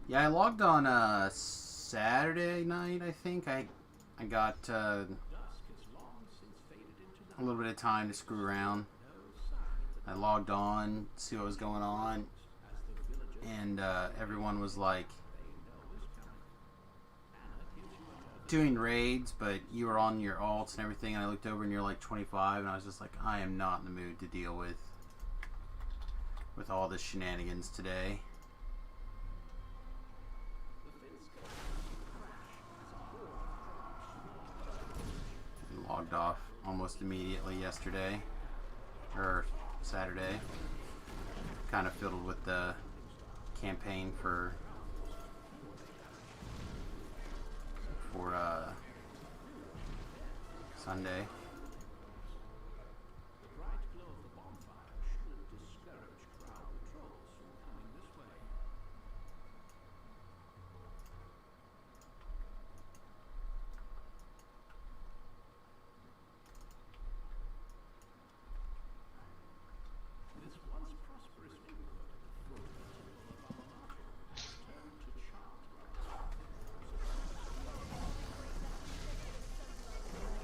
Yeah, I logged on Saturday night, I think. I got a little bit of time to screw around. I logged on, see what was going on, and everyone was like doing raids, but you were on your alts and everything, and I looked over and you're like 25, and I was just like, I am not in the mood to deal with all the shenanigans today. And logged off almost immediately yesterday, or Saturday. Kind of fiddled with the campaign for Sunday.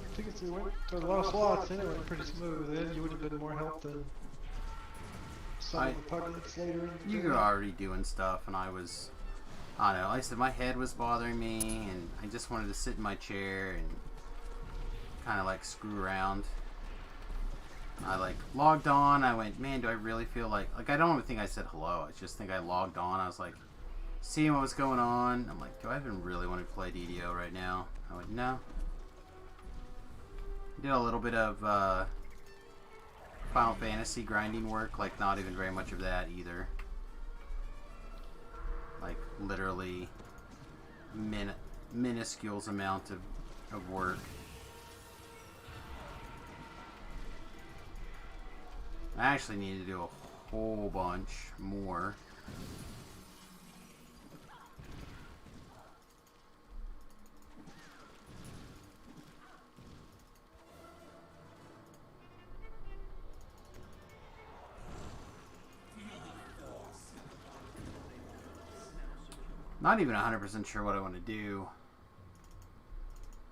I think it's, there were a lot of slots and it went pretty smooth. Then you would have been more help than some of the puglets later in the You day. were already doing stuff, and I don't know, like I said, my head was bothering me, and I just wanted to sit in my chair and kind of like screw around. I like logged on, I went, man, do I really feel like I don't even think I said hello, I just think I logged on, I was like, seeing what was going on, I'm like, do I even really want to play DDO right now? I went, no. Did a little bit of Final Fantasy grinding work, like not even very much of that either. Like literally minuscule amount of work. I actually need to do a whole bunch more. Not even 100% sure what I want to do.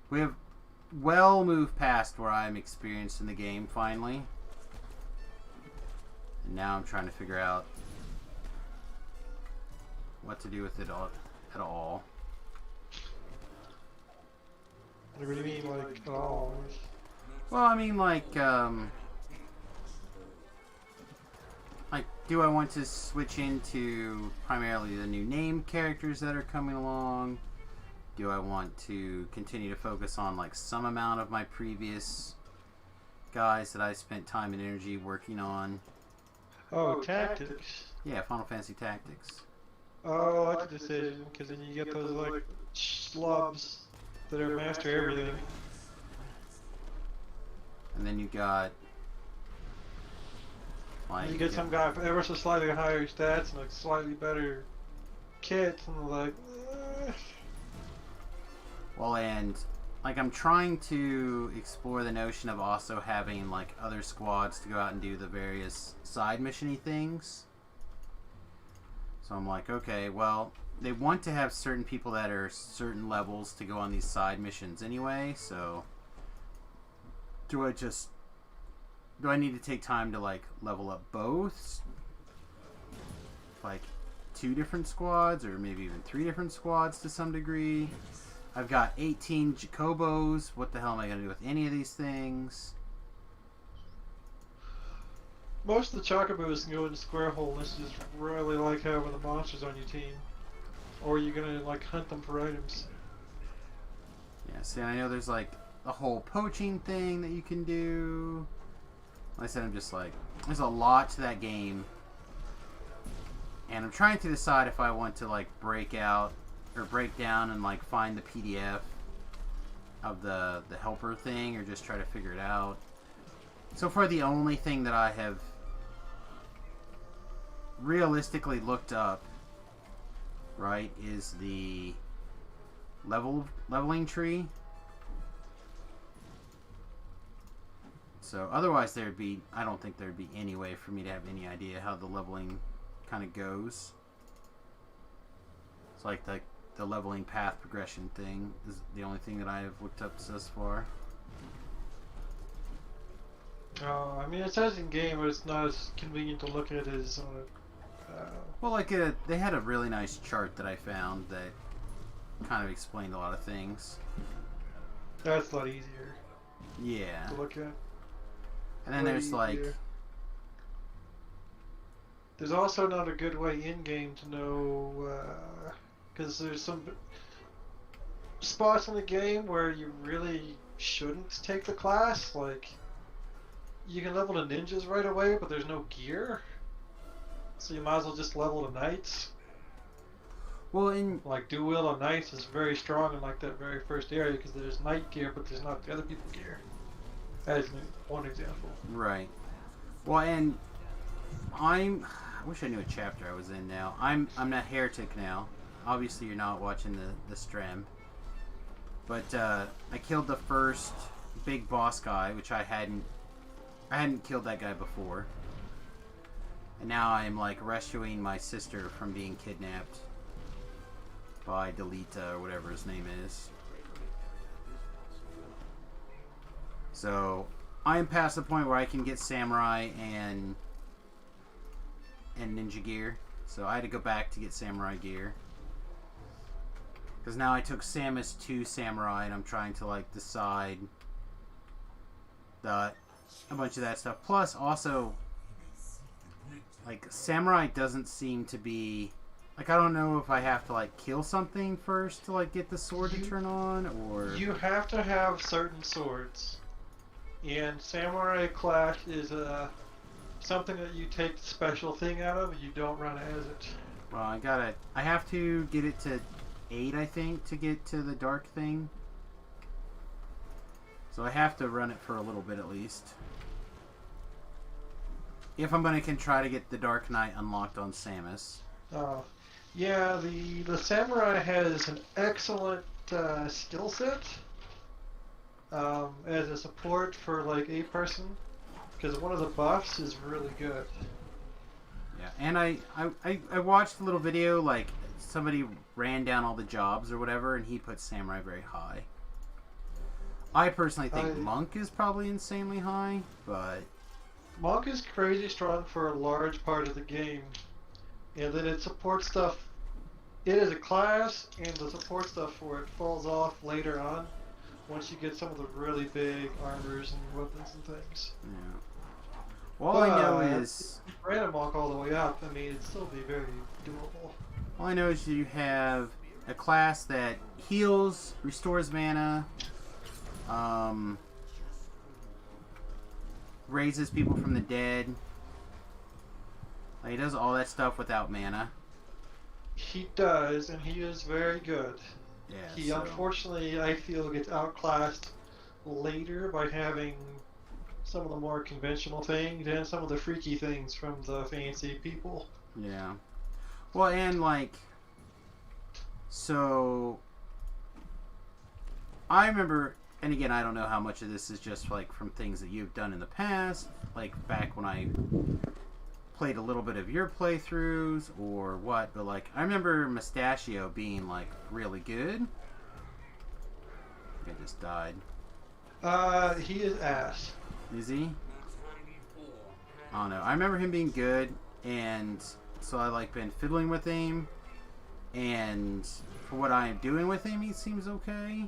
We have well moved past where I'm experienced in the game finally. And now I'm trying to figure out what to do with it at all. What do you mean, like, at all? Well, I mean, like, do I want to switch into primarily the new name characters that are coming along? Do I want to continue to focus on like some amount of my previous guys that I spent time and energy working on? Oh, tactics. Yeah, Final Fantasy Tactics. Oh, that's a decision, because then you get those, like, schlubs that are master everything. And then you got like You get some guy with ever so slightly higher stats and like slightly better kits, and like, well, and like I'm trying to explore the notion of also having like other squads to go out and do the various side missiony things. So I'm like, okay, well, they want to have certain people that are certain levels to go on these side missions anyway, so do I need to take time to like level up both? Like 2 different squads or maybe even 3 different squads to some degree. I've got 18 Jacobos. What the hell am I going to do with any of these things? most of the chocobos can go into square hole unless you just really like having the monsters on your team. Or you're gonna like hunt them for items. Yeah, see, I know there's like a whole poaching thing that you can do. Like I said, I'm just like, there's a lot to that game. And I'm trying to decide if I want to like break out or break down and like find the PDF of the helper thing or just try to figure it out. So far, the only thing that I have realistically looked up, right, is the leveling tree. So otherwise there'd be, I don't think there'd be any way for me to have any idea how the leveling kind of goes. It's like the leveling path progression thing is the only thing that I have looked up thus far. Oh, I mean, it says in game, but it's not as convenient to look at as on a. Well, like they had a really nice chart that I found that kind of explained a lot of things. That's a lot easier Yeah. to look at. And then Way there's like, easier. There's also not a good way in game to know, because there's some spots in the game where you really shouldn't take the class. Like, you can level the ninjas right away, but there's no gear. So you might as well just level the knights. well, in Like, dual wield on knights is very strong in like that very first area because there's knight gear, but there's not the other people gear. As one example. right. Well, and I wish I knew what chapter I was in now. I'm a heretic now. Obviously, you're not watching the stream, but I killed the first big boss guy, which I hadn't killed that guy before. And now I'm like rescuing my sister from being kidnapped by Delita or whatever his name is. So I am past the point where I can get samurai and ninja gear. So I had to go back to get samurai gear. Because now I took Samus to samurai and I'm trying to like decide a bunch of that stuff. Plus also, like, samurai doesn't seem to be, like, I don't know if I have to like kill something first to like get the sword to turn on, or You have to have certain swords, and Samurai Clash is something that you take the special thing out of. You don't run as it. well, I have to get it to 8, I think, to get to the dark thing. So I have to run it for a little bit at least. If I'm gonna try to get the Dark Knight unlocked on Samus. Yeah, the Samurai has an excellent skill set as a support for like a person, because one of the buffs is really good. Yeah, and I watched a little video, like somebody ran down all the jobs or whatever, and he put Samurai very high. I personally think Monk is probably insanely high, but Monk is crazy strong for a large part of the game, and then it supports stuff. It is a class, and the support stuff for it falls off later on once you get some of the really big armors and weapons and things. yeah. All I know is if you ran a Monk all the way up, I mean, it'd still be very doable. all I know is you have a class that heals, restores mana, raises people from the dead. Like, he does all that stuff without mana. He does, and he is very good. Yeah. He unfortunately, I feel, gets outclassed later by having some of the more conventional things and some of the freaky things from the fancy people. Yeah. Well, and like, so I remember, and again, I don't know how much of this is just like from things that you've done in the past, like back when I played a little bit of your playthroughs or what, but like I remember Mustachio being like really good. I just died. He is ass. Is he? I don't know. I remember him being good, and so I like been fiddling with him, and for what I am doing with him, he seems okay.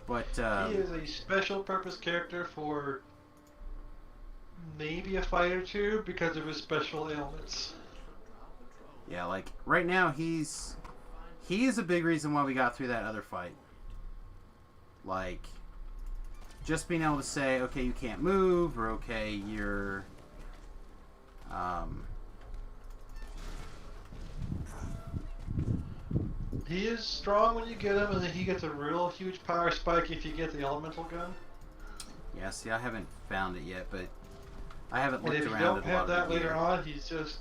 But he is a special purpose character for maybe a fight or two because of his special ailments. Yeah, like right now he is a big reason why we got through that other fight. Like, just being able to say, okay, you can't move, or okay, you're he is strong when you get him, and then he gets a real huge power spike if you get the elemental gun. yeah, see, I haven't found it yet, but I haven't And looked if you around don't at a have lot of that the later gear. on, he's just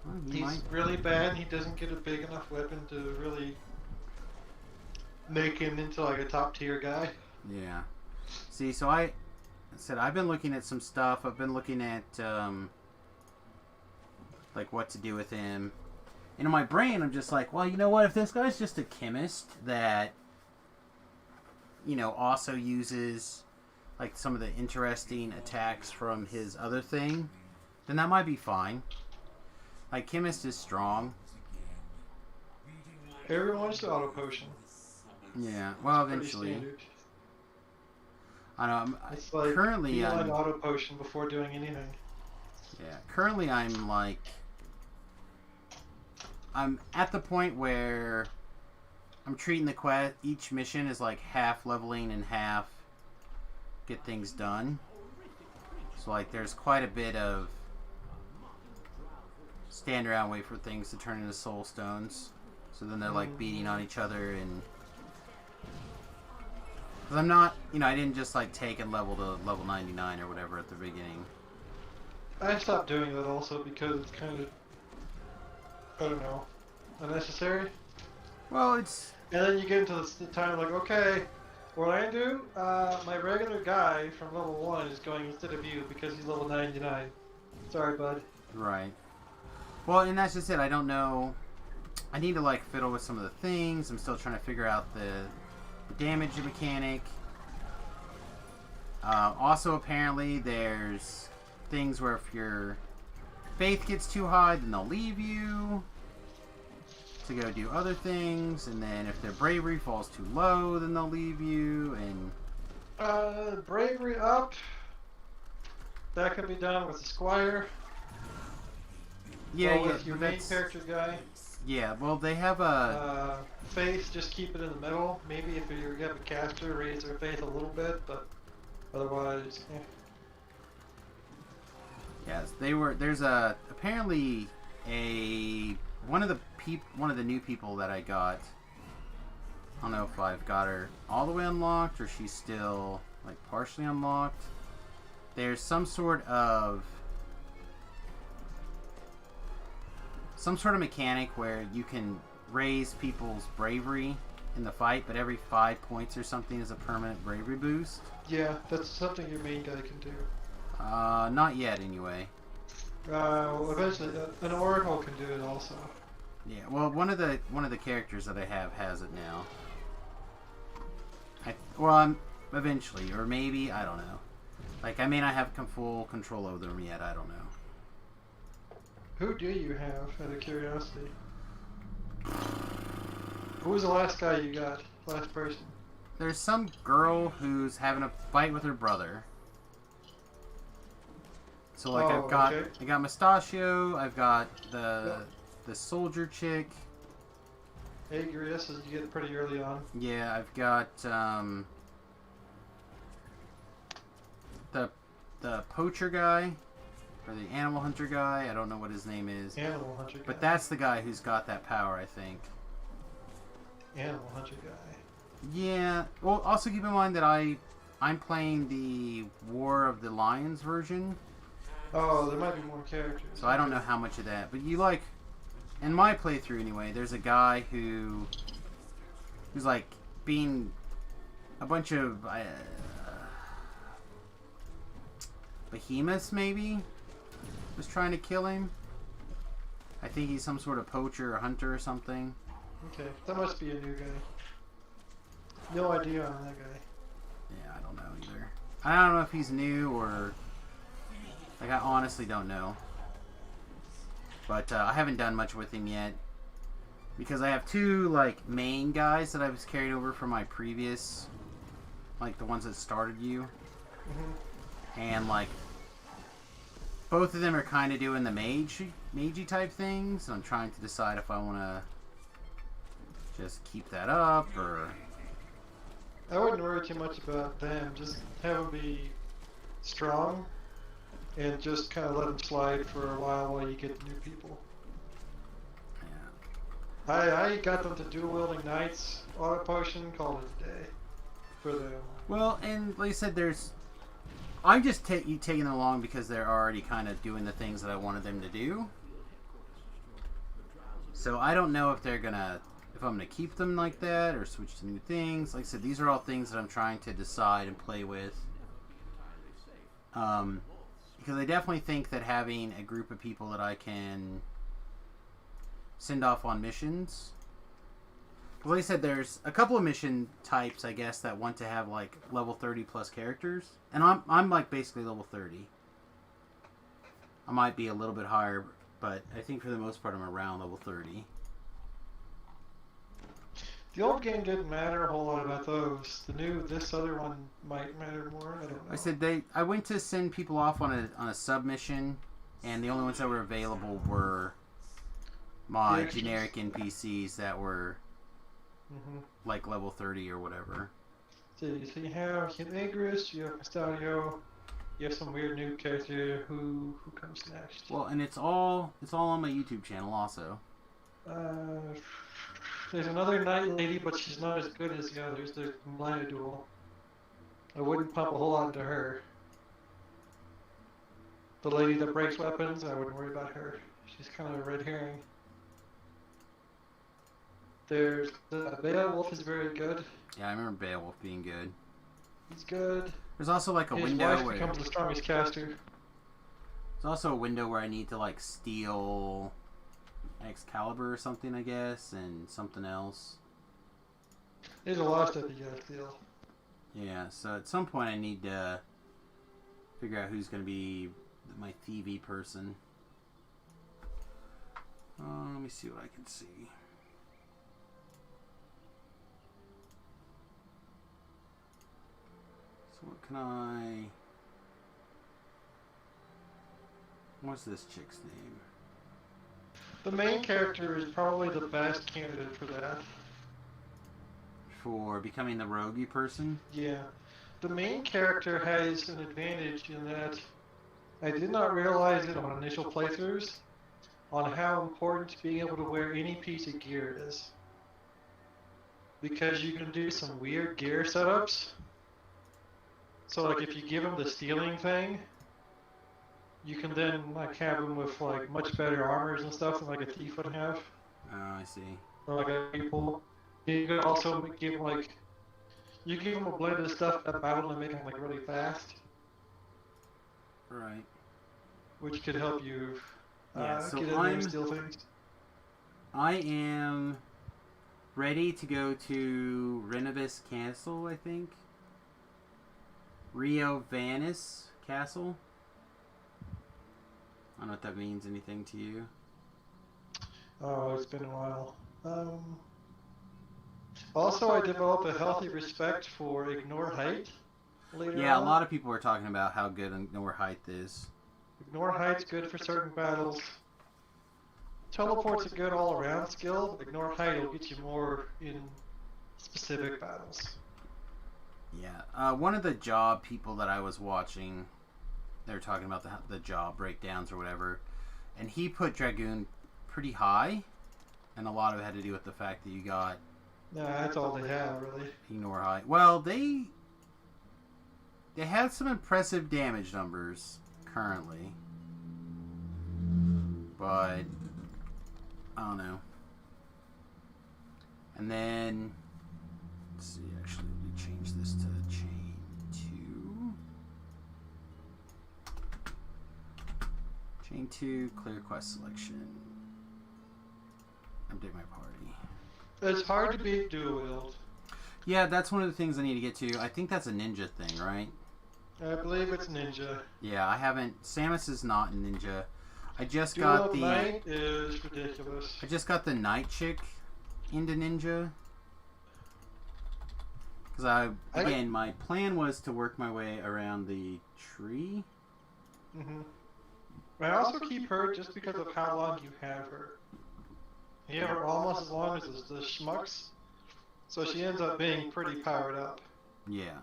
Well, he he's might. really bad. He doesn't get a big enough weapon to really make him into like a top tier guy. Yeah. See, so I said I've been looking at some stuff. I've been looking at like what to do with him. And in my brain, I'm just like, well, you know what? If this guy's just a chemist that, you know, also uses like some of the interesting attacks from his other thing, then that might be fine. Like, chemist is strong. Everyone wants to auto potion. Yeah. Well, Pretty eventually. standard. I know. It's like Currently, you I'm- auto potion before doing anything. Yeah, currently I'm like, I'm at the point where I'm treating the quest, each mission is like half leveling and half get things done. So like there's quite a bit of stand around, wait for things to turn into soul stones. So then they're like beating on each other, and because I'm not, you know, I didn't just like take and level to level 99 or whatever at the beginning. I stopped doing that also because it's kind of, I don't know, unnecessary. Well, it's And then you get into the time like, okay, what I do? My regular guy from level 1 is going instead of you because he's level 99. Sorry, bud. right. Well, and that's just it. I don't know. I need to like fiddle with some of the things. I'm still trying to figure out the damage mechanic. Also, apparently, there's things where if your faith gets too high, then they'll leave you to go do other things, and then if their bravery falls too low, then they'll leave you. And Bravery up. That can be done with the squire. yeah, or yeah, with your but main that's- character guy. yeah. Well, they have a Faith, just keep it in the middle. Maybe if you have a caster, raise their faith a little bit, but otherwise, yes. There's a apparently a one of the new people that I got. I don't know if I've got her all the way unlocked or she's still like partially unlocked. There's some sort of mechanic where you can raise people's bravery in the fight, but every 5 points or something is a permanent bravery boost. yeah, that's something your main guy can do. Not yet anyway. Eventually, an oracle can do it also. Yeah, well, one of the characters that I have has it now. I'm eventually, or maybe, I don't know. Like, I may not have full control over them yet. I don't know. Who do you have, out of curiosity? Who was the last guy you got? Last person? There's some girl who's having a fight with her brother. So like Oh, I got okay. Mustachio. I've got the soldier chick. Agrius, as you get pretty early on. Yeah, I've got the poacher guy, or the animal hunter guy. I don't know what his name is. Animal hunter guy. But that's the guy who's got that power, I think. Animal hunter guy. Yeah. Well, also keep in mind that I'm playing the War of the Lions version, Oh, there might be more characters. so I don't know how much of that. But you like, in my playthrough anyway, there's a guy who's like being a bunch of behemoths maybe was trying to kill him. I think he's some sort of poacher or hunter or something. Okay, that must be a new guy. No idea on that guy. Yeah, I don't know either. I don't know if he's new or... Like, I honestly don't know. But I haven't done much with him yet. Because I have two, like, main guys that I was carried over from my previous... Like, the ones that started you. Mm-hmm. And, like... Both of them are kind of doing the magey type things. So I'm trying to decide if I want to... just keep that up, or... I wouldn't worry too much about them. Just have them be strong, and just kind of let them slide for a while you get the new people. Yeah. I got them to dual wielding knights, auto potion, called it a day for them. Well, and like I said, I'm just taking them along because they're already kind of doing the things that I wanted them to do. So I don't know if they're gonna... if I'm going to keep them like that or switch to new things. Like I said, these are all things that I'm trying to decide and play with. Because I definitely think that having a group of people that I can send off on missions. Like I said, there's a couple of mission types, I guess, that want to have like level 30 plus characters. And I'm like basically level 30. I might be a little bit higher, but I think for the most part I'm around level 30. The old game didn't matter a whole lot about those. This other one might matter more. I don't know. I said I went to send people off on a submission, and the only ones that were available were my generic NPCs that were like level 30 or whatever. So you have Agrius, you have Castadio, you have some weird new character. Who comes next? Well, and it's all on my YouTube channel also. There's another knight lady, but she's not as good as the others. There's Minor Duel. I wouldn't pump a whole lot into her. The lady that breaks weapons, I wouldn't worry about her. She's kind of a red herring. There's Beowulf is very good. Yeah, I remember Beowulf being good. He's good. There's also like a His window wife where becomes the strongest caster. there's also a window where I need to like steal Excalibur or something, I guess, and something else. There's a lot of stuff you gotta steal. Yeah, so at some point I need to figure out who's going to be my thievy person. Let me see what I can see. So what can I... What's this chick's name? The main character is probably the best candidate for that. For becoming the roguey person? Yeah. The main character has an advantage in that I did not realize it on initial playthroughs on how important being able to wear any piece of gear is. Because you can do some weird gear setups. So like if you give him the stealing thing, you can then like have him with like much better armors and stuff than like a thief would have. Oh, I see. Or like a people. You can also give him like, you give him a blend of stuff that battle and make him like really fast. Right. Which could help you So get in there and steal things. I am ready to go to Renovus Castle, I think. Rio Vanis Castle. I don't know if that means anything to you. Oh, it's been a while. Also, I developed a healthy respect for Ignore Height later Yeah, on. a lot of people are talking about how good Ignore Height is. Ignore Height's good for certain battles. Teleport's a good all-around skill, but ignore height will get you more in specific battles. Yeah. One of the job people that I was watching, they were talking about the job breakdowns or whatever, and he put Dragoon pretty high, and a lot of it had to do with the fact that you got... Nah, that's all they have, really. Ignore height. Well, they had some impressive damage numbers currently, but I don't know. And then let's see. Actually, let me change this to chain 2. Chain 2, clear quest selection. Update my party. It's hard to beat dual wield. Yeah, that's one of the things I need to get to. I think that's a ninja thing, right? I believe it's ninja. Yeah, I haven't. Samus is not a ninja. I just Dual got the. Knight is ridiculous. I just got the night chick into ninja. Because again, my plan was to work my way around the tree. Mm-hmm. I also keep her just because of how long you have her. You have her almost as long as the schmucks, so she ends up being pretty powered up. Yeah.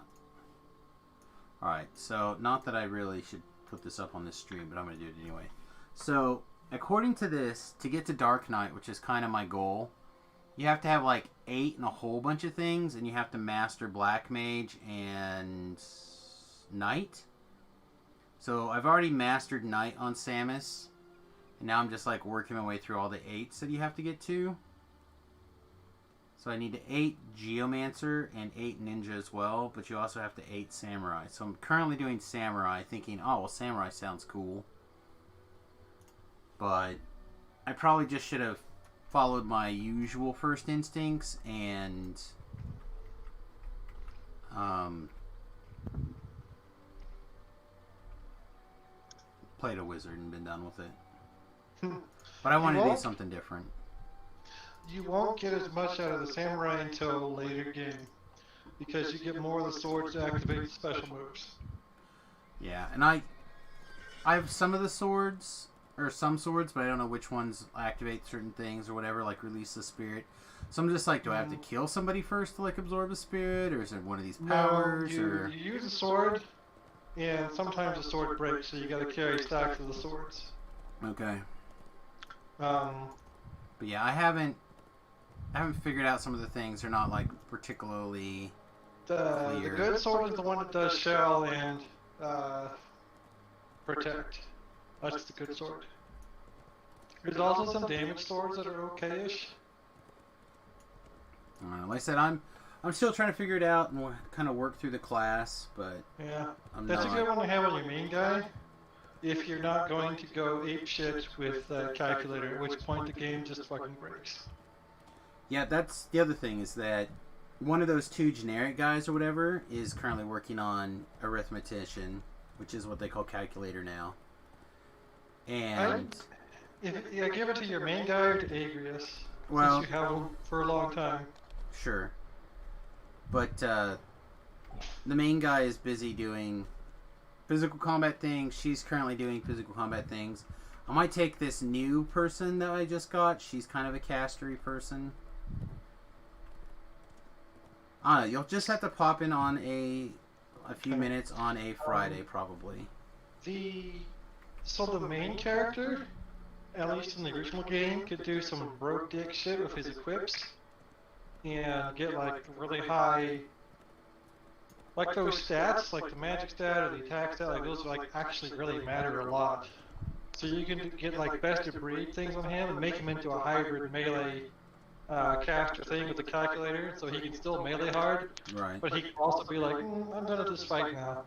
Alright, so not that I really should put this up on this stream, but I'm going to do it anyway. So, according to this, to get to Dark Knight, which is kind of my goal, you have to have like 8 and a whole bunch of things, and you have to master Black Mage and Knight. So, I've already mastered Knight on Samus. And now I'm just like working my way through all the 8s that you have to get to. So I need to 8 Geomancer and 8 Ninja as well, but you also have to 8 Samurai. So I'm currently doing Samurai, thinking, oh, well, Samurai sounds cool. But I probably just should have followed my usual first instincts and played a wizard and been done with it. But I want to do something different. You won't get as much out of the samurai until later game, because you get more of the swords to activate special moves. Yeah, and I have some of the swords, or some swords, but I don't know which ones activate certain things or whatever, like release the spirit. So I'm just like, do I have to kill somebody first to like absorb the spirit, or is it one of these powers? No, you use a sword, and sometimes the sword breaks, so you got to carry stacks of the swords. Okay. But yeah, I haven't figured out some of the things. They're not like particularly clear. The good sword is the one that does shell and protect. That's the good sword. There's also some damage swords that are okay-ish. Like I said, I'm still trying to figure it out and kind of work through the class, but yeah, that's a good one to have on your main guy. If you're not going to go apeshit with calculator, at which point the game just fucking breaks. Yeah, that's the other thing, is that one of those 2 generic guys or whatever is currently working on arithmetician, which is what they call calculator now. And yeah, give it to your main guy or to Agrius, well, since you have him for a long time. Sure. But the main guy is busy doing physical combat things. She's currently doing physical combat things. I might take this new person that I just got. She's kind of a castery person. I don't know. You'll just have to pop in on a few minutes on a Friday, probably. So the main character, at least in the original game, could do some broke dick shit with his equips and get like really high. Like those stats, like the magic stat or the attack stat, like those like actually really matter a lot. So you can get like best of breed things on him and make him into a hybrid melee caster thing with the calculator, so he can still melee hard. Right. But he can also be like, I'm done with this fight now.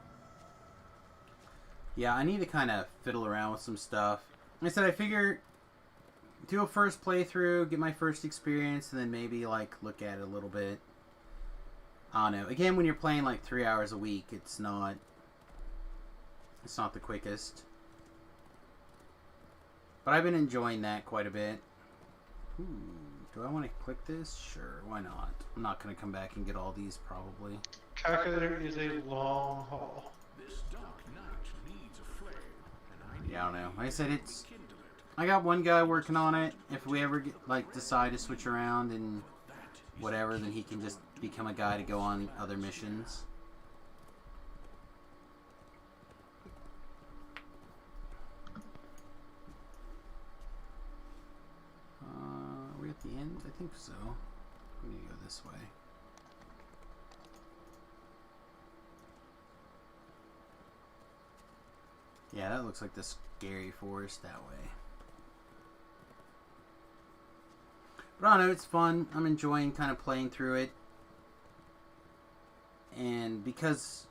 Yeah, I need to kind of fiddle around with some stuff. Like I said, I figure do a first playthrough, get my first experience, and then maybe like look at it a little bit. I don't know. Again, when you're playing like 3 hours a week, it's not the quickest. But I've been enjoying that quite a bit. Ooh, do I want to click this? Sure, why not? I'm not going to come back and get all these probably. Calculator is a long haul. This dark night needs a flame, and I Yeah, I don't know. Like I said, it's I got one guy working on it. If we ever decide to switch around and whatever, then he can just become a guy to go on other missions. Are we at the end? I think so. We need to go this way. Yeah, that looks like the scary forest that way. But I don't know, it's fun. I'm enjoying kind of playing through it. And because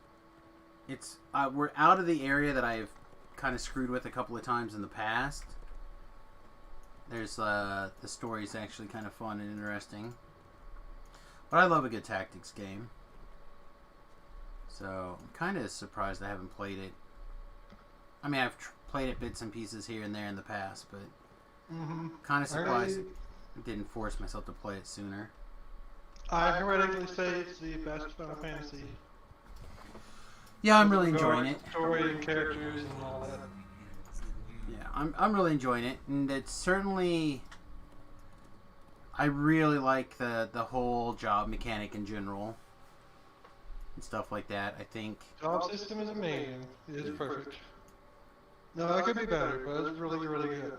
it's we're out of the area that I've kind of screwed with a couple of times in the past, there's the story's actually kind of fun and interesting. But I love a good tactics game. So I'm kind of surprised I haven't played it. I mean, I've played it bits and pieces here and there in the past, but kind of surprised I didn't force myself to play it sooner. I hereditary say it's the best Final Fantasy. Yeah, I'm really enjoying it. Story and characters and all that. Yeah, I'm really enjoying it, and it's certainly. I really like the whole job mechanic in general and stuff like that. I think Job system is amazing. It is perfect. No, it could be better, but it's really, really good.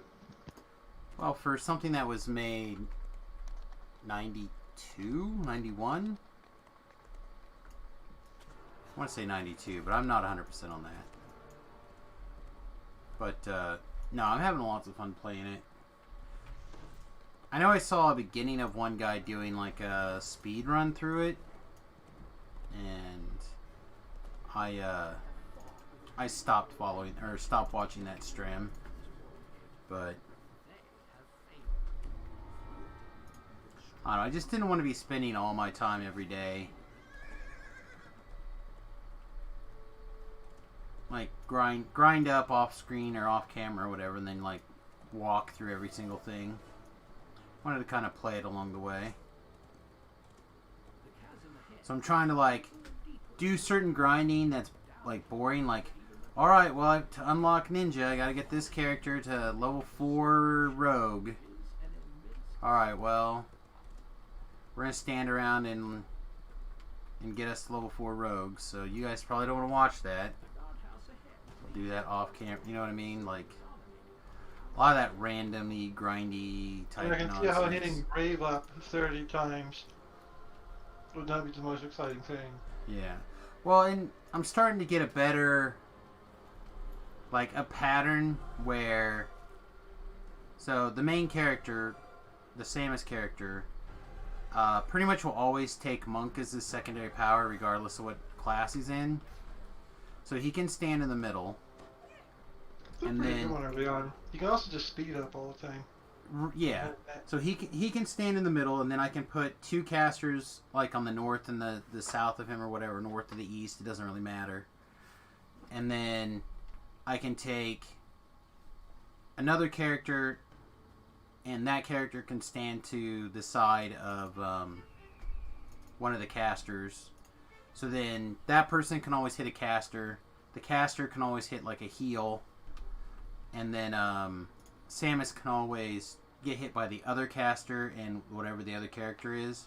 well, for something that was made 92, 91. I want to say 92, but I'm not 100% on that. But no, I'm having lots of fun playing it. I know I saw a beginning of one guy doing like a speed run through it, and I stopped following or stopped watching that stream. But I don't know, I just didn't want to be spending all my time every day like grind up off screen or off camera or whatever, and then like walk through every single thing. Wanted to kind of play it along the way. So I'm trying to like do certain grinding that's like boring, like alright, well to unlock ninja I gotta get this character to level 4 rogue. Alright, well we're gonna stand around and get us to level 4 rogues, so you guys probably don't want to watch that. We'll do that off camera, you know what I mean? Like a lot of that randomly grindy type I can nonsense. see how hitting Brave up 30 times would not be the most exciting thing. Yeah. Well, and I'm starting to get a better, like, a pattern where, so the main character, the Samus character, pretty much will always take Monk as his secondary power regardless of what class he's in. So he can stand in the middle. And then you can also just speed up all the time. Yeah. So he can stand in the middle, and then I can put 2 casters like on the north and the south of him or whatever, north to the east. It doesn't really matter. And then I can take another character, and that character can stand to the side of one of the casters. So then that person can always hit a caster. The caster can always hit like a heal. And then Samus can always get hit by the other caster and whatever the other character is.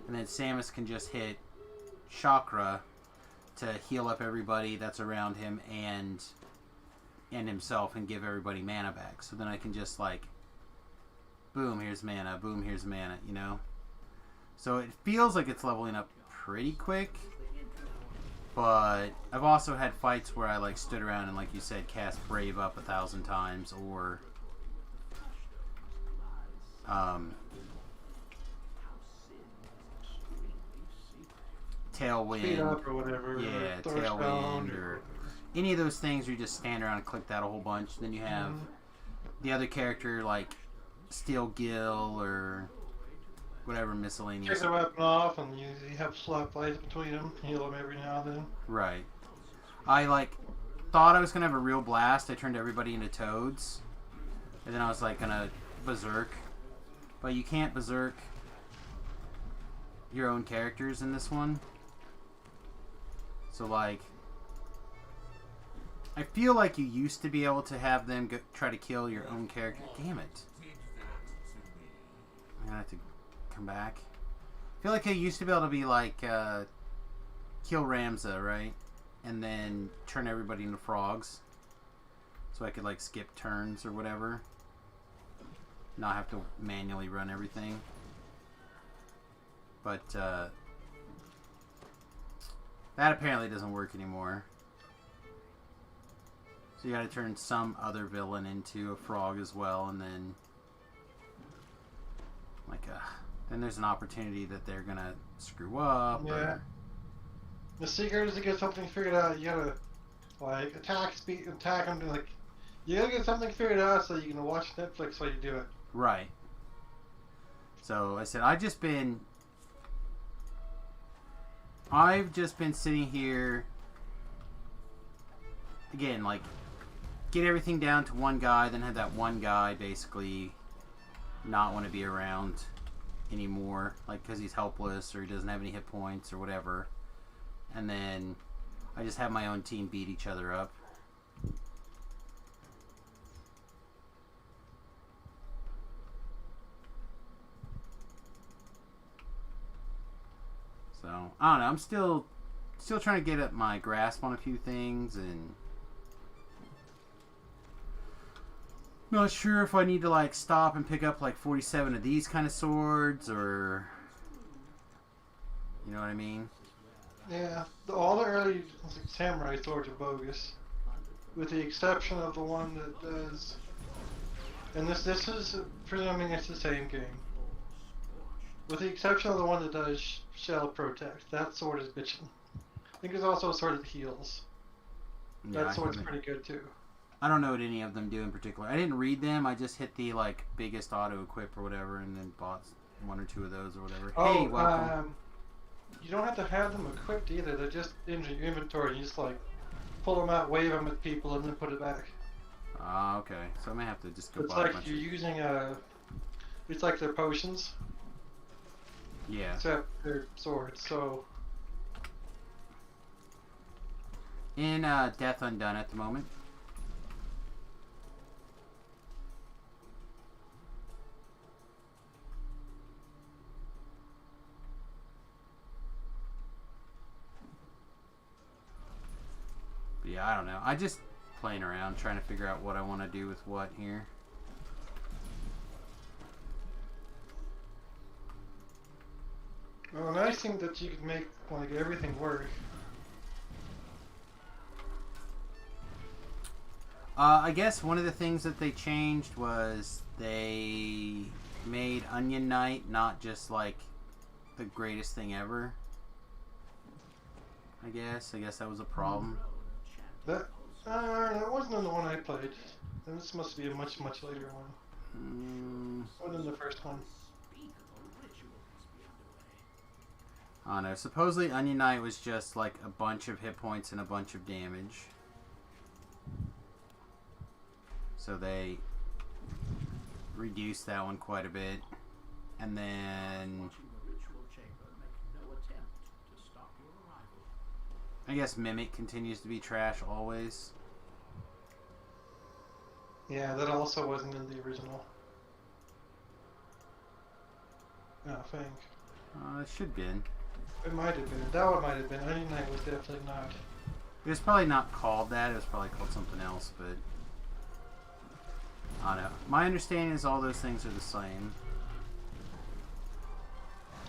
And then Samus can just hit Chakra to heal up everybody that's around him and himself and give everybody mana back. So then I can just like, boom, here's mana, boom, here's mana, you know? So it feels like it's leveling up pretty quick. But I've also had fights where I like stood around and, like you said, cast Brave up 1,000 times, or Tailwind, Speed up or whatever. yeah, Tailwind, or any of those things where you just stand around and click that a whole bunch. Then you have the other character like Steel Gill or whatever miscellaneous. Take the weapon off and you have slap fights between them, heal them every now and then. Right. I like thought I was gonna have a real blast. I turned everybody into toads, and then I was like gonna berserk, but you can't berserk your own characters in this one. So like, I feel like you used to be able to have them try to kill your own character. Damn it. I'm gonna have to come back. I feel like I used to be able to be like, kill Ramza, right? And then turn everybody into frogs. So I could like skip turns or whatever. Not have to manually run everything. But, that apparently doesn't work anymore. So you gotta turn some other villain into a frog as well, and then like then there's an opportunity that they're gonna screw up. Yeah. Or... The secret is to get something figured out. You gotta like attack them. Like you gotta get something figured out so you can watch Netflix while you do it. Right. So I said I've just been sitting here again, like get everything down to one guy, then have that one guy basically not want to be around anymore, like because he's helpless or he doesn't have any hit points or whatever, and then I just have my own team beat each other up. So I don't know. I'm still trying to get my grasp on a few things, and not sure if I need to like stop and pick up like 47 of these kind of swords, or you know what I mean? Yeah, all the early samurai swords are bogus, with the exception of the one that does. And this is presuming it's the same game. With the exception of the one that does shell protect, that sword is bitchin'. I think there's also a sword that heals. Yeah, That sword's pretty good too. I don't know what any of them do in particular. I didn't read them. I just hit the like biggest auto equip or whatever, and then bought one or two of those or whatever. Oh, hey, welcome. You don't have to have them equipped either. They're just in your inventory. You just like pull them out, wave them at people, and then put it back. Ah, okay. So I may have to just go It's buy a like bunch you're of... using it's like their potions, Yeah. except they're swords. So In Death Undone at the moment. But yeah, I don't know. I just playing around, trying to figure out what I want to do with what here. well, the nice thing that you can make like everything work. I guess one of the things that they changed was they made Onion Knight not just like the greatest thing ever. I guess that was a problem. That wasn't in the one I played. This must be a much later one. Wasn't in the first one. I don't know. Supposedly Onion Knight was just like a bunch of hit points and a bunch of damage. So they reduced that one quite a bit. And then I guess Mimic continues to be trash always. Yeah, that also wasn't in the original. I think. It should have been. It might have been. That one might have been. Onion Knight was definitely not. It was probably not called that. It was probably called something else, but I don't know. My understanding is all those things are the same.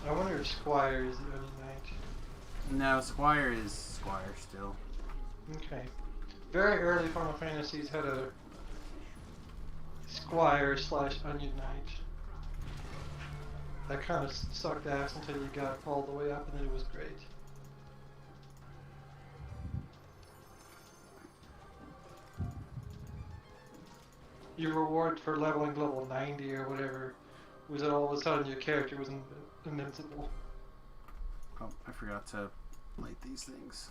I wonder if Squire is the Onion Knight. No, Squire is Squire still. Okay. Very early Final Fantasies had a Squire / Onion Knight. That kind of sucked ass until you got all the way up, and then it was great. Your reward for leveling level 90 or whatever was that all of a sudden your character was invincible. Oh, I forgot to light these things.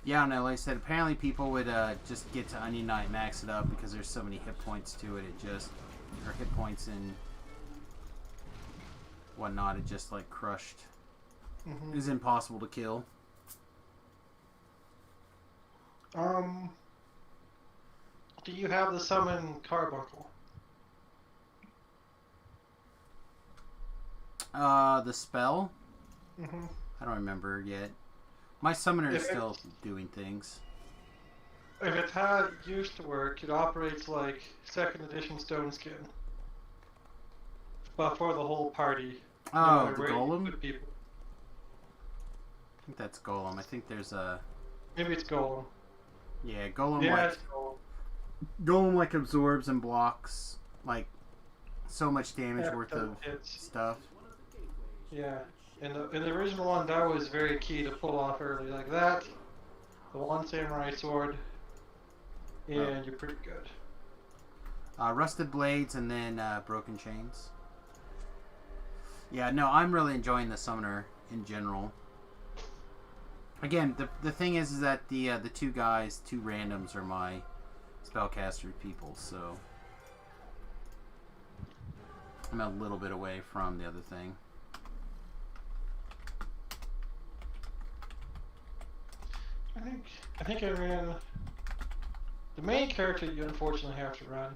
Yeah, I don't know. Like I said, apparently people would just get to Onion Knight, max it up because there's so many hit points to it. It just, or hit points and whatnot. It just like crushed. It was impossible to kill. Do you have the summon carbuncle? The spell? Mm-hmm. I don't remember yet. My summoner is If still doing things. If it had used to work, it operates like 2nd edition Stone Skin. But for the whole party. No Oh, matter the where you golem? put people. I think that's golem. I think there's a... Maybe it's golem. Yeah, golem Yeah, like... it's golem. Golem like absorbs and blocks like so much damage Yeah, worth double of hits. stuff. Yeah. In the original one, that was very key to pull off early. Like that, the one samurai sword, and you're pretty good. Rusted blades and then broken chains. Yeah, no, I'm really enjoying the summoner in general. Again, the thing is that the two randoms are my spellcaster people, so I'm a little bit away from the other thing. I think I ran the main character you unfortunately have to run.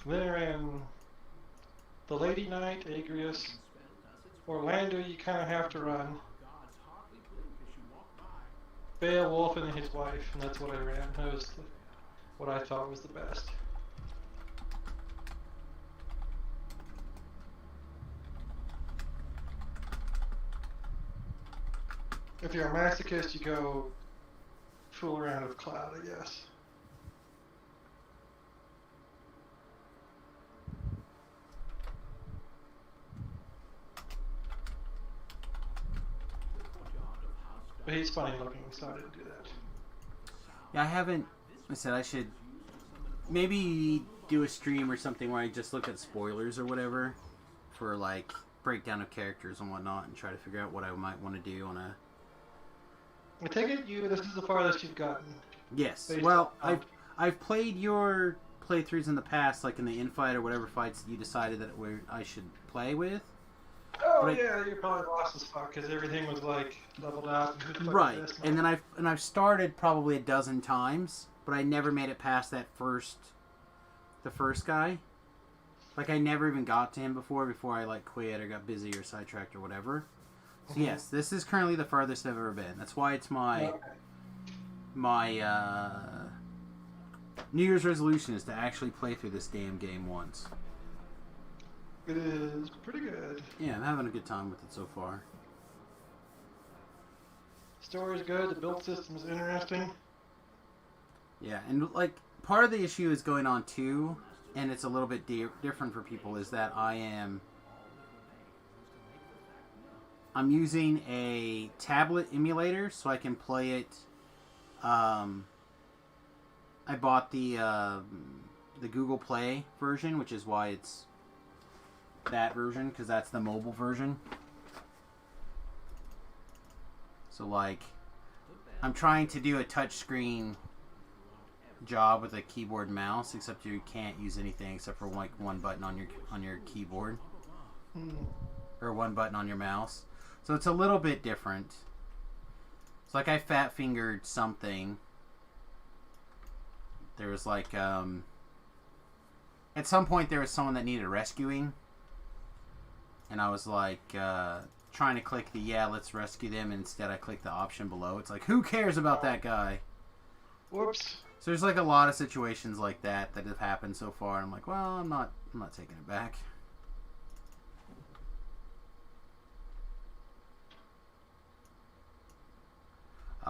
Then I ran the Lady Knight, Agrius. Orlando you kinda have to run. Beowulf and his wife, and that's what I ran. That was what I thought was the best. If you're a masochist, you go fool around with Cloud, I guess. But he's funny looking, so I didn't do that. Yeah, I haven't. I said I should maybe do a stream or something where I just look at spoilers or whatever for like breakdown of characters and whatnot, and try to figure out what I might want to do on a. I take it this is the farthest you've gotten. Yes. Based Well, on- I've played your playthroughs in the past, like in the infight or whatever fights that you decided that I should play with. Oh But yeah, you probably lost as fuck because everything was like leveled out. And who the fuck is Right, this and now? then I've started probably a dozen times, but I never made it past the first guy. Like I never even got to him before I like quit or got busy or sidetracked or whatever. So yes, this is currently the farthest I've ever been. That's why it's my New Year's resolution is to actually play through this damn game once. It is pretty good. Yeah, I'm having a good time with it so far. Story's good. The build system is interesting. Yeah, and like part of the issue is going on too, and it's a little bit different for people, is that I'm using a tablet emulator so I can play it. I bought the Google Play version, which is why it's that version, because that's the mobile version. So like, I'm trying to do a touchscreen job with a keyboard and mouse, except you can't use anything except for like one button on your keyboard or one button on your mouse. So it's a little bit different. It's like I fat fingered something. There was like at some point there was someone that needed rescuing, and I was like trying to click the let's rescue them, and instead I clicked the option below. It's like, who cares about that guy? Whoops. So there's like a lot of situations like that have happened so far. And I'm like, well, I'm not taking it back.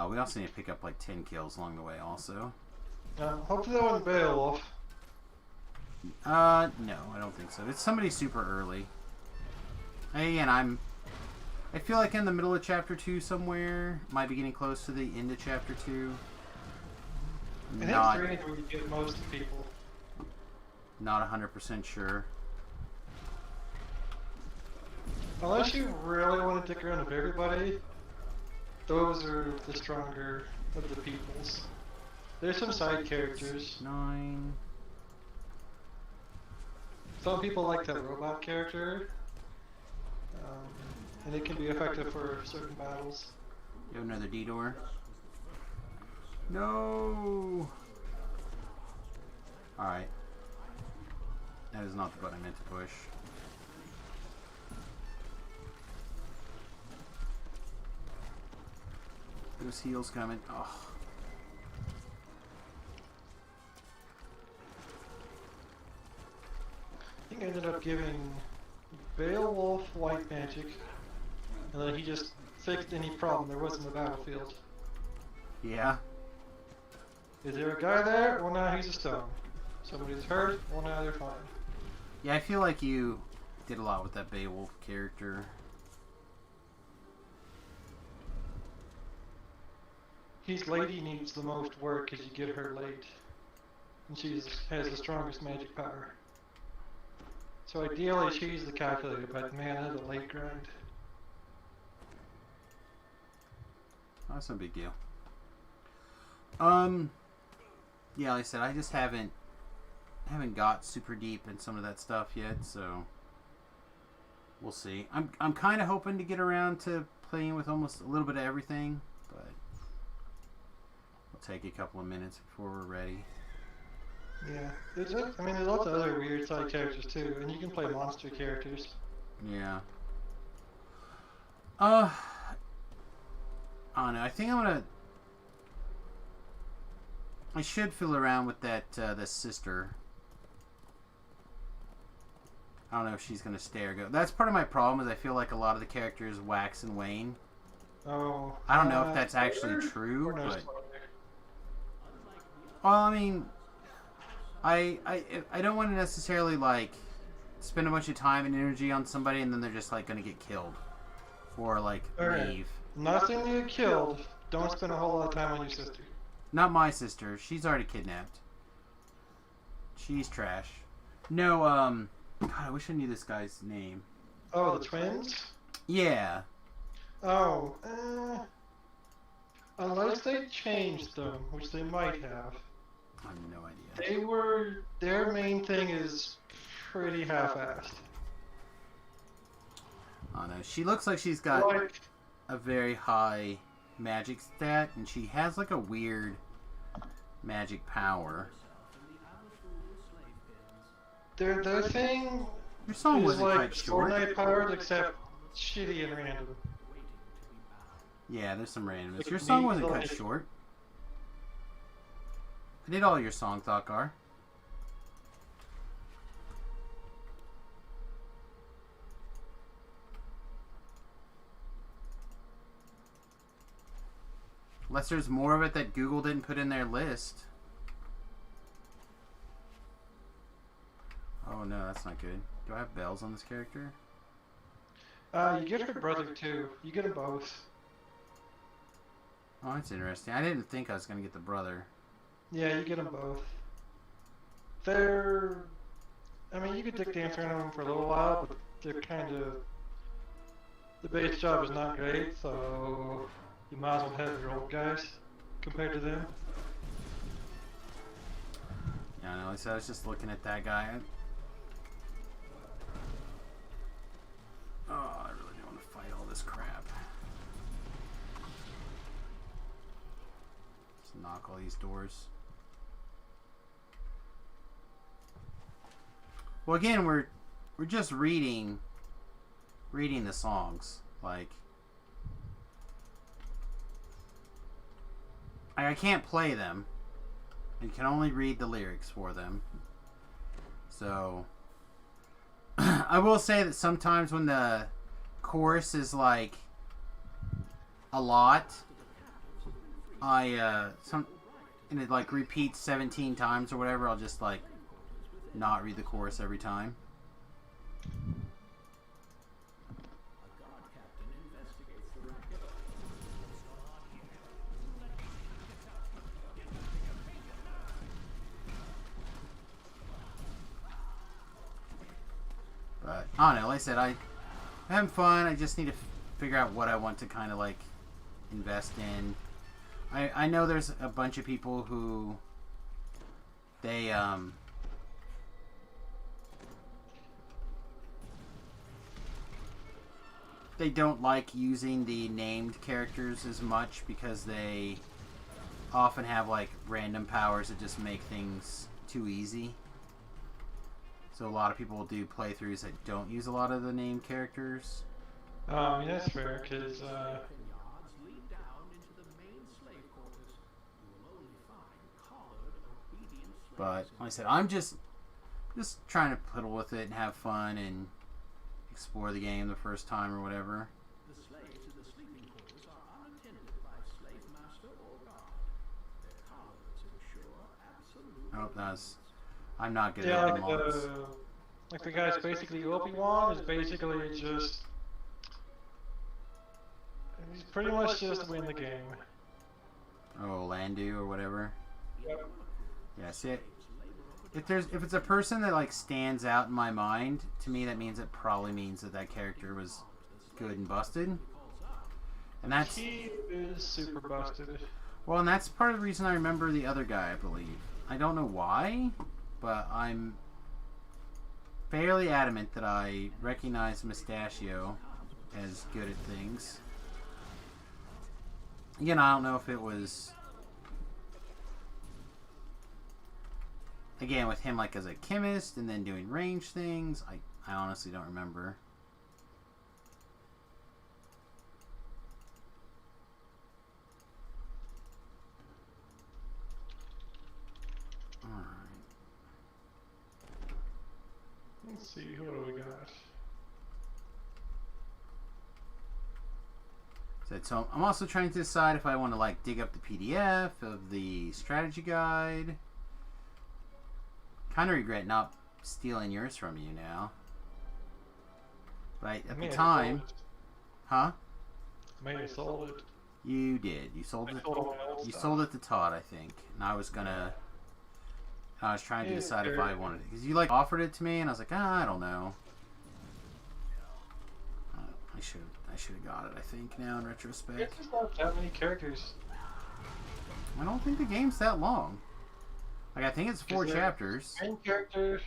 We also need to pick up like 10 kills along the way also. Hopefully that wasn't Beowulf. No, I don't think so. It's somebody super early. Again, I feel like in the middle of chapter 2 somewhere. Might be getting close to the end of chapter 2. I think 3 is where you get most of the people. Not 100% sure. Unless you really want to take around with everybody, those are the stronger of the peoples. There's some side characters. 9. Some people like that robot character, and it can be effective for certain battles. You have another D door? No! Alright. That is not the button I meant to push. Those heals coming. Oh. I think I ended up giving Beowulf white magic, and then he just fixed any problem there was in the battlefield. Yeah. Is there a guy there? Well, now he's a stone. Somebody's hurt? Well, now they're fine. Yeah, I feel like you did a lot with that Beowulf character. His lady needs the most work because you get her late. And she has the strongest magic power. So ideally she's the calculator, but man, that's a late grind. Oh, that's no big deal. Yeah, like I said, I just haven't got super deep in some of that stuff yet, so we'll see. I'm kind of hoping to get around to playing with almost a little bit of everything, but it'll take a couple of minutes before we're ready. Yeah, there's lots of other weird side characters too, and you can play monster characters. Yeah. I don't know. I think I should fiddle around with that the sister. I don't know if she's gonna stay or go. That's part of my problem. Is I feel like a lot of the characters wax and wane. Oh. I don't know if that's actually true, but well, I mean, I don't want to necessarily like spend a bunch of time and energy on somebody and then they're just like gonna get killed or like leave. Nothing to get killed. Don't spend a whole lot of time on your sister. Not my sister. She's already kidnapped. She's trash. No, God, I wish I knew this guy's name. Oh, the twins? Yeah. Oh, unless they changed them, which they might have. I have no idea. Their main thing is pretty half-assed. Oh no, she looks like she's got Like, a very high magic stat, and she has like a weird magic power. their thing Your song is wasn't like quite short. Fortnite powers, except shitty and random. Yeah, there's some randomness. Like Your song me, wasn't like- cut short. I did all your song, Thokar. Unless there's more of it that Google didn't put in their list. Oh no, that's not good. Do I have bells on this character? You get her brother too. You get them both. Oh, that's interesting. I didn't think I was gonna get the brother. Yeah, you get them both. They're... I mean, you could dick dance around them for a little while, but they're kind of... The base job is not great, so... You might as well have your old guys compared to them. Yeah, I know. Like I said, I was just looking at that guy. Oh, I really don't want to fight all this crap. Just knock all these doors. Well, again, we're just reading the songs. Like, I can't play them. You can only read the lyrics for them. So I will say that sometimes when the chorus is like a lot, and it like repeats 17 times or whatever, I'll just like not read the chorus every time. But I don't know. Like I said, I'm having fun. I just need to figure out what I want to kind of like invest in. I know there's a bunch of people who they they don't like using the named characters as much because they often have like random powers that just make things too easy. So a lot of people will do playthroughs that don't use a lot of the named characters. Yeah, that's fair, because But like I said, I'm just trying to piddle with it and have fun and explore the game the first time or whatever. Oh, that's... I'm not good yeah, at the mods. like the guy's basically Obi-Wan is basically just... He's pretty much just win the game. Oh, Landu or whatever. Yep. Yeah, see, if it's a person that like stands out in my mind, to me that means it probably means that that character was good and busted. And that's... He is super busted. Well, and that's part of the reason I remember the other guy, I believe. I don't know why, but I'm fairly adamant that I recognize Mustachio as good at things. Again, I don't know if it was... Again, with him like as a chemist and then doing range things, I honestly don't remember. Alright. Let's see, what do we got? So I'm also trying to decide if I want to like dig up the PDF of the strategy guide. Kind of regret not stealing yours from you now. But at the time... Huh? I may have sold it. You did. You sold it. You sold it to Todd, I think. And I was gonna... I was trying to decide if I wanted it. Because you like offered it to me and I was like, I don't know. I should have got it, I think, now in retrospect. It's just not that many characters. I don't think the game's that long. Like, I think it's 4 chapters. Main character,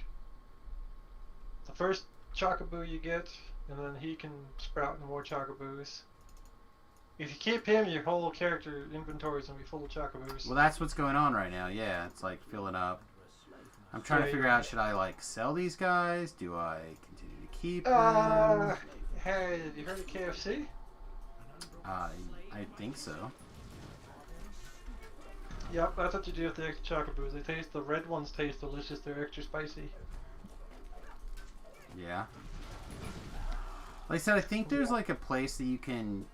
the first Chocobo you get, and then he can sprout into more Chocobos. If you keep him, your whole character inventory is going to be full of Chocobos. Well, that's what's going on right now, yeah. It's like filling up. I'm trying to figure out, should I, like, sell these guys? Do I continue to keep them? Hey, have you heard of KFC? I think so. Yep, that's what you do with the extra Chocobos. The red ones taste delicious, they're extra spicy. Yeah. Like I said, I think there's like a place that you can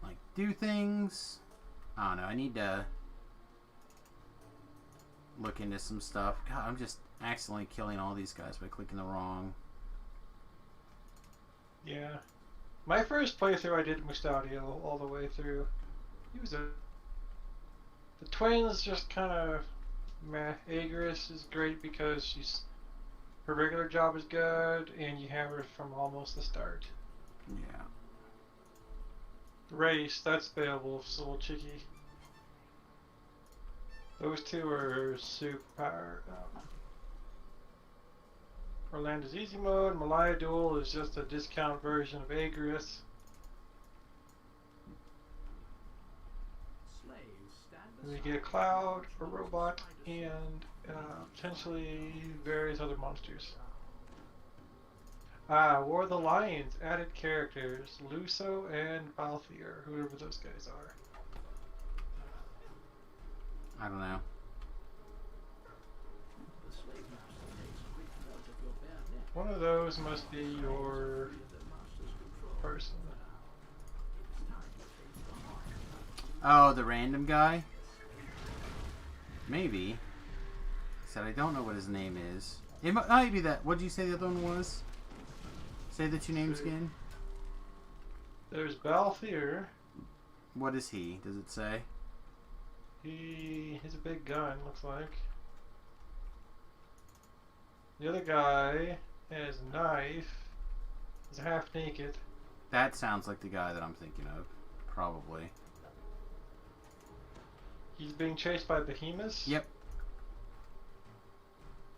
like do things. I don't know, I need to look into some stuff. God, I'm just accidentally killing all these guys by clicking the wrong. Yeah. My first playthrough I did Mustadio all the way through. He was the twins just kind of meh. Agris is great because her regular job is good, and you have her from almost the start. Yeah. Race, that's Beowulf's little chickie. Those two are super powered. Orlando's easy mode. Malaya Duel is just a discount version of Agris. And you get a cloud, a robot, and potentially various other monsters. War of the Lions added characters, Luso and Balthier, whoever those guys are. I don't know. One of those must be your person. Oh, the random guy? Maybe. Said I don't know what his name is. It might be that. What did you say the other one was? Say the 2 names again. There's Balthier. What is he? Does it say? He's a big gun, looks like. The other guy has a knife. He's half naked. That sounds like the guy that I'm thinking of. Probably. He's being chased by behemoths. Yep.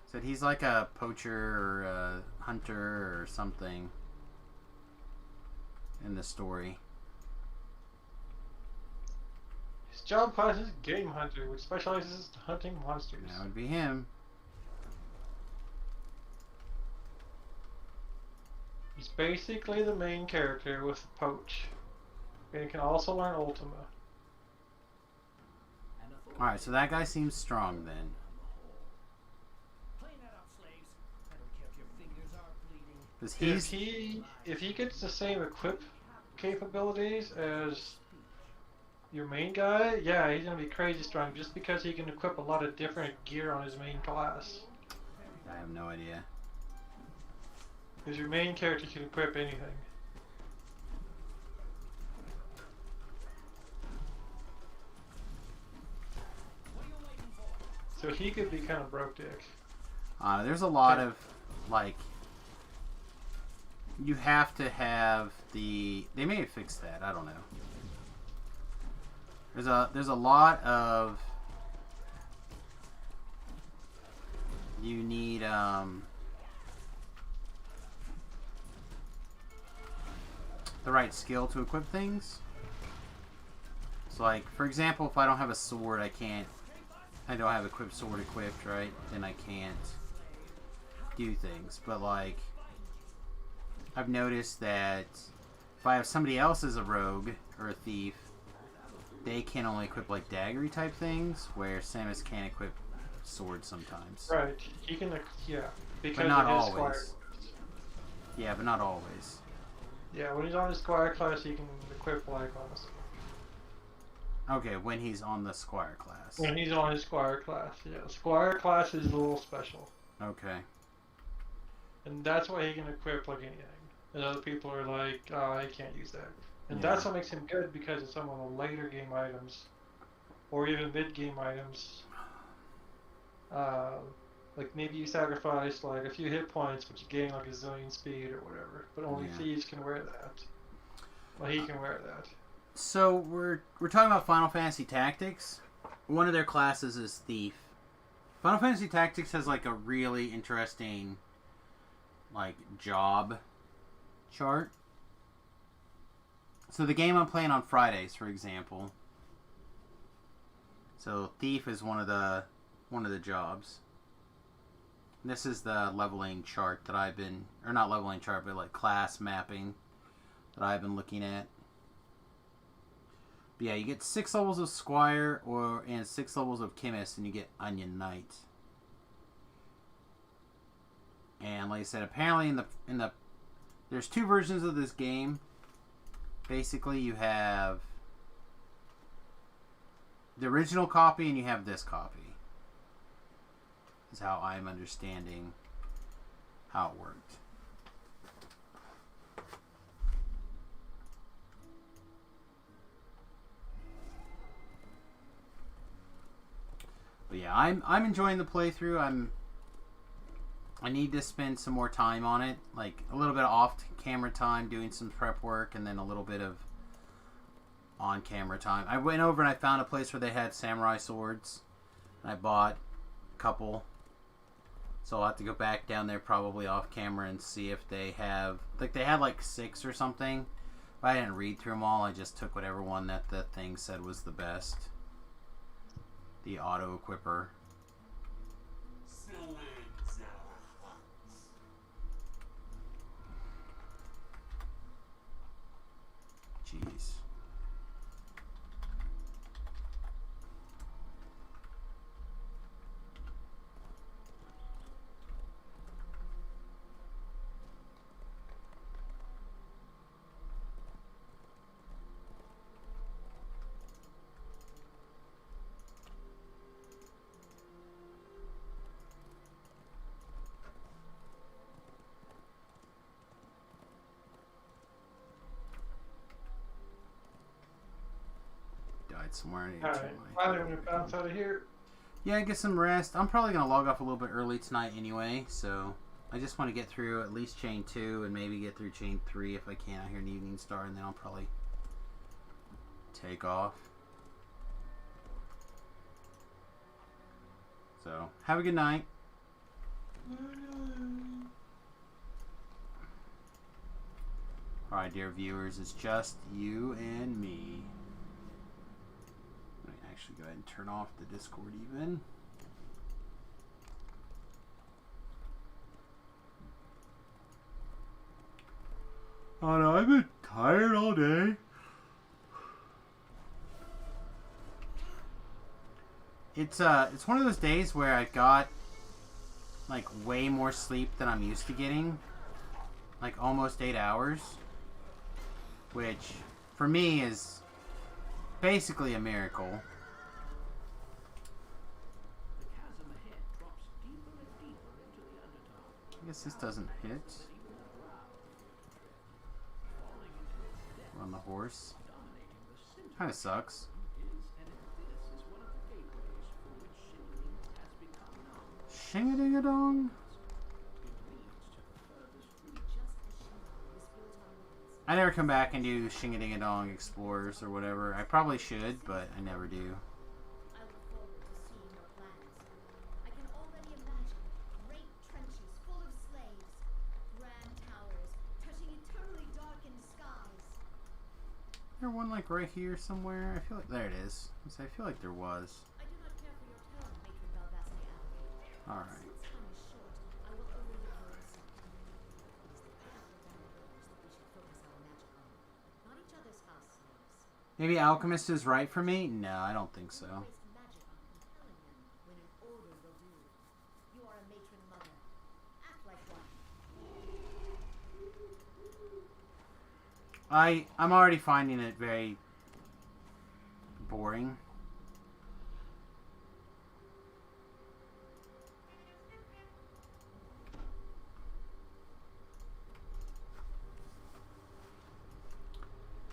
Said he's like a poacher or a hunter or something. in the story. His job class is Game Hunter, which specializes in hunting monsters. That would be him. He's basically the main character with the Poach. And he can also learn Ultima. Alright, so that guy seems strong then. Because If he gets the same equip capabilities as your main guy, yeah, he's gonna be crazy strong just because he can equip a lot of different gear on his main class. I have no idea. Because your main character can equip anything. So he could be kind of broke dick. There's a lot of, like, you have to have the... They may have fixed that, I don't know. There's a lot of... You need, the right skill to equip things. So, like, for example, if I don't have a sword, I don't have equipped sword equipped, right? Then I can't do things. But, like, I've noticed that if I have somebody else as a rogue or a thief, they can only equip, like, daggery type things, where Samus can't equip swords sometimes. Right. He can, yeah. Because But not of his always. squire. Yeah, but not always. Yeah, when he's on his squire class, he can equip like on his... Okay, when he's on the squire class. When he's on his squire class, yeah. Squire class is a little special. Okay. And that's why he can equip like anything. And other people are like, oh, I can't use that. And Yeah. that's what makes him good because of some of the later game items. Or even mid-game items. Like maybe you sacrifice like a few hit points, but you gain like a zillion speed or whatever. But only Yeah. thieves can wear that. Well, he can wear that. So we're talking about Final Fantasy Tactics. One of their classes is Thief. Final Fantasy Tactics has like a really interesting like job chart. So the game I'm playing on Fridays, for example. So Thief is one of the jobs. This is the leveling chart that I've been, or not leveling chart, but like class mapping that I've been looking at. But yeah, you get 6 levels of Squire and 6 levels of Chemist, and you get Onion Knight. And like I said, apparently in the there's 2 versions of this game. Basically, you have the original copy and you have this copy. Is how I'm understanding how it worked. But yeah, I'm enjoying the playthrough. I need to spend some more time on it, like a little bit of off-camera time doing some prep work, and then a little bit of on-camera time. I went over and I found a place where they had samurai swords, and I bought a couple. So I'll have to go back down there probably off-camera and see if they have, like they had like 6 or something. But I didn't read through them all. I just took whatever one that the thing said was the best. The auto-equipper. Jeez. Died somewhere. I need to Alright, check finally I'm gonna bounce out of here. Yeah, get some rest. I'm probably going to log off a little bit early tonight anyway, so I just want to get through at least Chain 2 and maybe get through Chain 3 if I can out here in Evening Star, and then I'll probably take off. So, have a good night. Alright, dear viewers, it's just you and me. Let me actually go ahead and turn off the Discord even. Oh no, I've been tired all day. It's one of those days where I got like way more sleep than I'm used to getting. Like almost 8 hours. Which for me is basically a miracle. I guess this doesn't hit. We're on the horse. Kinda sucks. Shing-a-ding-a-dong. I never come back and do Shing-a-ding-a-dong Explorers or whatever. I probably should, but I never do. I look forward to seeing your plans. I can already imagine great trenches full of slaves, grand towers touching eternally darkened skies. Is there one like right here somewhere? I feel like there it is. I feel like there was. I do not care for your tone, Matron Belvassi Allen. All right. Since time is short, I will overlook your insulting. It is the powerful downloaders that we should focus our magic on, not each other's house slaves. Maybe Alchemist is right for me? No, I don't think so. Waste magic on compelling them when an order will do. You are a matron mother. Act like one. I'm already finding it very boring.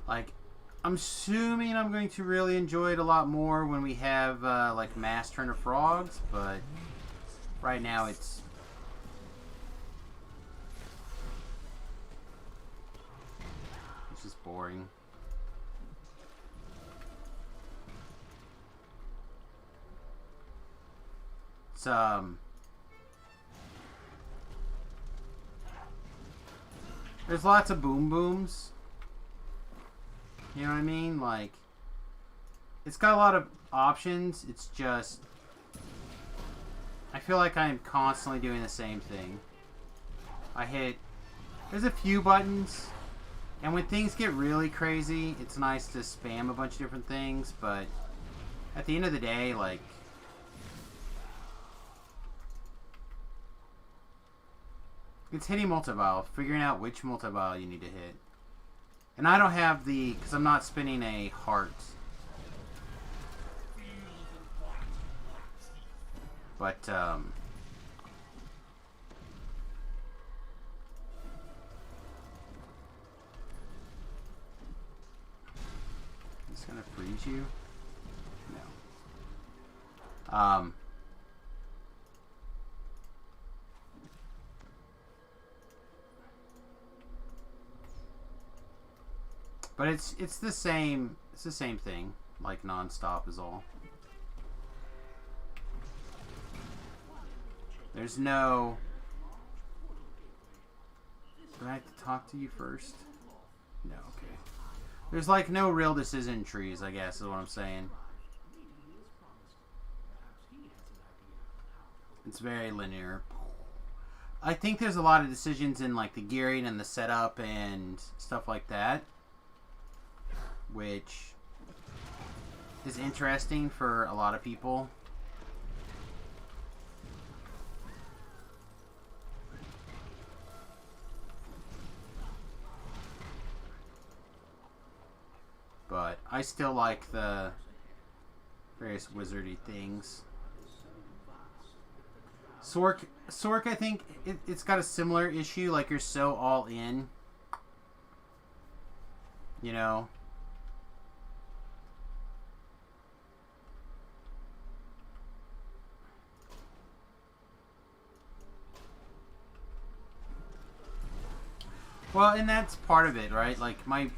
Like, I'm assuming I'm going to really enjoy it a lot more when we have like mass turn of frogs, but right now it's just boring. It's there's lots of boom booms. You know what I mean? Like, it's got a lot of options. It's just, I feel like I am constantly doing the same thing. There's a few buttons, and when things get really crazy, it's nice to spam a bunch of different things, but at the end of the day, like, it's hitting multi-ball, figuring out which multi-ball you need to hit. And I don't have because I'm not spinning a heart. But, it's gonna freeze you? No. But it's the same thing, like non-stop is all. There's no. Do I have to talk to you first? No, okay. There's like no real decision trees, I guess, is what I'm saying. It's very linear. I think there's a lot of decisions in like the gearing and the setup and stuff like that, which is interesting for a lot of people. But I still like the various wizardy things. Sork, I think it's got a similar issue. Like, you're so all in, you know. Well, and that's part of it, right? Like, my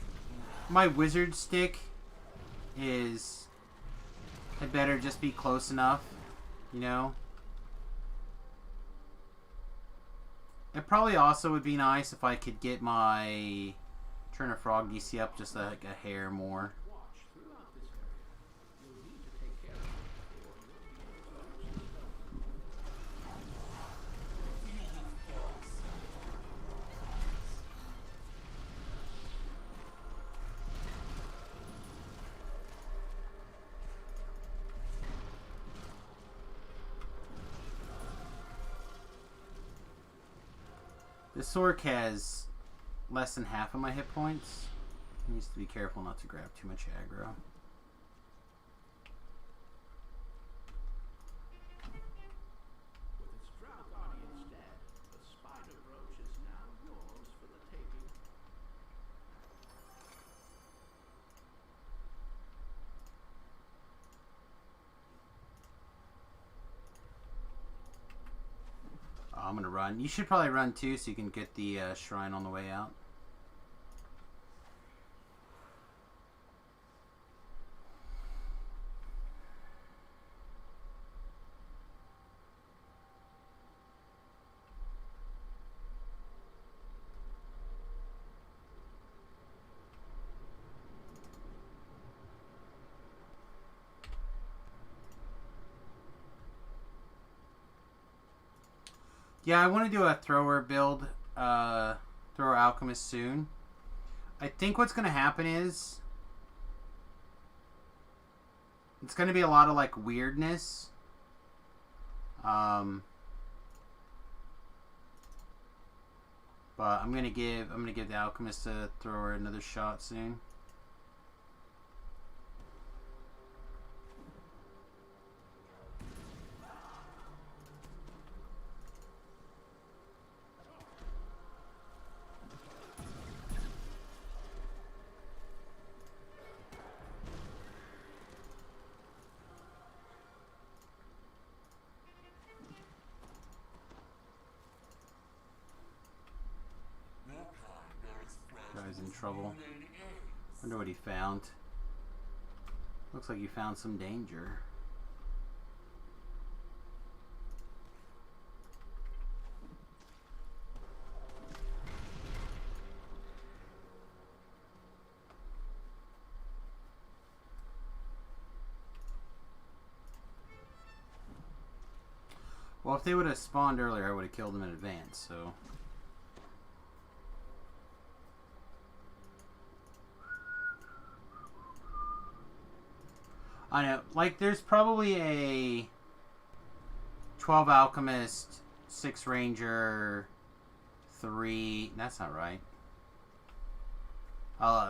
wizard stick is, it better just be close enough, you know. It probably also would be nice if I could get my Turn a frog DC up just like a hair more. This orc has less than half of my hit points. Needs to be careful not to grab too much aggro. With its Drow Guardians dead, the spider brooch is now yours for the taking. Oh, I'm gonna run. You should probably run too, so you can get the shrine on the way out. Yeah, I want to do a thrower build, thrower alchemist soon. I think what's going to happen is it's going to be a lot of like weirdness. But I'm gonna give the alchemist a thrower another shot soon. Guy's in trouble. Wonder what he found. Looks like he found some danger. Well, if they would have spawned earlier, I would have killed them in advance, so... I know, like, there's probably a 12 Alchemist, 6 Ranger, 3... That's not right.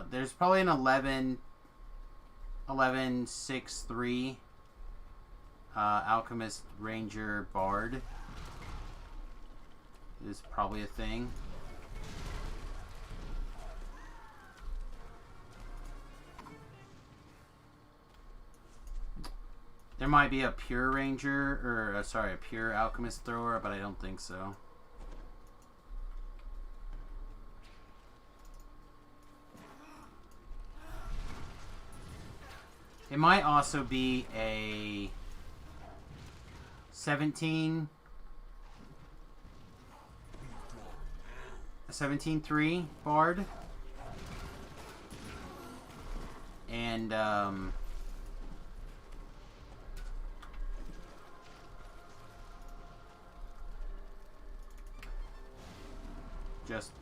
There's probably an 11, 6, 3 Alchemist, Ranger, Bard. Is probably a thing. There might be a pure ranger, or sorry, a pure alchemist thrower, but I don't think so. It might also be a 17-3 bard. And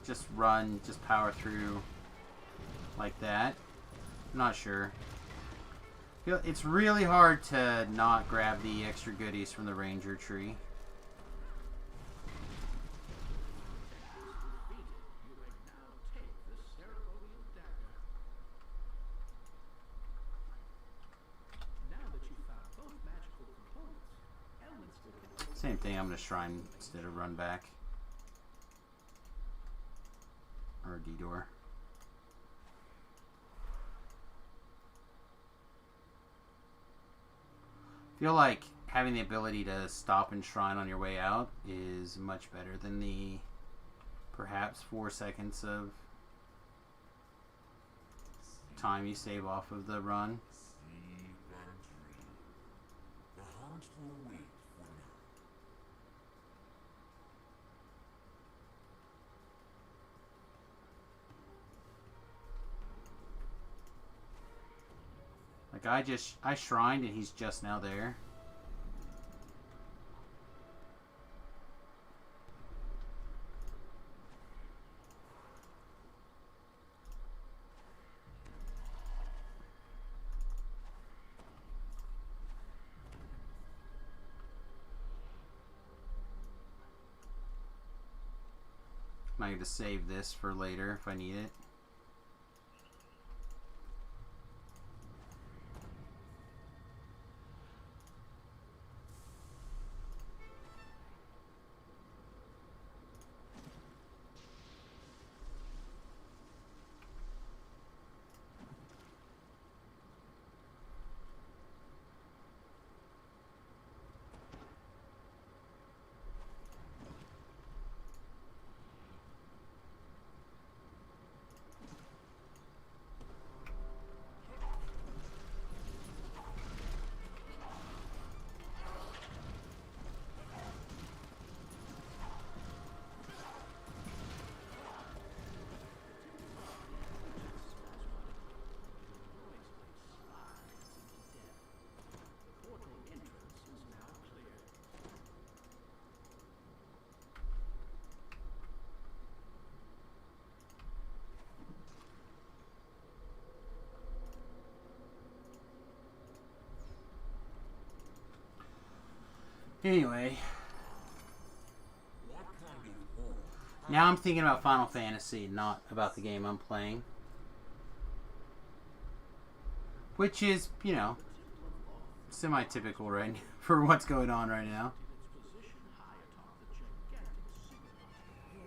just run, just power through like that. I'm not sure. It's really hard to not grab the extra goodies from the ranger tree. Same thing, I'm going to shrine instead of run back. Or D-door. I feel like having the ability to stop and shrine on your way out is much better than the perhaps 4 seconds of time you save off of the run. I shrined and he's just now there. I need to save this for later if I need it. Anyway, now I'm thinking about Final Fantasy, not about the game I'm playing. Which is, you know, semi-typical right now for what's going on right now. You're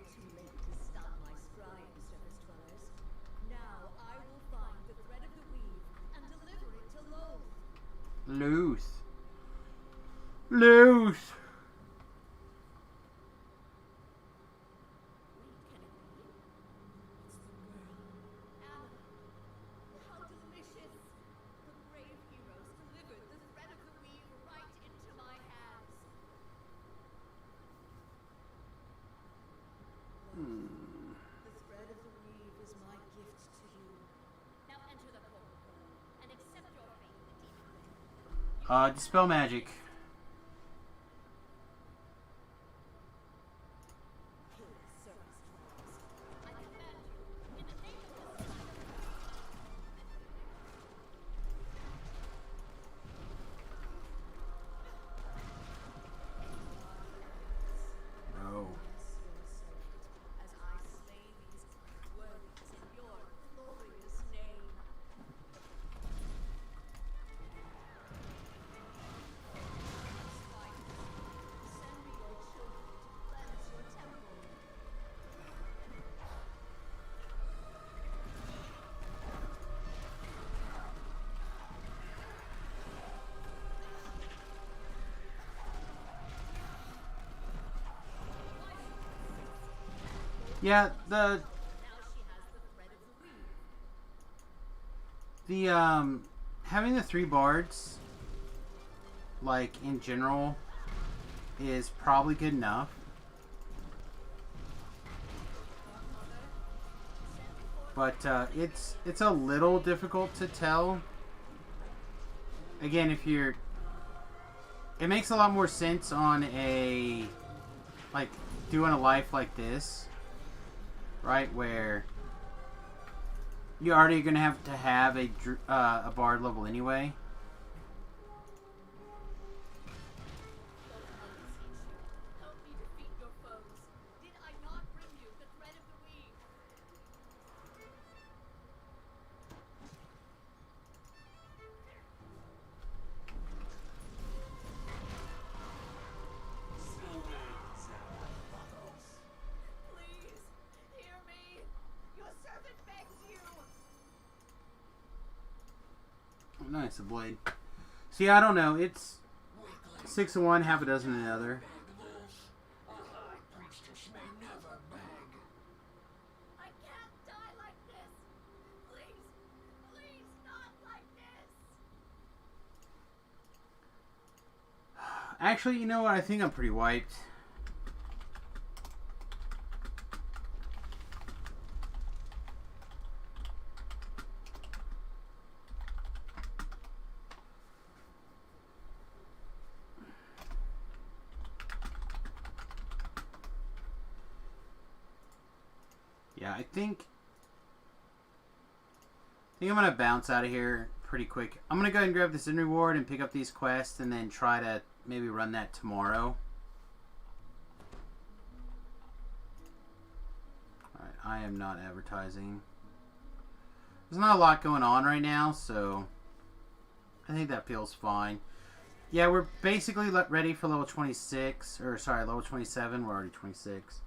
too late to stop my scrying, surface dwellers. Now I will find the thread of the weave and deliver it to Loth. Loose. Loose. Anna, how delicious! The brave heroes delivered the thread of the weave right into my hands. The thread of the weave is my gift to you. Now enter the portal and accept your fate in the demon ring. Dispel magic. Kill the surface dwellers. I command you, in the name of the sun. Oh. As I slay these worthies in your glorious name. Send me your children to cleanse your temple. Yeah, Now she has the thread of the weave. having the 3 bards, like, in general, is probably good enough. But, it's a little difficult to tell. Again, if you're... It makes a lot more sense on a... Like, doing a life like this. Right, where... You're already going to have a bard level anyway. Help me defeat your foes. Did I not bring you the thread of the weave? Please, hear me. Your servant begs you. Oh, nice, a blade. See, I don't know. It's 6 of one, half a dozen of the other. I can't die like this. Please, please, not like this. Actually, you know what? I think I'm pretty wiped. Yeah, I think I'm going to bounce out of here pretty quick. I'm going to go ahead and grab this in reward and pick up these quests and then try to maybe run that tomorrow. Alright, I am not advertising. There's not a lot going on right now, so I think that feels fine. Yeah, we're basically ready for level 26, or sorry, level 27. We're already 26.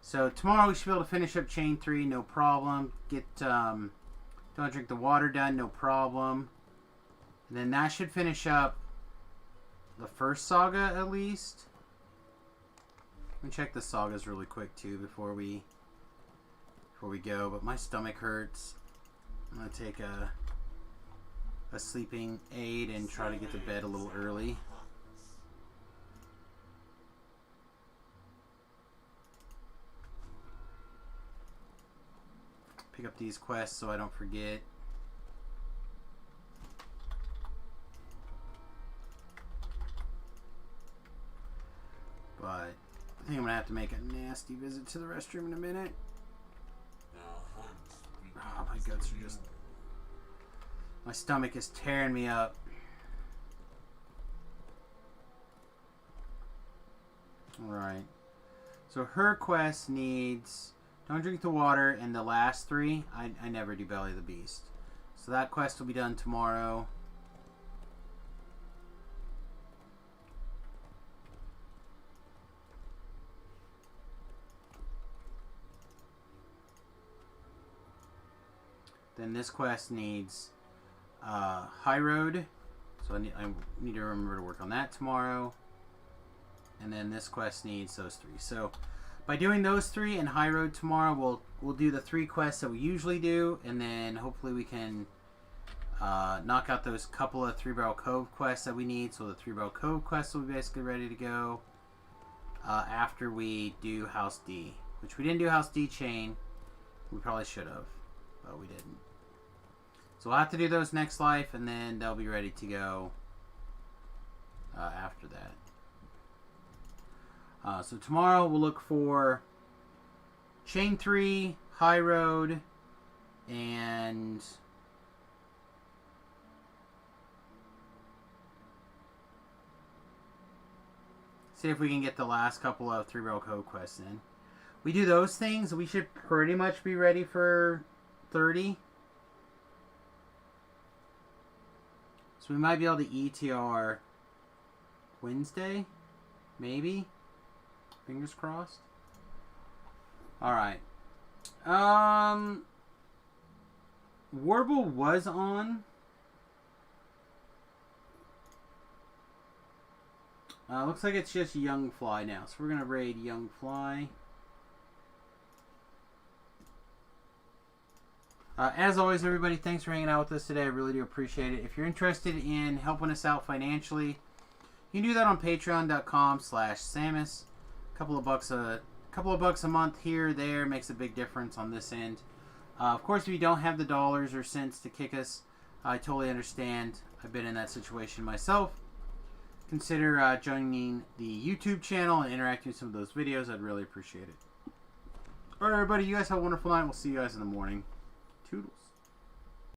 So tomorrow we should be able to finish up Chain 3, no problem. Get Don't Drink the Water done, no problem. And then that should finish up the first saga at least. Let me check the sagas really quick too before we go. But my stomach hurts. I'm gonna take a sleeping aid and try to get to bed a little early. Pick up these quests so I don't forget. But I think I'm gonna have to make a nasty visit to the restroom in a minute. Oh, my guts are just... My stomach is tearing me up. Alright. So her quest needs Don't Drink the Water and the last 3. I never do Belly of the Beast. So that quest will be done tomorrow. Then this quest needs High Road, so I need to remember to work on that tomorrow. And then this quest needs those 3. So by doing those 3 and High Road tomorrow, we'll do the 3 quests that we usually do, and then hopefully we can knock out those couple of Three Barrel Cove quests that we need. So the Three Barrel Cove quests will be basically ready to go after we do House D, which we didn't do House D chain. We probably should have, but we didn't. So we'll have to do those next life, and then they'll be ready to go after that. So tomorrow we'll look for Chain 3, High Road, and see if we can get the last couple of Three Barrel Cove quests in. We do those things, we should pretty much be ready for 30. So we might be able to ETR Wednesday, maybe. Fingers crossed. Alright. Warble was on. Looks like it's just Young Fly now. So we're going to raid Young Fly. As always, everybody, thanks for hanging out with us today. I really do appreciate it. If you're interested in helping us out financially, you can do that on patreon.com/Samus. A couple of bucks a month here or there makes a big difference on this end. Of course, if you don't have the dollars or cents to kick us, I totally understand. I've been in that situation myself. Consider joining the YouTube channel and interacting with some of those videos. I'd really appreciate it. Alright, everybody, you guys have a wonderful night. We'll see you guys in the morning. Toodles.